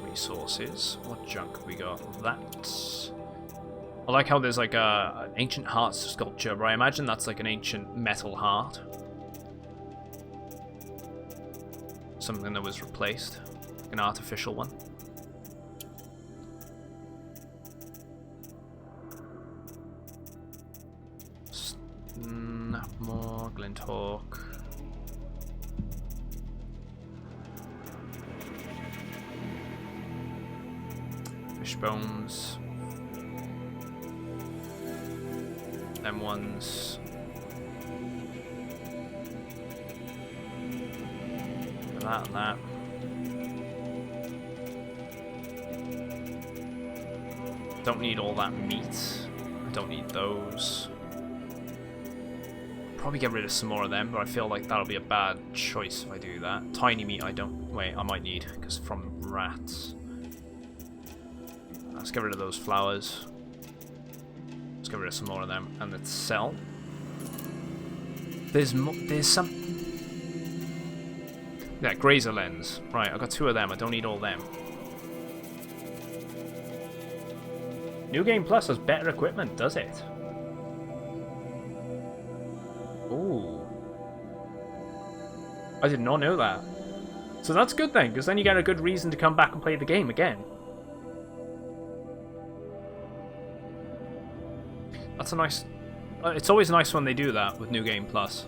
resources. What junk have we got? That. I like how there's like an ancient heart sculpture, but I imagine that's like an ancient metal heart. Something that was replaced. An artificial one. More Glinthawk. Fish bones. Them ones. That and that. Don't need all that meat. I don't need those. Probably get rid of some more of them, but I feel like that'll be a bad choice if I do that. Tiny meat I don't... Wait, I might need, because from rats. Let's get rid of those flowers. Let's get rid of some more of them. And let's sell. There's some... Yeah, grazer lens. Right, I've got 2 of them. I don't need all them. New Game Plus has better equipment, does it? Ooh. I did not know that. So that's good then, because then you get a good reason to come back and play the game again. That's a nice... it's always nice when they do that with New Game Plus.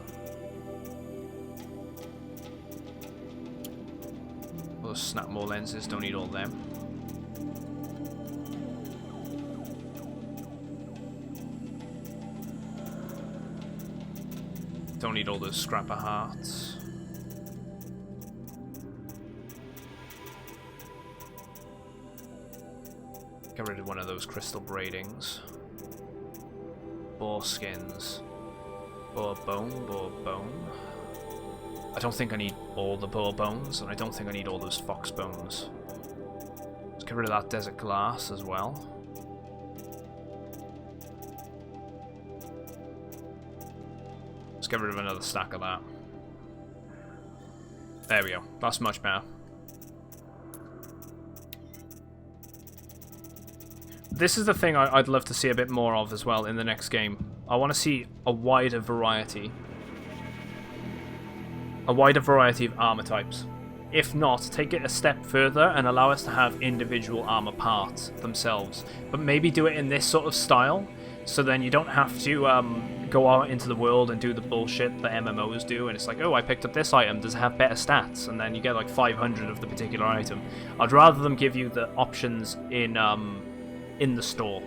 Those snap more lenses, don't need all them. Don't need all those scrapper hearts. Get rid of one of those crystal braidings. Boar skins. Boar bone. I don't think I need all the boar bones, and I don't think I need all those fox bones. Let's get rid of that desert glass as well. Let's get rid of another stack of that. There we go. That's much better. This is the thing I'd love to see a bit more of as well in the next game. I want to see a wider variety. A wider variety of armor types. If not, take it a step further and allow us to have individual armor parts themselves. But maybe do it in this sort of style, so then you don't have to go out into the world and do the bullshit that MMOs do, and it's like, oh, I picked up this item, does it have better stats? And then you get like 500 of the particular item. I'd rather them give you the options in the store,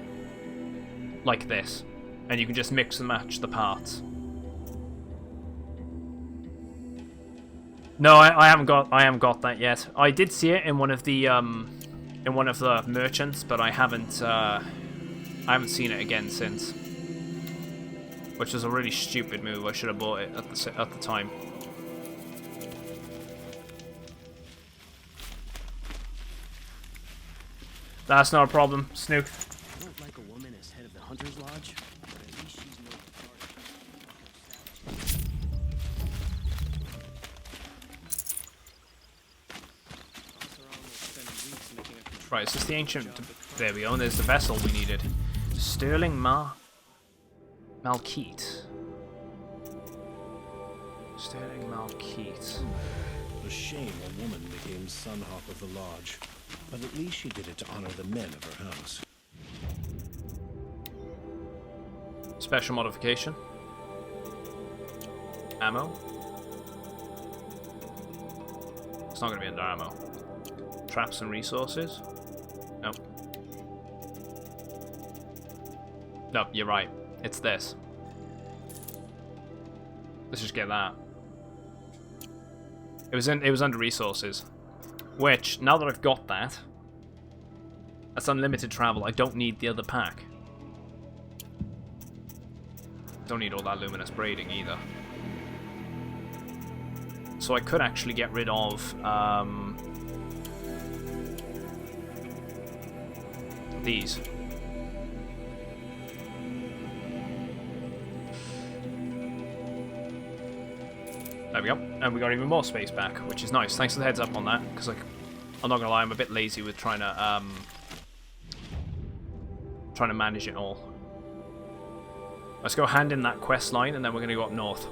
like this, and you can just mix and match the parts. No, I haven't got that yet. I did see it in one of the merchants, but I haven't seen it again since, which is a really stupid move. I should have bought it at the time. That's not a problem, Snook. I don't like a woman as head of the Hunter's Lodge, but at least she's more Right, is this the ancient... There we go, and there's the vessel we needed. Sterling Malkeet. Sterling Malkeet. A shame a woman became Sunhawk of the Lodge. But at least she did it to honor the men of her house. Special modification. Ammo. It's not going to be under ammo. Traps and resources. Nope. Nope, you're right. It's this. Let's just get that. It was under resources. Which, now that I've got that, that's unlimited travel. I don't need the other pack. Don't need all that luminous braiding either. So I could actually get rid of these. There we go, and we got even more space back, which is nice. Thanks for the heads up on that, because like, I'm not gonna lie, I'm a bit lazy with trying to manage it all. Let's go hand in that quest line, and then we're gonna go up north.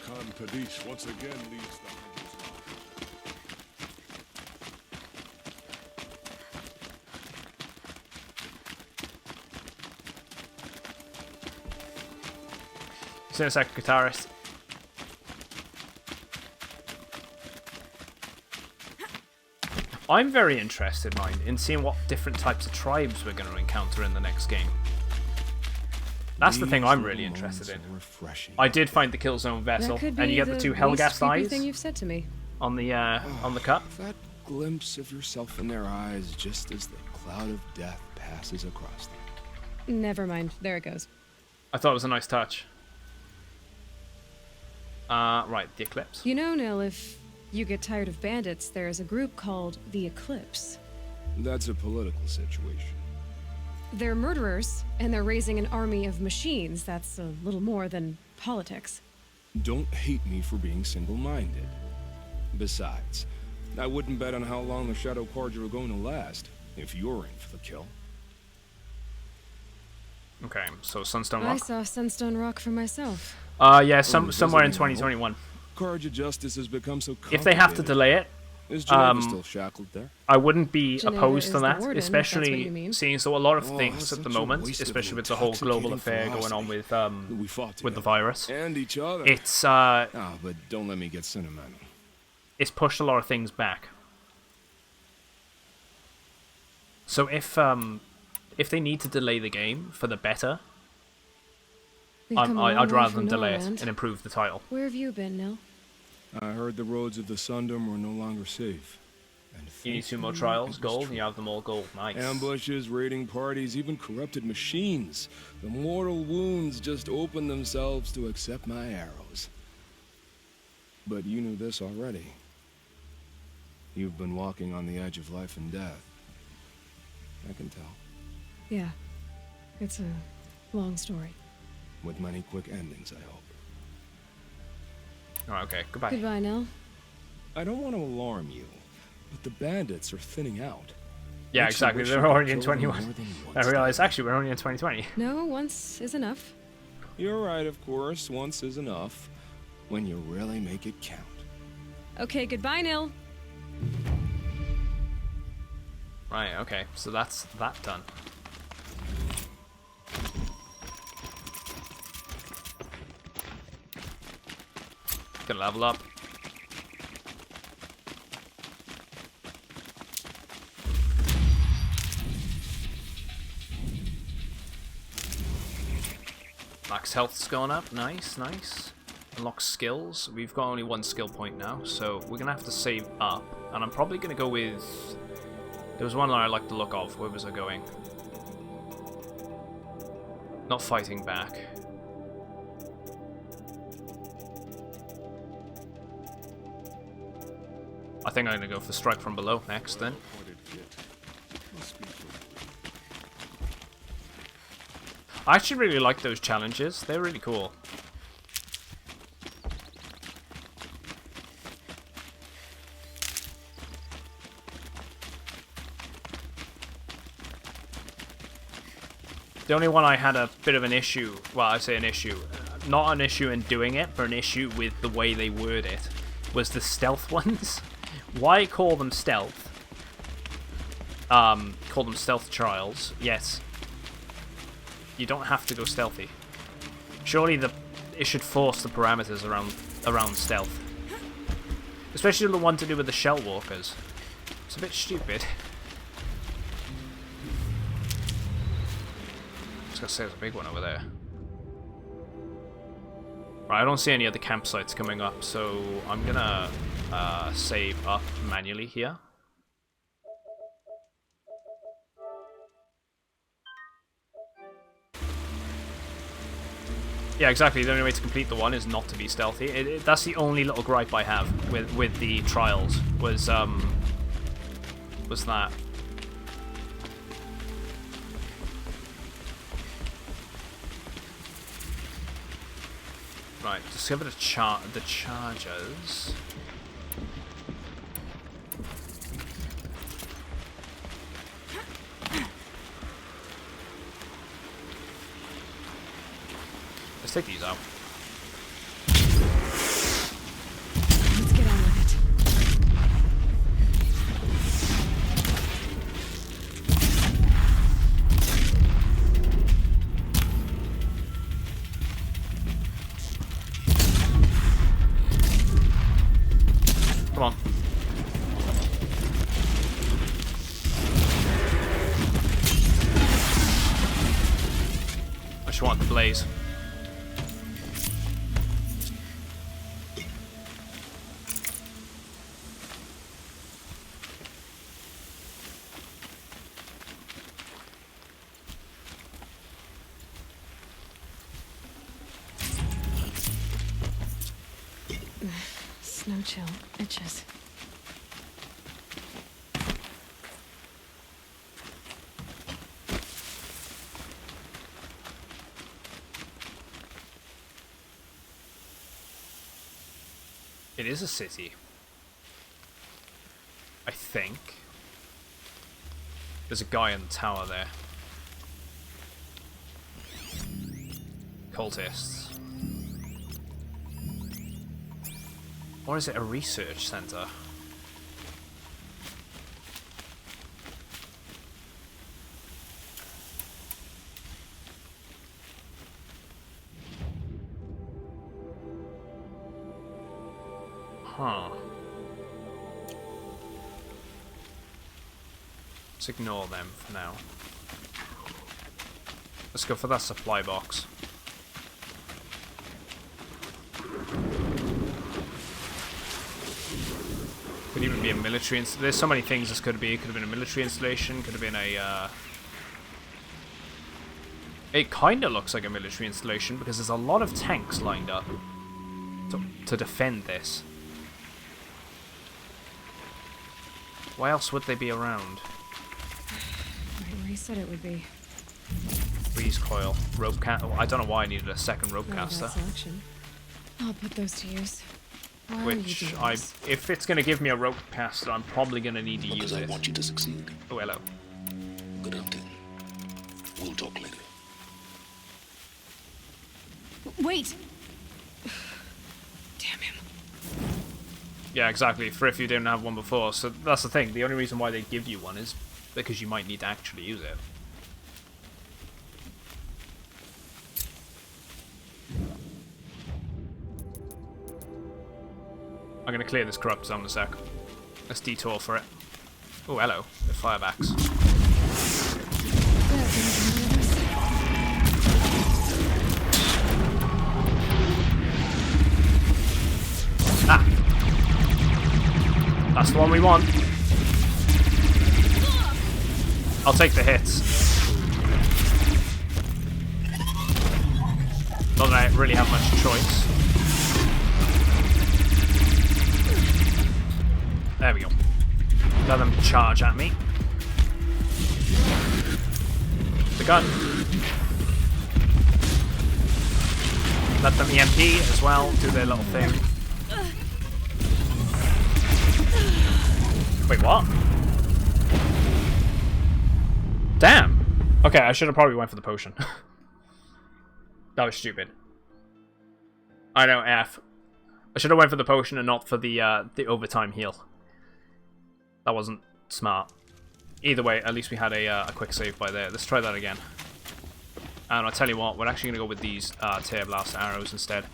Khan Kadish once again leads the See you in a second, guitarist. I'm very interested, mind, in seeing what different types of tribes we're going to encounter in the next game. That's the thing I'm really interested in. I did find the Killzone vessel, and you get the 2 Helghast eyes thing you've said to me. on the cup. That glimpse of yourself in their eyes just as the cloud of death passes across them. Never mind. There it goes. I thought it was a nice touch. Right, the Eclipse. You know, Nil, if you get tired of bandits, there's a group called the Eclipse. That's a political situation. They're murderers, and they're raising an army of machines. That's a little more than politics. Don't hate me for being single-minded. Besides, I wouldn't bet on how long the Shadow Cards are going to last, if you're in for the kill. Okay, so Sunstone Rock. I saw Sunstone Rock for myself. Yeah, somewhere in 2021. Carja Justice has become so if they have to delay it, is Geneva still shackled there? I wouldn't be Geneva opposed to is the that, warden, especially seeing so a lot of things at the such a moment, waste of especially with the whole global affair going on with the virus. And each other. It's but don't let me get sentimental. It's pushed a lot of things back. So if they need to delay the game for the better, I'd rather them delay it and improve the title. Where have you been, Nil? I heard the roads of the Sundom were no longer safe. And you need 2 more trials, gold, and you have them all gold. Nice. Ambushes, raiding parties, even corrupted machines. The mortal wounds just opened themselves to accept my arrows. But you knew this already. You've been walking on the edge of life and death. I can tell. Yeah. It's a long story. With many quick endings, I hope. Alright, okay, goodbye. Goodbye, Nil. I don't want to alarm you, but the bandits are thinning out. Yeah, exactly. They're already in 21. I realized, actually, we're only in 2020. No, once is enough. You're right, of course. Once is enough. When you really make it count. Okay, goodbye, Nil. Right, okay. So that's that done. Gonna level up. Max health's gone up. Nice, nice. Unlock skills. We've got only 1 skill point now, so we're gonna have to save up. And I'm probably gonna go with... There was one that I like the look of. Where was I going? Not fighting back. I think I'm gonna go for strike from below next then. I actually really like those challenges. They're really cool. The only one I had a bit of an issue, well, I say an issue, not an issue in doing it, but an issue with the way they word it, was the stealth ones. Why call them stealth? Call them stealth trials. Yes. You don't have to go stealthy. Surely it should force the parameters around stealth. Especially the one to do with the shell walkers. It's a bit stupid. I was gonna say there's a big one over there. Right, I don't see any other campsites coming up, so I'm gonna save up manually here. Yeah, exactly. The only way to complete the one is not to be stealthy. That's the only little gripe I have with the trials. Was that. Right, discover the chargers. Let's take these out. Let's get on with it. Come on. just wanted the blaze. Snow chill. Itches. It is a city. I think. There's a guy in the tower there. Cultists. Or is it a research center? Huh. Let's ignore them for now. Let's go for that supply box. Could even be a military there's so many things this could be. It could have been a military installation, could have been a it kinda looks like a military installation because there's a lot of tanks lined up to defend this. Why else would they be around? Right where you said it would be. Freeze coil, rope cast. Oh, I don't know why I needed a second rope caster. Selection. I'll put those to use. Why Which if it's gonna give me a rope caster, I'm probably gonna need to use it. Because I want you to succeed. Oh, hello. Good hunting. We'll talk later. Wait! Damn him. Yeah, exactly. For if you didn't have one before. So that's the thing. The only reason why they give you one is because you might need to actually use it. I'm gonna clear this corrupt zone in a sec. Let's detour for it. Oh, hello. The firebacks. Ah! That's the one we want. I'll take the hits. Not that I really have much choice. There we go. Let them charge at me. The gun. Let them EMP as well, do their little thing. Wait, what? Damn! Okay, I should have probably went for the potion. That was stupid. I know, F. I should have went for the potion and not for the overtime heal. That wasn't smart. Either way, at least we had a quick save by there. Let's try that again. And I'll tell you what, we're actually going to go with these Tear Blast arrows instead.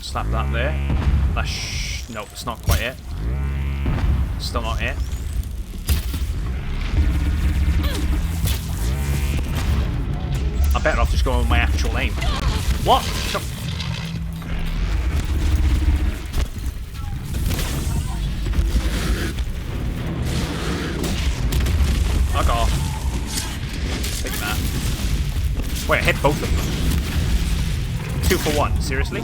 Slap that there. Nope, it's not quite it. Still not it. I'm better off just going with my actual aim. What? Fuck off. Take that. Wait, I hit both of them. 2 for 1, seriously?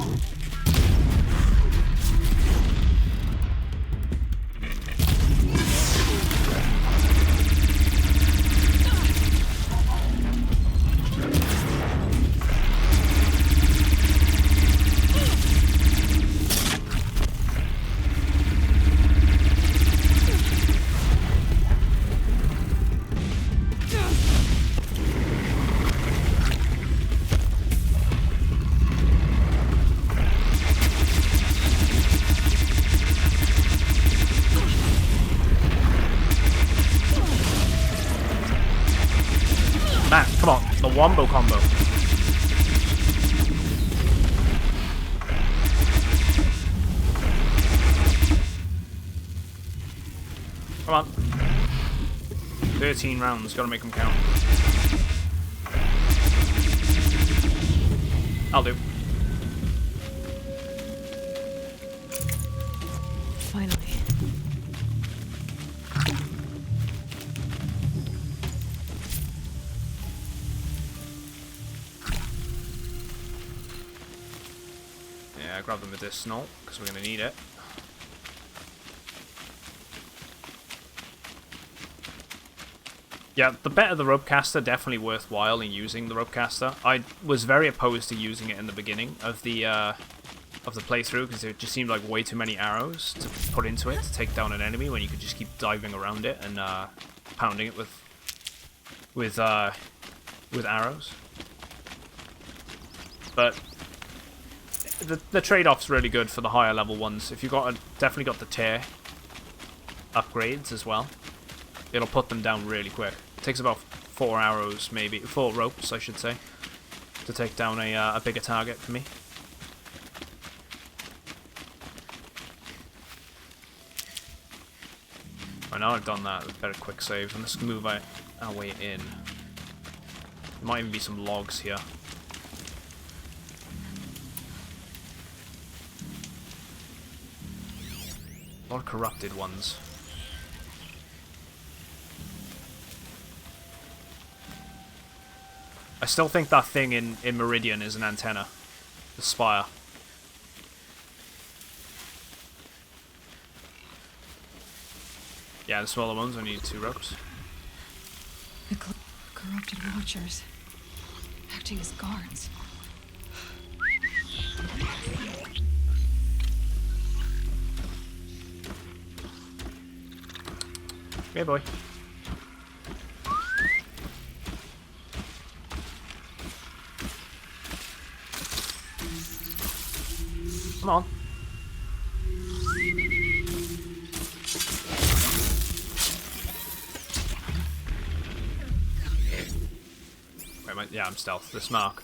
Man, come on, the wombo combo. Come on. 13 rounds, gotta make them count. I'll do. Finally. Yeah, grab the medicinal, because we're gonna need it. Yeah, the better the rope caster, definitely worthwhile in using the rope caster. I was very opposed to using it in the beginning of the playthrough because it just seemed like way too many arrows to put into it to take down an enemy when you could just keep diving around it and pounding it with arrows. But the trade-off's really good for the higher level ones. If you've definitely got the tear upgrades as well, it'll put them down really quick. It takes about 4 arrows, maybe 4 ropes, I should say, to take down a bigger target for me. Right, now I've done that, with better quick save, and let's move our way in. There might even be some logs here. A lot of corrupted ones. I still think that thing in Meridian is an antenna. The spire. Yeah, the smaller ones, I need 2 ropes. The corrupted watchers. Acting as guards. Okay, boy. Come on. Wait, yeah, I'm stealth. This mark.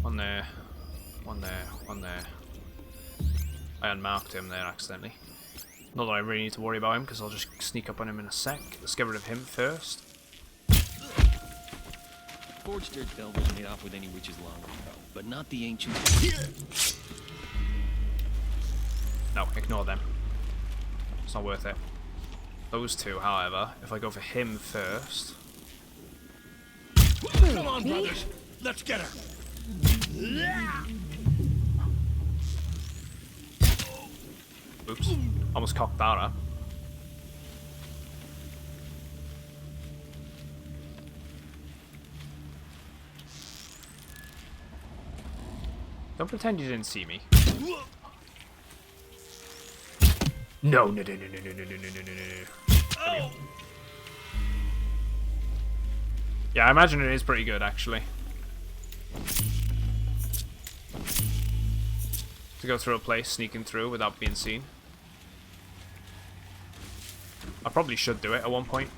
One there. One there. One there. I unmarked him there accidentally. Not that I really need to worry about him, because I'll just sneak up on him in a sec. Let's get rid of him first. Forged dirt delvers made off with any witches long ago, but not the ancient. No, ignore them. It's not worth it. Those 2, however, if I go for him first. Come on, brothers. Let's get her. Oops. Almost cocked that up. Don't pretend you didn't see me. No, no, no, no, no, no, no, no, no, no, no. Yeah, I imagine it is pretty good, actually. To go through a place, sneaking through without being seen. I probably should do it at one point.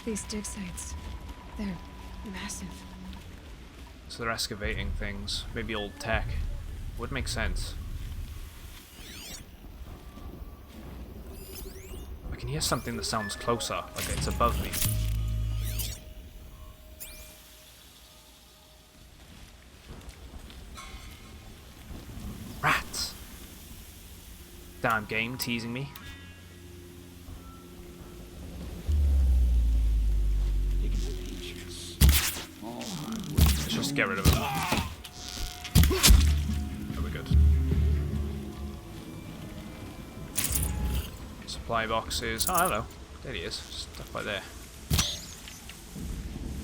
These dig sites, they're massive. So they're excavating things. Maybe old tech. Would make sense. I can hear something that sounds closer, like it's above me. Rats! Damn game teasing me. Let's just get rid of it. There we go. Supply boxes. Oh, hello. There he is. Stuff right there.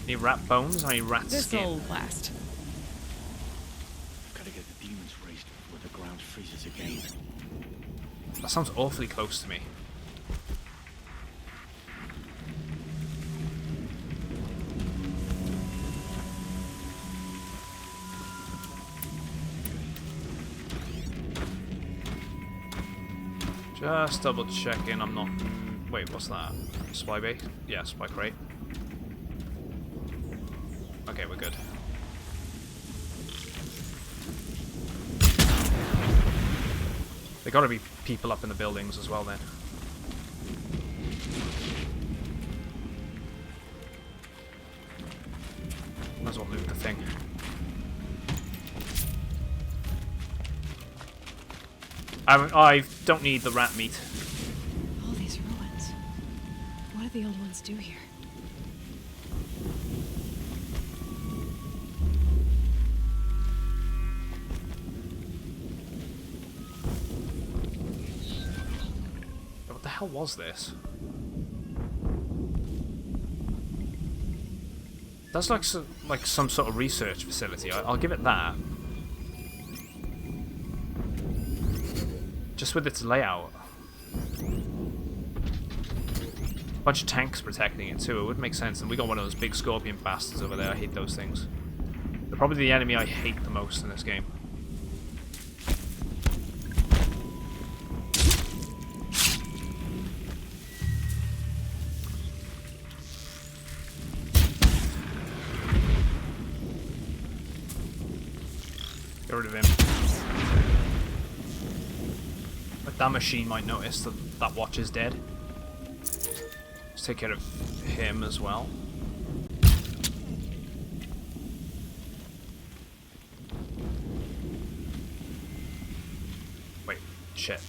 Need rat bones? I need rat skin. This'll last. Gotta get the demons raised before the ground freezes again. That sounds awfully close to me. Just double checking I'm not... Wait, what's that? Supply base? Yeah, supply crate. Okay, we're good. gotta be people up in the buildings as well then. Might as well loot the thing. I don't need the rat meat. All these ruins. What do the old ones do here? What the hell was this? That's like some sort of research facility. I'll give it that. Just with its layout. Bunch of tanks protecting it too. It would make sense. And we got one of those big scorpion bastards over there. I hate those things. They're probably the enemy I hate the most in this game. Get rid of him. But that machine might notice that that watch is dead. Let's take care of him as well. Wait, shit.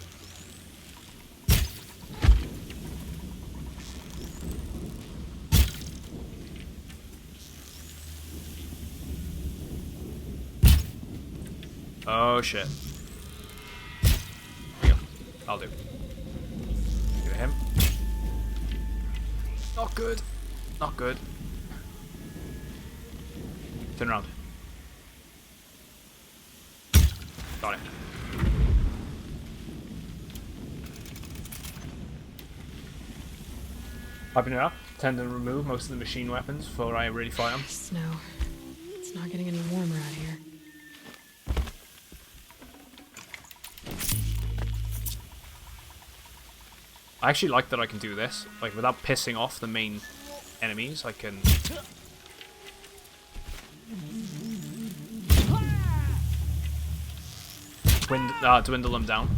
Oh shit. Here we go. I'll do. Get him. Not good. Not good. Turn around. Got it. Piping it up. Tend to remove most of the machine weapons before I really fight them. Snow. It's not getting any warmer out here. I actually like that I can do this. Like, without pissing off the main enemies, I can... dwindle them down.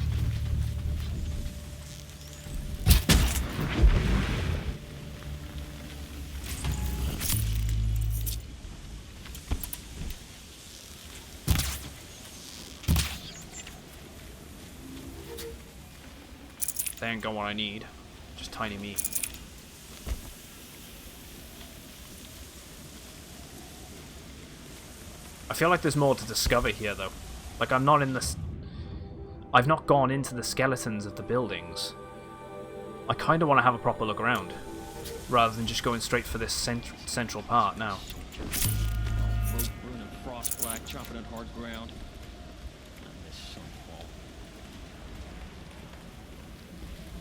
They ain't got what I need. Just tiny meat. I feel like there's more to discover here, though. Like, I'm not in this... I've not gone into the skeletons of the buildings. I kind of want to have a proper look around, rather than just going straight for this central part now. Rope burning frost black, chopping at hard ground.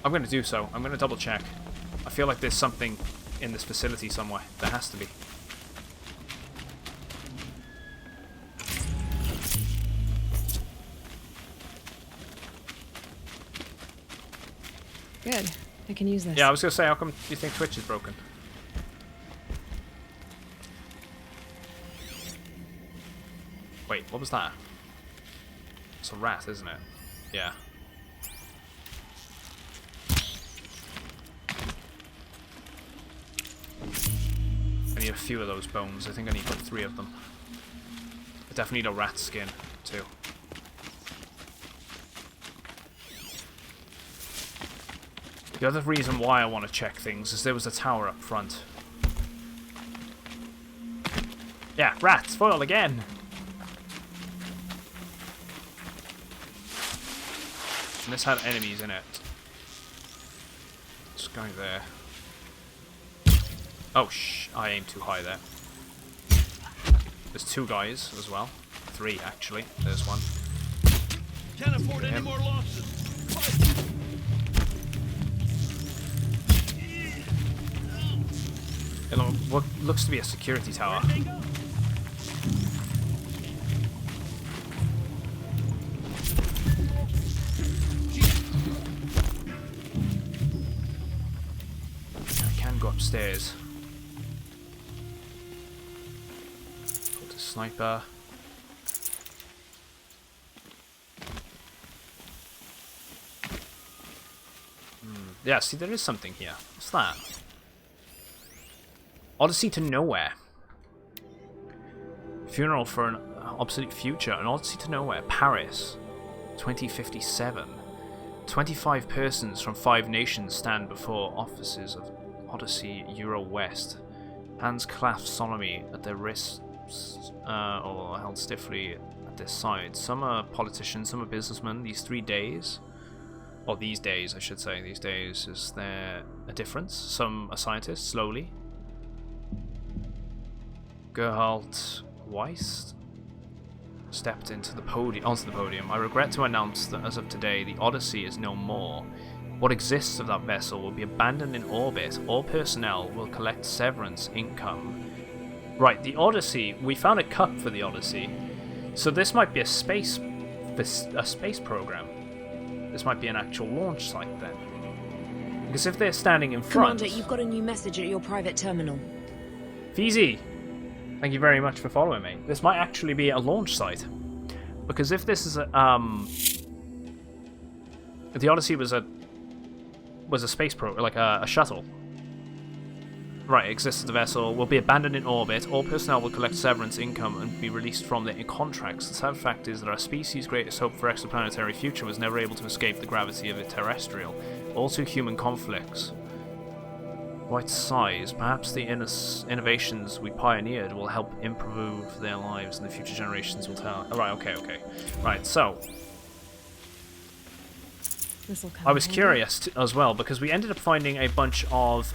I'm going to do so. I'm going to double check. I feel like there's something in this facility somewhere. There has to be. Good. I can use this. Yeah, I was going to say, how come you think Twitch is broken? Wait, what was that? It's a rat, isn't it? Yeah. I need a few of those bones. I think I need like 3 of them. I definitely need a rat skin, too. The other reason why I want to check things is there was a tower up front. Yeah, rats, foiled again! And this had enemies in it. This guy there. Oh, I aimed too high there. There's 2 guys as well. 3, actually. There's one. Can't afford any more losses. And what looks to be a security tower. I can go upstairs. Put a sniper. Yeah, see, there is something here. What's that? Odyssey to Nowhere. Funeral for an Obsolete Future. An Odyssey to Nowhere. Paris. 2057. 25 persons from 5 nations stand before offices of Odyssey Euro West. Hands clasped solemnly at their wrists or held stiffly at their sides. Some are politicians, some are businessmen. These 3 days, or these days I should say, these days, is there a difference? Some are scientists, slowly. Gerhard Weiss stepped onto the podium. I regret to announce that as of today, the Odyssey is no more. What exists of that vessel will be abandoned in orbit. All personnel will collect severance income. Right, the Odyssey. We found a cup for the Odyssey, so this might be a space program. This might be an actual launch site then. Because if they're standing in front, Commander, you've got a new message at your private terminal. Feezy, thank you very much for following me. This might actually be a launch site, because if this is a the Odyssey was a space like a shuttle. Right, exists as a vessel, will be abandoned in orbit. All personnel will collect severance income and be released from their contracts. The sad fact is that our species' greatest hope for exoplanetary future was never able to escape the gravity of a terrestrial. All too human conflicts. White sighs. Perhaps the innovations we pioneered will help improve their lives, and the future generations will tell. Right, okay. Right, so I was curious as well, because we ended up finding a bunch of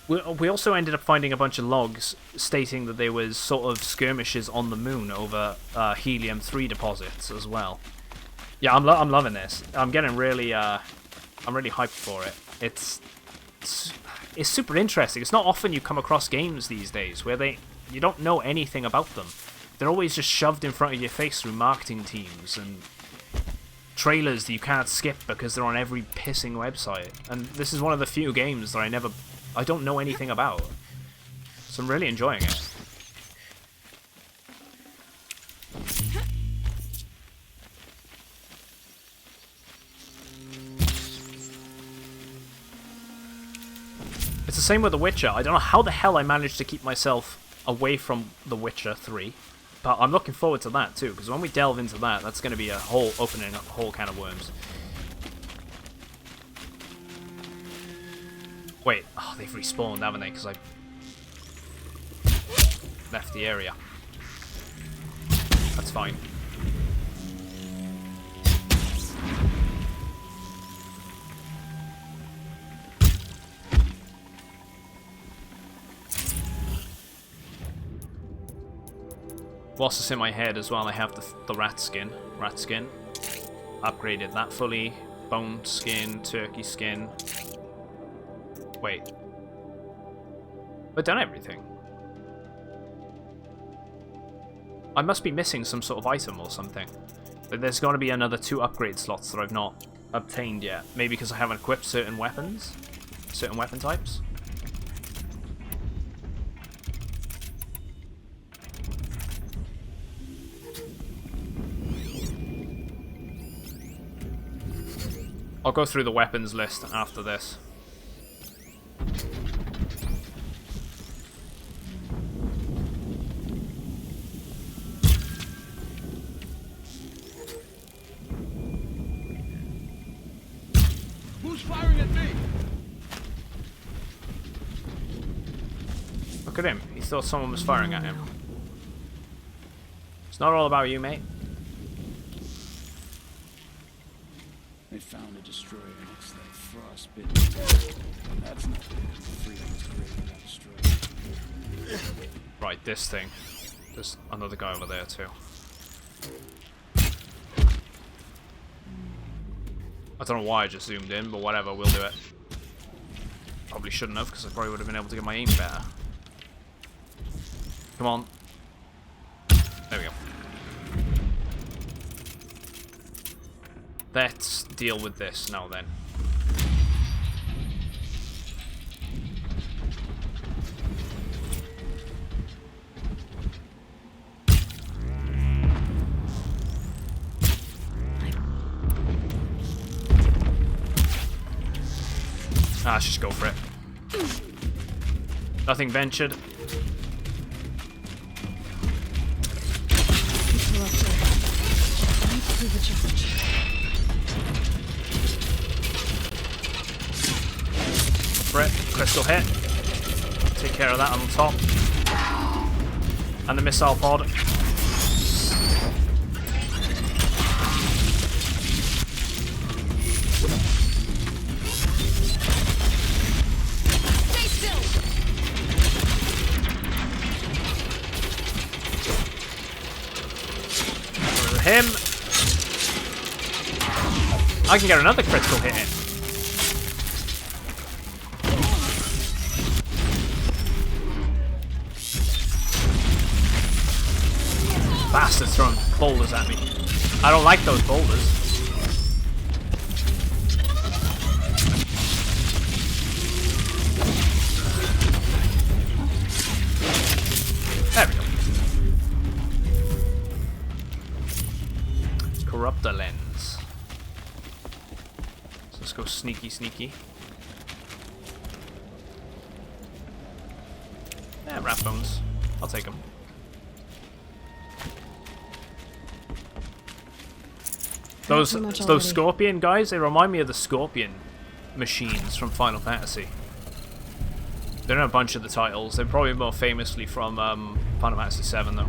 we also ended up finding a bunch of logs stating that there was sort of skirmishes on the moon over helium-3 deposits as well. Yeah, I'm loving this. I'm getting really I'm really hyped for it. It's super interesting. It's not often you come across games these days where you don't know anything about them. They're always just shoved in front of your face through marketing teams and trailers that you can't skip because they're on every pissing website. And this is one of the few games that I don't know anything about. So I'm really enjoying it. It's the same with The Witcher. I don't know how the hell I managed to keep myself away from The Witcher 3. But I'm looking forward to that too, because when we delve into that, that's going to be opening up a whole can of worms. Wait, oh, they've respawned, haven't they? Because I left the area. That's fine. Whilst it's in my head as well, I have the rat skin. Upgraded that fully. Bone skin, turkey skin. Wait. I've done everything. I must be missing some sort of item or something. But there's got to be another 2 upgrade slots that I've not obtained yet. Maybe because I haven't equipped certain weapons. Certain weapon types. I'll go through the weapons list after this. Who's firing at me? Look at him. He thought someone was firing at him. It's not all about you, mate. They found a destroyer next to that frostbitten. That's not good. Freedom's greater than that destroyer. Right, this thing. There's another guy over there too. I don't know why I just zoomed in, but whatever, we'll do it. Probably shouldn't have, because I probably would have been able to get my aim better. Come on. There we go. Let's deal with this now then. Ah, let's just go for it. Nothing ventured. For it. Crystal hit. Take care of that on the top. And the missile pod. Stay still. For him. I can get another critical hit in. Bastards throwing boulders at me. I don't like those boulders. There we go. Corrupt the lens. So let's go sneaky, sneaky. Yeah, rat bones. I'll take them. Those Scorpion guys, they remind me of the Scorpion machines from Final Fantasy. They're in a bunch of the titles. They're probably more famously from Final Fantasy VII, though.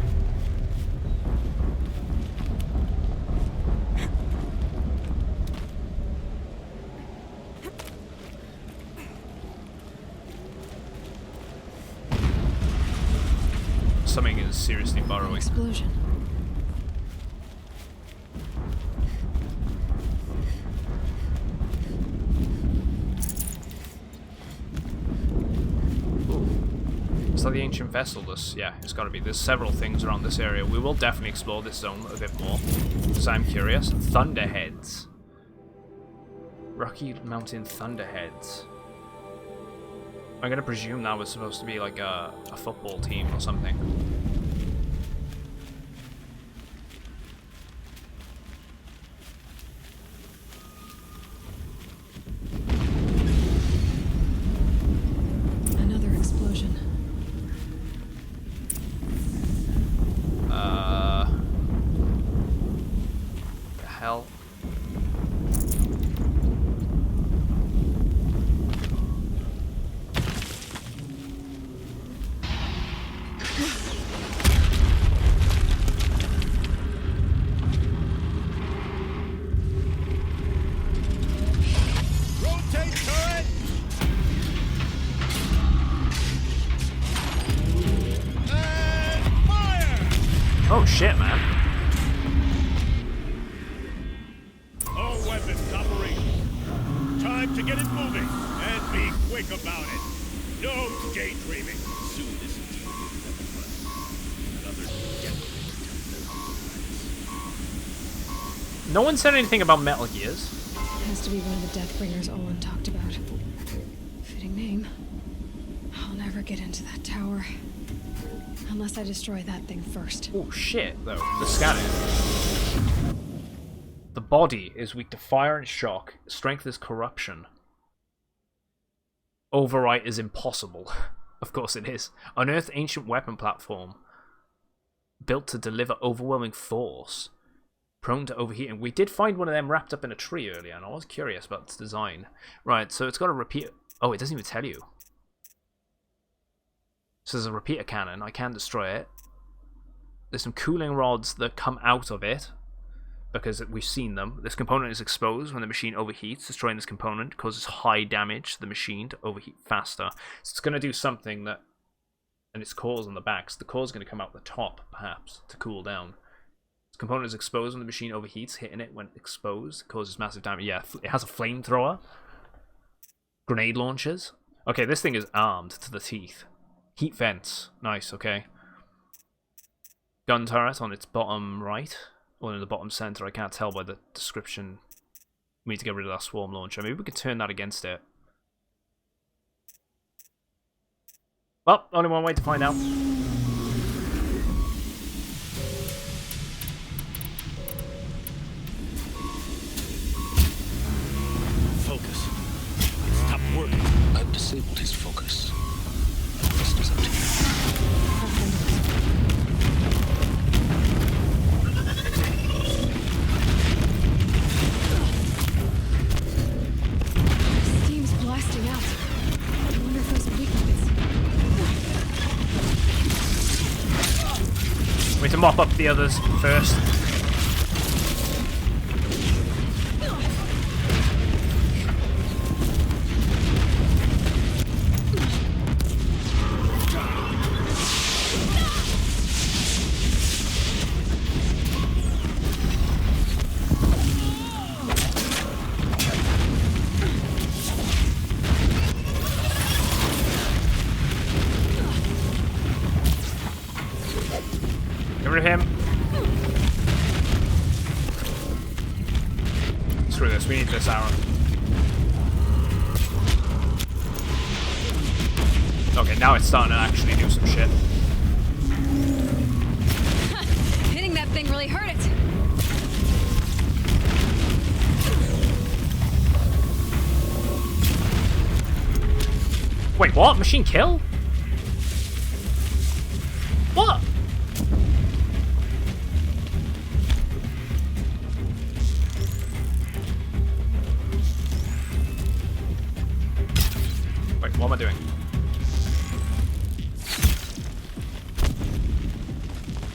Something is seriously borrowing. Explosion. Is that the ancient vessel? Yeah, it's got to be. There's several things around this area. We will definitely explore this zone a bit more, because I'm curious. Thunderheads. Rocky Mountain Thunderheads. I'm gonna presume that was supposed to be like a football team or something. Another explosion. The hell? Rotate turret! And fire! Oh shit, man. All weapons operational. Time to get it moving and be quick about it. No daydreaming. Soon this is another No one said anything about Metal Gears. Has to be one of the Deathbringers Olin talked about. Fitting name. I'll never get into that tower. Unless I destroy that thing first. Oh shit, though. The scanner. The body is weak to fire and shock. Strength is corruption. Overwrite is impossible. Of course it is. Unearthed ancient weapon platform. Built to deliver overwhelming force. Prone to overheating. We did find one of them wrapped up in a tree earlier, and I was curious about its design. Right, so it's got a repeater. Oh, it doesn't even tell you. So there's a repeater cannon. I can destroy it. There's some cooling rods that come out of it, because we've seen them. This component is exposed when the machine overheats. Destroying this component causes high damage to the machine to overheat faster. So it's going to do something that... And its core's on the back, so the core's going to come out the top, perhaps, to cool down. This component is exposed when the machine overheats. Hitting it when exposed causes massive damage. Yeah, it has a flamethrower. Grenade launchers. Okay, this thing is armed to the teeth. Heat vents. Nice, okay. Gun turret on its bottom right. Or in the bottom center, I can't tell by the description. We need to get rid of that swarm launcher. Maybe we could turn that against it. Well, only one way to find out. Focus. It stopped working. disabled his focus. The rest is up to you. Steam's blasting out. I wonder if those are weak points. We need to mop up the others first. Get rid of him. Screw this, we need this arrow. Okay, now it's starting to actually do some shit. Hitting that thing really hurt it. Wait, what? Machine kill? What? Wait, what am I doing?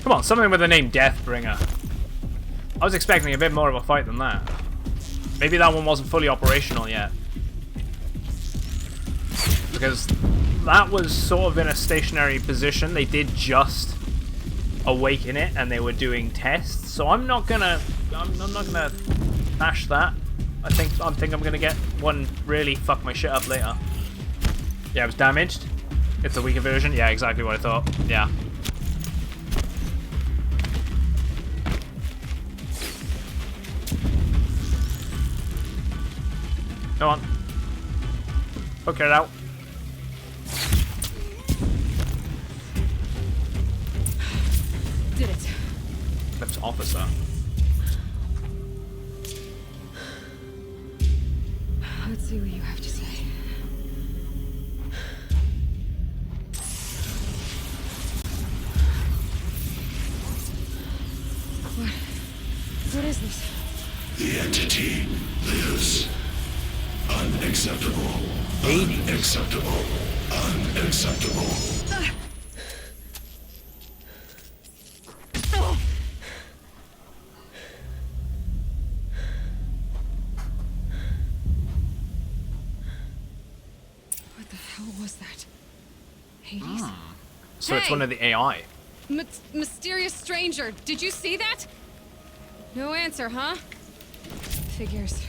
Come on, something with the name Deathbringer. I was expecting a bit more of a fight than that. Maybe that one wasn't fully operational yet. Because that was sort of in a stationary position. They did just awaken it and they were doing tests. So I'm not gonna bash that. I think I'm gonna get one really fuck my shit up later. Yeah, it was damaged. It's a weaker version. Yeah, exactly what I thought. Yeah. Come on. Hook it out. Did it. That's officer. Let's see what you have to say. What is this? The entity lives. Unacceptable. Unacceptable. Unacceptable. What the hell was that? Hades? So it's one of the AI. Mysterious stranger, did you see that? No answer, huh? Figures.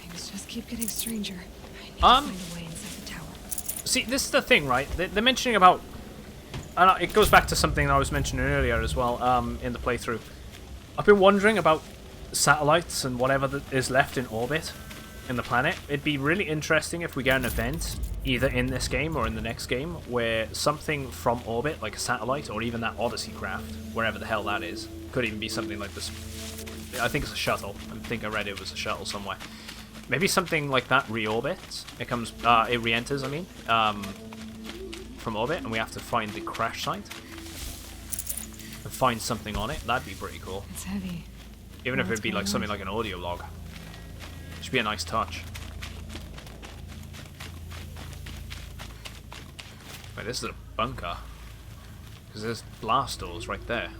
Things just keep getting stranger. I need to find a way inside the tower. See, this is the thing, right? They're mentioning about... And it goes back to something I was mentioning earlier as well, in the playthrough. I've been wondering about satellites and whatever that is left in orbit in the planet. It'd be really interesting if we get an event, either in this game or in the next game, where something from orbit, like a satellite, or even that Odyssey craft, wherever the hell that is, could even be something like this. I think it's a shuttle. I think I read it was a shuttle somewhere. Maybe something like that reorbits. It comes, it re-enters, I mean, from orbit, and we have to find the crash site and find something on it. That'd be pretty cool. It's heavy. Even if it'd be like something like an audio log. Should be a nice touch. Wait, this is a bunker. Because there's blast doors right there.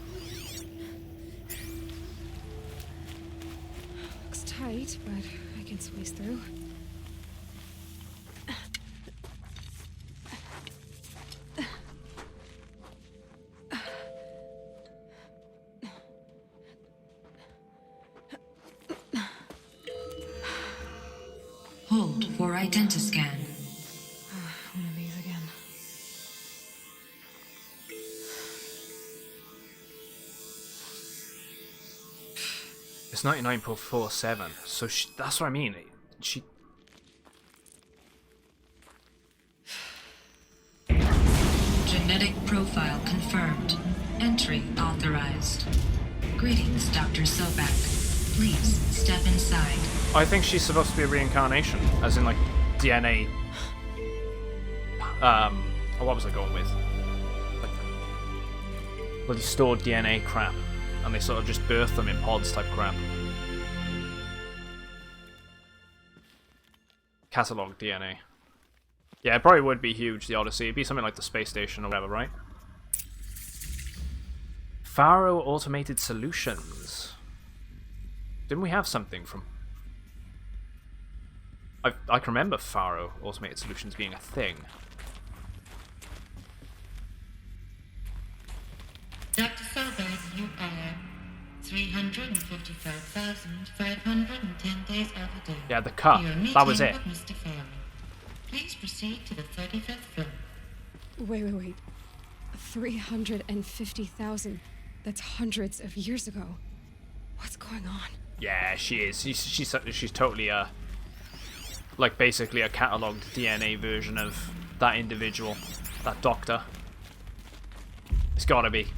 Looks tight, but I can squeeze through. Hold for identiscan. One of these again. It's 99.47, so that's what I mean. She... Genetic profile confirmed. Entry authorized. Greetings, Dr. Sobek. Please step inside. I think she's supposed to be a reincarnation, as in like DNA what was I going with? Like, bloody stored DNA crap. And they sort of just birth them in pods type crap. Catalog DNA. Yeah, it probably would be huge, the Odyssey. It'd be something like the space station or whatever, right? Faro Automated Solutions. Didn't we have something from... I can remember Faro Automated Solutions being a thing. Dr. Sobeck, you are 355,510 days of the day. Yeah, the car. That was it. Mr. Farrell. Please proceed to the 35th floor. Wait. 350,000. That's hundreds of years ago. What's going on? Yeah, she is. She's totally like basically a catalogued DNA version of that individual, that doctor. It's gotta be.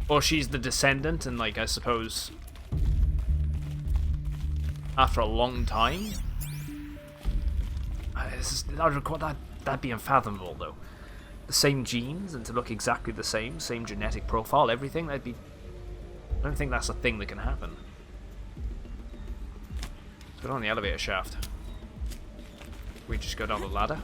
Or she's the descendant, and like I suppose after a long time, that'd be unfathomable though. The same genes and to look exactly the same genetic profile, everything. That'd be. I don't think that's a thing that can happen. Let's go down the elevator shaft. We just go down the ladder.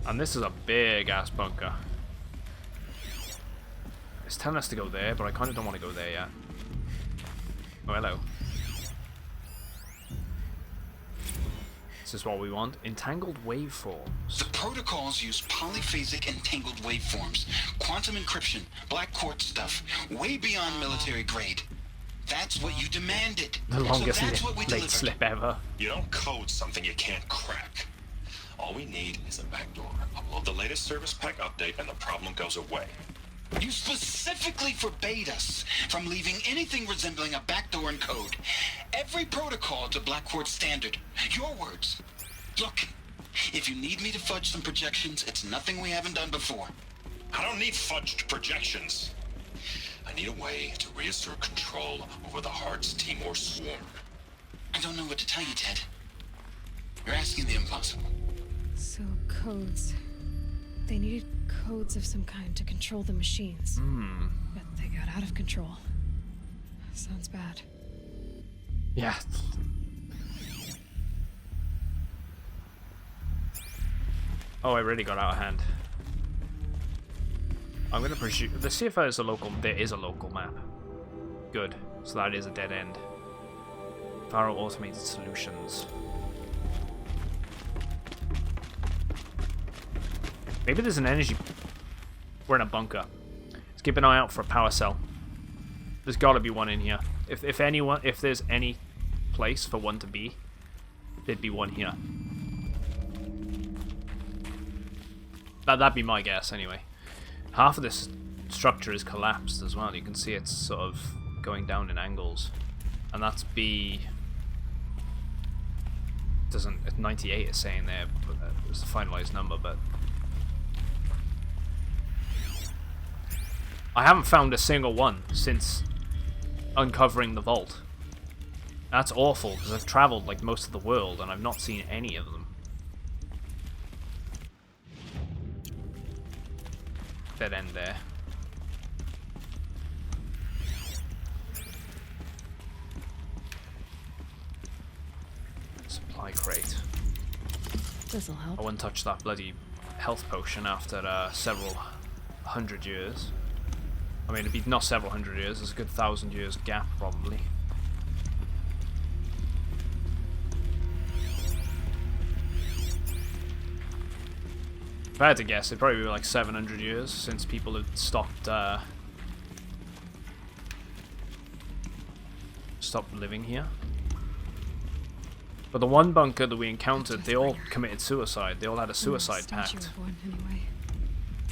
And this is a big ass bunker. It's telling us to go there, but I kind of don't want to go there yet. Oh, hello. This is what we want. Entangled waveforms. The protocols use polyphasic entangled waveforms, quantum encryption, black quartz stuff, way beyond military grade. That's what you demanded. The longest so that's what we late delivered. slip ever. You don't code something you can't crack. All we need is a backdoor. Upload the latest service pack update and the problem goes away. You specifically forbade us from leaving anything resembling a backdoor in code. Every protocol to Black Quartz standard. Your words. Look, if you need me to fudge some projections, it's nothing we haven't done before. I don't need fudged projections. I need a way to reassert control over the Heart's Timor swarm. I don't know what to tell you, Ted. You're asking the impossible. So, codes. They needed codes of some kind to control the machines. But they got out of control. Sounds bad. Yeah. Oh, it really got out of hand. I'm gonna presume. Let's see if there's a local. There is a local map. Good. So that is a dead end. Faro Automated Solutions. Maybe there's an energy... We're in a bunker. Let's keep an eye out for a power cell. There's gotta be one in here. If there's any place for one to be, there'd be one here. That'd be my guess, anyway. Half of this structure is collapsed as well. You can see it's sort of going down in angles. And that's B... Doesn't... 98 is saying there, but it's the finalized number, but... I haven't found a single one since uncovering the vault. That's awful, because I've traveled like most of the world and I've not seen any of them. Dead end there. Supply crate. This'll help. I wouldn't touch that bloody health potion after several hundred years. I mean, it'd be not several hundred years, there's a good 1,000 years gap, probably. If I had to guess, it'd probably be like 700 years since people had stopped living here. But the one bunker that we encountered, they all committed suicide. They all had a suicide pact. Anyway.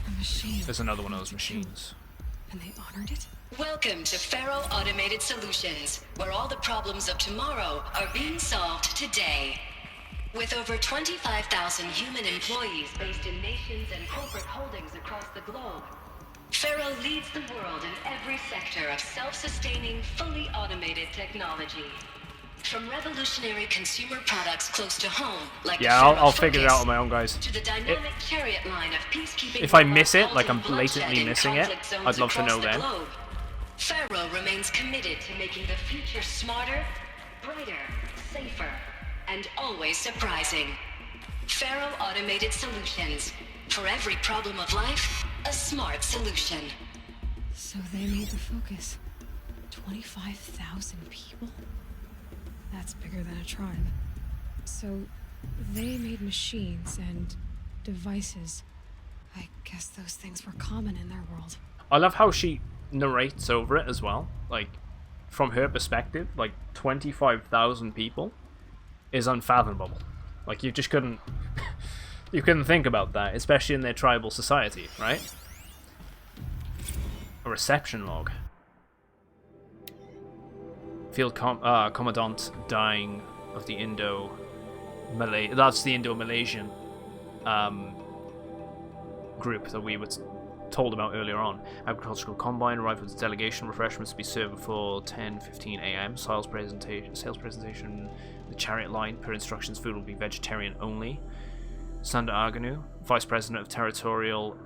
A machine. There's another one of those machines. And they honored it? Welcome to Faro Automated Solutions, where all the problems of tomorrow are being solved today. With over 25,000 human employees based in nations and corporate holdings across the globe, Pharaoh leads the world in every sector of self-sustaining, fully automated technology. From revolutionary consumer products close to home, like yeah, I'll figure it out on my own, guys. to the dynamic chariot line of peacekeeping If I miss it, robots like I'm halting blatantly bloodshed in missing it, conflict zones I'd love to across know the then. globe. Pharaoh remains committed to making the future smarter, brighter, safer, and always surprising. Pharaoh Automated Solutions. For every problem of life, a smart solution. So they made the focus. 25,000 people? That's bigger than a tribe. So they made machines and devices. I guess those things were common in their world. I love how she narrates over it as well. Like, from her perspective, like 25,000 people is unfathomable. Like, you just couldn't you couldn't think about that, especially in their tribal society, right? A reception log. Field Commandant dying of the Indo-Malay... That's the Indo-Malaysian group that we were told about earlier on. Agricultural Combine arrived with a delegation. Refreshments to be served before 10:15 a.m. Sales presentation. The chariot line. Per instructions, food will be vegetarian only. Sander Agnew, Vice President of Territorial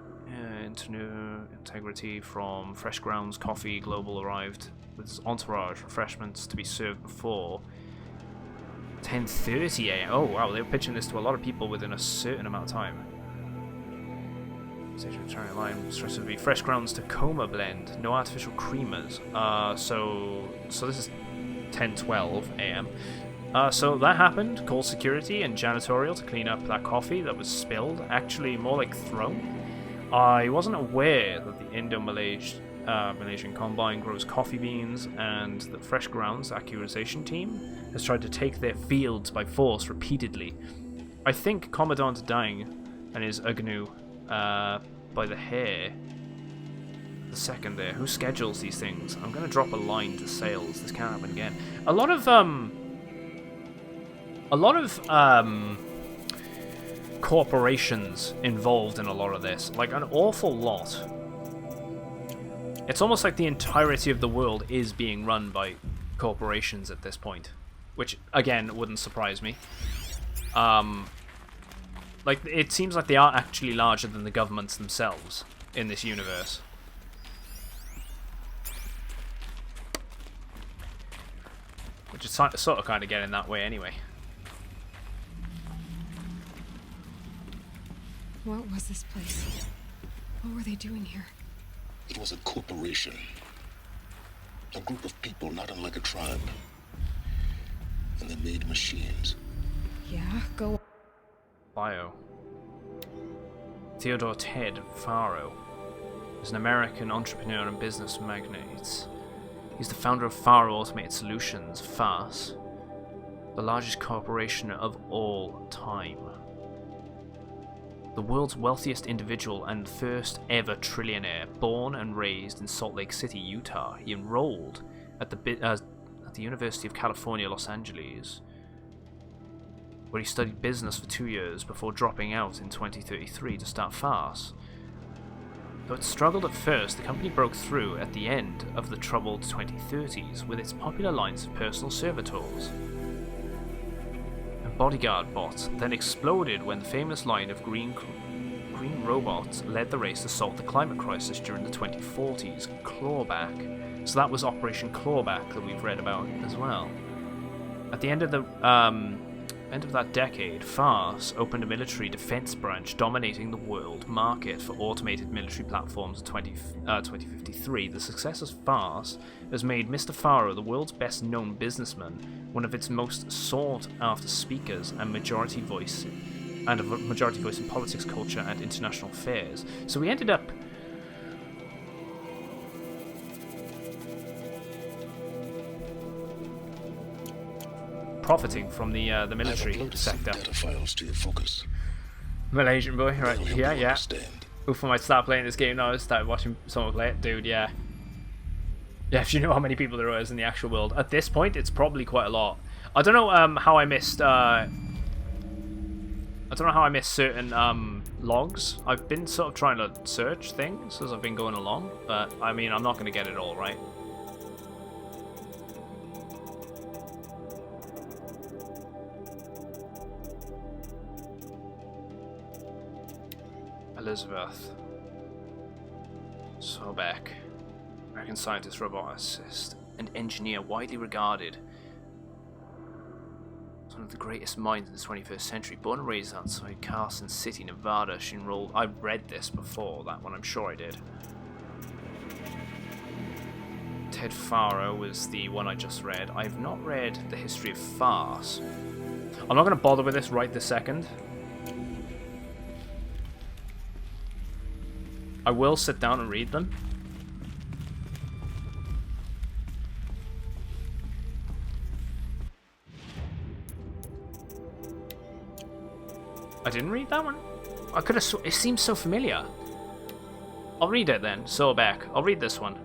Integrity from Fresh Grounds Coffee Global, arrived with his entourage. Refreshments to be served before 10:30 a.m. Oh wow, they were pitching this to a lot of people within a certain amount of time. Station of Chariot Line, stress to be Fresh Grounds Tacoma blend, no artificial creamers. So this is 10:12 a.m. So that happened. Call security and janitorial to clean up that coffee that was spilled. Actually, more like thrown. I wasn't aware that the Indo-Malaysian Combine grows coffee beans, and the Fresh Grounds accusation team has tried to take their fields by force repeatedly. I think Commandant Dang and his Agnew by the hair. The second there. Who schedules these things? I'm going to drop a line to sales. This can't happen again. A lot of corporations involved in a lot of this. Like, an awful lot. It's almost like the entirety of the world is being run by corporations at this point. Which, again, wouldn't surprise me. Like, it seems like they are actually larger than the governments themselves in this universe. Which is sort of kind of getting that way anyway. What was this place? What were they doing here? It was a corporation. A group of people not unlike a tribe. And they made machines. Yeah, go. Bio. Theodore Ted Faro is an American entrepreneur and business magnate. He's the founder of Faro Automated Solutions, FAS, the largest corporation of all time. The world's wealthiest individual and first ever trillionaire, born and raised in Salt Lake City, Utah. He enrolled at the University of California, Los Angeles, where he studied business for 2 years before dropping out in 2033 to start FAS. Though it struggled at first, the company broke through at the end of the troubled 2030s with its popular lines of personal servitors and bodyguard bots, then exploded when the famous line of green robots led the race to solve the climate crisis during the 2040s, Clawback. So that was Operation Clawback that we've read about as well. At the end of that decade, FAS opened a military defense branch dominating the world market for automated military platforms in 2053. The success of FAS has made Mr. Faro the world's best-known businessman, one of its most sought-after speakers, and a majority voice in politics, culture, and international affairs. So we ended up profiting from the military sector. Data files to your focus. Malaysian boy, right? Yeah. Oof, I might start playing this game now. I started watching someone play it, dude. Yeah. If you know how many people there is in the actual world at this point, it's probably quite a lot. I don't know how I missed I don't know how I missed certain logs. I've been sort of trying to search things as I've been going along, but I mean, I'm not going to get it all right. Elizabeth Sobek, American scientist, roboticist, and engineer, widely regarded as one of the greatest minds in the 21st century. Born and raised outside Carson City, Nevada, she enrolled. I read this before, that one, I'm sure I did. Ted Faro was the one I just read. I've not read the history of farce. I'm not going to bother with this right this second. I will sit down and read them. I didn't read that one? I could have it seems so familiar. I'll read it then. Sobek. I'll read this one.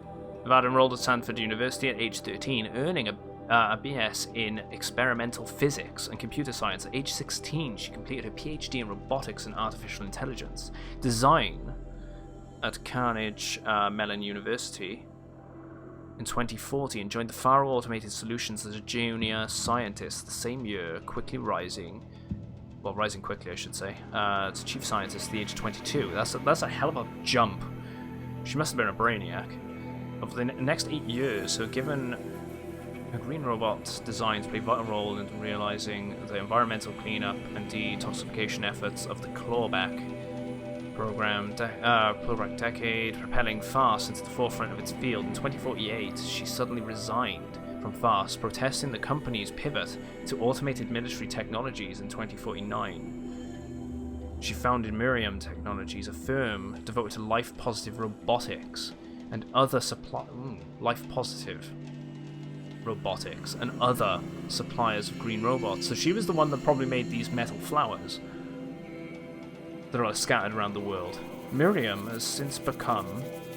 Nevada enrolled at Stanford University at age 13, earning a BS in experimental physics and computer science. At age 16, she completed her PhD in robotics and artificial intelligence design at Carnegie Mellon University in 2040, and joined the Faro Automated Solutions as a junior scientist the same year, rising quickly, I should say, to chief scientist at the age of 22. That's a hell of a jump. She must have been a brainiac. Over the next 8 years, so given her green robot designs play a vital role in realizing the environmental cleanup and detoxification efforts of the clawback program decade, propelling FARS into the forefront of its field. In 2048, she suddenly resigned from FARS, protesting the company's pivot to automated military technologies. In 2049, she founded Miriam Technologies, a firm devoted to life-positive robotics and other robotics and other suppliers of green robots. So she was the one that probably made these metal flowers that are scattered around the world. Miriam has since become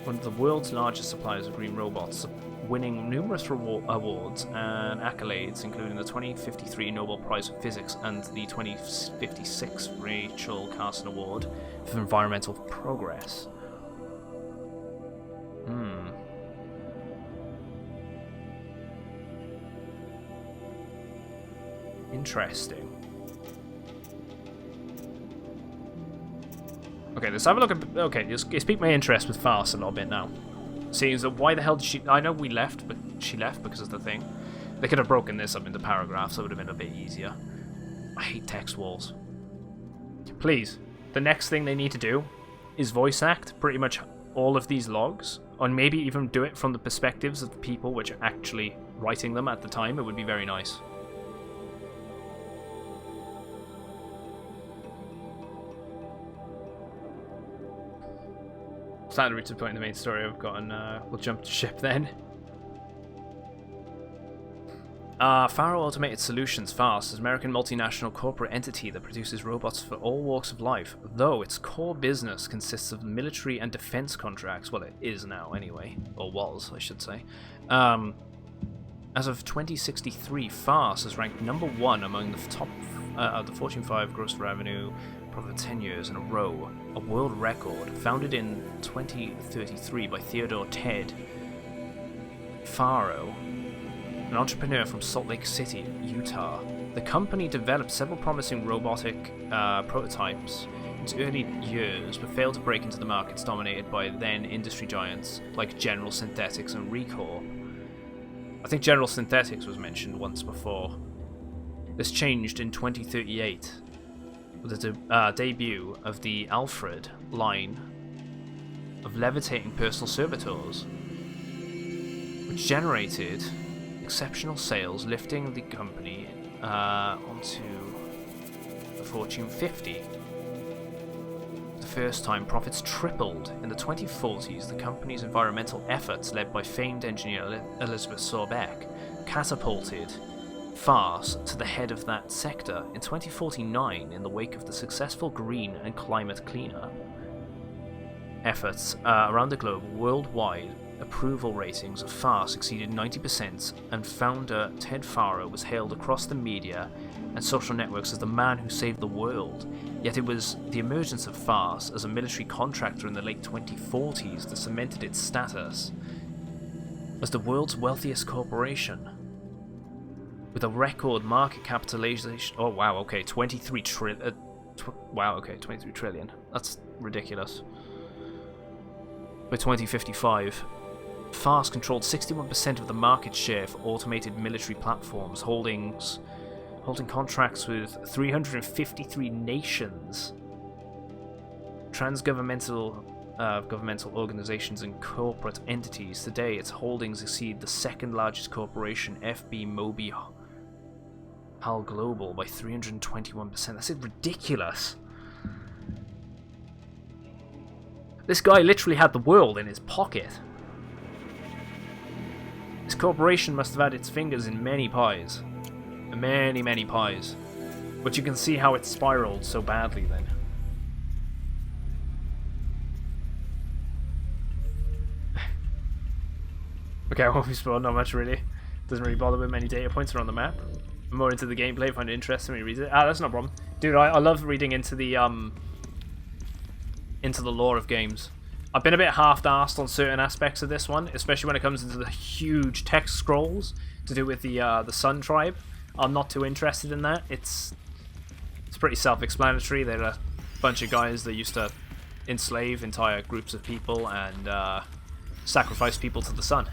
one of the world's largest suppliers of green robots, winning numerous awards and accolades, including the 2053 Nobel Prize for Physics and the 2056 Rachel Carson Award for Environmental Progress. Interesting. Okay, let's have a look at... Okay, it's piqued my interest with Farce a little bit now. Seeing that why the hell did she... I know we left, but she left because of the thing. They could have broken this up into paragraphs, so it would have been a bit easier. I hate text walls. Please, the next thing they need to do is voice act pretty much all of these logs, or maybe even do it from the perspectives of the people which are actually writing them at the time. It would be very nice. Starting to reach the point in the main story I've gotten. We'll jump to ship then. Faro Automated Solutions, FARS, is an American multinational corporate entity that produces robots for all walks of life, though its core business consists of military and defense contracts. Well, it is now anyway, or was, I should say. As of 2063, FARS is ranked #1 among the top the Fortune 5 gross revenue for 10 years in a row, a world record. Founded in 2033 by Theodore Ted Faro, an entrepreneur from Salt Lake City, Utah. The company developed several promising robotic prototypes in its early years, but failed to break into the markets dominated by then industry giants like General Synthetics and Recore. I think General Synthetics was mentioned once before. This changed in 2038 with the debut of the Alfred line of levitating personal servitors, which generated exceptional sales, lifting the company onto the Fortune 50. The first time, profits tripled. In the 2040s, the company's environmental efforts, led by famed engineer Elizabeth Sobek, catapulted FARS to the head of that sector. In 2049, in the wake of the successful green and climate cleanup efforts around the globe, worldwide approval ratings of FARS exceeded 90%, and founder Ted Faro was hailed across the media and social networks as the man who saved the world. Yet it was the emergence of FARS as a military contractor in the late 2040s that cemented its status as the world's wealthiest corporation. With a record market capitalization... Oh, wow, okay, 23 trillion. Wow, okay, 23 trillion. That's ridiculous. By 2055, FARS controlled 61% of the market share for automated military platforms, holding contracts with 353 nations, governmental organizations and corporate entities. Today, its holdings exceed the second largest corporation, FB Mobi Hal Global, by 321%. That's ridiculous. This guy literally had the world in his pocket. This corporation must have had its fingers in many pies. Many, many pies. But you can see how it spiraled so badly then. Okay, I won't be spoiled, not much really. Doesn't really bother with many data points around the map. I'm more into the gameplay, find it interesting when you read it. Ah, that's no problem. Dude, I love reading into the lore of games. I've been a bit half-arsed on certain aspects of this one, especially when it comes into the huge text scrolls to do with the Sun Tribe. I'm not too interested in that. It's pretty self-explanatory. They're a bunch of guys that used to enslave entire groups of people and sacrifice people to the sun.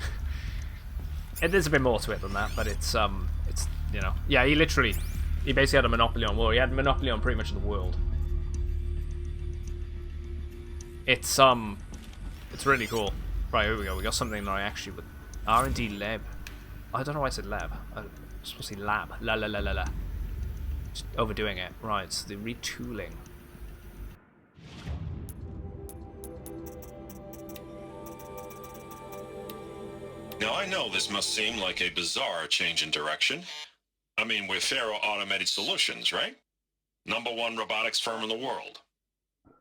There's a bit more to it than that, but it's you know, yeah, he basically had a monopoly on war. He had a monopoly on pretty much the world. It's really cool. Right, here we go. We got something that I actually would... R&D lab. I don't know why I said lab. I'm supposed to say lab. La la la la la. Just overdoing it. Right, so the retooling. Now I know this must seem like a bizarre change in direction. I mean, we're Faro Automated Solutions, right? #1 robotics firm in the world.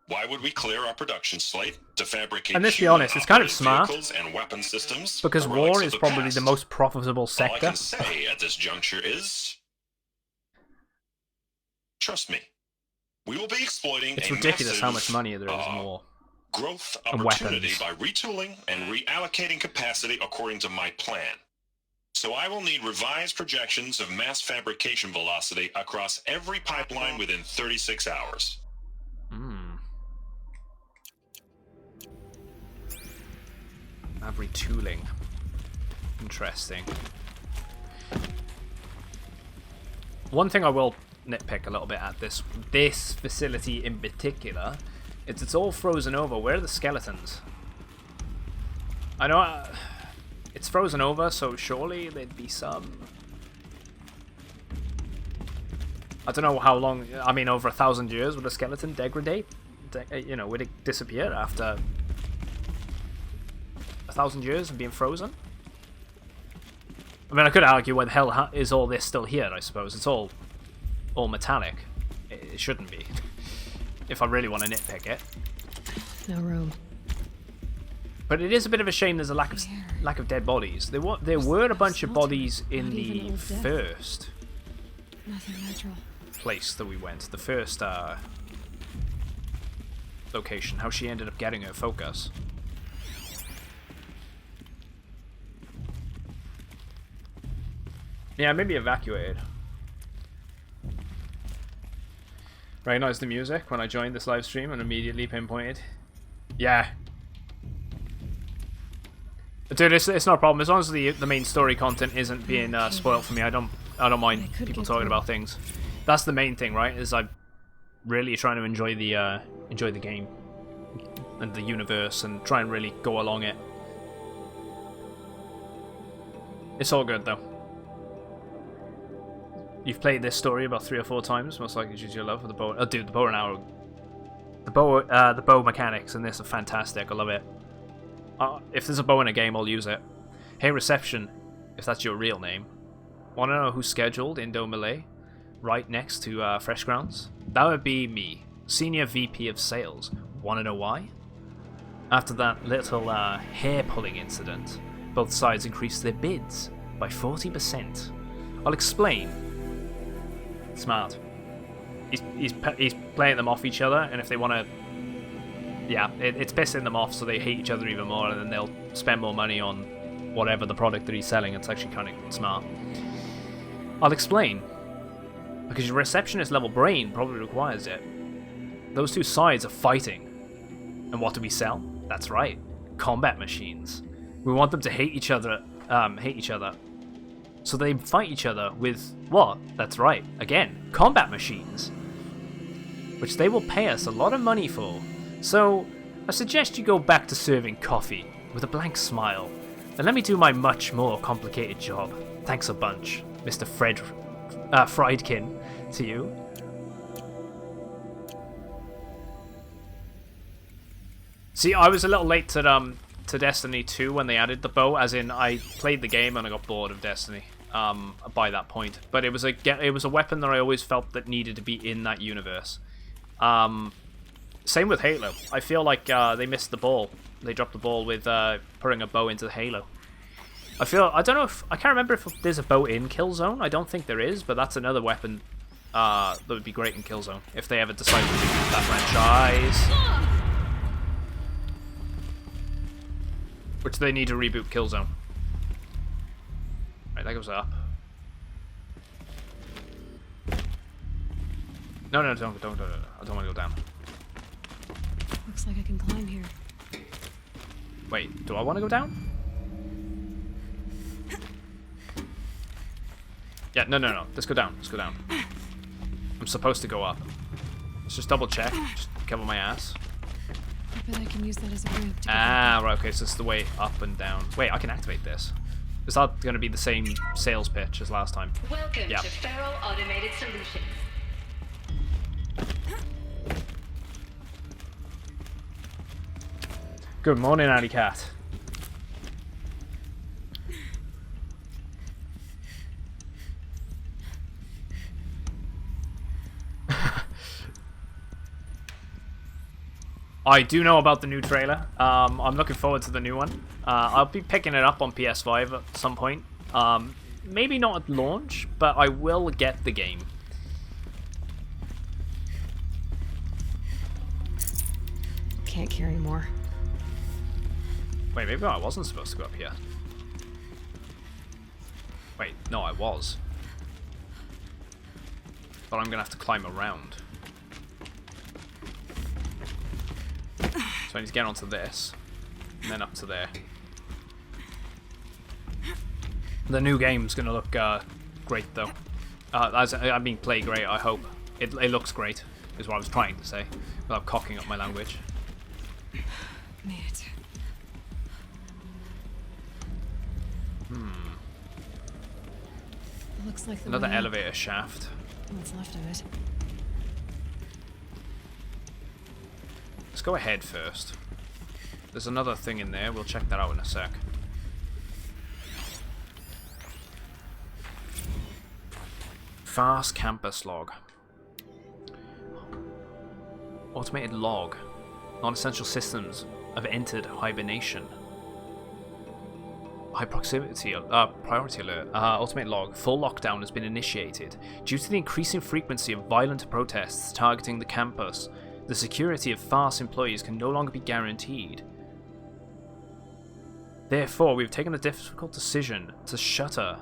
Why would we clear our production slate to fabricate and let's be honest, it's kind of smart and weapon systems because war is probably the most profitable sector. All I can say at this juncture is, trust me, we will be exploiting it's ridiculous how much money there is in war. Growth opportunity by retooling and reallocating capacity according to my plan. So I will need revised projections of mass fabrication velocity across every pipeline within 36 hours. Retooling. Interesting. One thing I will nitpick a little bit at this facility in particular, it's all frozen over. Where are the skeletons? I know it's frozen over, so surely there'd be some. I don't know how long. I mean, over 1,000 years would a skeleton degrade? You know, would it disappear after 1,000 years of being frozen? I mean, I could argue why the hell is all this still here, I suppose. It's all metallic. It shouldn't be. If I really want to nitpick it. No room. But it is a bit of a shame there's a lack of dead bodies. There were a bunch of bodies in the first place that we went. The first location. How she ended up getting her focus. Yeah, maybe evacuated. Recognized the music when I joined this live stream and immediately pinpointed. Yeah. Dude, it's not a problem. As long as the main story content isn't being spoiled for me, I don't mind people talking about things. That's the main thing, right? Is I'm really trying to enjoy the game and the universe and try and really go along it. It's all good though. You've played this story about 3 or 4 times, most likely due to your love for the bow. Oh, dude, the bow and arrow, the bow mechanics in this are fantastic. I love it. If there's a bow in a game, I'll use it. Hey, Reception, if that's your real name, want to know who's scheduled Indo Malay right next to Fresh Grounds? That would be me, Senior VP of Sales. Want to know why? After that little hair-pulling incident, both sides increased their bids by 40%. I'll explain. smart. He's playing them off each other, and if they want to, yeah, it's pissing them off, so they hate each other even more, and then they'll spend more money on whatever the product that he's selling. It's actually kind of smart. I'll explain. Because your receptionist level brain probably requires it. Those two sides are fighting. And what do we sell? That's right, combat machines. We want them to hate each other. So they fight each other with what? That's right, again, combat machines. Which they will pay us a lot of money for. So I suggest you go back to serving coffee with a blank smile. And let me do my much more complicated job. Thanks a bunch, Mr. Friedkin, to you. See, I was a little late to Destiny 2 when they added the bow, as in I played the game and I got bored of Destiny by that point. But it was a weapon that I always felt that needed to be in that universe. Same with Halo. I feel like they missed the ball. They dropped the ball with putting a bow into Halo. I can't remember if there's a bow in Killzone. I don't think there is, but that's another weapon that would be great in Killzone if they ever decide to reboot that franchise. Which they need to reboot Killzone. Right, that goes up. No, don't. I don't want to go down. Looks like I can climb here. Wait, do I want to go down? Yeah, no. Let's go down. I'm supposed to go up. Let's just double check. Just cover my ass. I bet I can use that as a ramp to right, okay, so it's the way up and down. Wait, I can activate this. Is that going to be the same sales pitch as last time? Welcome to Faro Automated Solutions. Good morning, Alley Cat. I do know about the new trailer. I'm looking forward to the new one. I'll be picking it up on PS5 at some point. Maybe not at launch, but I will get the game. Can't carry more. Wait, maybe I wasn't supposed to go up here. Wait, no, I was. But I'm gonna have to climb around. So I need to get onto this, and then up to there. The new game's gonna look great, though. Play great, I hope. It looks great, is what I was trying to say, without cocking up my language. Made it. Looks like another elevator shaft. What's left of it? Let's go ahead first. There's another thing in there. We'll check that out in a sec. Fast campus log. Automated log. Non-essential systems have entered hibernation. High proximity, priority alert. Automated log. Full lockdown has been initiated. Due to the increasing frequency of violent protests targeting the campus, the security of FARS employees can no longer be guaranteed. Therefore, we've taken the difficult decision to shutter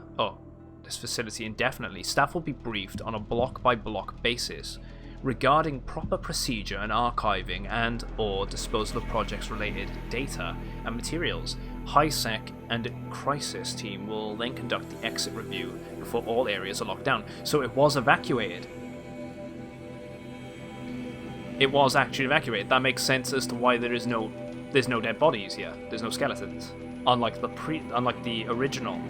this facility indefinitely. Staff will be briefed on a block-by-block basis regarding proper procedure and archiving and/or disposal of projects-related data and materials. HiSec and Crisis team will then conduct the exit review before all areas are locked down. So it was evacuated. It was actually evacuated. That makes sense as to why there's no dead bodies here. There's no skeletons, unlike the original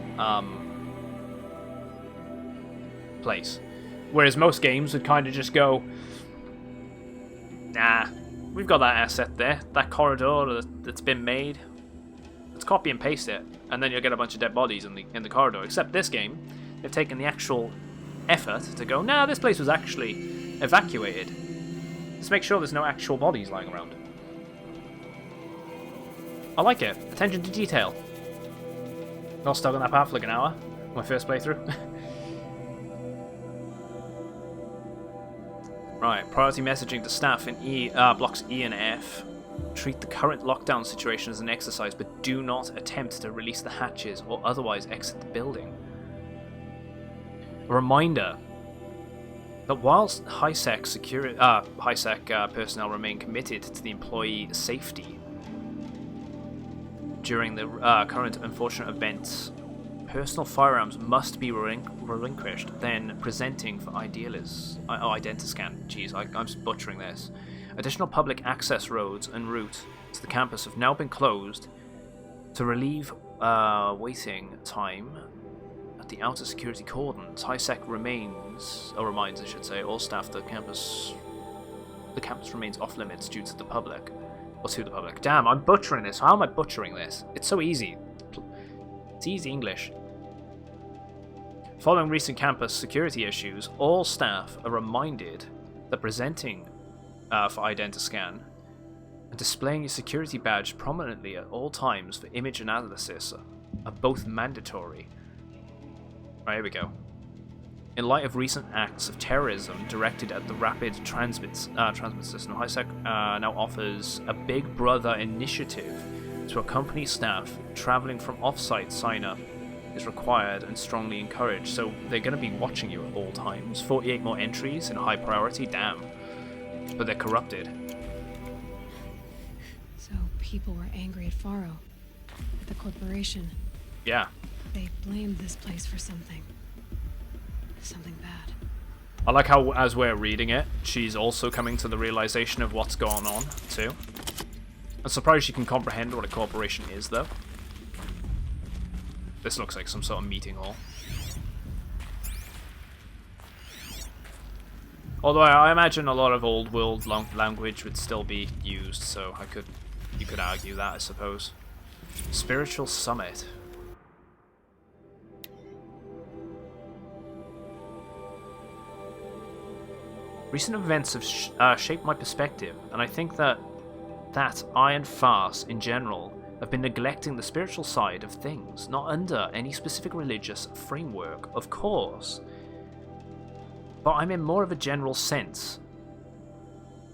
place. Whereas most games would kind of just go, nah, we've got that asset there, that corridor that's been made. Let's copy and paste it, and then you'll get a bunch of dead bodies in the corridor. Except this game, they've taken the actual effort to go, nah, this place was actually evacuated. Let's make sure there's no actual bodies lying around. I like it. Attention to detail. Not stuck on that path for like an hour. My first playthrough. Right, priority messaging to staff in blocks E and F. Treat the current lockdown situation as an exercise, but do not attempt to release the hatches or otherwise exit the building. A reminder that whilst high-sec personnel remain committed to the employee safety during the current unfortunate events, personal firearms must be relinquished, then presenting for Identiscan. Jeez, I'm butchering this. Additional public access roads en route to the campus have now been closed to relieve waiting time at the outer security cordons. High-sec reminds, I should say, all staff the campus remains off limits due to the public. Or to the public. Damn, I'm butchering this. How am I butchering this? It's so easy. It's easy English. Following recent campus security issues, all staff are reminded that presenting for Identiscan and displaying your security badge prominently at all times for image analysis are both mandatory. Right, here we go. In light of recent acts of terrorism directed at the rapid transit system, High-Sec now offers a Big Brother initiative to accompany staff traveling from off-site. Sign-up is required and strongly encouraged. So they're going to be watching you at all times. 48 more entries in high priority. Damn. But they're corrupted. So people were angry at Faro, at the corporation. Yeah. They blamed this place for something. Something bad. I like how, as we're reading it, she's also coming to the realization of what's going on, too. I'm surprised she can comprehend what a corporation is, though. This looks like some sort of meeting hall. Although I imagine a lot of old world language would still be used, so you could argue that, I suppose. Spiritual Summit. Recent events have shaped my perspective, and I think that I and Farce in general have been neglecting the spiritual side of things, not under any specific religious framework, of course. But I'm in more of a general sense,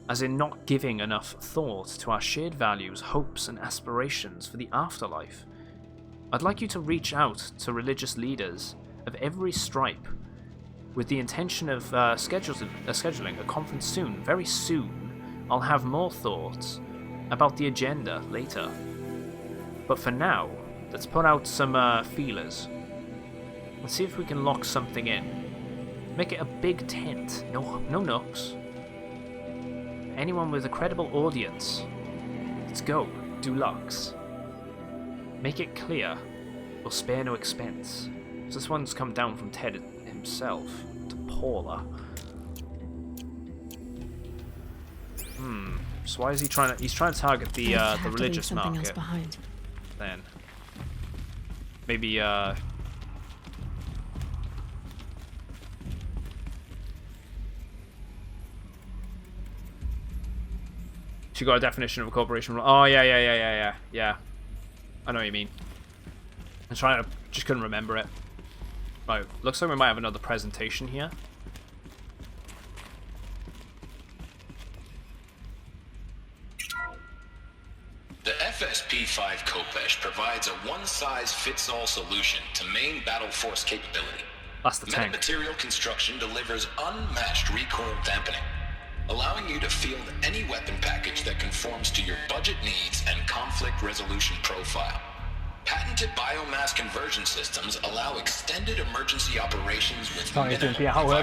as in not giving enough thought to our shared values, hopes, and aspirations for the afterlife. I'd like you to reach out to religious leaders of every stripe with the intention of scheduling a conference soon. Very soon, I'll have more thoughts about the agenda later. But for now, let's put out some feelers. Let's see if we can lock something in. Make it a big tent, no nooks. Anyone with a credible audience. Let's go, deluxe. Make it clear, we'll spare no expense. So this one's come down from Ted himself to Paula. So why is he trying to? He's trying to target the religious market. Behind. Then maybe she got a definition of a corporation. Oh yeah. I know what you mean. I'm trying to, just couldn't remember it. Right, looks like we might have another presentation here. The FSP-5 Kopesh provides a one-size-fits-all solution to main battle force capability. That's the tank. Metamaterial construction delivers unmatched recoil dampening, allowing you to field any weapon package that conforms to your budget needs and conflict resolution profile. Patented biomass conversion systems allow extended emergency operations with minimum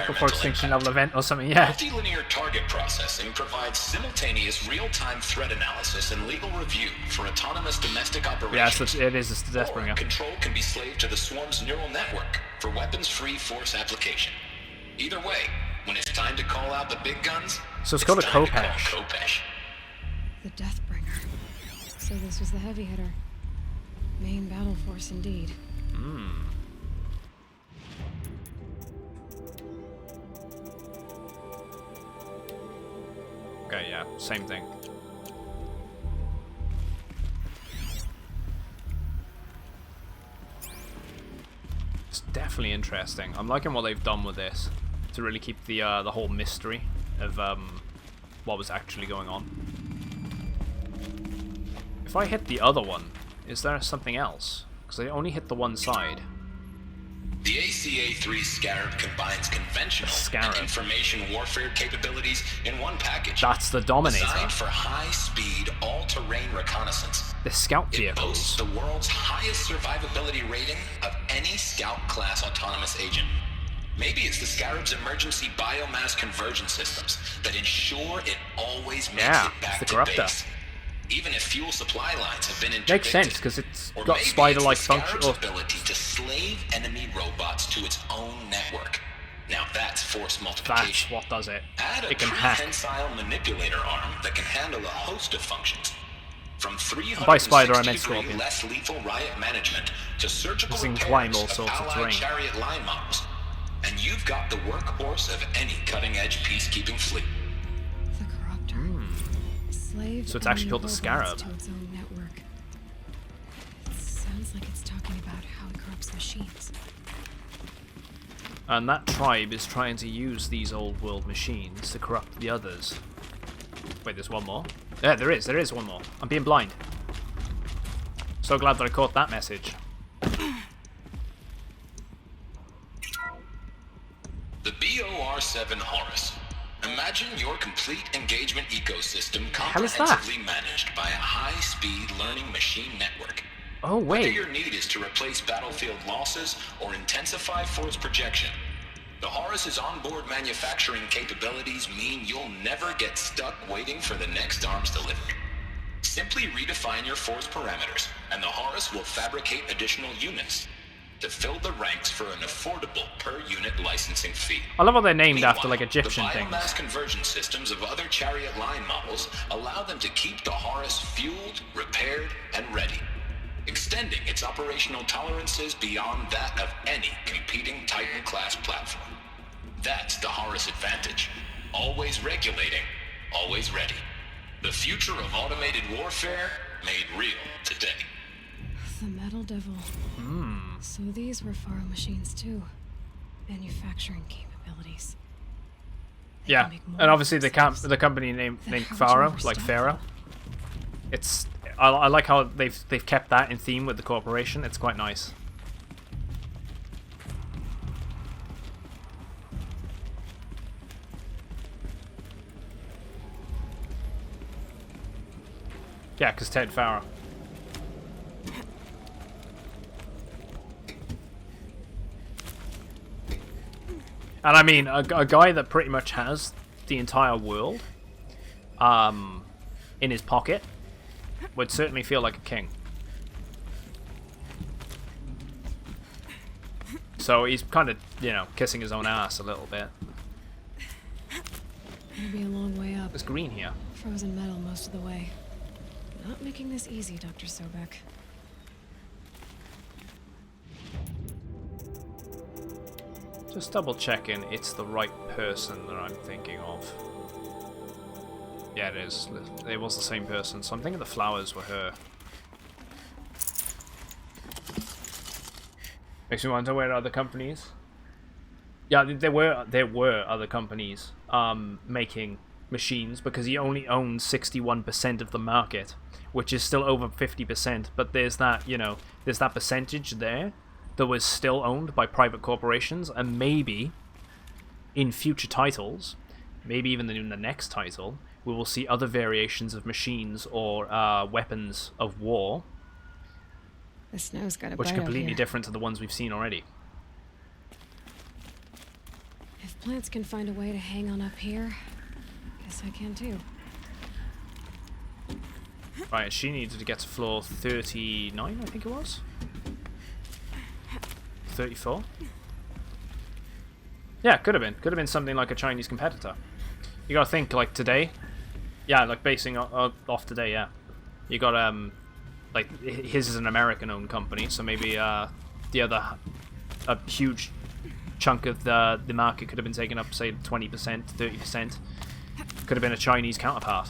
before extinction level event or something, yeah. Multilinear target processing provides simultaneous real-time threat analysis and legal review for autonomous domestic operations. Yeah, it is a Deathbringer. Control can be slaved to the swarm's neural network for weapons-free force application. Either way, when it's time to call out the big guns, so it's called a Kopesh. The Deathbringer. So this was the heavy hitter. Main battle force indeed. Okay, yeah, same thing. It's definitely interesting. I'm liking what they've done with this to really keep the whole mystery of what was actually going on. If I hit the other one, is there something else? Because I only hit the one side. The ACA-3 Scarab combines conventional and information warfare capabilities in one package. That's the Dominator. Designed for high-speed, all-terrain reconnaissance. The scout It boasts vehicles. the world's highest survivability rating of any Scout-class autonomous agent. Maybe it's the Scarab's emergency biomass conversion systems that ensure it always makes Yeah, it back it's the to corruptor. base. Even if fuel supply lines have been interdicted. Makes sense, because it's Or got maybe spider-like it's the function. Scarab's ability to slave enemy robots to its own network. Now that's force multiplication. That's what does it. Add a It can hack. prehensile manipulator arm that can handle a host of functions. From By spider, I meant 360-degree scorpion. less lethal riot management to surgical This thing can climb all repairs of sorts of allied terrain. chariot line models. And you've got the workhorse of any cutting-edge peacekeeping fleet. The corruptor. Slave So it's actually called the robots Scarab. to its own network. It sounds like it's talking about how it corrupts machines. And that tribe is trying to use these old world machines to corrupt the others. Wait, there's one more? Yeah, there is one more. I'm being blind. So glad that I caught that message. The BOR-7 Horus. Imagine your complete engagement ecosystem hell is that? comprehensively managed by a high-speed learning machine network. Oh, Whether wait. your need is to replace battlefield losses or intensify force projection, the Horus's onboard manufacturing capabilities mean you'll never get stuck waiting for the next arms delivery. Simply redefine your force parameters, and the Horus will fabricate additional units to fill the ranks for an affordable per-unit licensing fee. I love how they're named after like Egyptian The things. biomass conversion systems of other chariot line models allow them to keep the Horus fueled, repaired, and ready, extending its operational tolerances beyond that of any competing Titan-class platform. That's the Horus advantage. Always regulating, always ready. The future of automated warfare made real today. The Metal Devil. So these were Pharaoh machines too. Manufacturing capabilities. Yeah, and obviously the company named Then how would you Pharaoh, ever like stop Pharaoh. It's I like how they've kept that in theme with the corporation. It's quite nice. Yeah, because Ted Pharaoh. And I mean, a guy that pretty much has the entire world in his pocket would certainly feel like a king. So he's kind of, you know, kissing his own ass a little bit. It'll be a long way up. There's green here. Frozen metal most of the way. Not making this easy, Dr. Sobek. Just double checking it's the right person that I'm thinking of. Yeah, it is. It was the same person, so I'm thinking the flowers were her. Makes me wonder where other companies. Yeah, there were other companies making machines, because he only owns 61% of the market, which is still over 50%. But there's that, you know, there's that percentage there that was still owned by private corporations, and maybe in future titles, maybe even in the next title, we will see other variations of machines or weapons of war, The snow's got a which are bite out completely here. different to the ones we've seen already. If plants can find a way to hang on up here, guess I can too. Right, she needed to get to floor 39, I think it was? 34? Yeah, could have been. Could have been something like a Chinese competitor. You gotta think, like, today. Yeah, like, basing off today, yeah. You got, like, his is an American-owned company, so maybe, the other, a huge chunk of the market could have been taken up, say, 20%, 30%. Could have been a Chinese counterpart.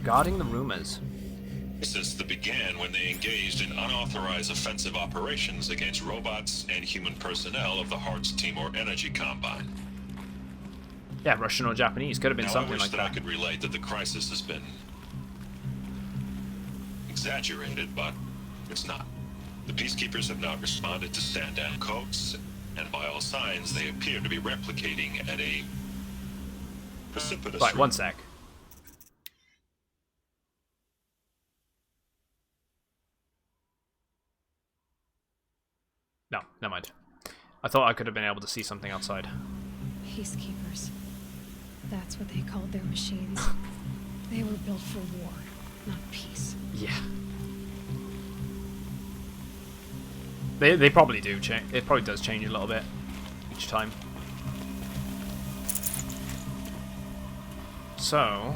Guarding the rumors. Since the began when they engaged in unauthorized offensive operations against robots and human personnel of the Hearts Timor Energy Combine. Yeah, Russian or Japanese. Could have been Now, something I wish like that that. I could relate that the crisis has been exaggerated, but it's not. The peacekeepers have not responded to stand-down codes, and by all signs, they appear to be replicating at a precipitous Right, rate. one sec. No, never mind. I thought I could have been able to see something outside. Peacekeepers. That's what they called their machines. They were built for war, not peace. Yeah. They probably do change. It probably does change a little bit each time. So,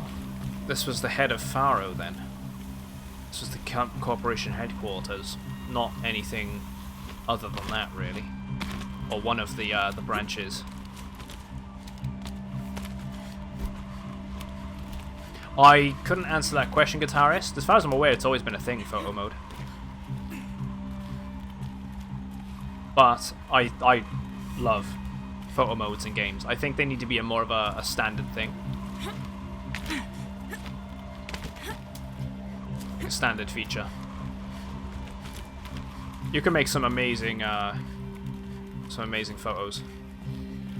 this was the head of Faro then. This was the corporation headquarters. Not anything other than that, really. Or one of the branches. I couldn't answer that question, Guitarist. As far as I'm aware, it's always been a thing, photo mode. But I love photo modes in games. I think they need to be more of a standard thing. A standard feature. You can make some amazing photos.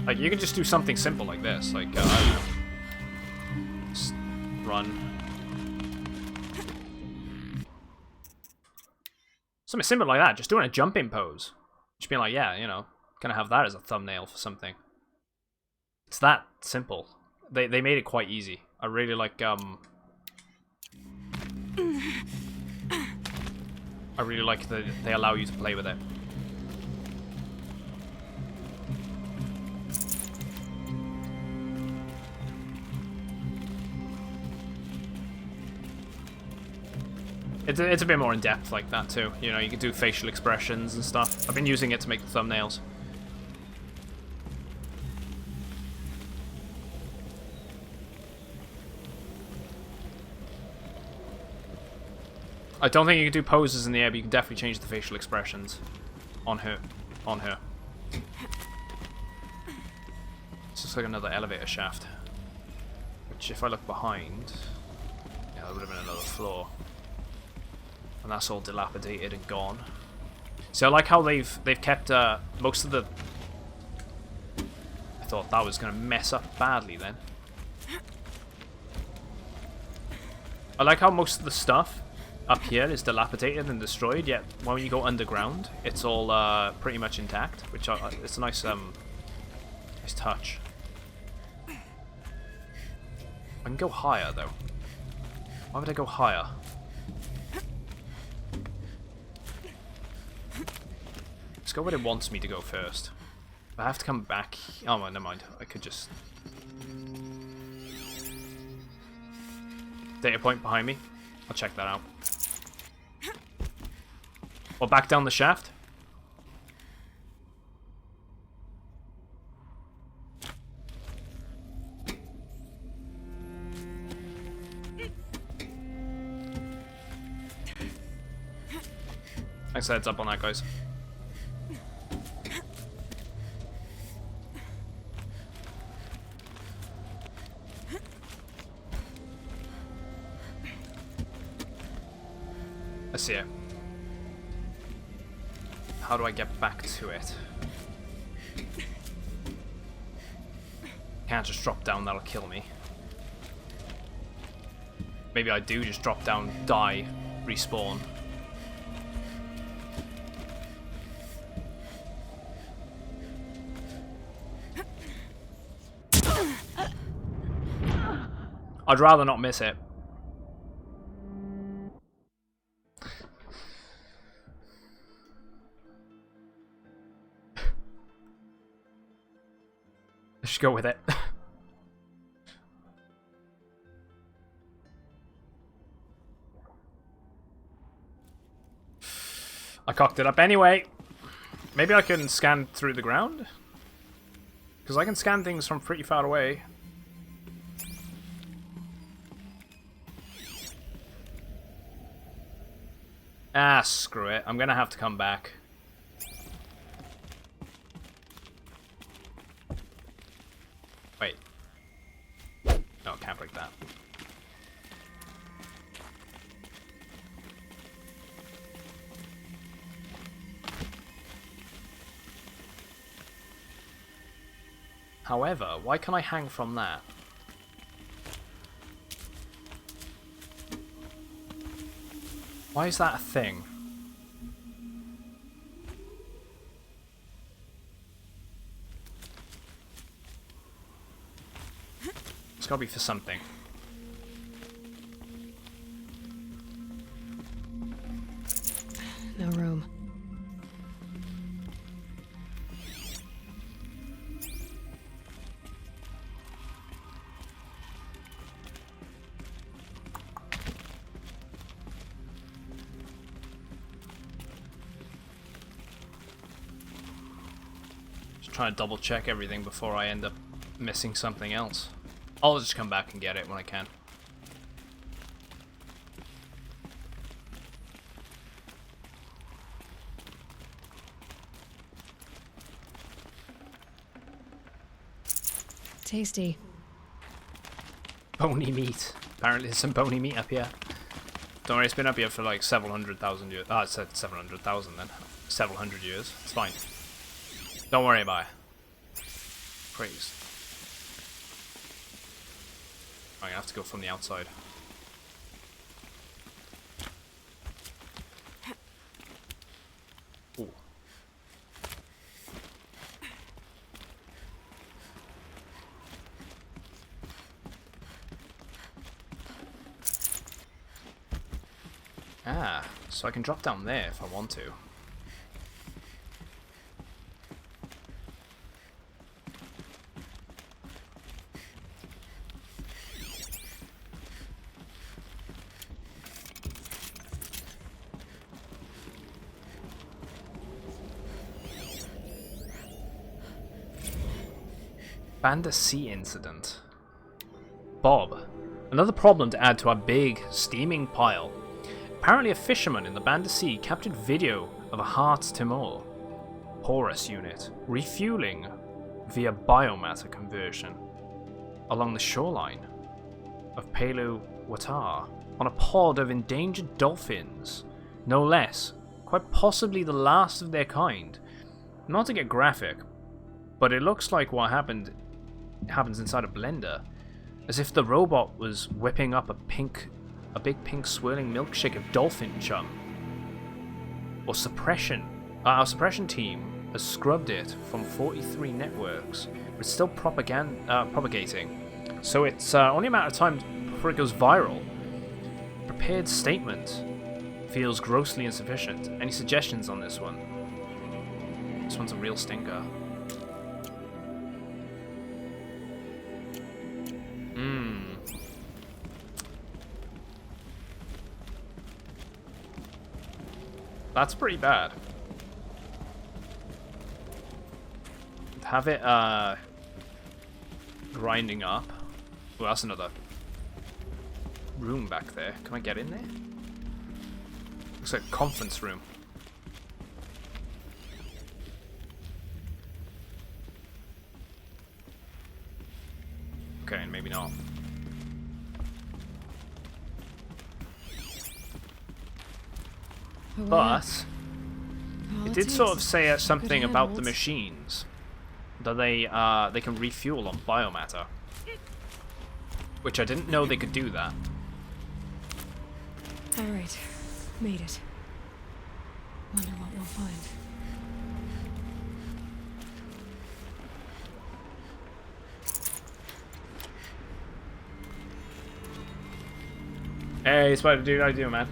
Like, you can just do something simple like this. Like, I don't know. Just run. Something simple like that. Just doing a jumping pose. Just being like, yeah, you know, gonna have that as a thumbnail for something. It's that simple. They made it quite easy. I really like I really like that they allow you to play with it. It's a bit more in depth like that too. You know, you can do facial expressions and stuff. I've been using it to make the thumbnails. I don't think you can do poses in the air, but you can definitely change the facial expressions on her. It's just like another elevator shaft. Which, if I look behind, yeah, there would have been another floor. And that's all dilapidated and gone. So I like how they've kept most of the... I thought that was going to mess up badly then. I like how most of the stuff up here is dilapidated and destroyed, yet when you go underground, it's all pretty much intact, which it's a nice nice touch. I can go higher though. Why would I go higher? Let's go where it wants me to go first. I have to come back. Oh, well, never mind. I could just... Data point behind me. I'll check that out. Or back down the shaft. Thanks for heads up on that, guys. I see it. How do I get back to it? Can't just drop down, that'll kill me. Maybe I do just drop down, die, respawn. I'd rather not miss it. Let's just go with it. I cocked it up anyway. Maybe I can scan through the ground? Because I can scan things from pretty far away. Ah, screw it. I'm gonna have to come back. Wait. No, can't break that. However, why can I hang from that? Why is that a thing? It's gotta be for something. No room. Trying to double check everything before I end up missing something else. I'll just come back and get it when I can. Tasty. Bony meat. Apparently there's some bony meat up here. Don't worry, it's been up here for like several hundred thousand years. Ah, I said 700,000 then. Several hundred years. It's fine. Don't worry about it. Praise. I'm gonna have to go from the outside. Ooh. Ah, so I can drop down there if I want to. Banda C incident. Bob. Another problem to add to our big, steaming pile. Apparently a fisherman in the Banda C captured video of a Hearts Timor Horus unit refueling via biomatter conversion along the shoreline of Pelu Watar on a pod of endangered dolphins. No less. Quite possibly the last of their kind. Not to get graphic, but it looks like what happens inside a blender, as if the robot was whipping up a big pink swirling milkshake of dolphin chum. Or suppression. Our suppression team has scrubbed it from 43 networks, but it's still propagating. So it's only a matter of time before it goes viral. Prepared statement feels grossly insufficient. Any suggestions on this one? This one's a real stinker. That's pretty bad. Have it grinding up. Well, that's another room back there. Can I get in there? Looks like a conference room. Okay, maybe not. But it did sort of say something about the machines, that they can refuel on biomatter, which I didn't know they could do that. All right, made it. Wonder what we'll find. Hey, Spider Dude, how you doing, man?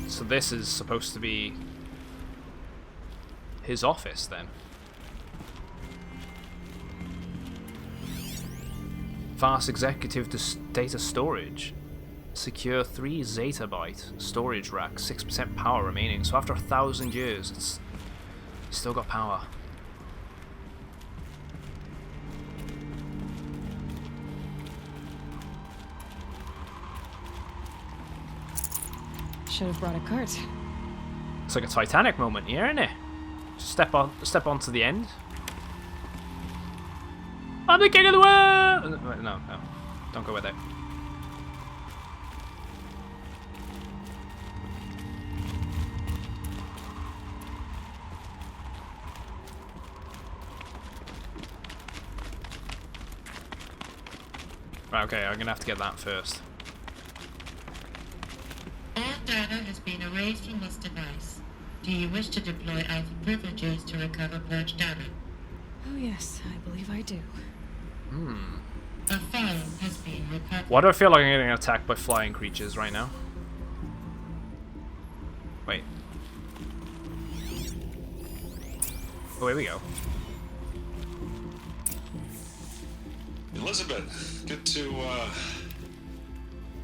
So this is supposed to be his office, then. Fast executive data storage. Secure 3 zettabyte storage rack, 6% power remaining. So after 1,000 years, it's still got power. should have brought a cart. It's like a Titanic moment here, isn't it? Step onto the end. I'm the king of the world! No, don't go with it. Right, okay, I'm gonna have to get that first. All data has been erased from this device. Do you wish to deploy Alpha privileges to recover purged data? Oh yes, I believe I do. A file has been recovered. Why do I feel like I'm getting attacked by flying creatures right now? Wait. Oh, here we go. Elizabeth, good to,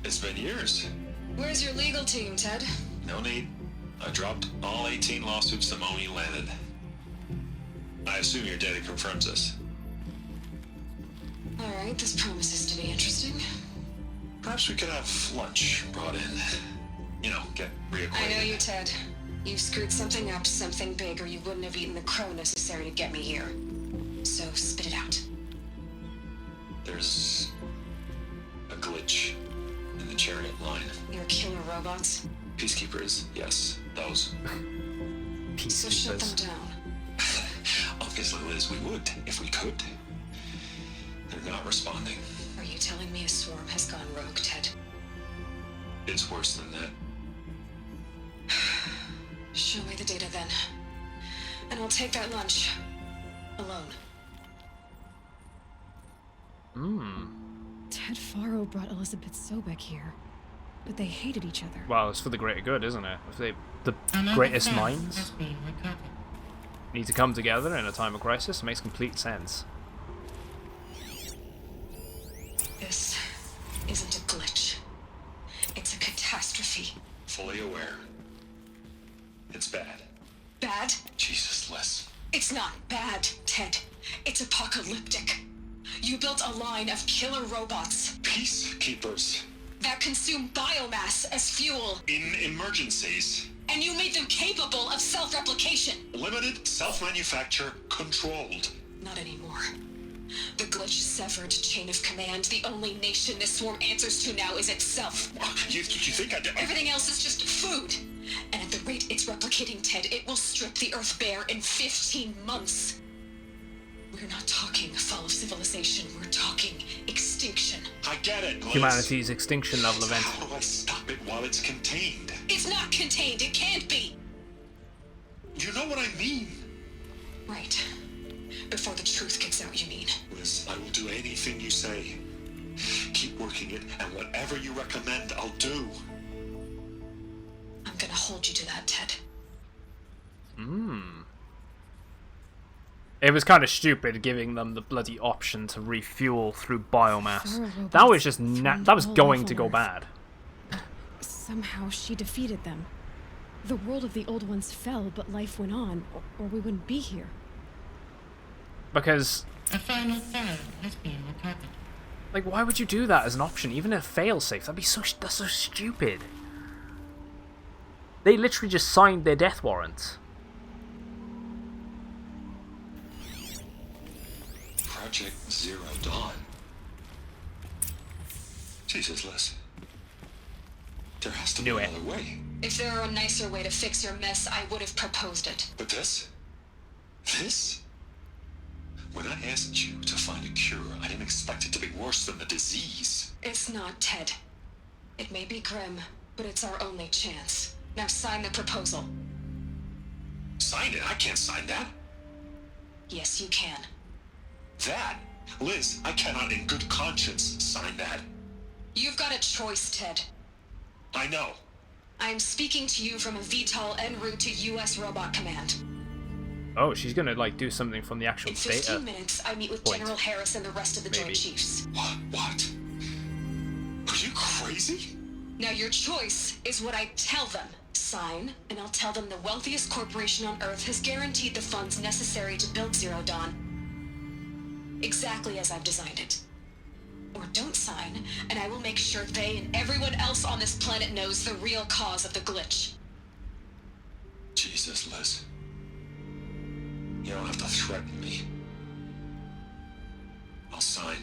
it's been years. Where's your legal team, Ted? No need. I dropped all 18 lawsuits the moment you landed. I assume your data confirms this. Alright, this promises to be interesting. Perhaps we could have lunch brought in. You know, get reacquainted. I know you, Ted. You screwed something up, something big, or you wouldn't have eaten the crow necessary to get me here. So, spit it out. There's a glitch in the chariot line. Your killer robots? Peacekeepers, yes, those. So shut them down. Obviously, Liz, we would, if we could. They're not responding. Are you telling me a swarm has gone rogue, Ted? It's worse than that. Show me the data then. And I'll take that lunch. Alone. Ted Faro brought Elizabeth Sobek here, but they hated each other. Well, it's for the greater good, isn't it? If the greatest minds need to come together in a time of crisis, it makes complete sense. This isn't a glitch. It's a catastrophe. Fully aware. It's bad. Bad? Jesus, Les. It's not bad, Ted. It's apocalyptic. You built a line of killer robots. Peacekeepers. That consume biomass as fuel. In emergencies. And you made them capable of self-replication. Limited, self-manufacture, controlled. Not anymore. The glitch severed chain of command. The only nation this swarm answers to now is itself. You think I did? Everything else is just food. And at the rate it's replicating, Ted, it will strip the Earth bare in 15 months. We're not talking fall of civilization. We're talking extinction. I get it, Liz. Humanity's extinction level event. How do I stop it while it's contained? It's not contained. It can't be. You know what I mean? Right. Before the truth gets out, you mean? Liz, I will do anything you say. Keep working it, and whatever you recommend, I'll do. I'm gonna hold you to that, Ted. It was kind of stupid giving them the bloody option to refuel through biomass. That was just that was going to go bad. Somehow she defeated them. The world of the old ones fell, but life went on, or we wouldn't be here. Because A final file has been recovered. like, why would you do that as an option, even a failsafe? That's so stupid. They literally just signed their death warrant. Project Zero Dawn. Jesus, Liz. There has to be another way. If there were a nicer way to fix your mess, I would have proposed it. But this? This? When I asked you to find a cure, I didn't expect it to be worse than the disease. It's not, Ted. It may be grim, but it's our only chance. Now sign the proposal. Sign it? I can't sign that. Yes, you can. That? Liz, I cannot in good conscience sign that. You've got a choice, Ted. I know. I'm speaking to you from a VTOL en route to U.S. Robot Command. Oh, she's gonna like do something from the actual In 15 minutes, I meet with General Harris and the rest of the Joint Chiefs. What? Are you crazy? Now your choice is what I tell them. Sign, and I'll tell them the wealthiest corporation on Earth has guaranteed the funds necessary to build Zero Dawn. Exactly as I've designed it. or don't sign, and I will make sure they and everyone else on this planet knows the real cause of the glitch. Jesus, Liz. You don't have to threaten me. I'll sign.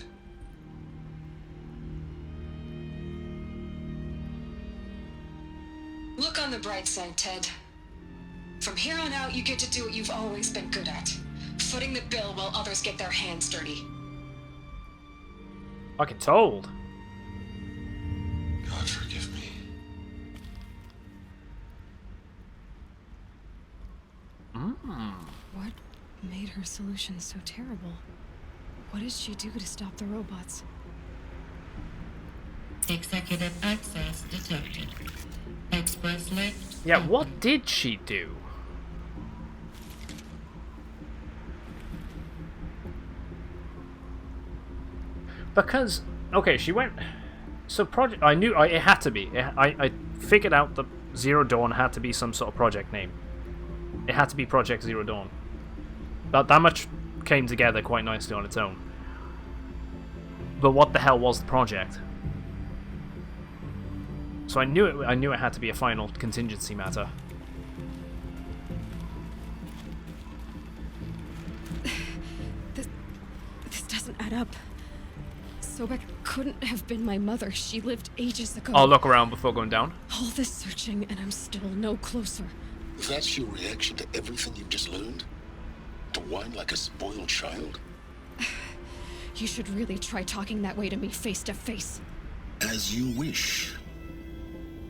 Look on the bright side, Ted. From here on out, you get to do what you've always been good at. Footing the bill while others get their hands dirty. Fucking told. God forgive me. What made her solution so terrible? What did she do to stop the robots? Executive access detected. Express lift. Yeah, what did she do? Because, okay, she went... So project... I knew... it had to be. I figured out that Zero Dawn had to be some sort of project name. It had to be Project Zero Dawn. That much came together quite nicely on its own. But what the hell was the project? So I knew it had to be a final contingency matter. This doesn't add up. Sobek couldn't have been my mother. She lived ages ago. I'll look around before going down. All this searching and I'm still no closer. That's your reaction to everything you've just learned? To whine like a spoiled child? You should really try talking that way to me face to face. As you wish.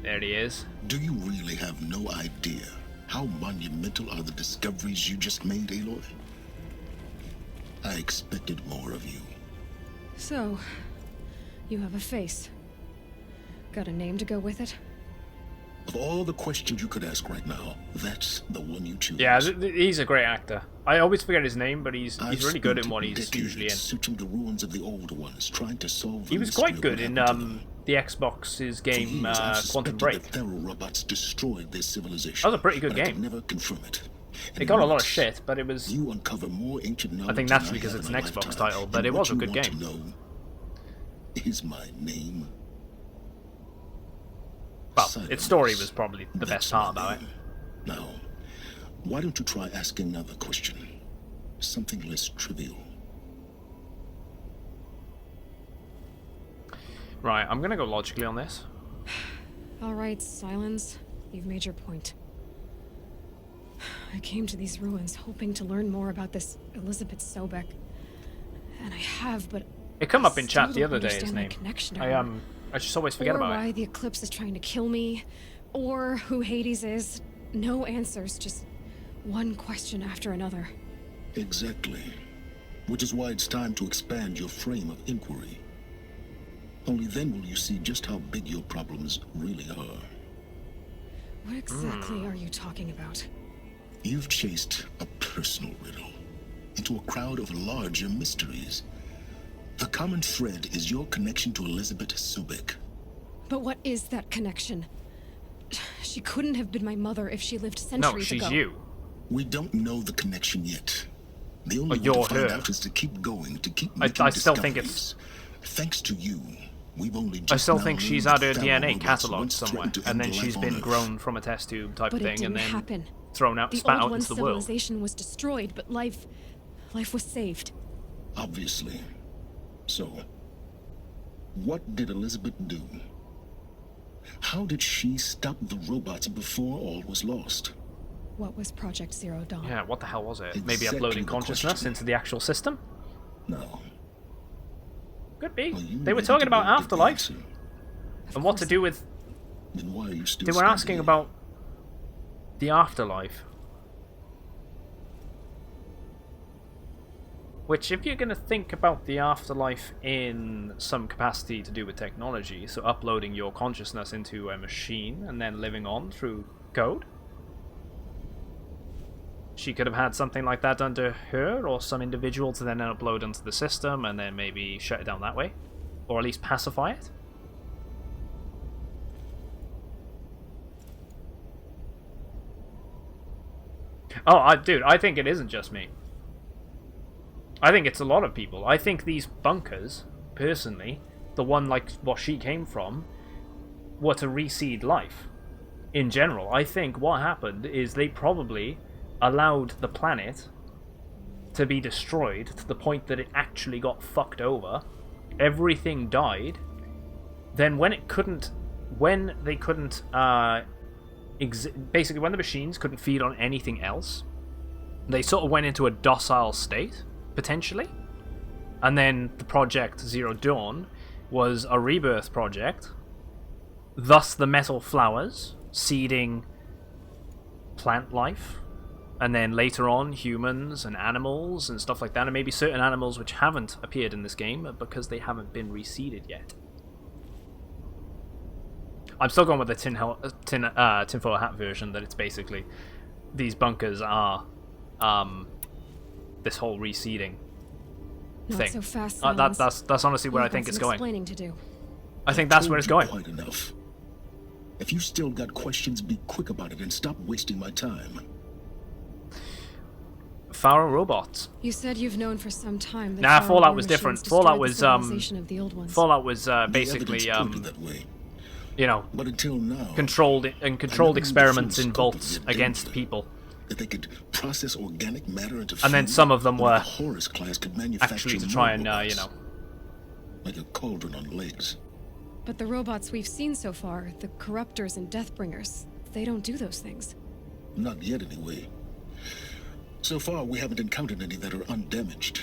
There he is. Do you really have no idea how monumental are the discoveries you just made, Aloy? I expected more of you. So, you have a face. Got a name to go with it? Of all the questions you could ask right now, that's the one you choose. Yeah, he's a great actor. I always forget his name, but he's really good in what he's usually in. Searching the ruins of the old ones, trying to solve he was quite good in the Xbox's game Quantum Break. That robots destroyed their civilization. That was a pretty good game. I could never confirm it. It got a lot of shit, but it was... You uncover more ancient knowledge. I think that's because it's an Xbox title, but it was a good game. Is my name. Well, its story was probably the best part about it. Now, why don't you try asking another question? Something less trivial. Right, I'm gonna go logically on this. Alright, Silence. You've made your point. I came to these ruins hoping to learn more about this Elizabeth Sobek. And I have, but... It come up in chat the other day, his name. I just always forget about it. Or why the Eclipse is trying to kill me, or who Hades is. No answers, just one question after another. Exactly. Which is why it's time to expand your frame of inquiry. Only then will you see just how big your problems really are. What exactly are you talking about? You've chased a personal riddle into a crowd of larger mysteries. The common thread is your connection to Elizabeth Sobek. But what is that connection? She couldn't have been my mother if she lived centuries ago. No, she's you. We don't know the connection yet. The only way to find out is to keep going, to keep making I still think it's... Thanks to you, we've only just I still think she's had her DNA catalogued somewhere, and then she's been grown from a test tube type but thing, and then happen. Thrown out, spat out into the world. Civilization was destroyed, but life was saved. Obviously. So, what did Elizabeth do? How did she stop the robots before all was lost? What was Project Zero Dawn? Yeah, what the hell was it? Exactly. Maybe uploading consciousness into the actual system? No. Could be. They were talking about afterlife. And what to do with... Then why are you still they were asking about the afterlife. Which, if you're going to think about the afterlife in some capacity to do with technology, so uploading your consciousness into a machine and then living on through code, she could have had something like that done to her or some individual to then upload into the system and then maybe shut it down that way. Or at least pacify it. Oh, dude, I think it isn't just me. I think it's a lot of people. I think these bunkers, personally, the one like what she came from, were to reseed life in general. I think what happened is they probably allowed the planet to be destroyed to the point that it actually got fucked over. Everything died. Then when they couldn't, basically when the machines couldn't feed on anything else, they sort of went into a docile state, potentially. And then the Project Zero Dawn was a rebirth project, thus the metal flowers seeding plant life, and then later on humans and animals and stuff like that, and maybe certain animals which haven't appeared in this game because they haven't been reseeded yet. I'm still going with the tinfoil hat version, that it's basically these bunkers are this whole reseeding Not thing. so fast, That's honestly where I think it's going. Explaining to do. I think that's where it's going. Quite enough. If you still got questions, be quick about it and stop wasting my time. Pharaoh robots. You said you've known for some time that Nah, Pharaoh Fallout war was machines different. destroyed Fallout the was civilization of the old ones. Fallout was basically you know, but until now, controlled experiments in vaults against people. That they could process organic matter into and then food, some of them the were Horus class could manufacture actually to try and more you know, like a cauldron on legs. But the robots we've seen so far, the Corruptors and Deathbringers, they don't do those things. Not yet, anyway. So far, we haven't encountered any that are undamaged.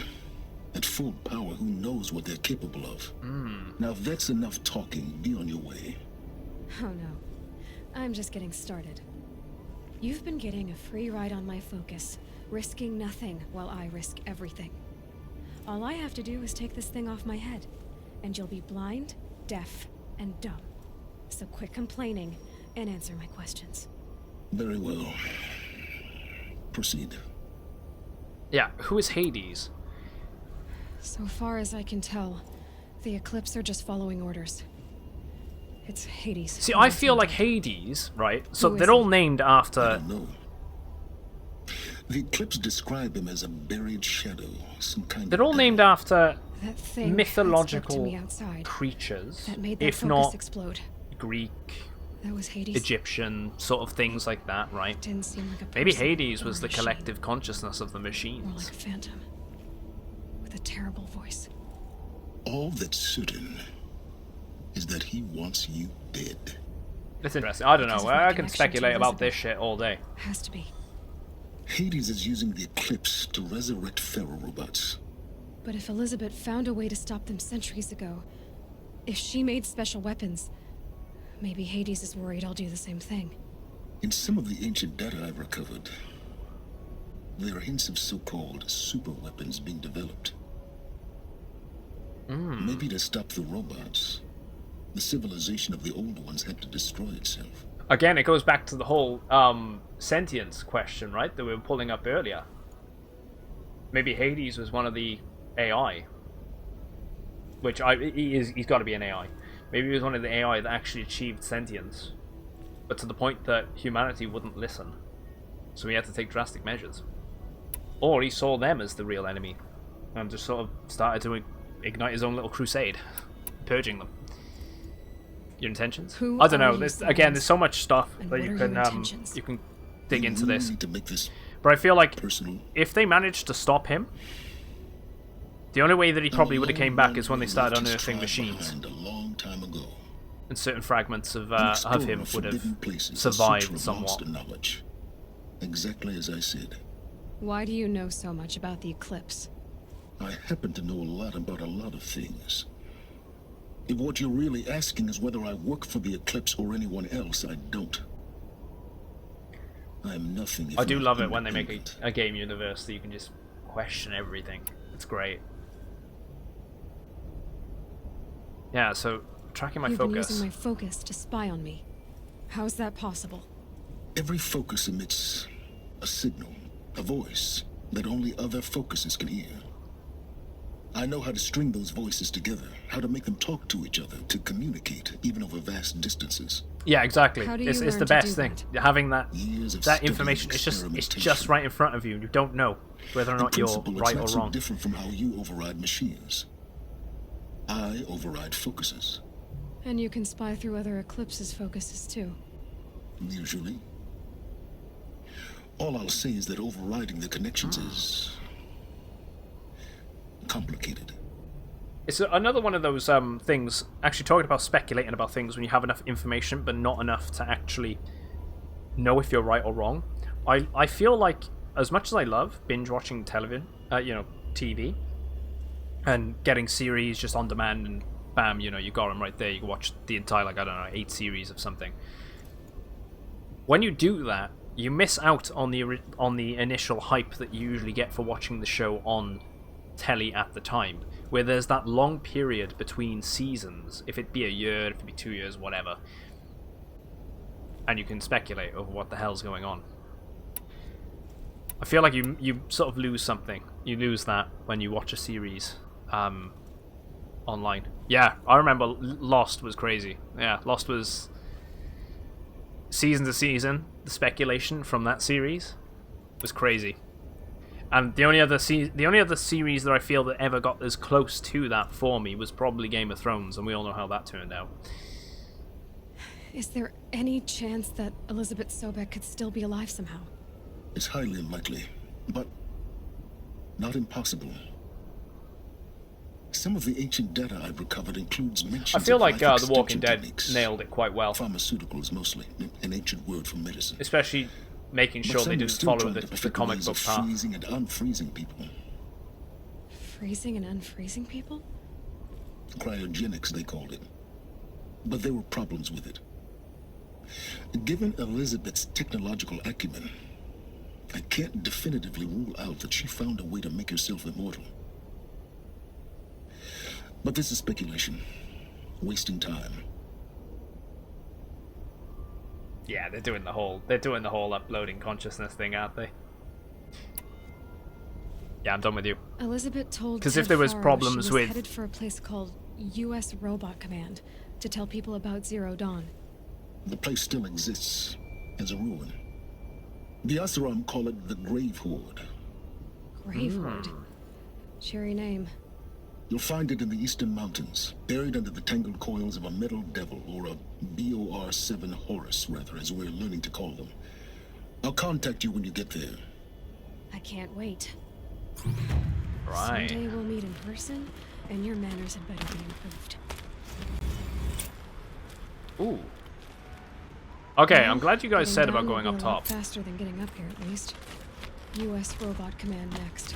At full power, who knows what they're capable of? Now, if that's enough talking, be on your way. Oh no. I'm just getting started. You've been getting a free ride on my focus, risking nothing while I risk everything. All I have to do is take this thing off my head, and you'll be blind, deaf, and dumb. So quit complaining and answer my questions. Very well. Proceed. Yeah, who is Hades? So far as I can tell, the Eclipse are just following orders. It's Hades. See, I feel like Hades, right? So they're all named after... I don't know. The Eclipse describe him as a buried shadow, some kind They're all named after that thing mythological creatures, that made that if focus not explode. Greek, That was Hades. Egyptian, sort of things like that, right? Didn't seem like a Maybe person Hades or was a the machine. collective consciousness of the More machines. like a phantom. With a terrible voice. All that's certain is that he wants you dead. It's interesting. I don't Because know. of my I can connection to speculate about this Elizabeth. shit all day. Has to be. Hades is using the Eclipse to resurrect Pharaoh robots. But if Elizabeth found a way to stop them centuries ago, if she made special weapons, maybe Hades is worried I'll do the same thing. In some of the ancient data I've recovered, there are hints of so-called super weapons being developed. Maybe to stop the robots, the civilization of the old ones had to destroy itself. Again, it goes back to the whole sentience question, right? That we were pulling up earlier. Maybe Hades was one of the AI. Which he's got to be an AI. Maybe he was one of the AI that actually achieved sentience. But to the point that humanity wouldn't listen. So he had to take drastic measures. Or he saw them as the real enemy. And just sort of started to ignite his own little crusade. Purging them. Your intentions? Who I don't are know. you, There's, Silence? again, there's so much stuff And that what you are can your intentions? you can dig into this. Need to make this But I feel like personal. if they managed to stop him, the only way that he probably would have came back is when they started unearthing machines. A long time ago. And certain fragments of An him explorer would have forbidden places, a survived searcher of somewhat. monster knowledge. Exactly as I said. Why do you know so much about the Eclipse? I happen to know a lot about a lot of things. If what you're really asking is whether I work for the Eclipse or anyone else, I don't. I'm nothing if I do not love it when they make independent. a game universe that you can just question everything. It's great. Yeah, so tracking my You've been focus. using my focus to spy on me. How's that possible? Every focus emits a signal, a voice, that only other focuses can hear. I know how to string those voices together, how to make them talk to each other, to communicate, even over vast distances. Yeah, exactly. How do you It's learn the to best do thing. that? Having that Years of that study information, and it's just experimentation. right in front of you. You don't know whether or In not you're principle, right it's not or so wrong. different from how you override machines. I override focuses. And you can spy through other Eclipse's focuses too. Usually. All I'll say is that overriding the connections is complicated. It's another one of those things, actually talking about speculating about things when you have enough information but not enough to actually know if you're right or wrong. I feel like, as much as I love binge watching television, TV, and getting series just on demand and bam, you got them right there, you can watch the entire, 8 series of something. When you do that, you miss out on the initial hype that you usually get for watching the show on telly at the time, where there's that long period between seasons, if it be a year, if it be 2 years, whatever, and you can speculate over what the hell's going on. I feel like you sort of lose something. You lose that when you watch a series online. Yeah, I remember Lost was crazy. Yeah, Lost was season to season. The speculation from that series was crazy. And the only other series that I feel that ever got as close to that for me was probably Game of Thrones, and we all know how that turned out. Is there any chance that Elizabeth Sobek could still be alive somehow? It's highly unlikely, but not impossible. Some of the ancient data I've recovered includes mentions I feel of like life The Walking extension Dead techniques. nailed it quite well. Pharmaceuticals mostly, an ancient word for medicine. Especially making sure they didn't follow the comic book path. Freezing and unfreezing people. Freezing and unfreezing people? Cryogenics, they called it. But there were problems with it. Given Elizabeth's technological acumen, I can't definitively rule out that she found a way to make herself immortal. But this is speculation. Wasting time. Yeah, they're doing the whole uploading consciousness thing, aren't they? Yeah, I'm done with you. Elizabeth told because Ted if there was Farrow problems she was with headed for a place called U.S. Robot Command to tell people about Zero Dawn. The place still exists as a ruin. The Asaram call it the Grave Hoard. Grave Hoard. Cheery name. You'll find it in the eastern mountains, buried under the tangled coils of a metal devil, or a BOR-7 Horus, rather, as we're learning to call them. I'll contact you when you get there. I can't wait. Right. Someday we'll meet in person, and your manners had better be improved. Ooh. Okay, Well, I'm glad you guys getting said about down will going be up a top. lot faster than getting up here, at least. U.S. Robot Command next.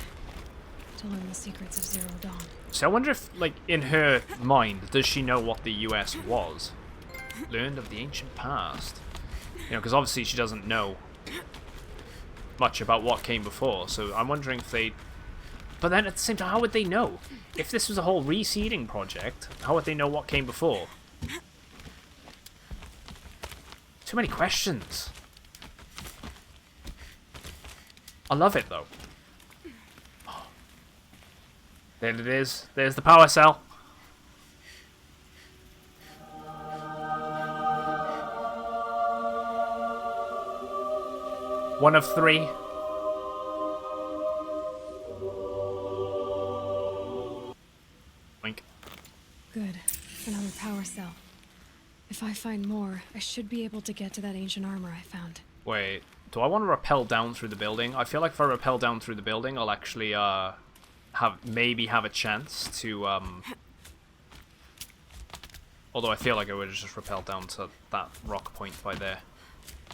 To learn the secrets of Zero Dawn. So I wonder if, in her mind, does she know what the US was? Learned of the ancient past. Because obviously she doesn't know much about what came before, so I'm wondering if they... But then at the same time, how would they know? If this was a whole reseeding project, how would they know what came before? Too many questions. I love it, though. There it is. There's the power cell. One of 3. Wink. Good. Another power cell. If I find more, I should be able to get to that ancient armor I found. Wait, do I want to rappel down through the building? I feel like if I rappel down through the building, I'll actually, maybe have a chance to, although I feel like I would have just rappelled down to that rock point by there,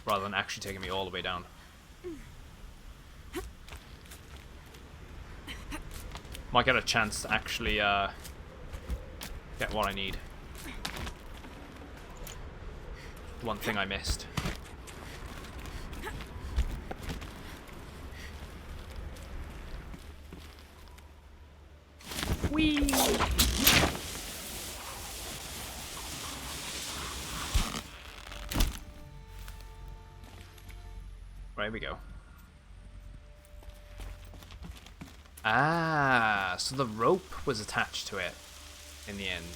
rather than actually taking me all the way down. Might get a chance to actually, get what I need. One thing I missed. Whee! Right, here we go. Ah, so the rope was attached to it in the end.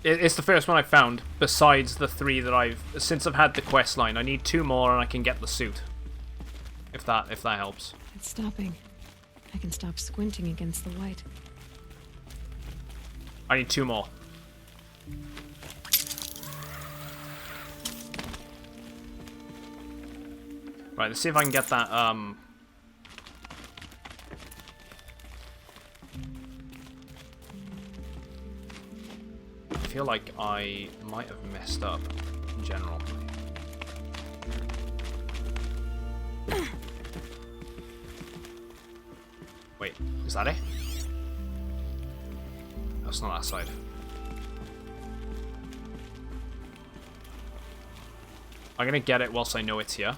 It's the first one I've found, besides the 3 that since I've had the quest line. I need 2 more and I can get the suit. If that helps. It's stopping. I can stop squinting against the light. I need 2 more. Right, let's see if I can get that, I feel like I might have messed up in general. Wait, is that it? That's not that side. I'm gonna get it whilst I know it's here.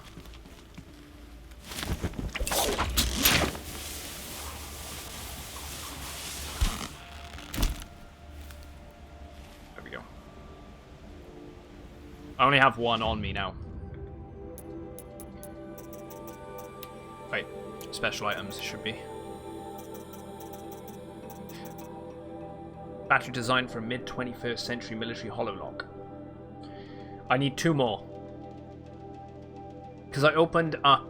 There we go. I only have 1 on me now. Wait, special items should be. Battery designed for a mid-21st century military hololock. I need 2 more. Because I opened up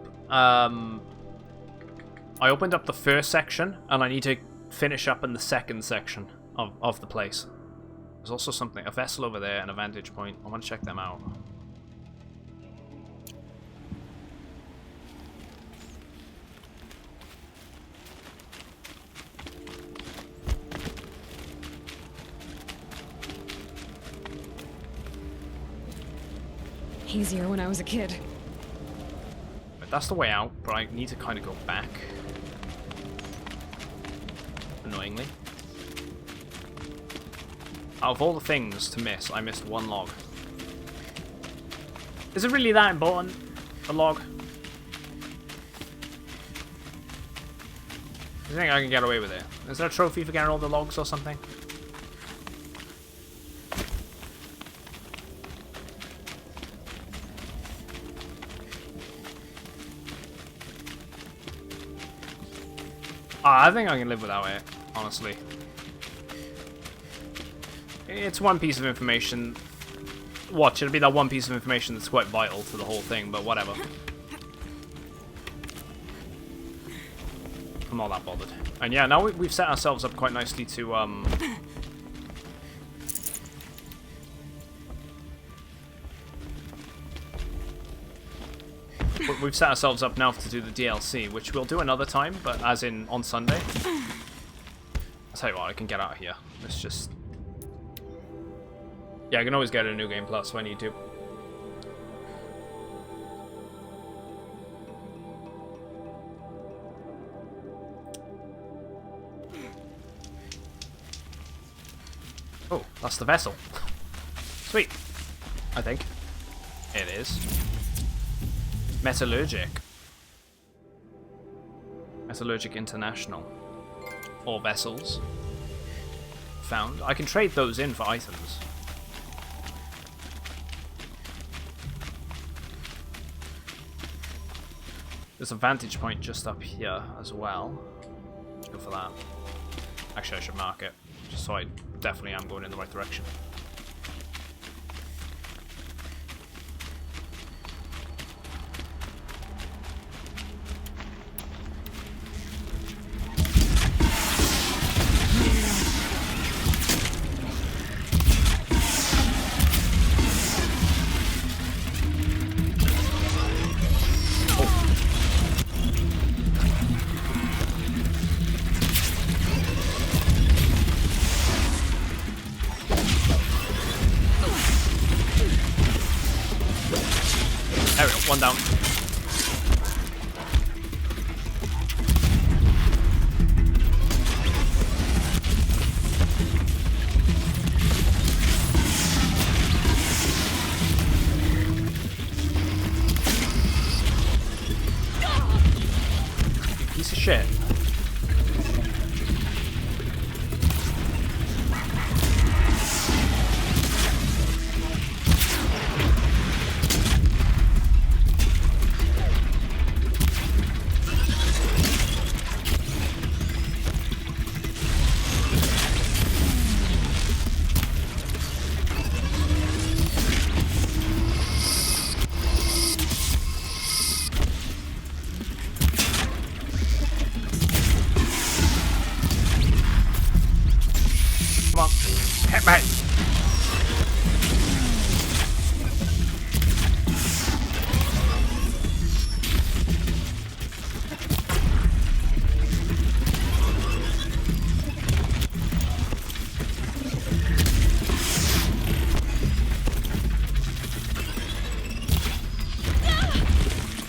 the first section, and I need to finish up in the second section of the place. There's also something, a vessel over there and a vantage point. I want to check them out. Easier when I was a kid. But that's the way out, but I need to kind of go back. Annoyingly. Out of all the things to miss, I missed 1 log. Is it really that important? A log? I think I can get away with it. Is there a trophy for getting all the logs or something? I think I can live without it, honestly. It's 1 piece of information. Watch, it'll be that 1 piece of information that's quite vital to the whole thing, but whatever. I'm not that bothered. And yeah, now we've set ourselves up quite nicely to, We've set ourselves up now to do the DLC, which we'll do another time, but as in on Sunday. I'll tell you what, I can get out of here. Let's just... Yeah, I can always get a New Game Plus when I need to. Oh, that's the vessel. Sweet. I think. It is. Metallurgic. Metallurgic International. 4 vessels. Found. I can trade those in for items. There's a vantage point just up here as well. Let's go for that. Actually, I should mark it, just so I definitely am going in the right direction. There we go, 1 down. You piece of shit. Come on. Hit me.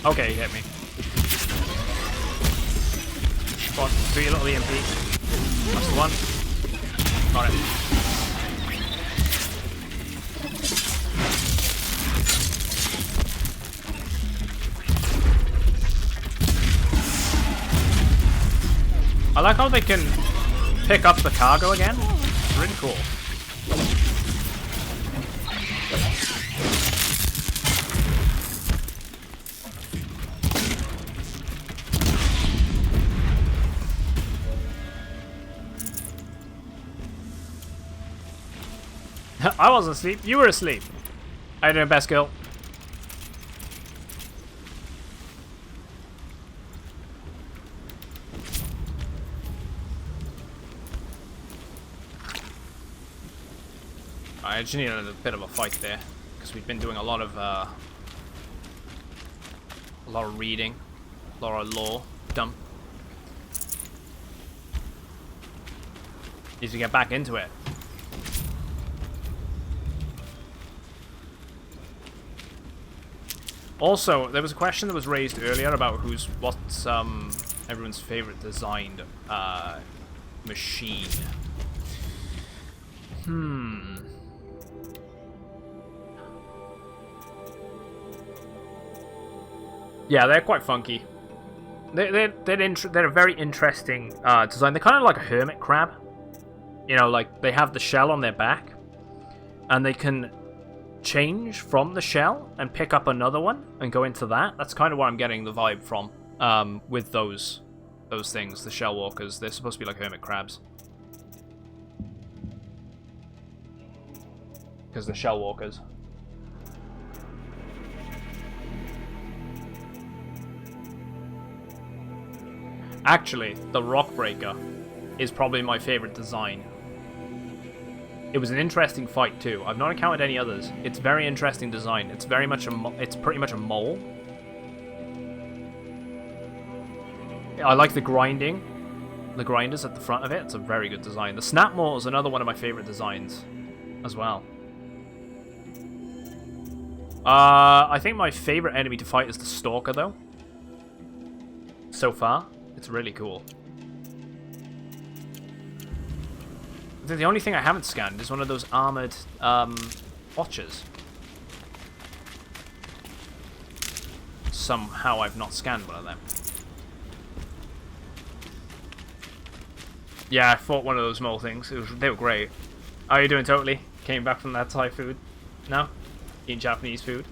Okay, hit me. Come on, do your little EMP. That's the one. Got it. I like how they can pick up the cargo again. It's really cool. I wasn't asleep. You were asleep. How you doing, best girl? I just needed a bit of a fight there because we've been doing a lot of reading, a lot of lore dump. Need to get back into it. Also, there was a question that was raised earlier about what's everyone's favorite designed machine. Yeah, they're quite funky. They're a very interesting design. They're kind of like a hermit crab. You know, like they have the shell on their back, and they can change from the shell and pick up another one and go into that. That's kind of what I'm getting the vibe from with those things, the shell walkers. They're supposed to be like hermit crabs. Because they're shell walkers. Actually, the rock breaker is probably my favorite design. It was an interesting fight too. I've not encountered any others. It's very interesting design. It's very much it's pretty much a mole. I like the grinding. The grinders at the front of it. It's a very good design. The snap maw is another one of my favorite designs as well. I think my favorite enemy to fight is the Stalker though. So far, it's really cool. The only thing I haven't scanned is one of those armored watchers. Somehow I've not scanned one of them. Yeah, I fought one of those mole things. They were great. How are you doing, Totally? Came back from that Thai food? No? Eating Japanese food?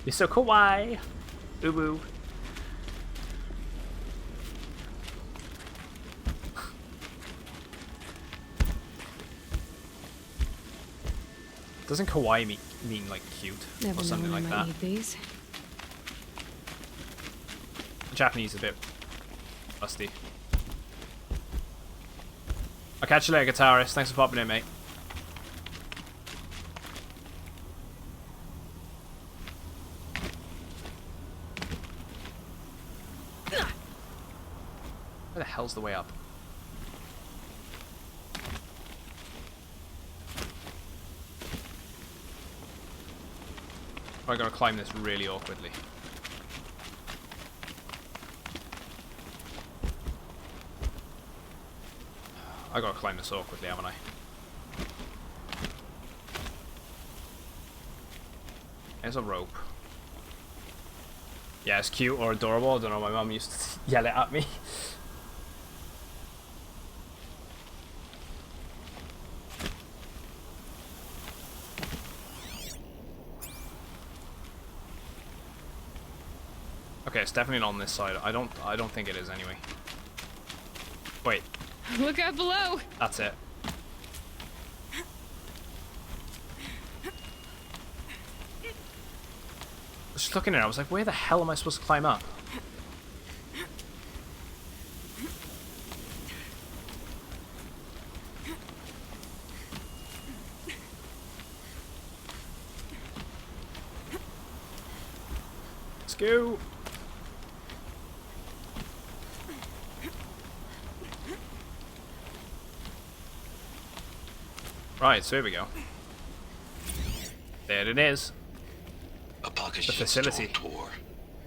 You're so kawaii! Uwu. Doesn't kawaii mean like cute or something like that? These. Japanese is a bit rusty. I'll catch you later, Guitarist. Thanks for popping in, mate. Where the hell's the way up? I gotta climb this really awkwardly. I gotta climb this awkwardly, haven't I? There's a rope. Yeah, it's cute or adorable. I don't know, my mum used to yell it at me. Okay, it's definitely not on this side. I don't think it is anyway. Wait. Look out below. That's it. I was just looking at it, I was like, where the hell am I supposed to climb up? go. Right, so here we go. There it is. The facility. Tour,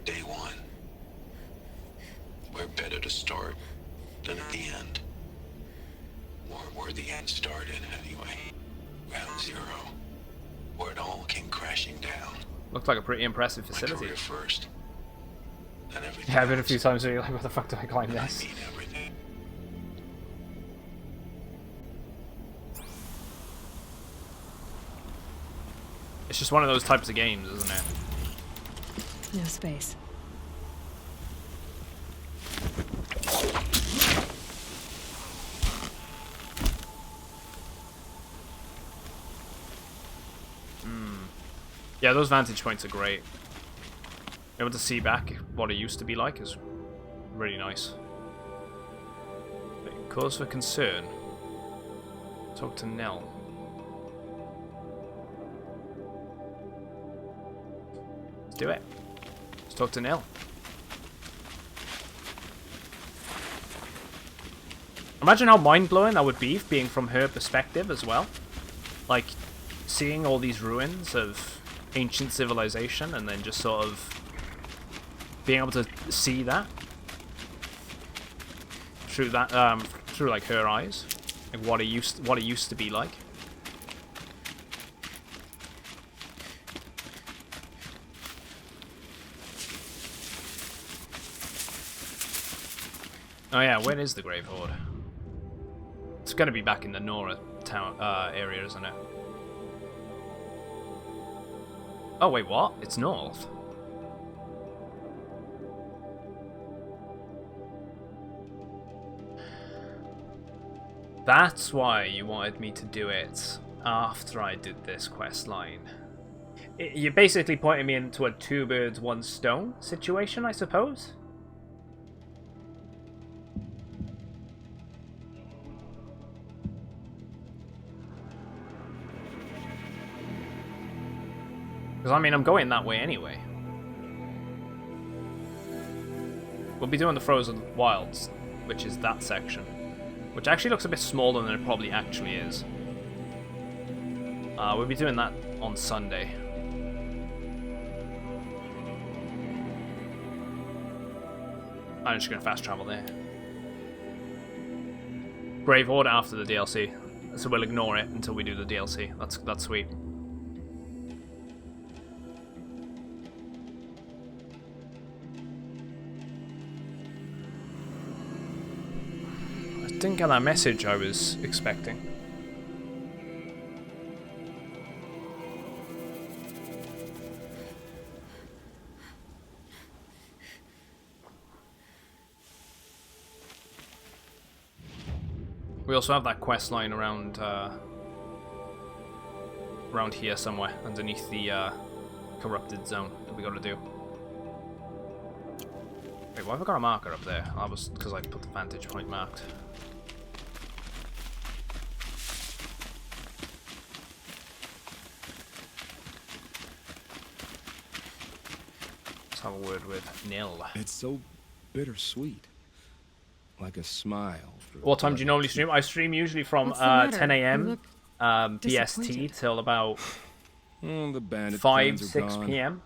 day 1. Where better to start than at the end? Or where the end started, anyway. Ground zero. Where it all came crashing down. Looked like a pretty impressive My facility. career first. Then everything Yeah, I've been a else. few times where you're like, what the fuck do I climb I this? mean everything. It's just one of those types of games, isn't it? No space. Yeah, those vantage points are great. Able to see back what it used to be like is really nice. Cause for concern. Talk to Nell. Let's do it. Let's talk to Nell. Imagine how mind-blowing that would be, being from her perspective as well. Like, seeing all these ruins of ancient civilization and then just sort of being able to see that through that through like her eyes, like what it used to be like. Oh yeah, where is the Grave Hoard? It's gonna be back in the Nora town area, isn't it? Oh wait, what? It's north. That's why you wanted me to do it after I did this quest line. You're basically pointing me into a 2 birds 1 stone situation, I suppose? Because, I mean, I'm going that way anyway. We'll be doing the Frozen Wilds, which is that section. Which actually looks a bit smaller than it probably actually is. We'll be doing that on Sunday. I'm just going to fast travel there. Grave Hoard after the DLC. So we'll ignore it until we do the DLC. That's sweet. Didn't get that message I was expecting. We also have that quest line around here somewhere, underneath the corrupted zone that we got to do. Wait, why have I got a marker up there? That was because I put the vantage point marked. Have a word with Nell. It's so bittersweet. Like a smile. What time do you normally stream? I stream usually from 10 a.m. PST till about the bandit 5, plans are 6 gone. p.m.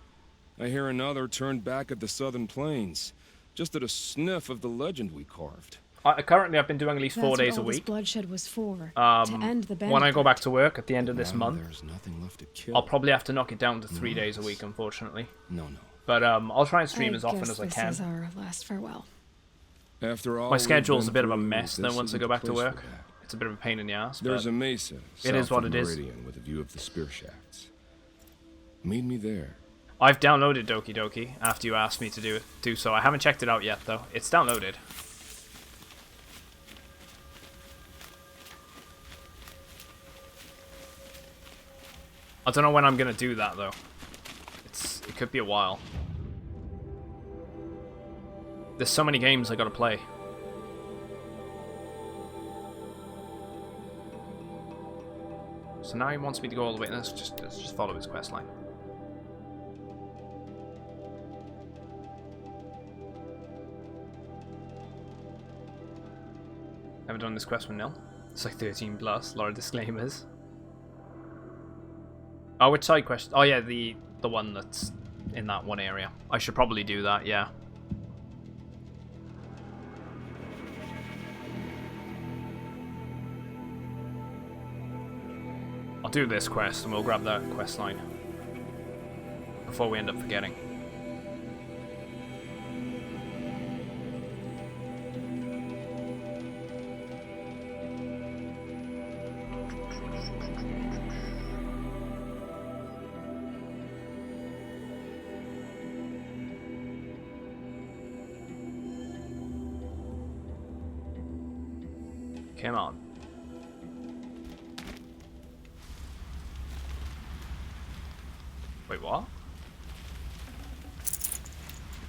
I hear another turned back at the southern plains. Just at a sniff of the legend we carved. Currently, I've been doing at least 4 days a week. Bloodshed was for, to end the when I go back to work at the end of this Now month, there's nothing left to kill. I'll probably have to knock it down to 3 days a week, unfortunately. No. But I'll try and stream as often as I This can. is our last farewell. After all My schedule's a we've bit been of a through, mess then this once I isn't go the back to place for work. that. It's a bit of a pain in the ass. There's but a mesa. it is south what of it is. Meridian with a view of the spear shafts. Meet me there. I've downloaded Doki Doki after you asked me to do so. I haven't checked it out yet though. It's downloaded. I don't know when I'm gonna do that though. It could be a while. There's so many games I gotta play. So now he wants me to go all the way. Let's just follow his quest line. never done this quest with Nil. It's like 13 plus, a lot of disclaimers. Oh, which side quest? Oh yeah, the one that's in that one area. I should probably do that, yeah. I'll do this quest and we'll grab that quest line before we end up forgetting. Come on. Wait, what?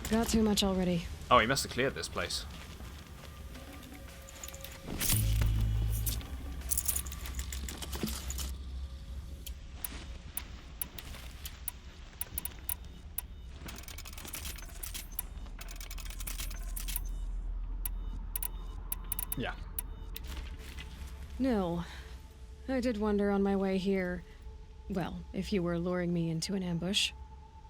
Got too much already. Oh, he must have cleared this place. Yeah. No. I did wonder on my way here. Well, if you were luring me into an ambush.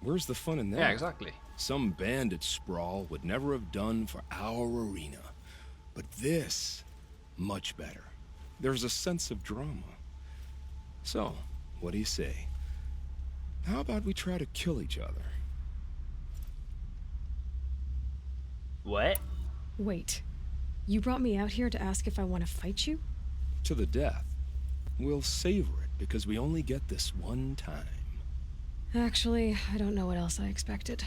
Where's the fun in that? Yeah, exactly. Some bandit sprawl would never have done for our arena. But this, much better. There's a sense of drama. So, what do you say? How about we try to kill each other? What? Wait. You brought me out here to ask if I want to fight you? To the death. We'll savor it because we only get this one time. Actually, I don't know what else I expected.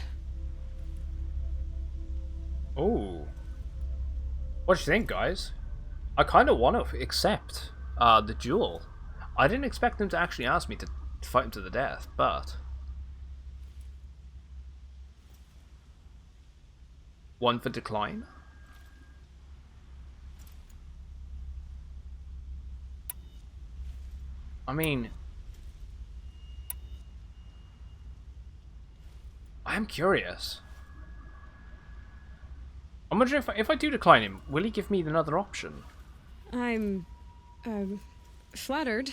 Oh. What do you think, guys? I kind of want to accept the duel. I didn't expect them to actually ask me to fight him to the death, but... One for decline? I mean... I'm curious. I'm wondering if I do decline him, will he give me another option? I'm... flattered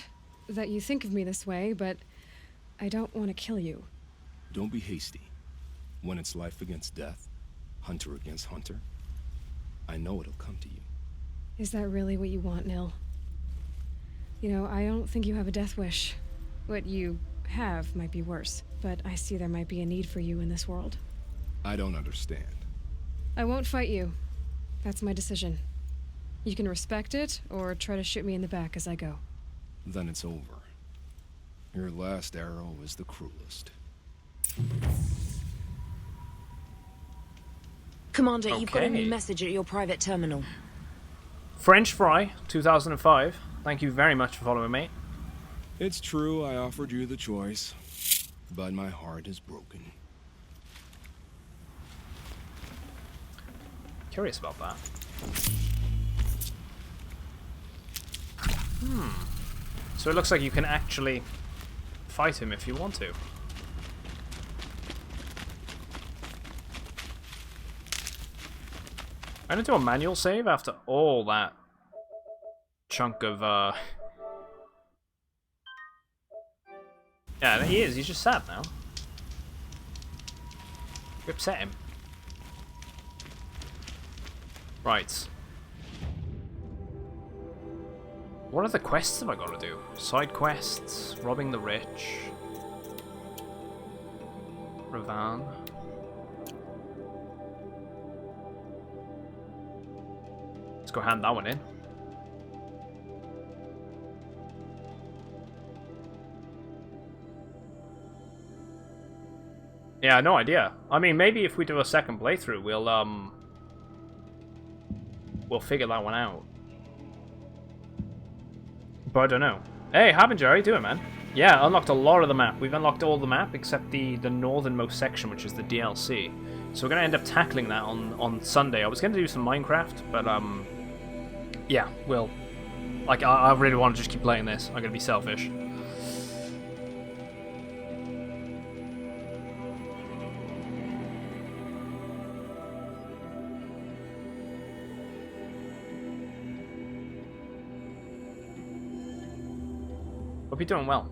that you think of me this way, but I don't want to kill you. Don't be hasty. When it's life against death, hunter against hunter, I know it'll come to you. Is that really what you want, Nil? You know, I don't think you have a death wish. What you have might be worse, but I see there might be a need for you in this world. I don't understand. I won't fight you. That's my decision. You can respect it, or try to shoot me in the back as I go. Then it's over. Your last arrow is the cruelest. Commander, you've got a new message at your private terminal. French Fry, 2005. Thank you very much for following me. It's true, I offered you the choice, but my heart is broken. Curious about that. So it looks like you can actually fight him if you want to. I'm gonna do a manual save after all that chunk of Yeah, he is. He's just sad now. You upset him. Right. What other quests have I got to do? Side quests, robbing the rich, Ravan. Let's go hand that one in. Yeah, no idea. I mean, maybe if we do a second playthrough, we'll figure that one out. But I don't know. Hey, Harbinger, how you doing, man? Yeah, unlocked a lot of the map. We've unlocked all the map except the northernmost section, which is the DLC. So we're gonna end up tackling that on Sunday. I was gonna do some Minecraft, but yeah, we'll. Like, I really want to just keep playing this. I'm gonna be selfish. Hope you're doing well.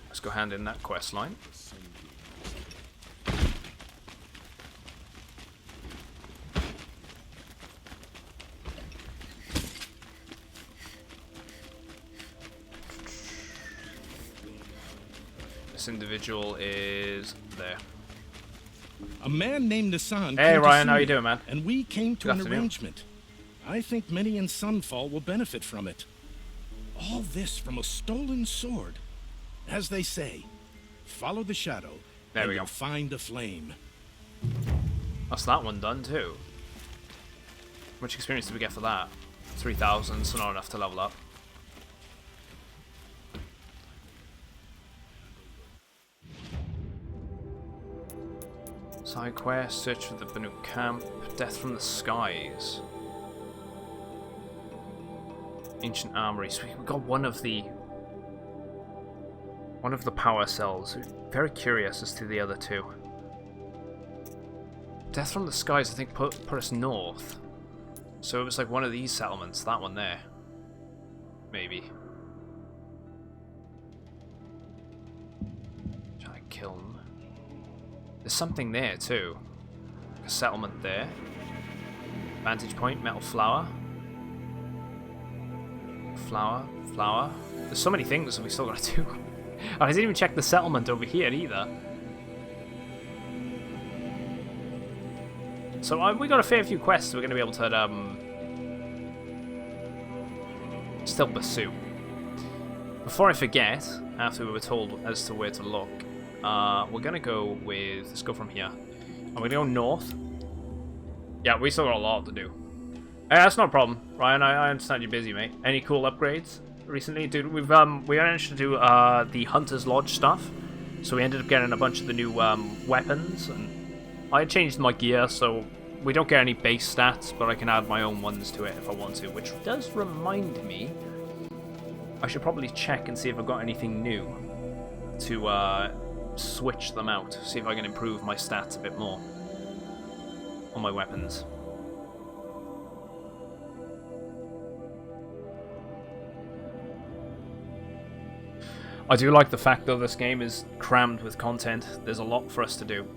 Let's go hand in that quest line. This individual is there. A man named Nassan. Hey Ryan, how you doing, man? And we came to Good an afternoon. arrangement. I think many in Sunfall will benefit from it. All this from a stolen sword. As they say, follow the shadow, there and we go. you'll find a flame. That's that one done too. How much experience did we get for that? 3,000, so not enough to level up. Side quest, search for the Banuk camp, death from the skies. Ancient armory. So we got one of the power cells. Very curious as to the other two. Death from the skies, I think, put us north. So it was like one of these settlements. That one there, maybe. Try to kill him. There's something there too. A settlement there. Vantage point, metal flower. Flower. There's so many things that we still gotta do. Oh, I didn't even check the settlement over here either. So we got a fair few quests we're gonna be able to still pursue. Before I forget, after we were told as to where to look, we're gonna go with, let's go from here. I'm gonna go north. Yeah, we still got a lot to do. That's not a problem, Ryan. I understand you're busy, mate. Any cool upgrades recently, dude? We managed to do the Hunter's Lodge stuff, so we ended up getting a bunch of the new weapons, and I changed my gear, so we don't get any base stats, but I can add my own ones to it if I want to. Which does remind me, I should probably check and see if I've got anything new to switch them out. See if I can improve my stats a bit more on my weapons. I do like the fact, though, this game is crammed with content. There's a lot for us to do.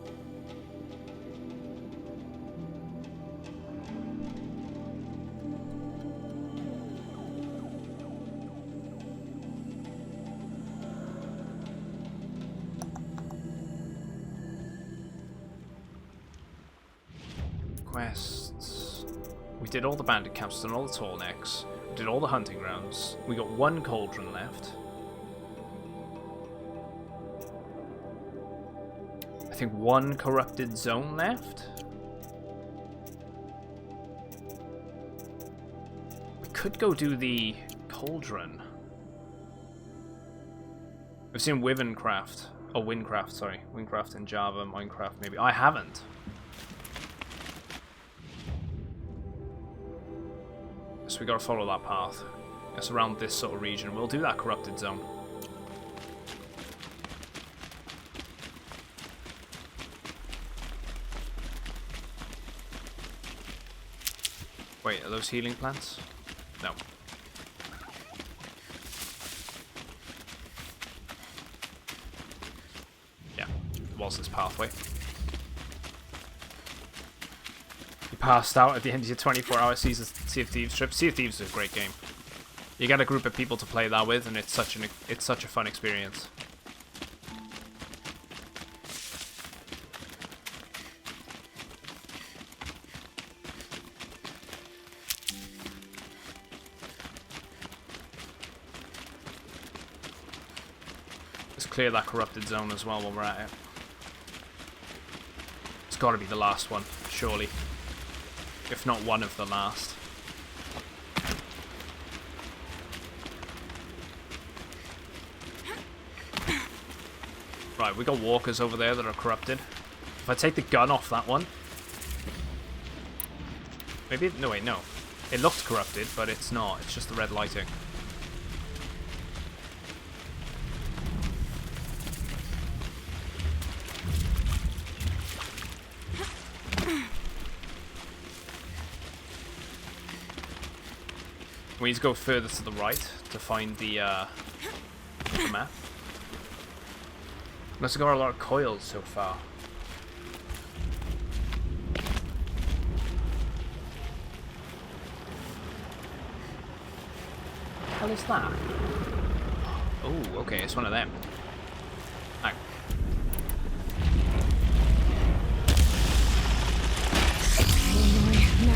Quests. We did all the bandit camps, done all the tall necks, we did all the hunting grounds. We got one cauldron left. I think one corrupted zone left. We could go do the cauldron. We've seen Wivencraft. Oh, Windcraft, sorry. Windcraft in Java, Minecraft maybe. I haven't. So we gotta follow that path. It's around this sort of region. We'll do that corrupted zone. Wait, are those healing plants? No. Yeah, it was this pathway. You passed out at the end of your 24-hour Sea of Thieves trip. Sea of Thieves is a great game. You get a group of people to play that with, and it's such a fun experience. Let's clear that corrupted zone as well while we're at it. It's got to be the last one, surely. If not one of the last. Right, we got walkers over there that are corrupted. If I take the gun off that one... Maybe... No, wait, no. It looked corrupted, but it's not. It's just the red lighting. We need to go further to the right to find the map. Must have got a lot of coils so far. What the hell is that? Oh, okay, it's one of them. Ah.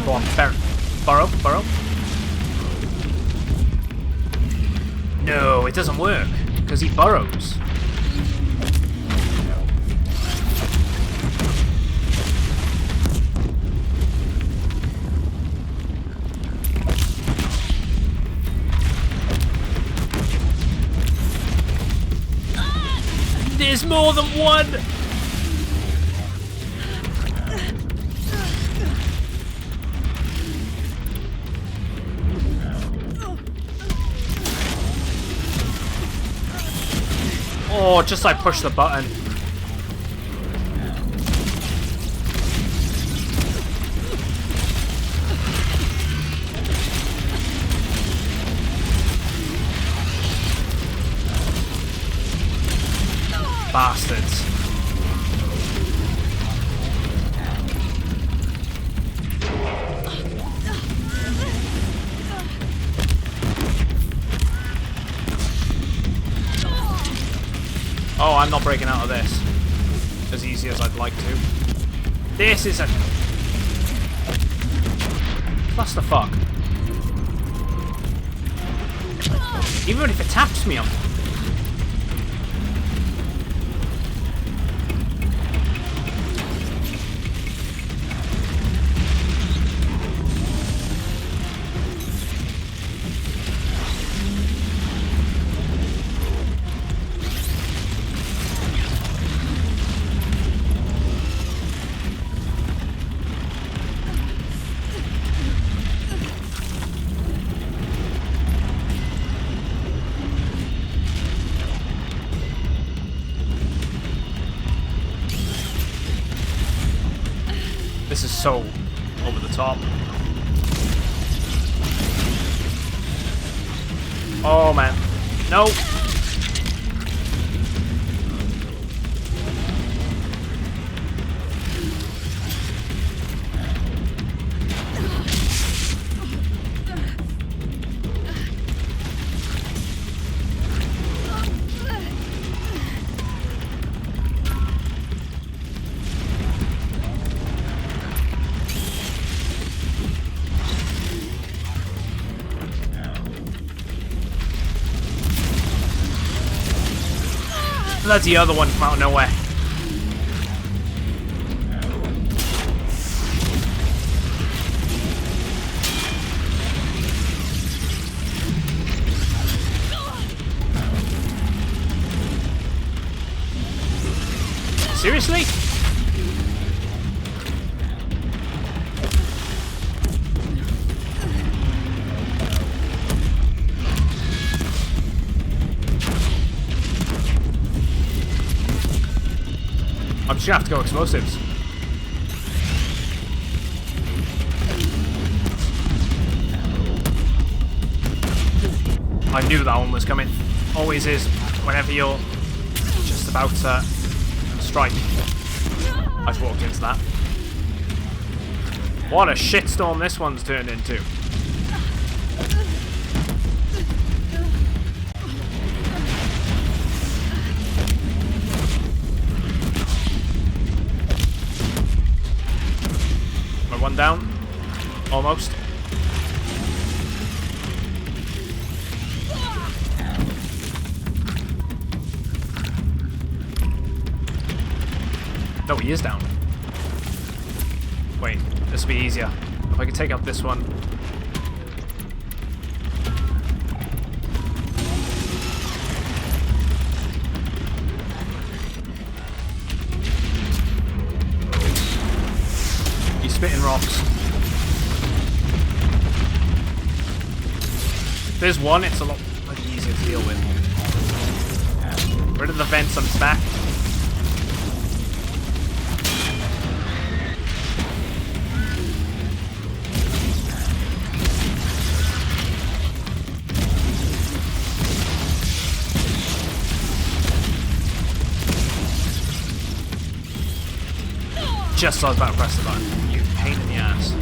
Go on, burrow. No, it doesn't work, because he burrows. There's more than one! Oh, just like push the button. Bastards. Oh, I'm not breaking out of this as easy as I'd like to. This is a clusterfuck. Even if it taps me, I'm... This is so over the top. Oh man. No! Bloody other one from out of nowhere. Seriously? I'm just gonna have to go explosives. I knew that one was coming. Always is whenever you're just about to strike. I just walked into that. What a shitstorm this one's turned into. One down. Almost. No, he is down. Wait, this will be easier. If I could take out this one. He's spitting rocks. If there's one, it's a lot easier to deal with. Rid of the vents on his back. just as I was about to press the button. You pain in the ass.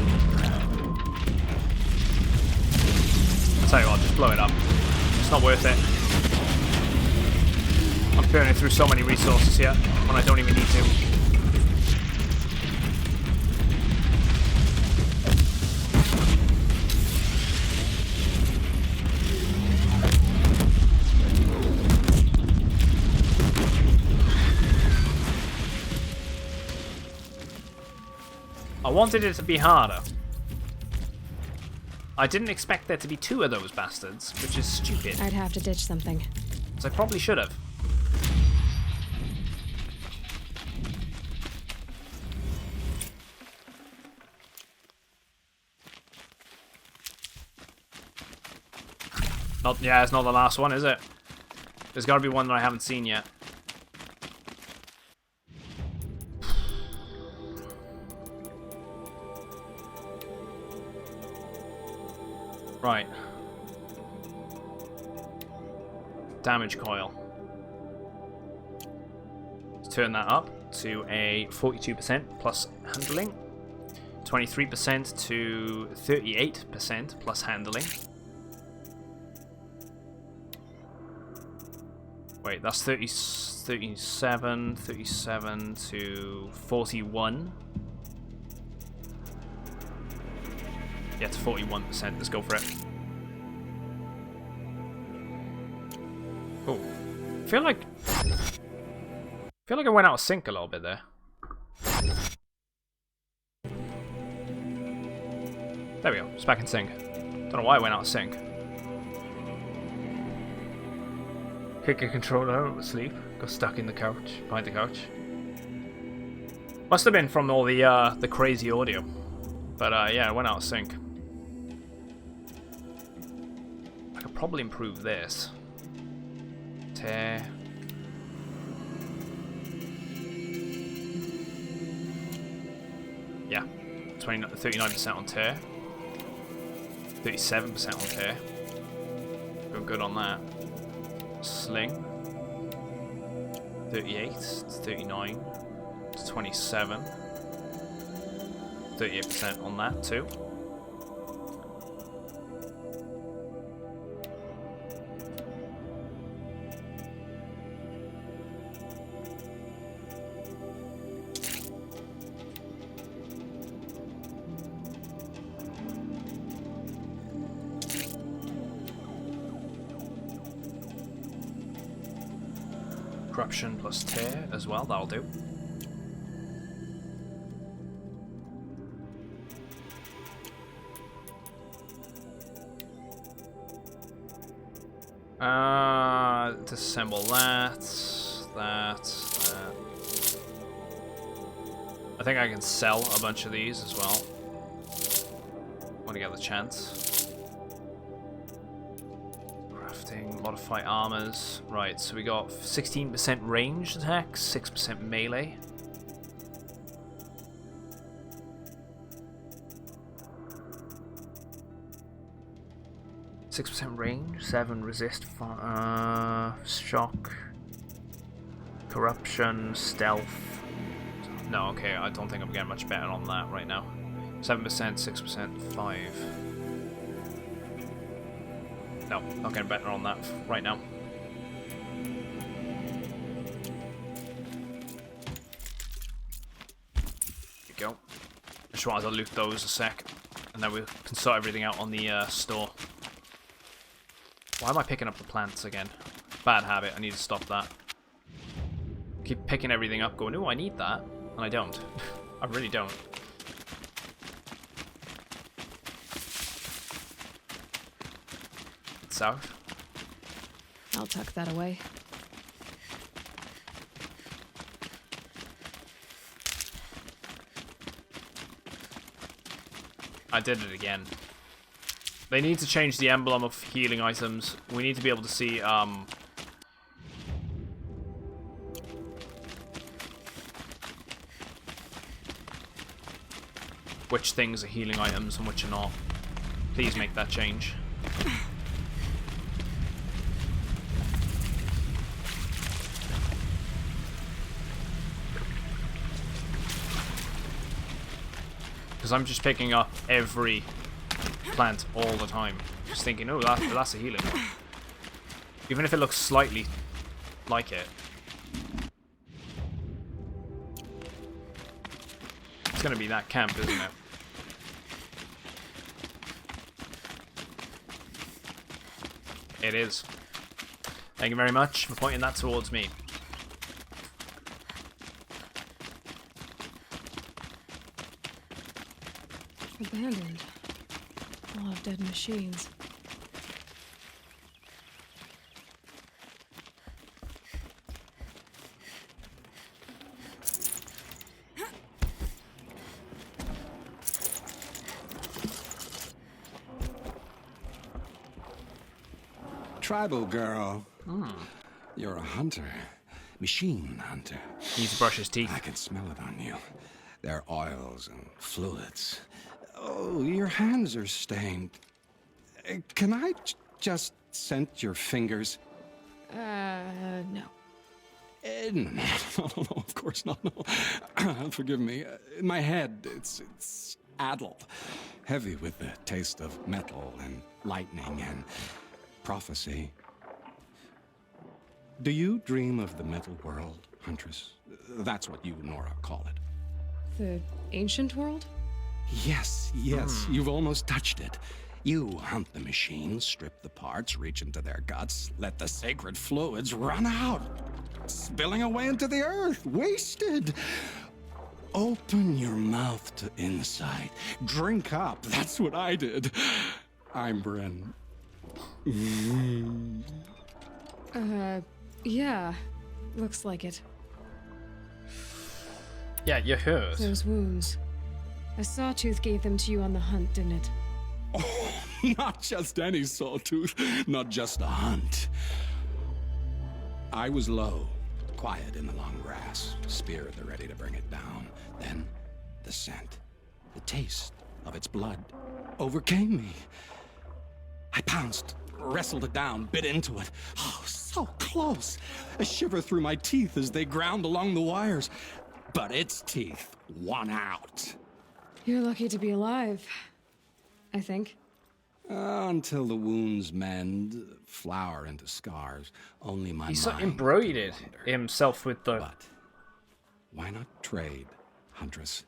I'll tell you what, just blow it up. It's not worth it. I'm burning through so many resources here when I don't even need to. I wanted it to be harder. I didn't expect there to be 2 of those bastards, which is stupid. I'd have to ditch something. So I probably should have. Yeah, it's not the last one, is it? There's got to be one that I haven't seen yet. Right. Damage coil. Let's turn that up to a 42% plus handling. 23% to 38% plus handling. Wait, that's 37 to 41. Yeah, it's 41%. Let's go for it. Oh, I feel like I went out of sync a little bit there. There we go. It's back in sync. Don't know why I went out of sync. Kick a controller, asleep. Got stuck in the couch, behind the couch. Must have been from all the crazy audio. But yeah, it went out of sync. I could probably improve this. Tear. Yeah, 39% on tear. 37% on tear. Doing good on that. Sling. 38 to 39 to 27. 38% on that too. Corruption plus tear as well, that'll do. Disassemble that. I think I can sell a bunch of these as well. When I get the chance. Crafting, modify armors. Right, so we got 16% range attack, 6% melee. .6% range, 7 resist, shock, corruption, stealth. No, okay, I don't think I'm getting much better on that right now. 7%, 6%, 5. No, not getting better on that right now. There you go. Just wanted to loot those a sec, and then we can sort everything out on the store. Why am I picking up the plants again? Bad habit, I need to stop that. Keep picking everything up, going, ooh, I need that. And I don't. I really don't. South. I'll tuck that away. I did it again. They need to change the emblem of healing items. We need to be able to see, which things are healing items and which are not. Please make that change. because I'm just picking up every plant all the time. Just thinking, oh, that's a healing one. Even if it looks slightly like it. It's going to be that camp, isn't it? It is. Thank you very much for pointing that towards me. Abandoned. A lot of dead machines. Tribal girl. You're a hunter. Machine hunter. He needs to brush his teeth. I can smell it on you. There are oils and fluids. Oh, your hands are stained. Can I just scent your fingers? No. No, of course not, no. Forgive me. My head, it's addled. Heavy with the taste of metal and lightning and prophecy. Do you dream of the metal world, Huntress? That's what you and Nora call it. The ancient world? Yes, you've almost touched it. You hunt the machines, strip the parts, reach into their guts, let the sacred fluids run out, spilling away into the earth, wasted. Open your mouth to insight. Drink up. That's what I did. I'm Bryn. Yeah. Looks like it. Yeah, you heard. Those wounds. A sawtooth gave them to you on the hunt, didn't it? Oh, not just any sawtooth, not just a hunt. I was low, quiet in the long grass, spear at the ready to bring it down. Then, the scent, the taste of its blood overcame me. I pounced, wrestled it down, bit into it. Oh, so close. A shiver through my teeth as they ground along the wires. But its teeth won out. You're lucky to be alive, I think. Until the wounds mend, flower into scars. Only my He's mind so embroidered can wander. himself with the... But why not trade, Huntress?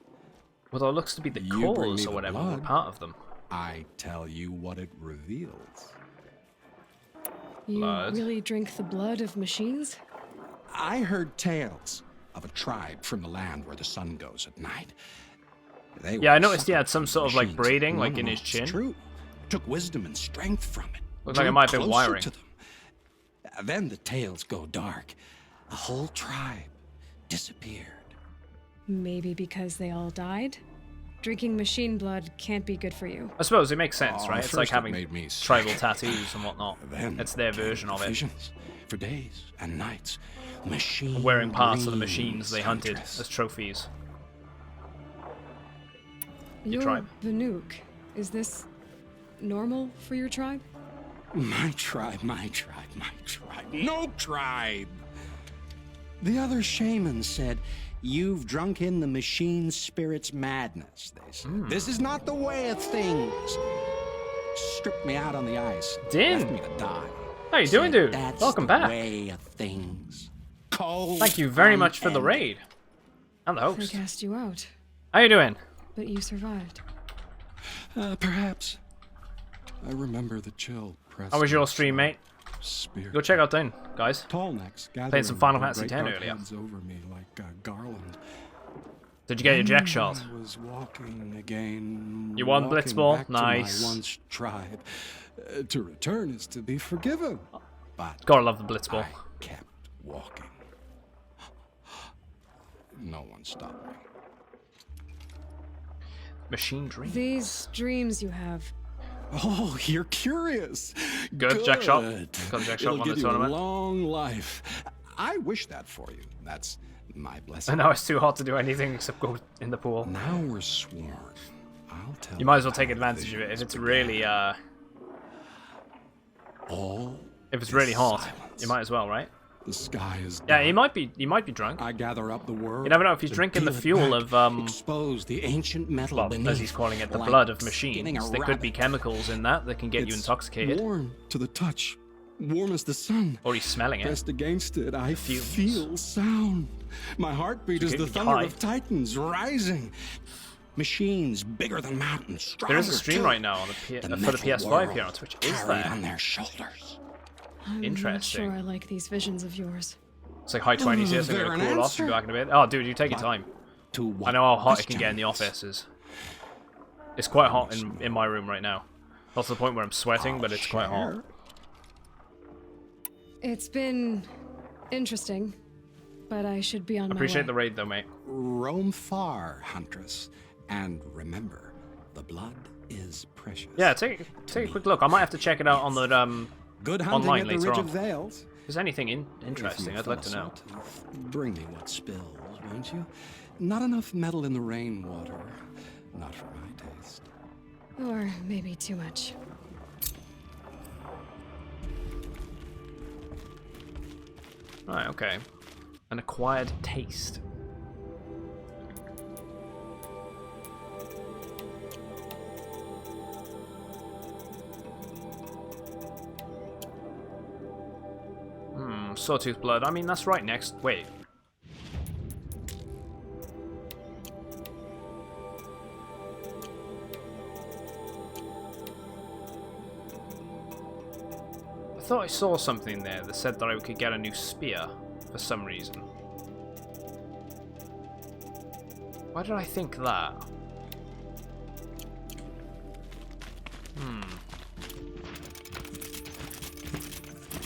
Well, there looks to be the You bring me cores the or whatever, blood, were part of them. I tell you what it reveals. You Blood. really drink the blood of machines? I heard tales of a tribe from the land where the sun goes at night. They Yeah, I were noticed he had suffering some sort of like machines. braiding, like in No, his it's chin. True. Took wisdom and strength from it. Looks like it Drew might have been closer wiring. to them. Then the tales go dark. A whole tribe disappeared. Maybe because they all died? Drinking machine blood can't be good for you. I suppose it makes sense, Oh, right? It's first like it having made me tribal sick. tattoos and whatnot. Then It's their came version of it. visions for days and nights. Machine Wearing parts of the dreams, machines they hunted Huntress. as trophies. Your tribe. Banuk. Is this normal for your tribe? My tribe, my tribe, my tribe. No tribe! The other shamans said, "You've drunk in the machine spirit's madness," they said. "This is not the way of things." Stripped me out on the ice. Din. Left me to die. How you doing, dude? That's Welcome the back. way of things. Cold, Thank you very much for the unending. raid. And the They host. cast you out, How you doing? but you survived. Perhaps. I remember the chill press. How was your stream, mate? Spear. Go check out Din, guys. Tall necks Played some Final gathering Fantasy their X great earlier. dark heads over me like a garland. Did you get your jack shot? I was walking again. You won walking Blitzball? back to Nice. my once tribe. To return is to be forgiven. But Gotta love the Blitzball. I kept walking. No one stopped me. Machine dream. These dreams you have. Oh, you're curious. Good, jack shot. Got a jack shot, It'll won the give you a tournament. long life. I wish that for you. That's my blessing. And now it's too hot to do anything except go in the pool. Now we're sworn. I'll tell You might as well how take the advantage of it if visions it's began. really All if it's really hot. silence. You might as well, right? The sky is Yeah, dark. he might be drunk. I gather up the word. You never know if he's to drinking the peel it fuel back, of expose the ancient metal well, beneath, as he's calling it, the like blood of skinning machines. a There could be rabbit. chemicals in that that can get you It's intoxicated. warm to the touch, warm as the sun. Or he's smelling it. Pressed against it, I fumes. feel sound. My heartbeat So is you the get thunder high. of titans rising. Machines bigger than mountains. There is a stronger stream too. right now on The for the metal PS5 here on world Twitch. Is carried there? on their shoulders. I'm not Interesting. sure I like these visions of yours. It's like high 20s here, so I'm They're gonna an cool off and answer. be back in a bit. Oh, dude, you take your time. To I what know how hot it can get in the questions? office. It's quite hot in my room right now. Not to the point where I'm sweating, but it's quite hot. It's been interesting, but I should be on my way. Appreciate the raid though, mate. Roam far, huntress, and remember, the blood is precious. Yeah, take a quick look. I might have to check it out on the Good hunting online at the later Ridge on. of Vales. If there's anything interesting, I'd like to know. Bring me what spills, won't you? Not enough metal in the rainwater. Not for my taste. Or maybe too much. Right, okay. An acquired taste. Sawtooth blood. I mean, that's right next. Wait. I thought I saw something there that said that I could get a new spear for some reason. Why did I think that?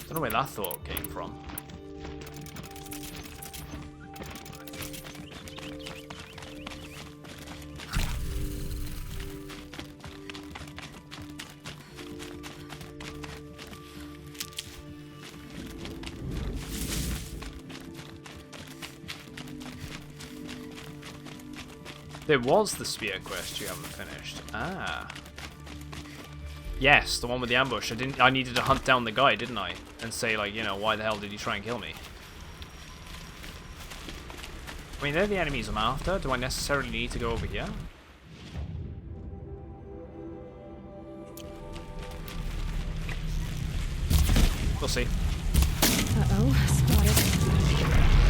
Don't know where that thought came from. There was the spear quest you haven't finished. Ah. Yes, the one with the ambush. I needed to hunt down the guy, didn't I? And say, like, you know, why the hell did he try and kill me? I mean, they're the enemies I'm after. Do I necessarily need to go over here? We'll see. Uh-oh, spotted.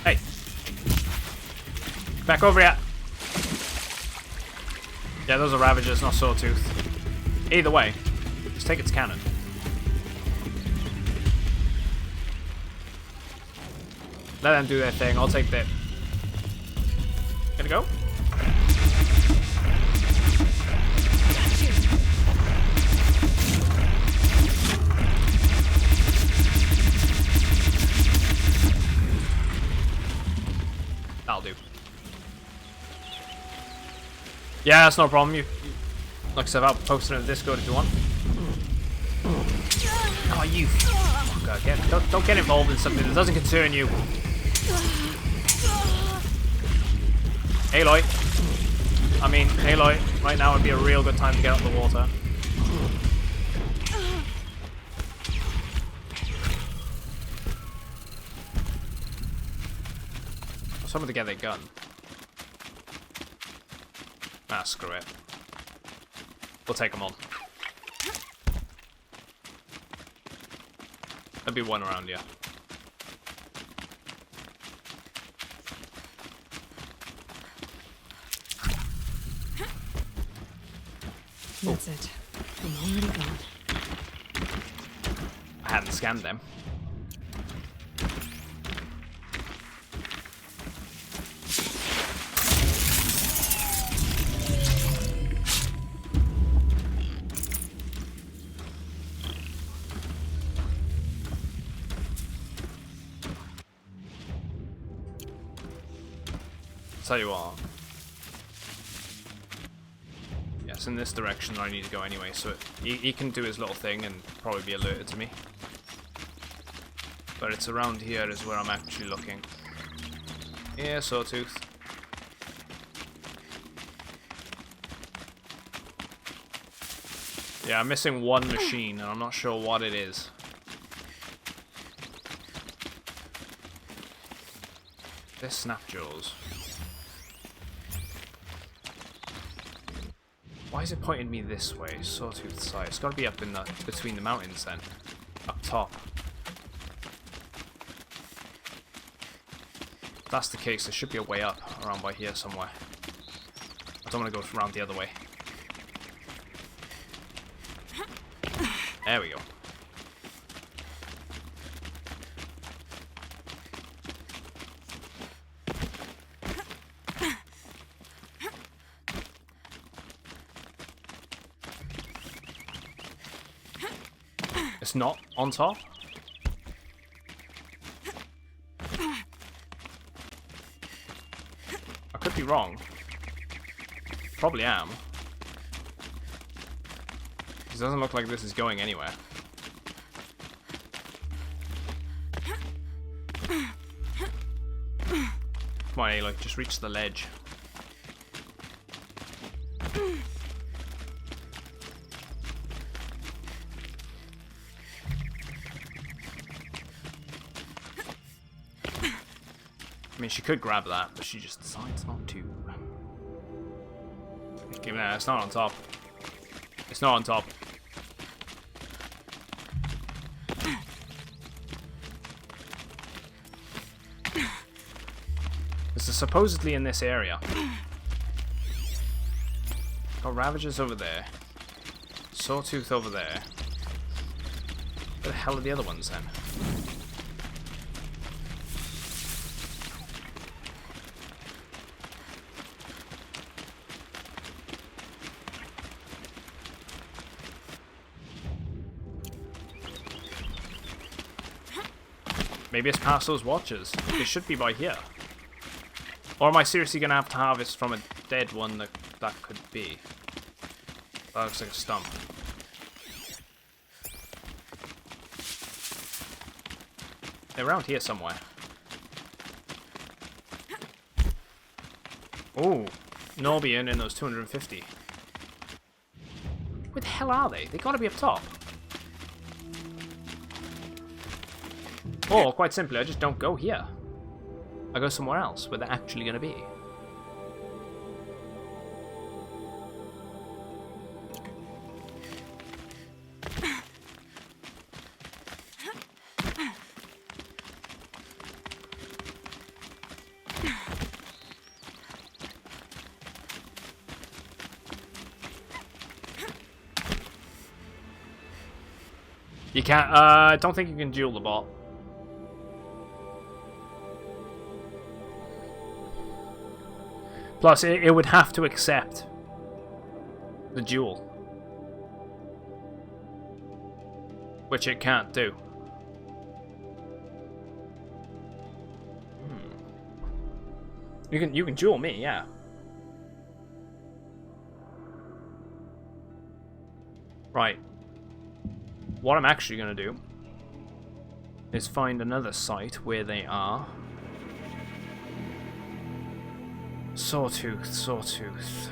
Hey. Back over here. Yeah, those are Ravagers, not Sawtooth. Either way, just take its cannon. Let them do their thing, I'll take that. Gonna go? That'll do. Yeah, that's no problem. You like I said, I'll post it in the Discord if you want. Oh, you fucker. Don't get involved in something that doesn't concern you. Aloy. I mean, Aloy, right now would be a real good time to get out of the water. Someone to get their gun. Ah, screw it. We'll take them on. There'll be one around here. That's it. I'm already gone. I hadn't scanned them. Tell you what. it's in this direction that I need to go anyway, so he can do his little thing and probably be alerted to me. But it's around here is where I'm actually looking. Yeah, Sawtooth. Yeah, I'm missing one machine, and I'm not sure what it is. This Snapjaws. Why is it pointing me this way? Sawtooth side. It's got to be up in the between the mountains then, up top. If that's the case, there should be a way up around by here somewhere. I don't want to go around the other way. There we go. It's not on top? I could be wrong. Probably am. It doesn't look like this is going anywhere. Come on, Aloy, just reach the ledge. I mean, she could grab that, but she just decides not to. Give me that. It's not on top. It's not on top. This is supposedly in this area. Got Ravagers over there. Sawtooth over there. Where the hell are the other ones then? Maybe it's past those watchers. They should be by here. Or am I seriously going to have to harvest from a dead one that could be? That looks like a stump. They're around here somewhere. Oh, Norbian in those 250. Where the hell are they? They gotta be up top. Or, quite simply, I just don't go here. I go somewhere else where they're actually going to be. You can't, I don't think you can duel the bot. Plus, it would have to accept the duel, which it can't do. You can duel me, yeah. Right. What I'm actually gonna do is find another site where they are. Sawtooth, Sawtooth.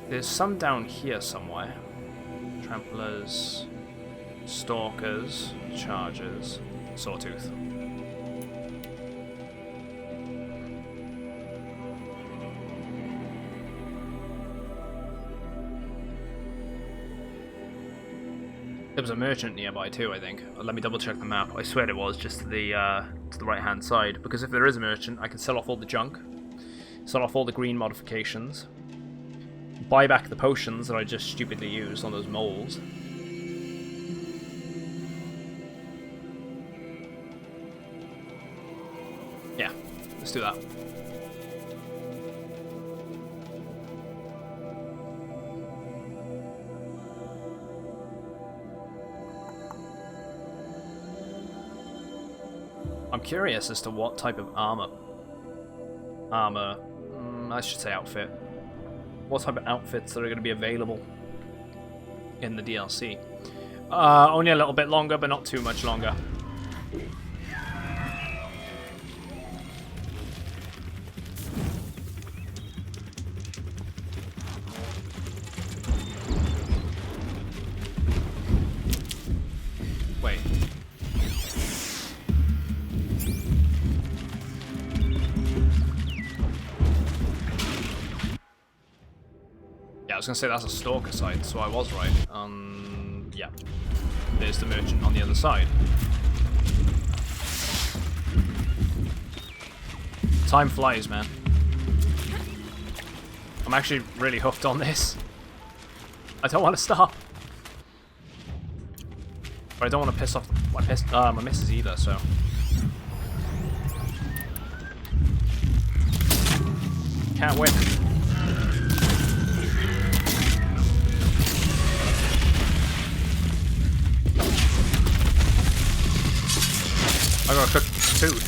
There's some down here somewhere. Tramplers, Stalkers, Chargers, Sawtooth. There was a merchant nearby too, I think. Let me double check the map. I swear it was just to the right hand side, because if there is a merchant, I can sell off all the junk, sell off all the green modifications, buy back the potions that I just stupidly used on those moles. Yeah, let's do that. I'm curious as to what type of I should say outfit, what type of outfits that are going to be available in the DLC. Only a little bit longer, but not too much longer. Wait. Yeah, I was going to say that's a stalker site, so I was right. Yeah. There's the merchant on the other side. Time flies, man. I'm actually really hooked on this. I don't want to stop. But I don't want to piss off my missus either, so... Can't win. I gotta cook food.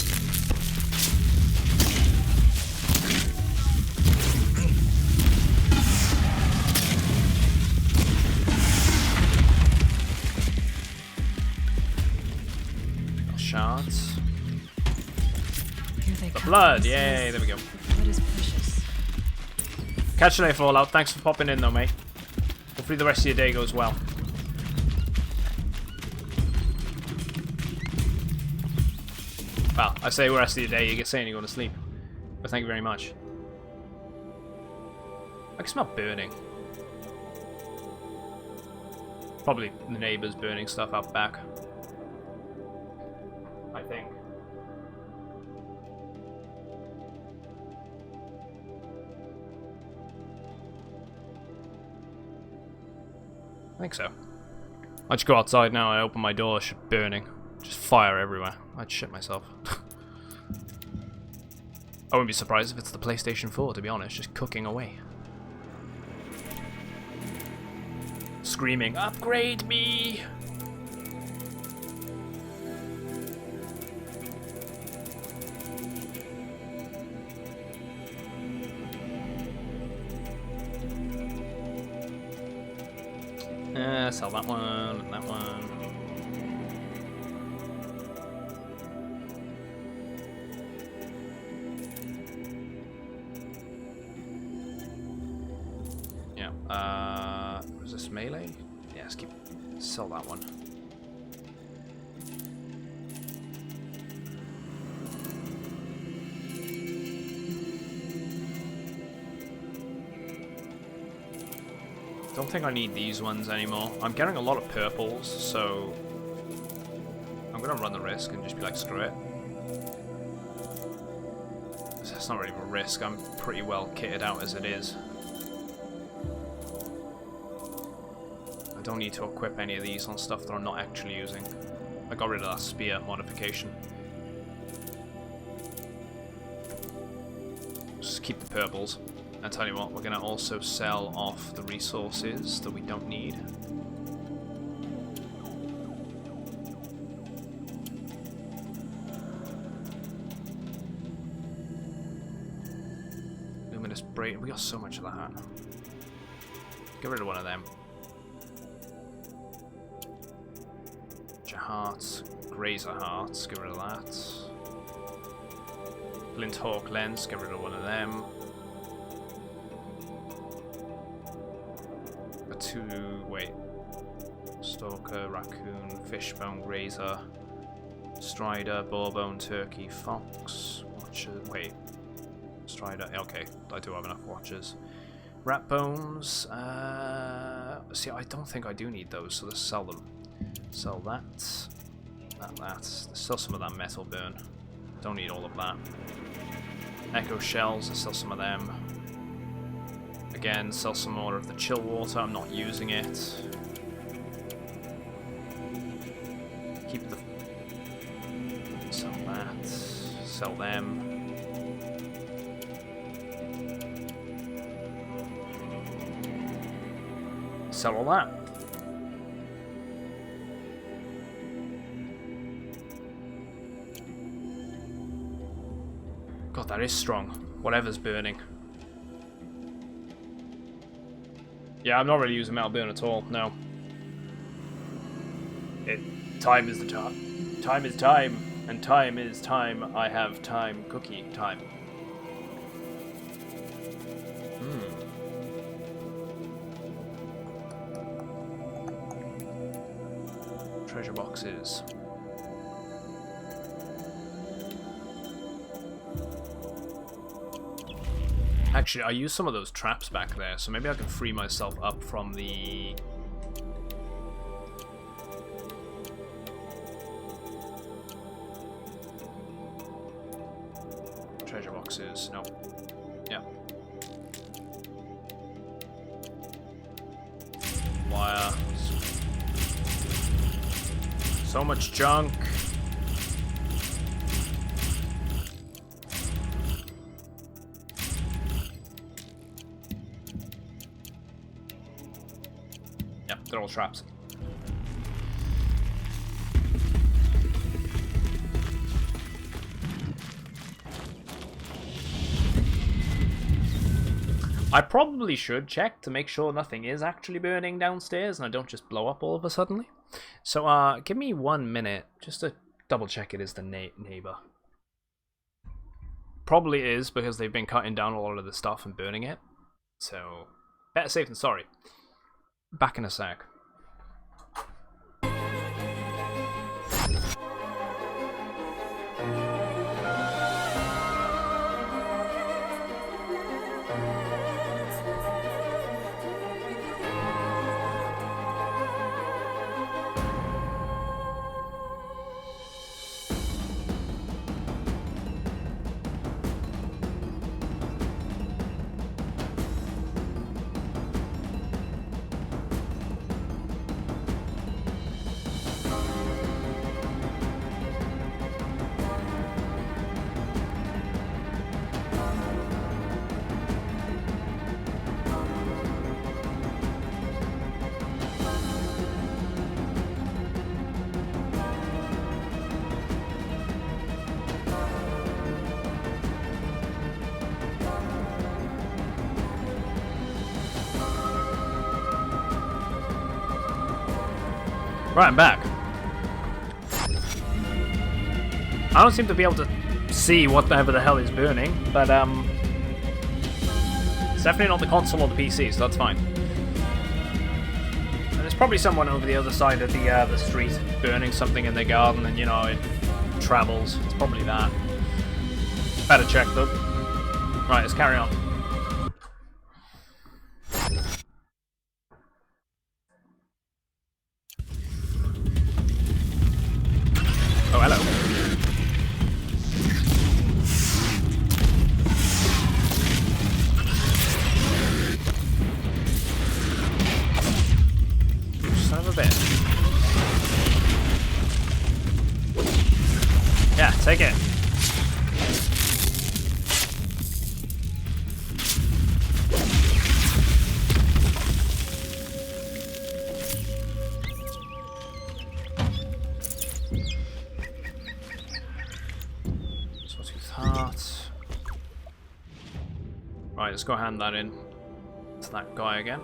Shards. The blood, yay, there we go. Blood is precious. Catch you later, Fallout. Thanks for popping in though, mate. Hopefully the rest of your day goes well. Well, I say the rest of your day, you're saying you're going to sleep. But thank you very much. I can smell burning. Probably the neighbours burning stuff out back. I think. I think so. I just go outside now, I open my door, it's burning. Just fire everywhere. I'd shit myself. I wouldn't be surprised if it's the PlayStation 4, to be honest, just cooking away. Screaming, upgrade me! Sell that one, and that one. Yeah, was this melee? Yeah, let's sell that one. Don't think I need these ones anymore. I'm getting a lot of purples, so I'm gonna run the risk and just be like, screw it. That's not really a risk, I'm pretty well kitted out as it is. I don't need to equip any of these on stuff that I'm not actually using. I got rid of that spear modification. Just keep the purples. I tell you what, we're going to also sell off the resources that we don't need. Luminous Braid, we got so much of that. Get rid of one of them. Hearts, Grazer Hearts, get rid of that. Glint Hawk Lens, get rid of one of them. Stalker, Raccoon, Fishbone, Grazer, Strider, Boarbone, Turkey, Fox, Watcher, Strider, okay, I do have enough Watchers. Rat Bones, see, I don't think I do need those, so let's sell them. Sell that. There's still some of that metal burn. Don't need all of that. Echo Shells, there's still some of them. Again, sell some more of the chill water, I'm not using it. Keep the... Sell that. Sell them. Sell all that. God, that is strong. Whatever's burning. Yeah, I'm not really using metal burn at all, no. Time is the time. Time is time. And time is time. I have time. Cookie time. Treasure boxes. Actually, I used some of those traps back there, so maybe I can free myself up from the... treasure boxes. Nope. Yeah. Wire. So much junk. Yep, they're all traps. I probably should check to make sure nothing is actually burning downstairs and I don't just blow up all of a sudden. So, give me 1 minute just to double check it is the neighbor. Probably is because they've been cutting down a lot of the stuff and burning it. So, better safe than sorry. Back in a sec. Right, I'm back. I don't seem to be able to see whatever the hell is burning, but it's definitely not the console or the PC, so that's fine. And there's probably someone over the other side of the street burning something in their garden, and you know it travels. It's probably that. Better check though. Right, let's carry on. Oh, hello. Son of a bitch. Yeah, take it. Right, let's go hand that in to that guy again.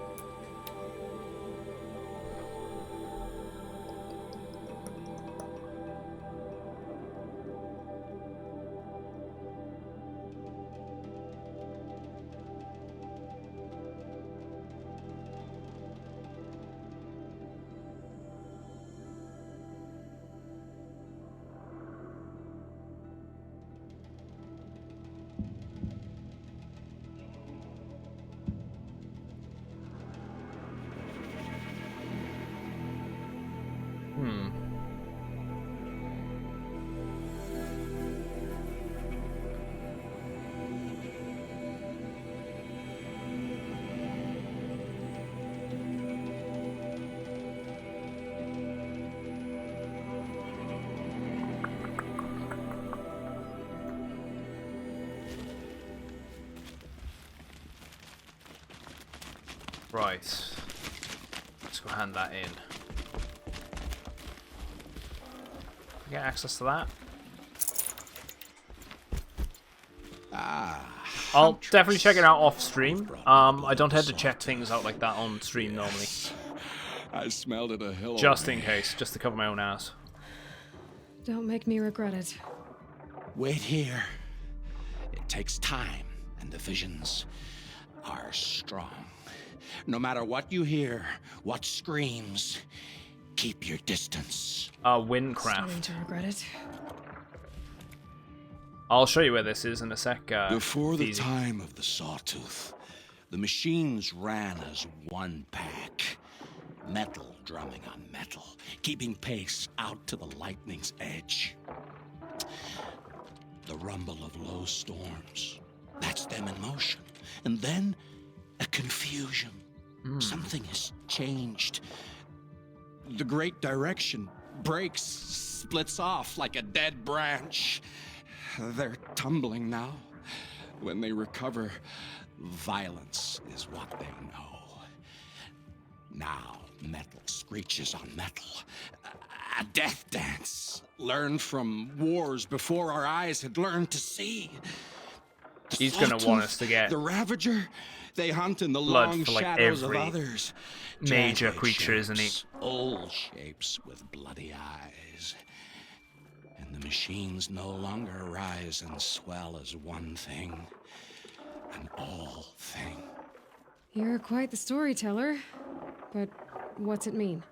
Right, let's go hand that in. Get access to that. I'll definitely check it out off stream. I don't have to check things out like that on stream normally. I smelled it a hell of Just in case, just to cover my own ass. Don't make me regret it. Wait here. It takes time, and the visions are strong. No matter what you hear, what screams, keep your distance. Windcraft. Starting to regret it. I'll show you where this is in a sec. Before the time of the Sawtooth, the machines ran as one pack. Metal drumming on metal, keeping pace out to the lightning's edge. The rumble of low storms, that's them in motion. And then, a confusion. Something has changed. The great direction breaks, splits off like a dead branch. They're tumbling now. When they recover, violence is what they know. Now, metal screeches on metal. A death dance. Learned from wars before our eyes had learned to see. He's gonna want us to get the Ravager. They hunt in the blood long for like shadows of every others. major Jagged creature, isn't he? shapes, old shapes with bloody eyes. And the machines no longer rise and swell as one thing, an all thing. You're quite the storyteller. But what's it mean?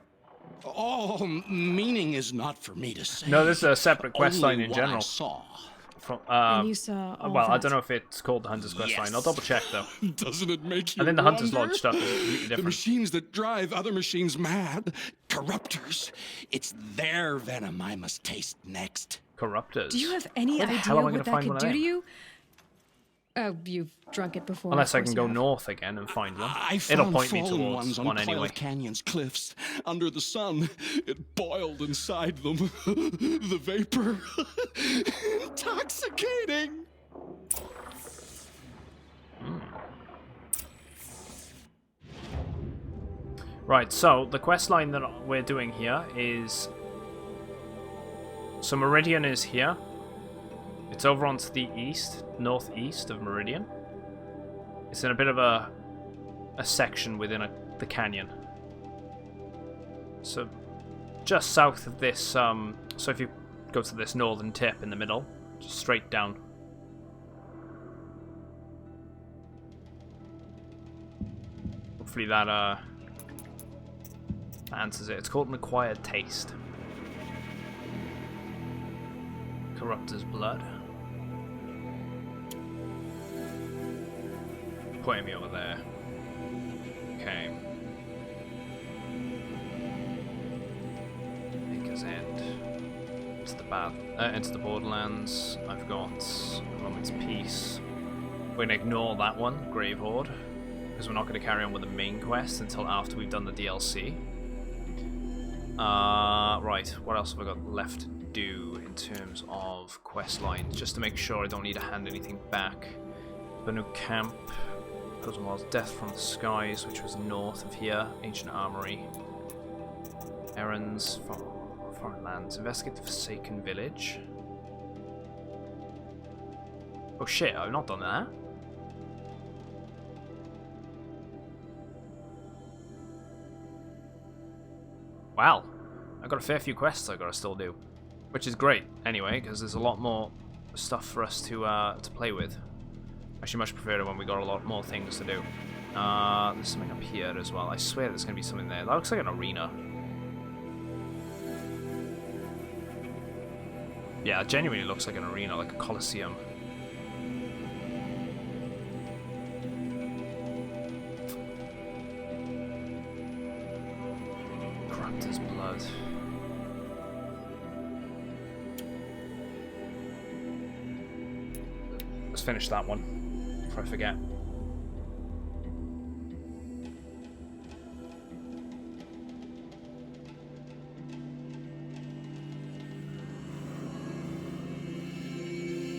Oh, meaning is not for me to say. No, this is a separate quest line Only in what I general. saw. From, And you saw all well, I that? don't know if it's called the Hunter's Quest line. I'll double check though. Doesn't it make you I think the Hunter's wonder? Lodge stuff is completely The different. machines that drive other machines mad, corruptors. It's their venom I must taste next. Corruptors. Do you have any Where the idea hell am I what gonna that find could one of do to them? you? Oh, you've drunk it before. Unless I of can course go you have. north again and find one. I It'll found point me fallen towards ones on one Quiet anyway. Canyon's cliffs, under the sun. It boiled inside them. The vapor. Intoxicating. Right, so the quest line that we're doing here is... So Meridian is here. It's over onto the east, northeast of Meridian. It's in a bit of a section within the canyon. So just south of this, so if you go to this northern tip in the middle, just straight down. Hopefully that answers it. It's called an acquired taste. Corruptor's blood. Pointing me over there. Okay. Maker's End. Into the Borderlands. I've got A Moment's Peace. We're gonna ignore that one, Grave Horde, because we're not gonna carry on with the main quest until after we've done the DLC. Right, what else have I got left to do in terms of quest lines, just to make sure I don't need to hand anything back. Banu Camp, Prison Walls, Death from the Skies, which was north of here, Ancient Armory, Errands, Foreign Lands, Investigate the Forsaken Village. Oh shit, I've not done that. Wow, I've got a fair few quests I've got to still do, which is great anyway, because there's a lot more stuff for us to play with. Actually, much prefer it when we got a lot more things to do. There's something up here as well. I swear there's going to be something there. That looks like an arena. Yeah, it genuinely looks like an arena, like a coliseum. Corruptor's blood. Let's finish that one before I forget.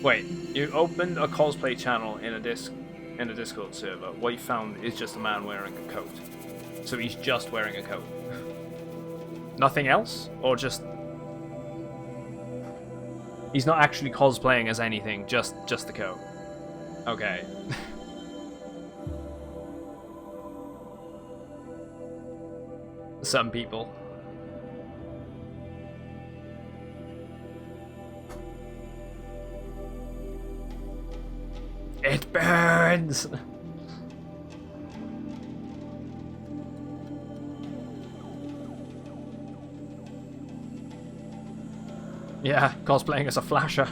Wait, you opened a cosplay channel in a Discord server. What you found is just a man wearing a coat. So he's just wearing a coat. Nothing else? Or just... He's not actually cosplaying as anything, just the coat. Okay. Some people. It burns! Yeah, cosplaying as a flasher.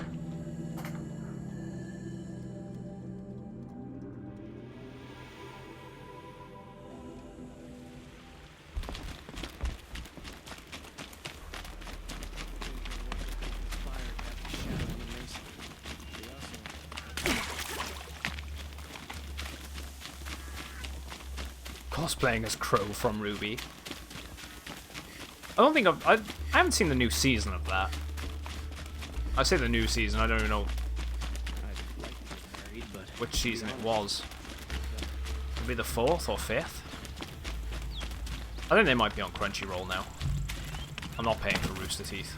Cosplaying as Crow from Ruby. I don't think I haven't seen the new season of that. I say the new season, I don't even know which season it was. It'd be the 4th or 5th? I think they might be on Crunchyroll now. I'm not paying for Rooster Teeth.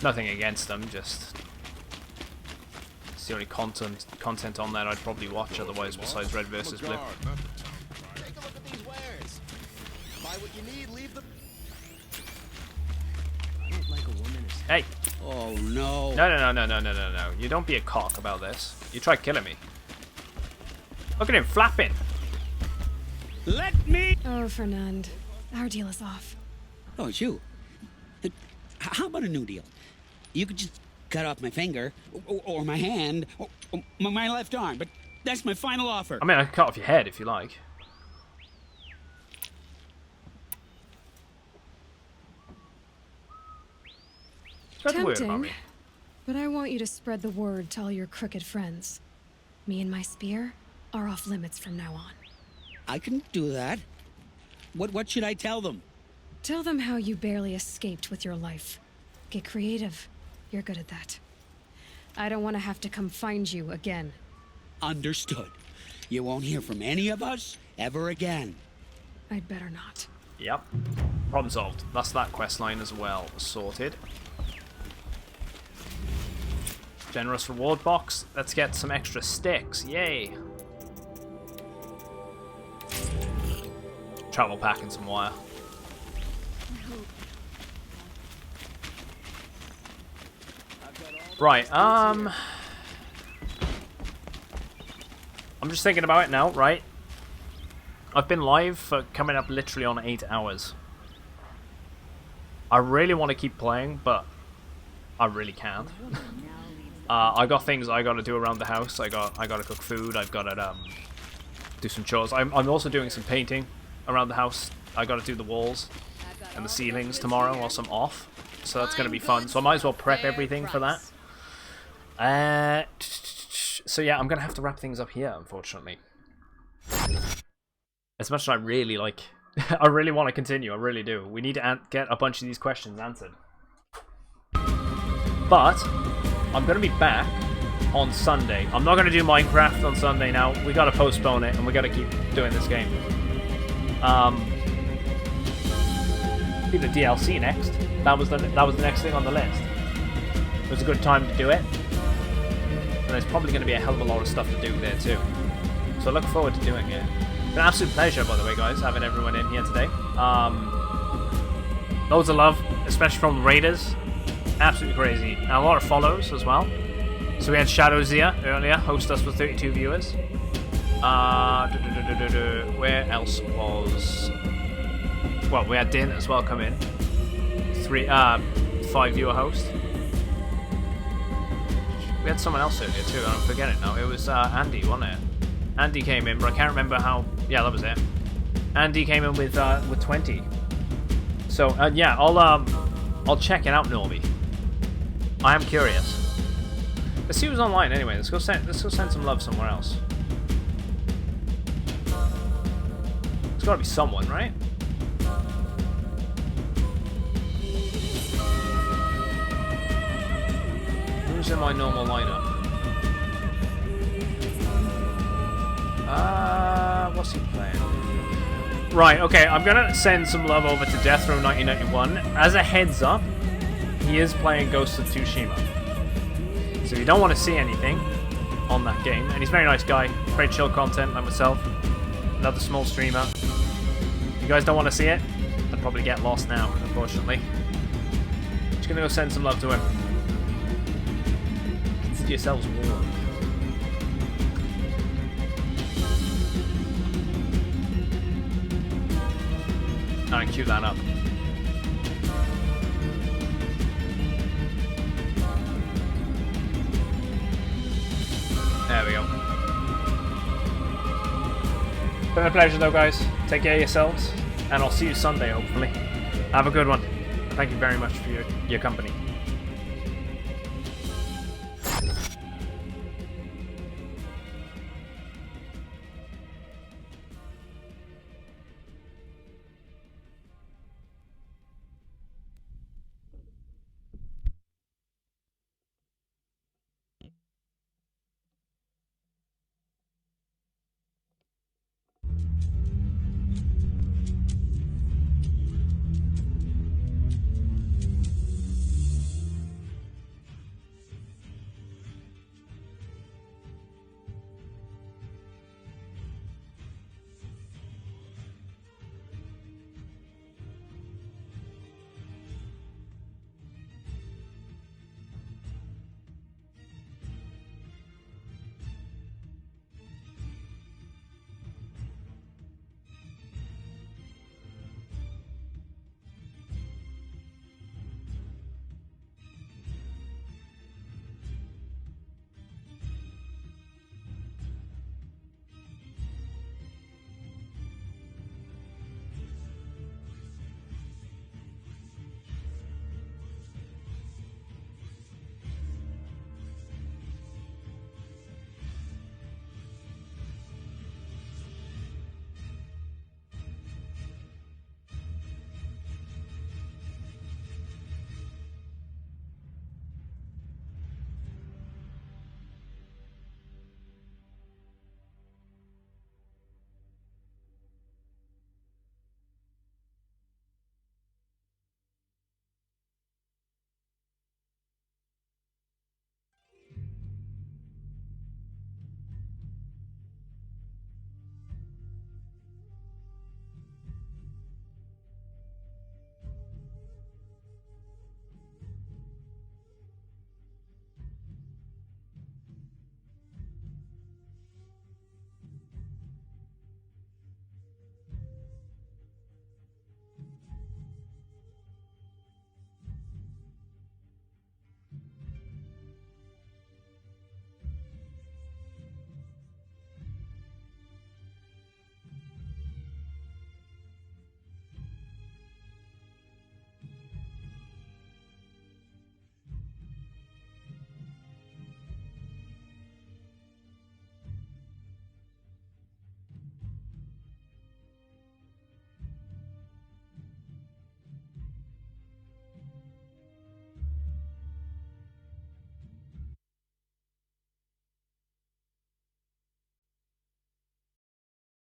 Nothing against them, just... it's the only content on that I'd probably watch otherwise besides Red vs. Blue. Take a look at these wares. Buy what you need, leave the... I don't like a woman as... Hey! Oh no. No. You don't be a cock about this. You try killing me. Look at him flapping. Let me. Oh, Fernand. Our deal is off. Oh, it's you. How about a new deal? You could just cut off my finger, or my hand, or my left arm, but that's my final offer. I mean, I can cut off your head if you like. Spread the word about me. But I want you to spread the word to all your crooked friends. Me and my spear are off limits from now on. I can do that. What should I tell them? Tell them how you barely escaped with your life. Get creative. You're good at that. I don't want to have to come find you again. Understood. You won't hear from any of us ever again. I'd better not. Yep. Problem solved. That's that quest line as well. Sorted. Generous reward box. Let's get some extra sticks. Yay. Travel pack and some wire. Right, I'm just thinking about it now, right? I've been live for coming up literally on 8 hours. I really want to keep playing, but I really can't. I got things I gotta do around the house. I gotta cook food. I've gotta do some chores. I'm also doing some painting around the house. I gotta do the walls and the ceilings tomorrow whilst I'm off. So that's gonna be fun. So I might as well prep everything for that. So yeah, I'm gonna have to wrap things up here, unfortunately. As much as I really like, I really want to continue. I really do. We need to get a bunch of these questions answered. But I'm gonna be back on Sunday. I'm not gonna do Minecraft on Sunday now. We gotta postpone it, and we gotta keep doing this game. Be the DLC next. That was the next thing on the list. It was a good time to do it. And there's probably going to be a hell of a lot of stuff to do there too. So I look forward to doing it. It's an absolute pleasure, by the way, guys, having everyone in here today. Loads of love, especially from Raiders. Absolutely crazy. And a lot of follows as well. So we had Shadowzia earlier, host us with 32 viewers. Where else was... Well, we had Din as well come in. 5 viewer host. We had someone else earlier too, I don't forget it now. It was Andy, wasn't it? Andy came in, but I can't remember how... Yeah, that was it. Andy came in with 20. So, yeah, I'll check it out, Normie. I am curious. Let's see who's online anyway. Let's go send some love somewhere else. There's gotta be someone, right? Who's in my normal lineup? What's he playing? Right, okay, I'm gonna send some love over to Deathrow 1991. As a heads up, he is playing Ghost of Tsushima. So if you don't want to see anything, on that game, and he's a very nice guy, very chill content like myself. Another small streamer. If you guys don't want to see it, I'd probably get lost now, unfortunately. Just gonna go send some love to him. Consider yourselves warned. And cue that up. There we go. Been a pleasure though, guys. Take care of yourselves, and I'll see you Sunday, hopefully. Have a good one. Thank you very much for your company.